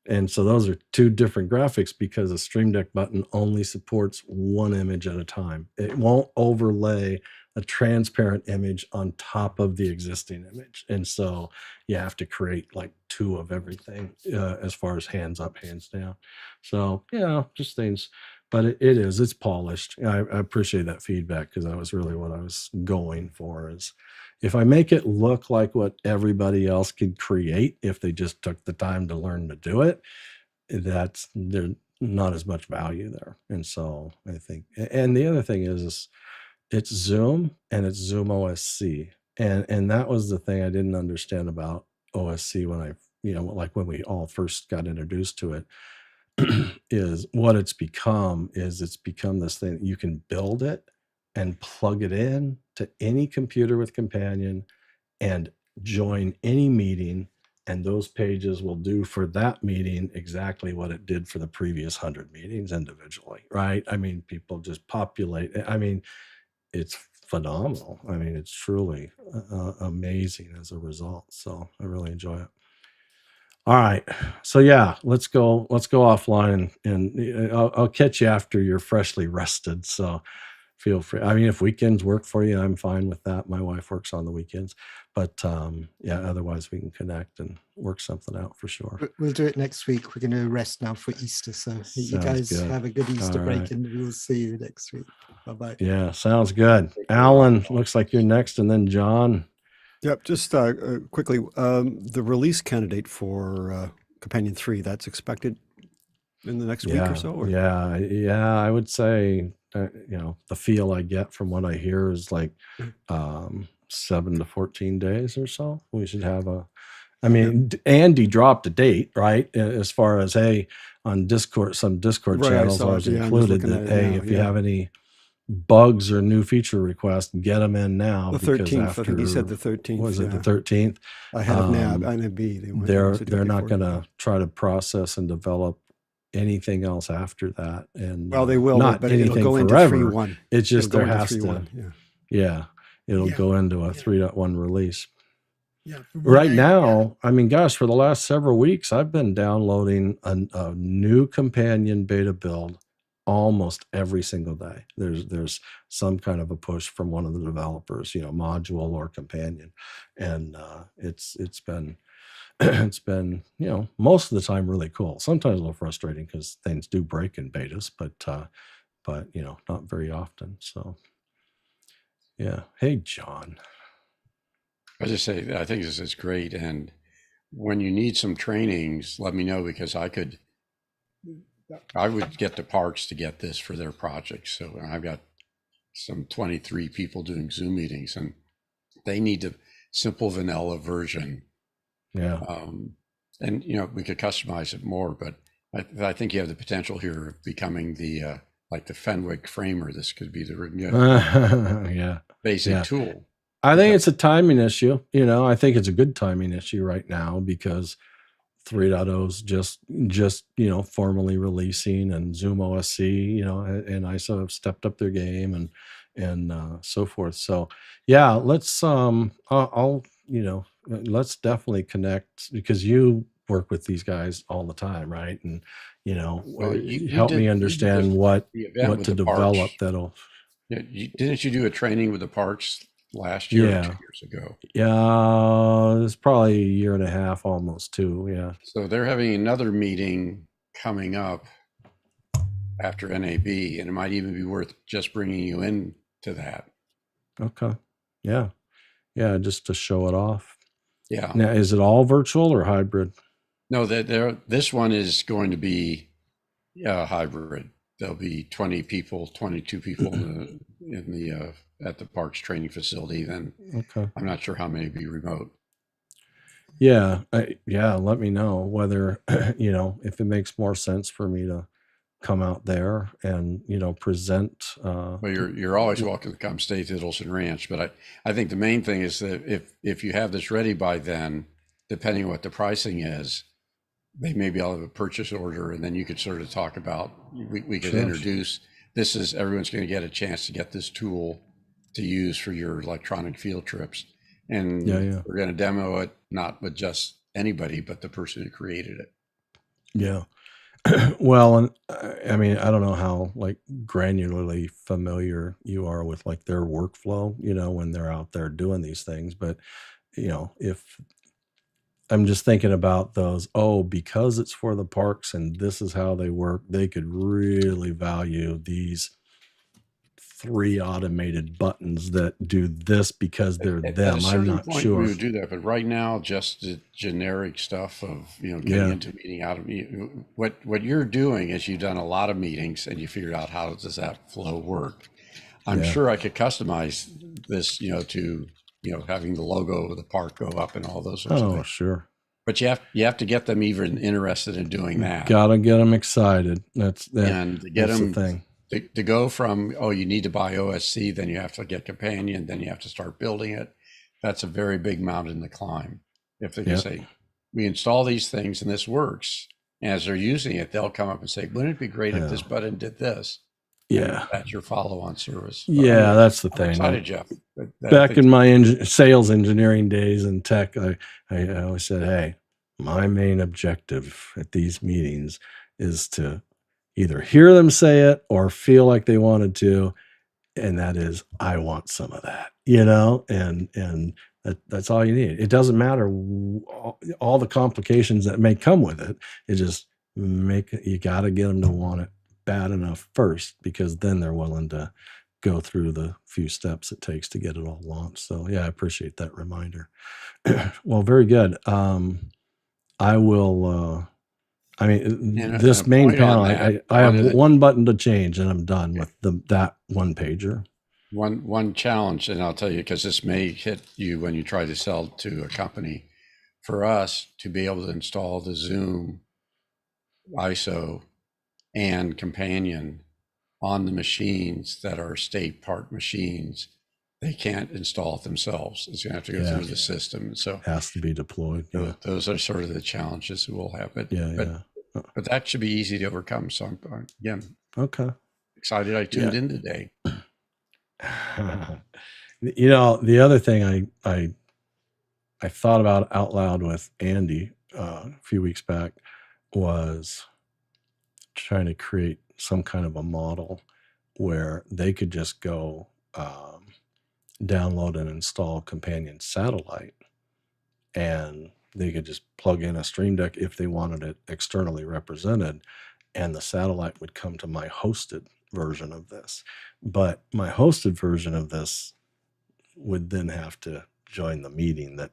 [SPEAKER 1] And so those are two different graphics because the Stream Deck button only supports one image at a time. It won't overlay a transparent image on top of the existing image. And so you have to create like two of everything as far as hands up, hands down. So, just things, but it's polished. I appreciate that feedback because that was really what I was going for, is if I make it look like what everybody else could create, if they just took the time to learn to do it, there's not as much value there. And so I think, and the other thing is it's Zoom and it's ZoomOSC. And that was the thing I didn't understand about OSC when I, like when we all first got introduced to it, is what it's become this thing that you can build it and plug it in to any computer with Companion and join any meeting, and those pages will do for that meeting exactly what it did for the previous 100 meetings individually, right? I mean, people just populate. I mean, it's phenomenal. I mean, it's truly amazing as a result. So I really enjoy it. All right. So yeah, let's go offline and I'll catch you after you're freshly rested. So feel free. I mean, if weekends work for you, I'm fine with that. My wife works on the weekends, but otherwise we can connect and work something out for sure.
[SPEAKER 6] We'll do it next week. We're going to rest now for Easter. So you guys
[SPEAKER 1] good.
[SPEAKER 6] have a good Easter
[SPEAKER 1] All
[SPEAKER 6] break
[SPEAKER 1] right.
[SPEAKER 6] and we'll see you next week. Bye-bye.
[SPEAKER 1] Yeah, sounds good. Alan, looks like you're next, and then John.
[SPEAKER 9] Yep, just quickly, the release candidate for Companion 3, that's expected in the next week or so? Or?
[SPEAKER 1] Yeah, I would say, the feel I get from what I hear is like 7 to 14 days or so. We should have Andy dropped a date, right? As far as, hey, on Discord, some Discord channels I was included that, hey, if you have any bugs or new feature requests, get them in now.
[SPEAKER 9] The 13th, I think he said the 13th.
[SPEAKER 1] Was it the 13th?
[SPEAKER 9] I have NAB.
[SPEAKER 1] They're not going to try to process and develop anything else after that. And
[SPEAKER 9] well, they will,
[SPEAKER 1] not
[SPEAKER 9] but
[SPEAKER 1] anything
[SPEAKER 9] it'll go
[SPEAKER 1] forever.
[SPEAKER 9] into 3.1.
[SPEAKER 1] It's just
[SPEAKER 9] it'll
[SPEAKER 1] there has to, it'll go into a 3.1 release.
[SPEAKER 13] Yeah.
[SPEAKER 1] Right now, I mean, gosh, for the last several weeks, I've been downloading a new Companion beta build almost every single day. There's some kind of a push from one of the developers, module or Companion, and it's been it's been most of the time really cool. Sometimes a little frustrating because things do break in betas, but not very often. So yeah. Hey, John.
[SPEAKER 12] I just say I think this is great, and when you need some trainings, let me know because I would get the parks to get this for their projects. So I've got some 23 people doing Zoom meetings, and they need the simple vanilla version.
[SPEAKER 1] Yeah.
[SPEAKER 12] And we could customize it more, but I think you have the potential here of becoming the like the Fenwick framer. This could be the basic tool.
[SPEAKER 1] I think it's a timing issue. I think it's a good timing issue right now because 3.0's just formally releasing, and ZoomOSC, and ISO have stepped up their game and so forth. So yeah, let's let's definitely connect because you work with these guys all the time, right? And help me understand what to develop that'll.
[SPEAKER 12] Yeah, didn't you do a training with the parks last year or 2 years ago?
[SPEAKER 1] Yeah, it's probably a year and a half, almost 2. Yeah.
[SPEAKER 12] So they're having another meeting coming up after NAB, and it might even be worth just bringing you in to that.
[SPEAKER 1] Okay. Yeah. Just to show it off.
[SPEAKER 12] Yeah.
[SPEAKER 1] Now, is it all virtual or hybrid?
[SPEAKER 12] No, this one is going to be hybrid. There'll be 20 people, 22 people in the in the at the parks training facility, then
[SPEAKER 1] Okay.
[SPEAKER 12] I'm not sure how many would be remote.
[SPEAKER 1] Yeah. Yeah. Let me know whether, if it makes more sense for me to come out there and, present.
[SPEAKER 12] Well, you're always welcome to come stay at Iddleson Ranch, but I think the main thing is that if you have this ready by then, depending on what the pricing is, they may be able to have a purchase order, and then you could sort of talk about, we could
[SPEAKER 1] Sure.
[SPEAKER 12] introduce, this is, everyone's going to get a chance to get this tool to use for your electronic field trips. And
[SPEAKER 1] Yeah.
[SPEAKER 12] we're going to demo it, not with just anybody, but the person who created it.
[SPEAKER 1] Yeah. Well, and I mean, I don't know how like granularly familiar you are with like their workflow, when they're out there doing these things, but if I'm just thinking about those, because it's for the parks and this is how they work, they could really value these 3 automated buttons that do this because they're
[SPEAKER 12] At a
[SPEAKER 1] them. I'm
[SPEAKER 12] certain
[SPEAKER 1] not
[SPEAKER 12] point,
[SPEAKER 1] sure.
[SPEAKER 12] we would do that, but right now, just the generic stuff of getting
[SPEAKER 1] Yeah.
[SPEAKER 12] into meeting out of what you're doing is you've done a lot of meetings and you figured out how does that flow work. I'm
[SPEAKER 1] Yeah.
[SPEAKER 12] sure I could customize this, to having the logo of the park go up and all those sorts of
[SPEAKER 1] Oh,
[SPEAKER 12] things.
[SPEAKER 1] sure.
[SPEAKER 12] But you have to get them even interested in doing that,
[SPEAKER 1] Gotta get them excited. That's
[SPEAKER 12] and to get
[SPEAKER 1] that's the
[SPEAKER 12] them
[SPEAKER 1] thing.
[SPEAKER 12] to go from, you need to buy OSC, then you have to get companion, then you have to start building it. That's a very big mountain to climb. If they can
[SPEAKER 1] Yep.
[SPEAKER 12] say, we install these things and this works, and as they're using it, they'll come up and say, wouldn't it be great if this
[SPEAKER 1] Yeah.
[SPEAKER 12] button did this?
[SPEAKER 1] Yeah.
[SPEAKER 12] That's your follow-on service. But
[SPEAKER 1] Yeah,
[SPEAKER 12] anyway,
[SPEAKER 1] that's the
[SPEAKER 12] I'm
[SPEAKER 1] thing.
[SPEAKER 12] excited, Jeff.
[SPEAKER 1] Back in my sales engineering days in tech, I always said, hey, my main objective at these meetings is to either hear them say it or feel like they wanted to. And that is, I want some of that, and that's all you need. It doesn't matter all the complications that may come with it. It just you got to get them to want it bad enough first, because then they're willing to go through the few steps it takes to get it all launched. So yeah, I appreciate that reminder. Well, very good. I will, this
[SPEAKER 12] a
[SPEAKER 1] main
[SPEAKER 12] point on
[SPEAKER 1] panel,
[SPEAKER 12] that,
[SPEAKER 1] I have
[SPEAKER 12] one of the-
[SPEAKER 1] one button to change and I'm done with that one pager.
[SPEAKER 12] One challenge, and I'll tell you, because this may hit you when you try to sell to a company, for us to be able to install the Zoom ISO and companion on the machines that are state park machines, they can't install it themselves. It's going to have to go
[SPEAKER 1] Yeah.
[SPEAKER 12] through the system. So
[SPEAKER 1] Has to be deployed. Yeah.
[SPEAKER 12] those are sort of the challenges that we'll have. But,
[SPEAKER 1] Yeah.
[SPEAKER 12] but that should be easy to overcome. So I'm again,
[SPEAKER 1] Okay.
[SPEAKER 12] excited I tuned in today.
[SPEAKER 1] The other thing I thought about out loud with Andy a few weeks back was trying to create some kind of a model where they could just go download and install companion satellite, and they could just plug in a Stream Deck if they wanted it externally represented, and the satellite would come to my hosted version of this. But my hosted version of this would then have to join the meeting that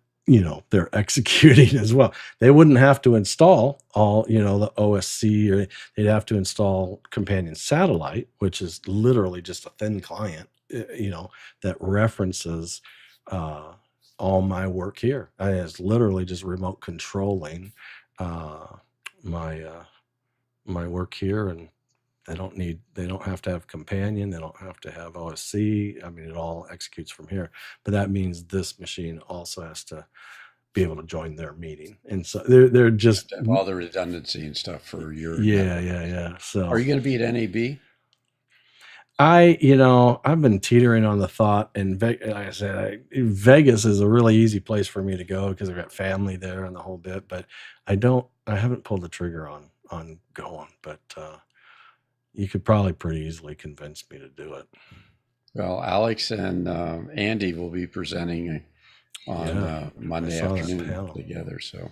[SPEAKER 1] they're executing as well. They wouldn't have to install all the OSC, or they'd have to install companion satellite, which is literally just a thin client that references all my work here. It's literally just remote controlling my work here, and they don't have to have companion, they don't have to have OSC. I mean, it all executes from here. But that means this machine also has to be able to join their meeting, and so they're just
[SPEAKER 12] All the redundancy and stuff for your
[SPEAKER 1] yeah. So
[SPEAKER 12] are you going to be at NAB?
[SPEAKER 1] I've been teetering on the thought, and like I said, Vegas is a really easy place for me to go because I've got family there and the whole bit. But I haven't pulled the trigger on going. But you could probably pretty easily convince me to do it.
[SPEAKER 12] Well, Alex and Andy will be presenting on Monday afternoon together. So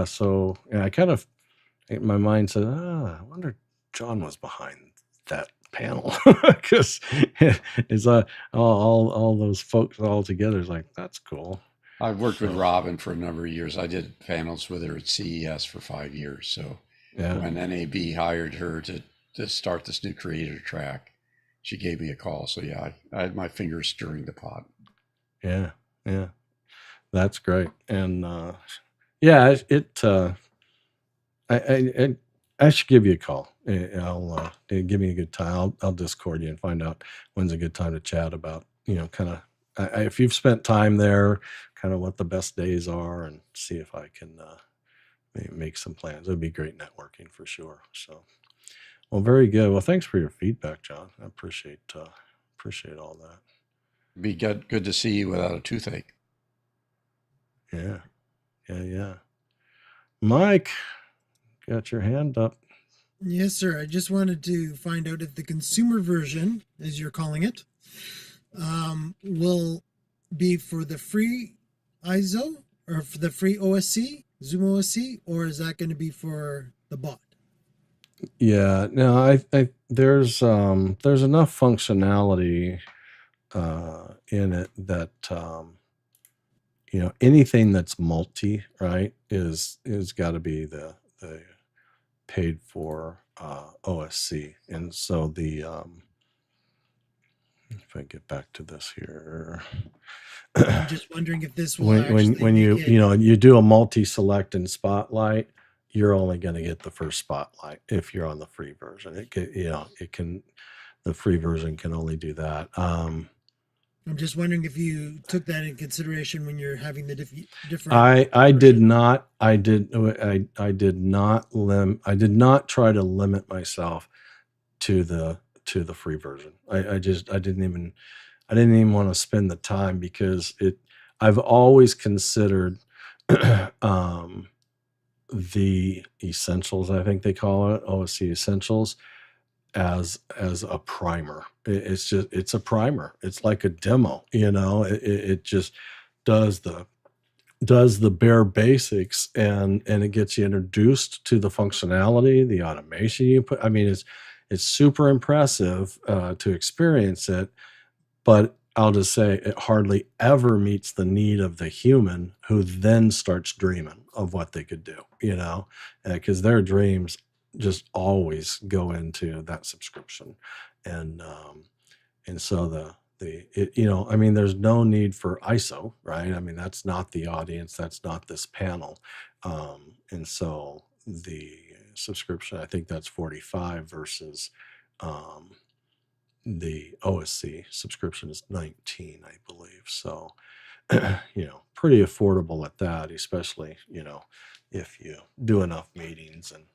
[SPEAKER 1] So I kind of, in my mind said, I wonder if John was behind that panel, because it's all those folks all together. Is like, that's cool.
[SPEAKER 12] I've worked with Robin for a number of years. I did panels with her at CES for 5 years. So when NAB hired her to start this new creator track, she gave me a call. So yeah, I had my fingers stirring the pot.
[SPEAKER 1] Yeah, yeah, that's great. And yeah, I should give you a call. I'll give me a good time. I'll Discord you and find out when's a good time to chat about, kind of if you've spent time there, kind of what the best days are, and see if I can maybe make some plans. It'd be great networking for sure. So, well, very good. Well, thanks for your feedback, John. I appreciate all that.
[SPEAKER 12] Be good to see you without a toothache.
[SPEAKER 1] Yeah, yeah. Mike, got your hand up.
[SPEAKER 13] Yes, sir. I just wanted to find out if the consumer version, as you're calling it, will be for the free ISO or for the free OSC, ZoomOSC, or is that going to be for the bot?
[SPEAKER 1] Yeah, no, I there's enough functionality in it that anything that's multi, right, is got to be the paid for OSC. And so if I get back to this here,
[SPEAKER 13] I'm just wondering if this will
[SPEAKER 1] when you do a multi-select and spotlight, you're only going to get the first spotlight if you're on the free version. The free version can only do that.
[SPEAKER 13] I'm just wondering if you took that in consideration when you're having the different.
[SPEAKER 1] I did not try to limit myself to the free version. I didn't even want to spend the time, because I've always considered the essentials, I think they call it, OSC essentials, as a primer. It's a primer. It's like a demo, it just does the bare basics, and it gets you introduced to the functionality, the automation you put. I mean, it's super impressive to experience it, but I'll just say it hardly ever meets the need of the human who then starts dreaming of what they could do, because their dreams just always go into that subscription. And so there's no need for ISO, right? I mean, that's not the audience, that's not this panel. And so the subscription, I think that's 45 versus the OSC subscription is 19, I believe. So, pretty affordable at that, especially, if you do enough meetings and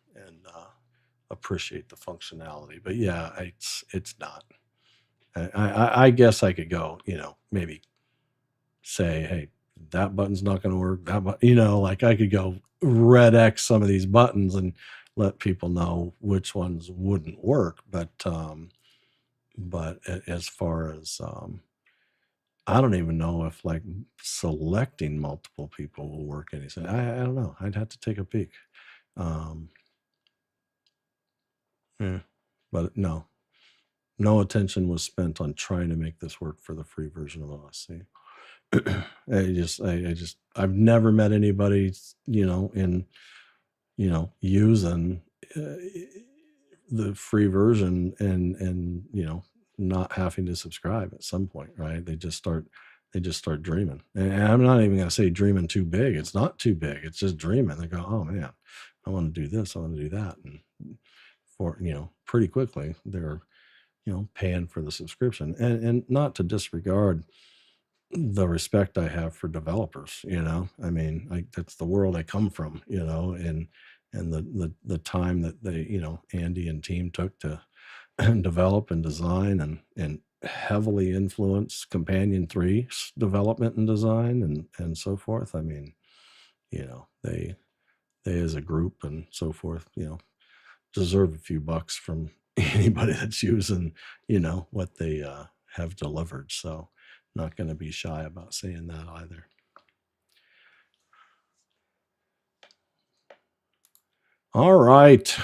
[SPEAKER 1] appreciate the functionality. But yeah, it's not. I guess I could go, maybe say, hey, that button's not going to work. That button, like I could go red X some of these buttons and let people know which ones wouldn't work. But as far as I don't even know if like selecting multiple people will work anything. I don't know. I'd have to take a peek. Yeah, but no attention was spent on trying to make this work for the free version of OSC. I've never met anybody, using the free version and not having to subscribe at some point, right? They just start dreaming. And I'm not even going to say dreaming too big. It's not too big. It's just dreaming. They go, oh man, I want to do this. I want to do that. And pretty quickly they're, paying for the subscription. And not to disregard the respect I have for developers, I mean, that's the world I come from, and the time that they, Andy and team took to develop and design and heavily influence Companion 3's development and design and so forth. I mean, they as a group and so forth, deserve a few bucks from anybody that's using, what they have delivered. So not going to be shy about saying that either. All right.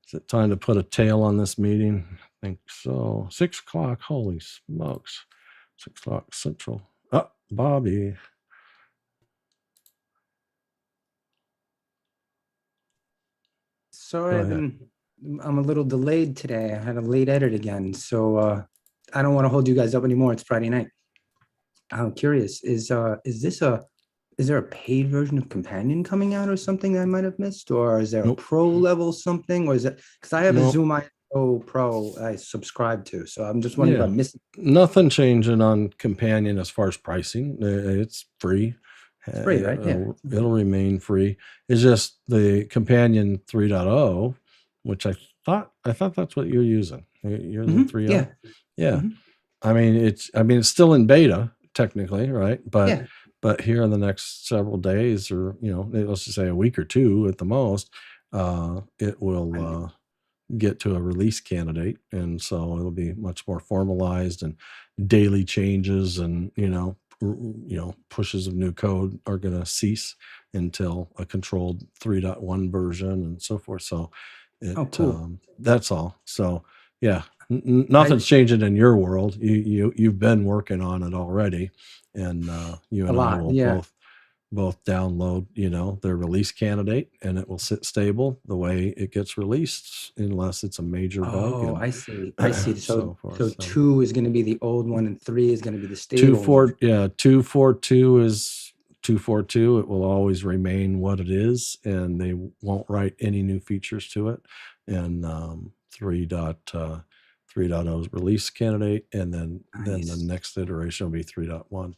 [SPEAKER 1] Is it time to put a tail on this meeting? I think so. 6 o'clock. Holy smokes. 6 o'clock Central. Oh, Bobby.
[SPEAKER 14] So I'm a little delayed today. I had a late edit again, so I don't want to hold you guys up anymore. It's Friday night. I'm curious, is there a paid version of Companion coming out or something that I might have missed? Or is there a
[SPEAKER 1] Nope.
[SPEAKER 14] pro level something? Or is it, because I have
[SPEAKER 1] Nope.
[SPEAKER 14] a ZoomISO Pro I subscribe to, so I'm just wondering if I'm missing.
[SPEAKER 1] Nothing changing on Companion as far as pricing. It's free.
[SPEAKER 14] It's free, right? Yeah.
[SPEAKER 1] It'll remain free. It's just the Companion 3.0, which I thought that's what you're using. You're the 3.0.
[SPEAKER 14] Yeah.
[SPEAKER 1] Yeah.
[SPEAKER 14] Mhm.
[SPEAKER 1] I mean, it's still in beta technically, right? But
[SPEAKER 14] Yeah.
[SPEAKER 1] but here in the next several days, or let's just say a week or two at the most, it will get to a release candidate, and so it'll be much more formalized, and daily changes and pushes of new code are going to cease until a controlled 3.1 version and so forth. So
[SPEAKER 14] cool.
[SPEAKER 1] that's all. So yeah, nothing's changing in your world. You've been working on it already, and you
[SPEAKER 14] A
[SPEAKER 1] and I
[SPEAKER 14] lot,
[SPEAKER 1] will
[SPEAKER 14] yeah.
[SPEAKER 1] both download their release candidate, and it will sit stable the way it gets released, unless it's a major bug.
[SPEAKER 14] Oh,
[SPEAKER 1] and
[SPEAKER 14] I see. I see. So,
[SPEAKER 1] forth.
[SPEAKER 14] so 2 is going to be the old one, and 3 is going to be the stable.
[SPEAKER 1] 242 is 242. It will always remain what it is, and they won't write any new features to it. And 3.0's release candidate, and then the next iteration will be 3.1.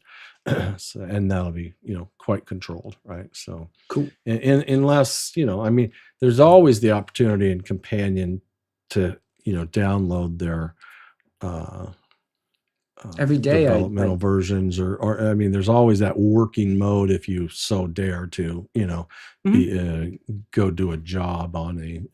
[SPEAKER 1] So, and that'll be quite controlled, right? So
[SPEAKER 14] cool.
[SPEAKER 1] Unless there's always the opportunity in Companion to download their
[SPEAKER 14] Every day
[SPEAKER 1] developmental versions, or I mean, there's always that working mode if you so dare to go do a job on a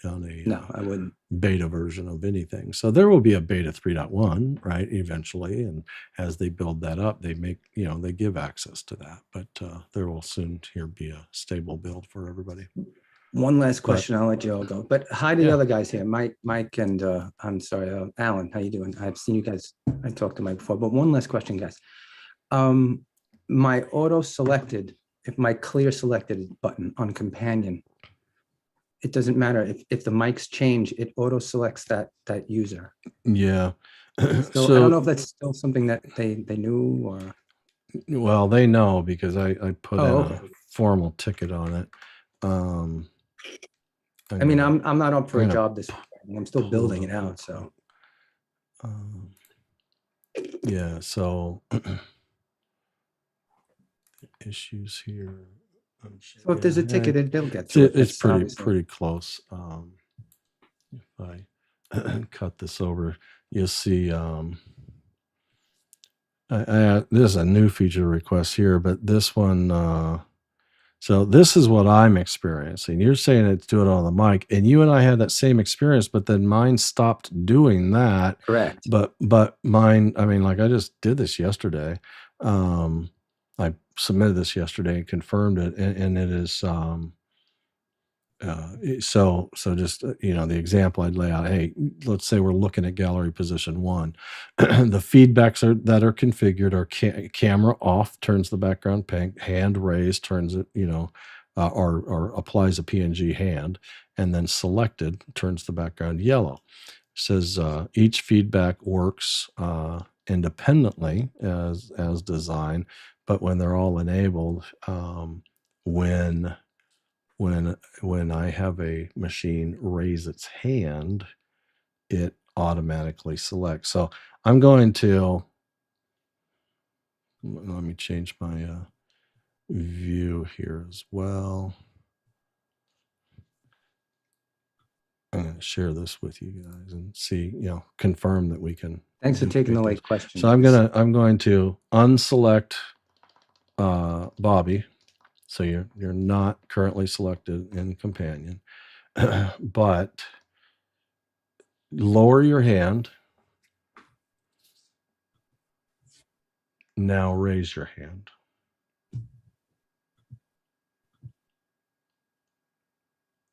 [SPEAKER 14] No, I wouldn't.
[SPEAKER 1] beta version of anything. So there will be a beta 3.1, right, eventually, and as they build that up, they make they give access to that, but there will soon here be a stable build for everybody.
[SPEAKER 14] One last question, I'll let you all go. But hi to the other guys here, Mike, and I'm sorry, Alan. How you doing? I've seen you guys. I talked to Mike before, but one last question, guys. My auto selected, if my clear selected button on Companion, it doesn't matter if the mics change, it auto selects that user.
[SPEAKER 1] Yeah.
[SPEAKER 14] So I don't know if that's still something that they knew, or.
[SPEAKER 1] Well, they know, because I put in a formal ticket on it.
[SPEAKER 14] I mean, I'm not up for a job this week. I'm still building it out. So,
[SPEAKER 1] yeah. So issues here.
[SPEAKER 14] So if there's a ticket, they'll get to it.
[SPEAKER 1] It's pretty close. If I cut this over, you'll see. There's a new feature request here, but this one. So this is what I'm experiencing. You're saying it's doing it on the mic, and you and I had that same experience, but then mine stopped doing that.
[SPEAKER 14] Correct.
[SPEAKER 1] But mine, I mean, like, I just did this yesterday. I submitted this yesterday and confirmed it, and it is so just the example I'd lay out. Hey, let's say we're looking at gallery position 1. The feedbacks that are configured are camera off turns the background pink, hand raised turns it, or applies a PNG hand, and then selected turns the background yellow. It says each feedback works independently as designed, but when they're all enabled, when I have a machine raise its hand, it automatically selects. So I'm going to, let me change my view here as well. I'm going to share this with you guys and see, confirm that we can.
[SPEAKER 14] Thanks for taking the late question.
[SPEAKER 1] So I'm going to unselect Bobby. So you're not currently selected in Companion, but lower your hand. Now raise your hand.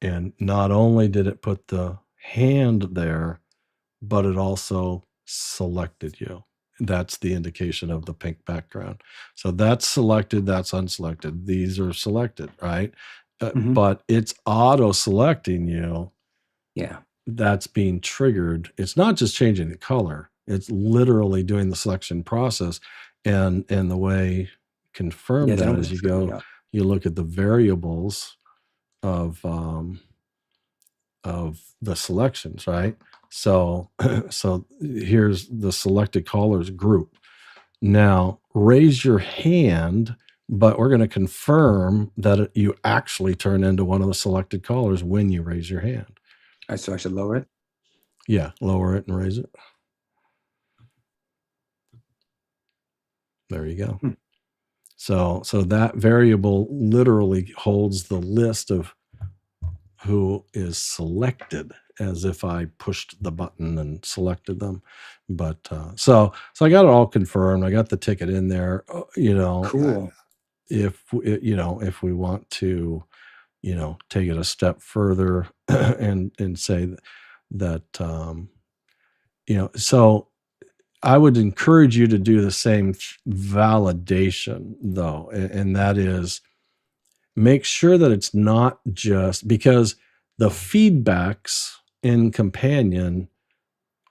[SPEAKER 1] And not only did it put the hand there, but it also selected you. That's the indication of the pink background. So that's selected, that's unselected. These are selected, right? But it's auto selecting you.
[SPEAKER 14] Yeah.
[SPEAKER 1] that's being triggered, it's not just changing the color, it's literally doing the selection process. And the way confirm
[SPEAKER 14] Yeah, they
[SPEAKER 1] that
[SPEAKER 14] don't
[SPEAKER 1] is you
[SPEAKER 14] trigger me
[SPEAKER 1] go,
[SPEAKER 14] up.
[SPEAKER 1] you look at the variables of the selections, right? So so here's the selected callers group. Now raise your hand, but we're going to confirm that you actually turn into one of the selected callers when you raise your hand.
[SPEAKER 14] So I should lower it?
[SPEAKER 1] Yeah, lower it and raise it. There you go. So that variable literally holds the list of who is selected, as if I pushed the button and selected them. But so I got it all confirmed. I got the ticket in there.
[SPEAKER 14] Cool.
[SPEAKER 1] If if we want to, take it a step further and say that so I would encourage you to do the same validation, though, and that is make sure that it's not just because the feedbacks in Companion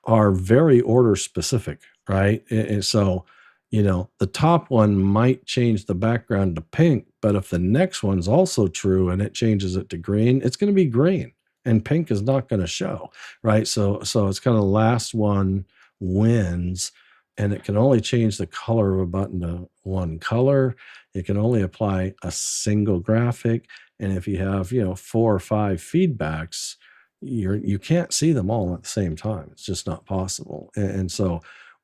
[SPEAKER 1] are very order specific, right? And so, the top one might change the background to pink, but if the next one's also true and it changes it to green, it's going to be green and pink is not going to show, right? So it's kind of the last one wins, and it can only change the color of a button to one color. It can only apply a single graphic. And if you have, 4 or 5 feedbacks, you can't see them all at the same time. It's just not possible. And so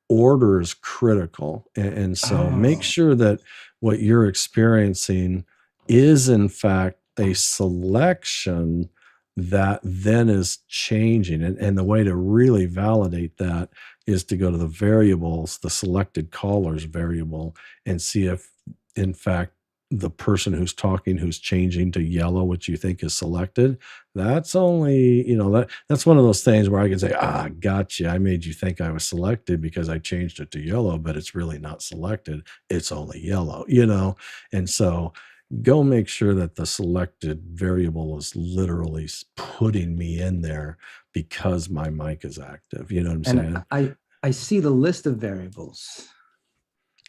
[SPEAKER 1] order is critical. And so make sure that what you're experiencing is in fact a selection that then is changing. And the way to really validate that is to go to the variables, the selected callers variable, and see if in fact the person who's talking, who's changing to yellow, which you think is selected, that's only, that's one of those things where I can say, gotcha. I made you think I was selected because I changed it to yellow, but it's really not selected. It's only yellow, And so go make sure that the selected variable is literally putting me in there because my mic is active. You know what I'm saying?
[SPEAKER 14] And I see the list of variables.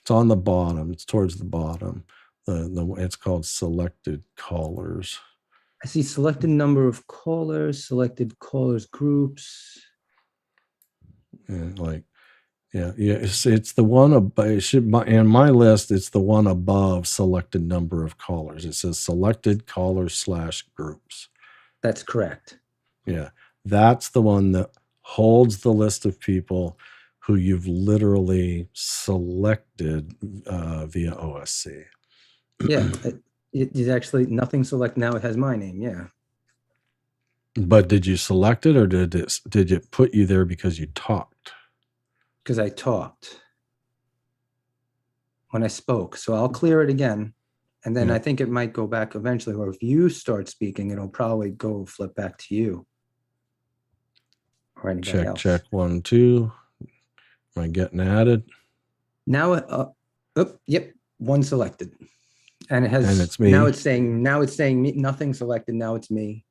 [SPEAKER 1] It's on the bottom. It's towards the bottom. It's called selected callers.
[SPEAKER 14] I see selected number of callers, selected callers groups.
[SPEAKER 1] It's the one above. It should, in my list, it's the one above selected number of callers. It says selected callers / groups.
[SPEAKER 14] That's correct.
[SPEAKER 1] Yeah, that's the one that holds the list of people who you've literally selected via OSC.
[SPEAKER 14] Yeah, it actually nothing select now. It has my name. Yeah.
[SPEAKER 1] But did you select it, or did it put you there because you talked?
[SPEAKER 14] Because I talked when I spoke. So I'll clear it again, and then I think it might go back eventually. Or if you start speaking, it'll probably flip back to you. Or anybody else.
[SPEAKER 1] Check 1, 2. Am I getting added?
[SPEAKER 14] Now, yep, one selected. And it has,
[SPEAKER 1] and it's me.
[SPEAKER 14] Now it's saying me, nothing selected. Now it's me.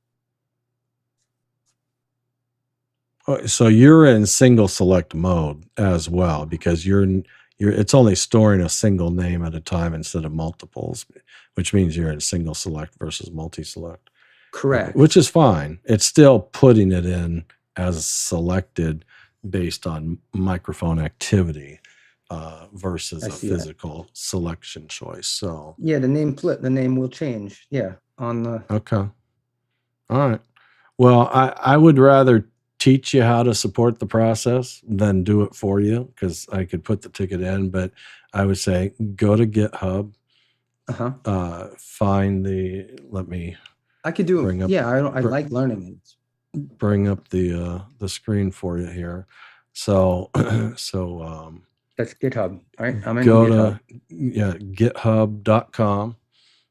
[SPEAKER 1] So you're in single select mode as well, because it's only storing a single name at a time instead of multiples, which means you're in single select versus multi-select.
[SPEAKER 14] Correct.
[SPEAKER 1] Which is fine. It's still putting it in as selected based on microphone activity. Versus a physical selection choice. So
[SPEAKER 14] yeah, the name will change. Yeah, on the
[SPEAKER 1] okay. All right. Well, I would rather teach you how to support the process than do it for you, because I could put the ticket in, but I would say go to GitHub. Find
[SPEAKER 14] I could do it. Yeah, I like learning it.
[SPEAKER 1] Bring up the screen for you here. So
[SPEAKER 14] that's GitHub, right? I'm in
[SPEAKER 1] go
[SPEAKER 14] GitHub.
[SPEAKER 1] to github.com.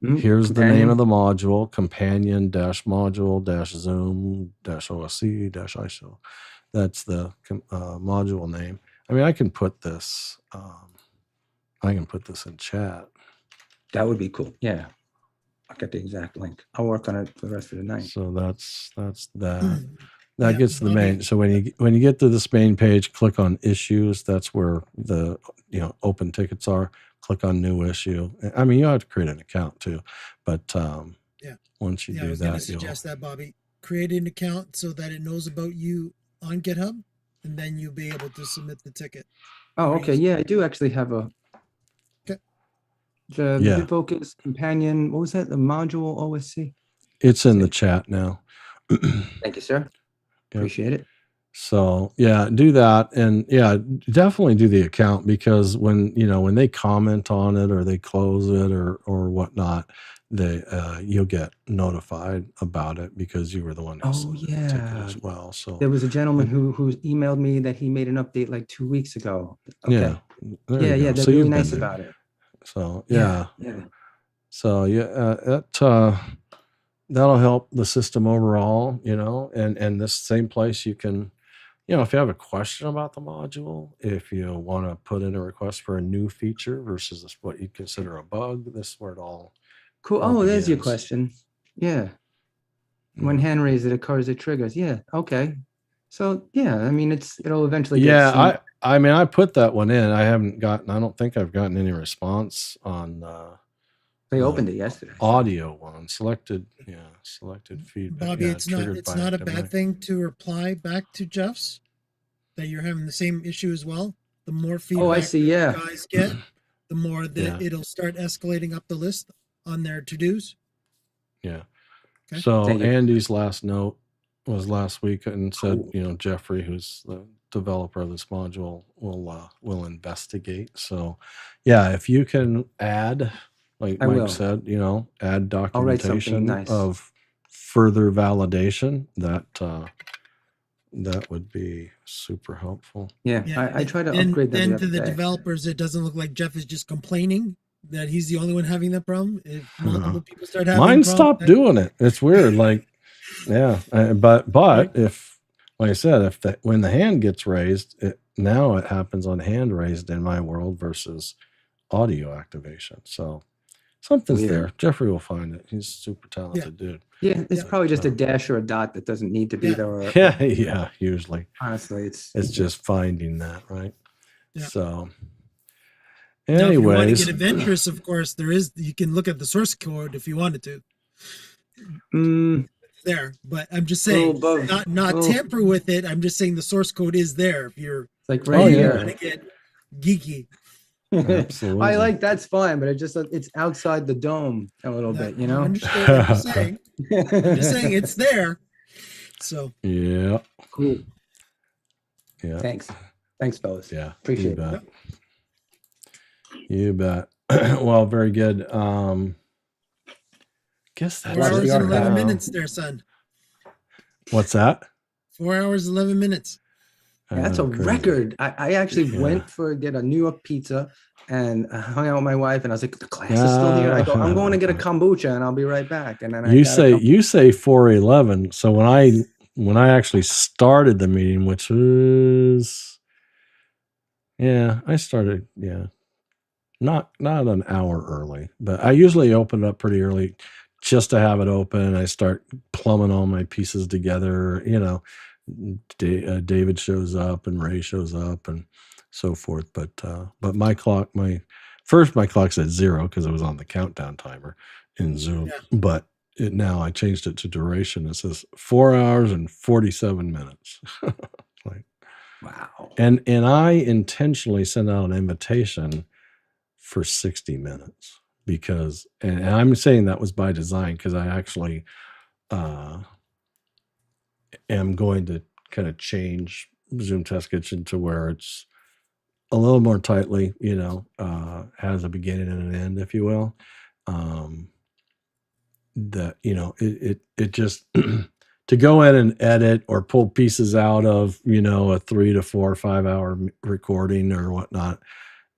[SPEAKER 1] Here's the name of the module, companion-module Zoom-OSC-ISO. That's the module name. I mean, I can put this in chat.
[SPEAKER 14] That would be cool. Yeah. I'll get the exact link. I'll work on it for the rest of the night.
[SPEAKER 1] So that's that. that
[SPEAKER 13] Yeah,
[SPEAKER 1] gets to the
[SPEAKER 13] Bobby.
[SPEAKER 1] main. So when you get to this main page, click on issues. That's where the open tickets are. Click on new issue. I mean, you have to create an account too, but
[SPEAKER 13] Yeah.
[SPEAKER 1] once you
[SPEAKER 13] Yeah, I
[SPEAKER 1] do
[SPEAKER 13] was going to
[SPEAKER 1] that, you'll
[SPEAKER 13] suggest that, Bobby. Create an account so that it knows about you on GitHub, and then you'll be able to submit the ticket.
[SPEAKER 14] Oh,
[SPEAKER 13] Very
[SPEAKER 14] okay.
[SPEAKER 13] easy.
[SPEAKER 14] Yeah, I do actually have a
[SPEAKER 13] Okay.
[SPEAKER 14] the
[SPEAKER 1] Yeah.
[SPEAKER 14] Bitfocus companion. What was that? The module OSC.
[SPEAKER 1] it's in the chat now.
[SPEAKER 14] Thank you, sir. Appreciate it.
[SPEAKER 1] So yeah, do that, and yeah, definitely do the account, because when they comment on it or they close it or whatnot, you'll get notified about it because you were the one who
[SPEAKER 14] Oh
[SPEAKER 1] submitted the ticket
[SPEAKER 14] yeah.
[SPEAKER 1] as well. So
[SPEAKER 14] There was a gentleman who emailed me that he made an update like 2 weeks ago. Okay.
[SPEAKER 1] yeah, there you
[SPEAKER 14] Yeah,
[SPEAKER 1] go.
[SPEAKER 14] yeah, they're
[SPEAKER 1] So
[SPEAKER 14] really
[SPEAKER 1] you've been
[SPEAKER 14] nice
[SPEAKER 1] there.
[SPEAKER 14] about it.
[SPEAKER 1] So
[SPEAKER 14] Yeah,
[SPEAKER 1] yeah,
[SPEAKER 14] yeah.
[SPEAKER 1] so yeah, that'll help the system overall, and this same place you can, if you have a question about the module, if you want to put in a request for a new feature versus what you'd consider a bug, this is where it all
[SPEAKER 14] Cool.
[SPEAKER 1] all
[SPEAKER 14] Oh, there's your
[SPEAKER 1] begins.
[SPEAKER 14] question. Yeah. When hand raised, it occurs, it triggers. Yeah. Okay. So yeah, I mean, it'll eventually get
[SPEAKER 1] Yeah,
[SPEAKER 14] synced.
[SPEAKER 1] I mean, I put that one in. I don't think I've gotten any response on
[SPEAKER 14] They
[SPEAKER 1] the
[SPEAKER 14] opened it yesterday.
[SPEAKER 1] audio one. Selected feedback.
[SPEAKER 13] Bobby,
[SPEAKER 1] Yeah,
[SPEAKER 13] it's not
[SPEAKER 1] triggered by
[SPEAKER 13] a
[SPEAKER 1] active
[SPEAKER 13] bad
[SPEAKER 1] mic.
[SPEAKER 13] thing to reply back to Jeff's that you're having the same issue as well. The more feedback
[SPEAKER 14] Oh, I see. Yeah.
[SPEAKER 13] you guys get, the more that
[SPEAKER 1] Yeah.
[SPEAKER 13] it'll start escalating up the list on their to-dos.
[SPEAKER 1] Yeah.
[SPEAKER 13] Okay.
[SPEAKER 1] So
[SPEAKER 14] Thank you.
[SPEAKER 1] Andy's last note was last week and said,
[SPEAKER 14] Cool.
[SPEAKER 1] Jeffrey, who's the developer of this module, will investigate. So yeah, if you can add, like
[SPEAKER 14] I
[SPEAKER 1] Mike
[SPEAKER 14] will.
[SPEAKER 1] said, add
[SPEAKER 14] I'll write something
[SPEAKER 1] documentation
[SPEAKER 14] nice.
[SPEAKER 1] of further validation, that would be super helpful.
[SPEAKER 14] Yeah.
[SPEAKER 13] Yeah,
[SPEAKER 14] I try to
[SPEAKER 13] and
[SPEAKER 14] upgrade them
[SPEAKER 13] then
[SPEAKER 14] the
[SPEAKER 13] to
[SPEAKER 14] other
[SPEAKER 13] the
[SPEAKER 14] day.
[SPEAKER 13] developers, it doesn't look like Jeff is just complaining that he's the only one having that problem. If multiple people start having
[SPEAKER 1] Mine
[SPEAKER 13] problems,
[SPEAKER 1] stopped doing it. It's weird. Like, yeah, but
[SPEAKER 13] Right.
[SPEAKER 1] if, like I said, when the hand gets raised, now it happens on hand raised in my world versus audio activation. So something's
[SPEAKER 14] Weird.
[SPEAKER 1] there. Jeffrey will find it. He's a super talented dude.
[SPEAKER 14] Yeah, it's
[SPEAKER 13] Yeah.
[SPEAKER 14] probably just a dash or a dot that doesn't need to be
[SPEAKER 13] Yeah.
[SPEAKER 14] there. Or,
[SPEAKER 1] Yeah, usually
[SPEAKER 14] honestly, it's
[SPEAKER 1] just finding that, right?
[SPEAKER 13] Yeah.
[SPEAKER 1] So
[SPEAKER 13] Now, if you want to
[SPEAKER 1] anyways,
[SPEAKER 13] get adventurous, of course, you can look at the source code if you wanted to there, but I'm just saying, not
[SPEAKER 14] little-
[SPEAKER 13] tamper with it. I'm just saying the source code is there if you're
[SPEAKER 14] It's like
[SPEAKER 1] Oh,
[SPEAKER 14] right
[SPEAKER 1] yeah.
[SPEAKER 13] trying to
[SPEAKER 14] here.
[SPEAKER 13] get geeky.
[SPEAKER 1] absolutely.
[SPEAKER 14] I like that's fine, but it's outside the dome a little bit,
[SPEAKER 13] I understand. I'm just saying. I'm just saying it's there. So
[SPEAKER 1] Yeah.
[SPEAKER 14] Cool.
[SPEAKER 1] Yeah.
[SPEAKER 14] Thanks, fellas.
[SPEAKER 1] Yeah.
[SPEAKER 14] Appreciate
[SPEAKER 1] you
[SPEAKER 14] it.
[SPEAKER 1] bet. You bet. Well, very good. Guess
[SPEAKER 13] 4
[SPEAKER 1] that's
[SPEAKER 13] hours
[SPEAKER 1] it.
[SPEAKER 13] and 11
[SPEAKER 14] Wow.
[SPEAKER 13] minutes there, son.
[SPEAKER 1] What's that?
[SPEAKER 13] 4 hours, 11 minutes.
[SPEAKER 14] Yeah, that's a
[SPEAKER 1] Crazy.
[SPEAKER 14] record. I actually
[SPEAKER 1] Yeah.
[SPEAKER 14] went for get a New York pizza and I hung out with my wife and I was like, the class is still here. I go, I'm going to get a kombucha and I'll be right back. And then I
[SPEAKER 1] You
[SPEAKER 14] got a
[SPEAKER 1] say 4:11. So when I actually started the meeting, which was I started not an hour early, but I usually open it up pretty early just to have it open. I start plumbing all my pieces together. David shows up and Ray shows up and so forth. But my clock's at 0 because it was on the countdown timer in Zoom.
[SPEAKER 13] Yeah.
[SPEAKER 1] But now I changed it to duration. It says 4 hours and 47 minutes.
[SPEAKER 14] wow.
[SPEAKER 1] And I intentionally sent out an invitation for 60 minutes because, and I'm saying that was by design because I actually am going to kind of change Zoom Test Kitchen to where it's a little more tightly, has a beginning and an end, if you will. That, it just to go in and edit or pull pieces out of, a 3 to 4 or 5 hour recording or whatnot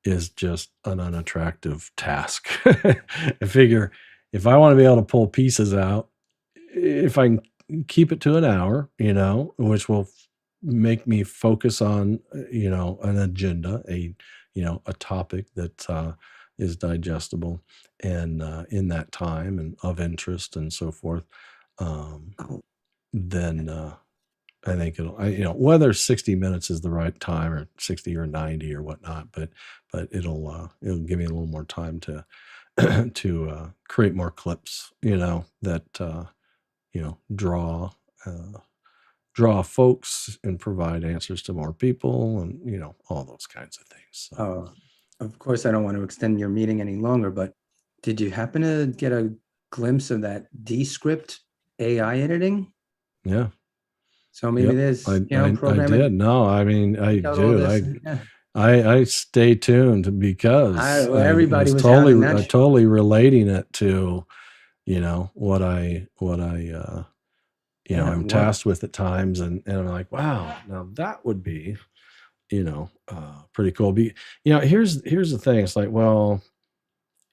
[SPEAKER 1] is just an unattractive task. I figure if I want to be able to pull pieces out, if I can keep it to an hour, which will make me focus on, an agenda, a topic that is digestible and in that time and of interest and so forth, then I think whether 60 minutes is the right time or 60 or 90 or whatnot, but it'll give me a little more time to to create more clips, that draw folks and provide answers to more people, and all those kinds of things. So.
[SPEAKER 14] Of course, I don't want to extend your meeting any longer, but did you happen to get a glimpse of that Descript AI editing?
[SPEAKER 1] Yeah.
[SPEAKER 14] So maybe there's
[SPEAKER 1] I
[SPEAKER 14] programming.
[SPEAKER 1] did. No, I mean, I
[SPEAKER 14] out all
[SPEAKER 1] do.
[SPEAKER 14] this, yeah.
[SPEAKER 1] I stay tuned because
[SPEAKER 14] everybody was
[SPEAKER 1] totally
[SPEAKER 14] having that
[SPEAKER 1] totally relating it to what I
[SPEAKER 14] Yeah,
[SPEAKER 1] I'm
[SPEAKER 14] what-
[SPEAKER 1] tasked with at times, and I'm like, wow, now that would be pretty cool. Here's the thing. It's like, well,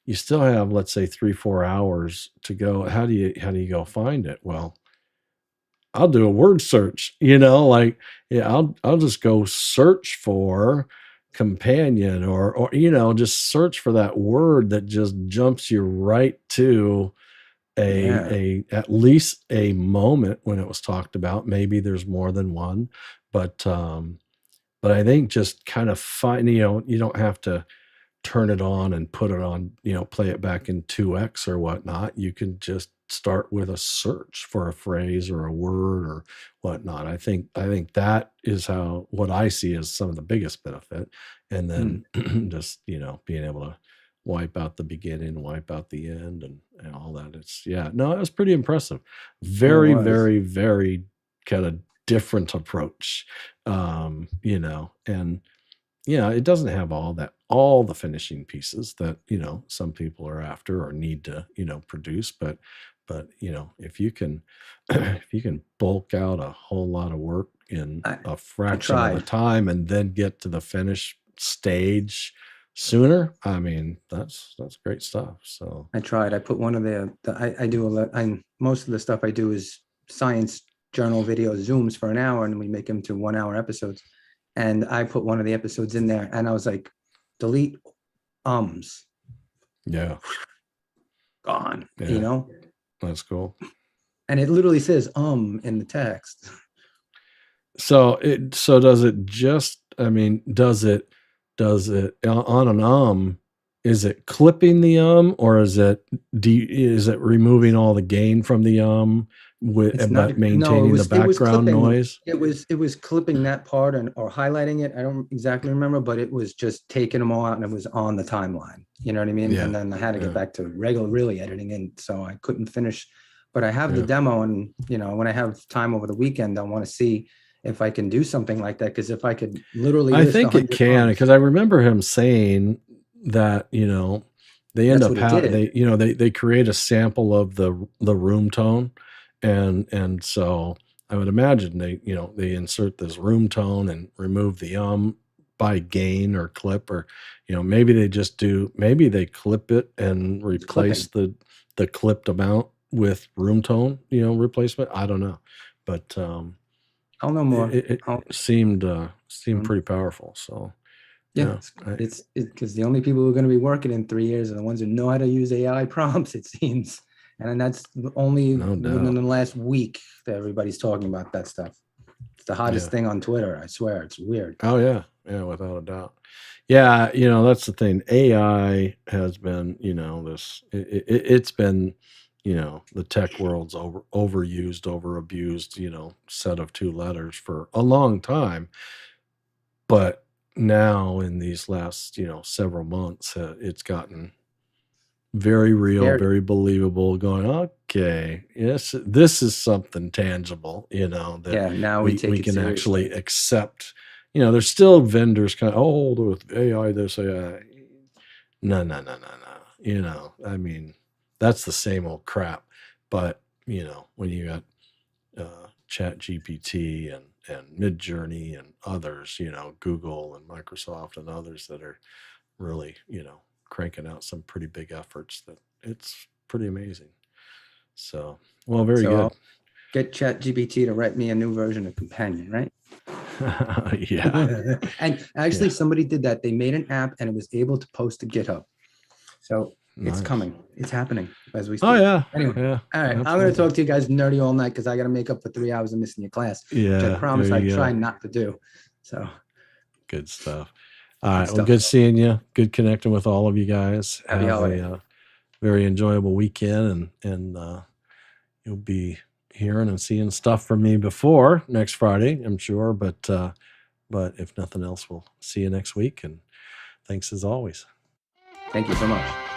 [SPEAKER 1] you still have, let's say, 3-4 hours to go. How do you go find it? Well, I'll do a word search, I'll just go search for companion, or just search for that word that just jumps you right to at least a moment when it was talked about. Maybe there's more than one, but I think just kind of find, you don't have to turn it on and put it on, play it back in 2x or whatnot. You can just start with a search for a phrase or a word or whatnot. I think that is what I see as some of the biggest benefit. And then just, being able to wipe out the beginning, wipe out the end, and all that. It was pretty impressive. Very, very, very kind of different approach. And it doesn't have all the finishing pieces that, some people are after or need to, produce, but if you can bulk out a whole lot of work in a fraction of the time and then get to the finished stage sooner, I mean, that's great stuff. So
[SPEAKER 14] I tried. I put one of I do a lot. Most of the stuff I do is science journal video Zooms for an hour, and we make them to 1 hour episodes. And I put one of the episodes in there, and I was like, delete ums.
[SPEAKER 1] Yeah.
[SPEAKER 14] Gone.
[SPEAKER 1] Yeah. That's cool.
[SPEAKER 14] And it literally says in the text.
[SPEAKER 1] So does it just, does it on an is it clipping the or is it removing all the gain from the but maintaining the background noise?
[SPEAKER 14] It was clipping that part or highlighting it. I don't exactly remember, but it was just taking them all out, and it was on the timeline. You know what I mean?
[SPEAKER 1] Yeah.
[SPEAKER 14] And then I had to get back to really editing in, so I couldn't finish. But I have the demo, and when I have time over the weekend, I want to see if I can do something like that. Because if I could literally,
[SPEAKER 1] I think it can, because I remember him saying that they end up they create a sample of the room tone, and so I would imagine they insert this room tone and remove the by gain or clip, or maybe they clip it and replace the clipped amount with room tone replacement. I don't know, but
[SPEAKER 14] I'll know more.
[SPEAKER 1] It seemed pretty powerful. So
[SPEAKER 14] it's because the only people who are going to be working in 3 years are the ones who know how to use AI prompts, it seems. And that's only within the last week that everybody's talking about that stuff. It's the hottest thing on Twitter. I swear, it's weird.
[SPEAKER 1] Oh yeah, without a doubt. Yeah, that's the thing. AI has been, it's been, the tech world's overused, overabused, set of two letters for a long time. But now in these last, several months, it's gotten very real, very believable, going, okay, yes, this is something tangible, that
[SPEAKER 14] now we
[SPEAKER 1] can actually accept. There's still vendors kind of, with AI, this AI. No. That's the same old crap. But, when you got Chat GPT and Midjourney and others, Google and Microsoft and others that are really, cranking out some pretty big efforts, that it's pretty amazing. So, well, very good.
[SPEAKER 14] I'll get Chat GPT to write me a new version of Companion, right?
[SPEAKER 1] Yeah.
[SPEAKER 14] And actually somebody did that. They made an app and it was able to post to GitHub. So It's
[SPEAKER 1] Nice.
[SPEAKER 14] coming. It's happening as we speak.
[SPEAKER 1] Oh yeah.
[SPEAKER 14] Anyway,
[SPEAKER 1] Yeah.
[SPEAKER 14] all right. I'm going
[SPEAKER 1] absolutely.
[SPEAKER 14] to talk to you guys nerdy all night because I got to make up for 3 hours of missing your class, which
[SPEAKER 1] Yeah.
[SPEAKER 14] I promise
[SPEAKER 1] there
[SPEAKER 14] I
[SPEAKER 1] you
[SPEAKER 14] try
[SPEAKER 1] go.
[SPEAKER 14] not to do. So
[SPEAKER 1] Good stuff. All right. Well,
[SPEAKER 14] stuff.
[SPEAKER 1] good seeing you. Good connecting with all of you guys.
[SPEAKER 14] Happy
[SPEAKER 1] Have
[SPEAKER 14] holiday.
[SPEAKER 1] a very enjoyable weekend, and you'll be hearing and seeing stuff from me before next Friday, I'm sure. But if nothing else, we'll see you next week. And thanks as always.
[SPEAKER 14] Thank you so much.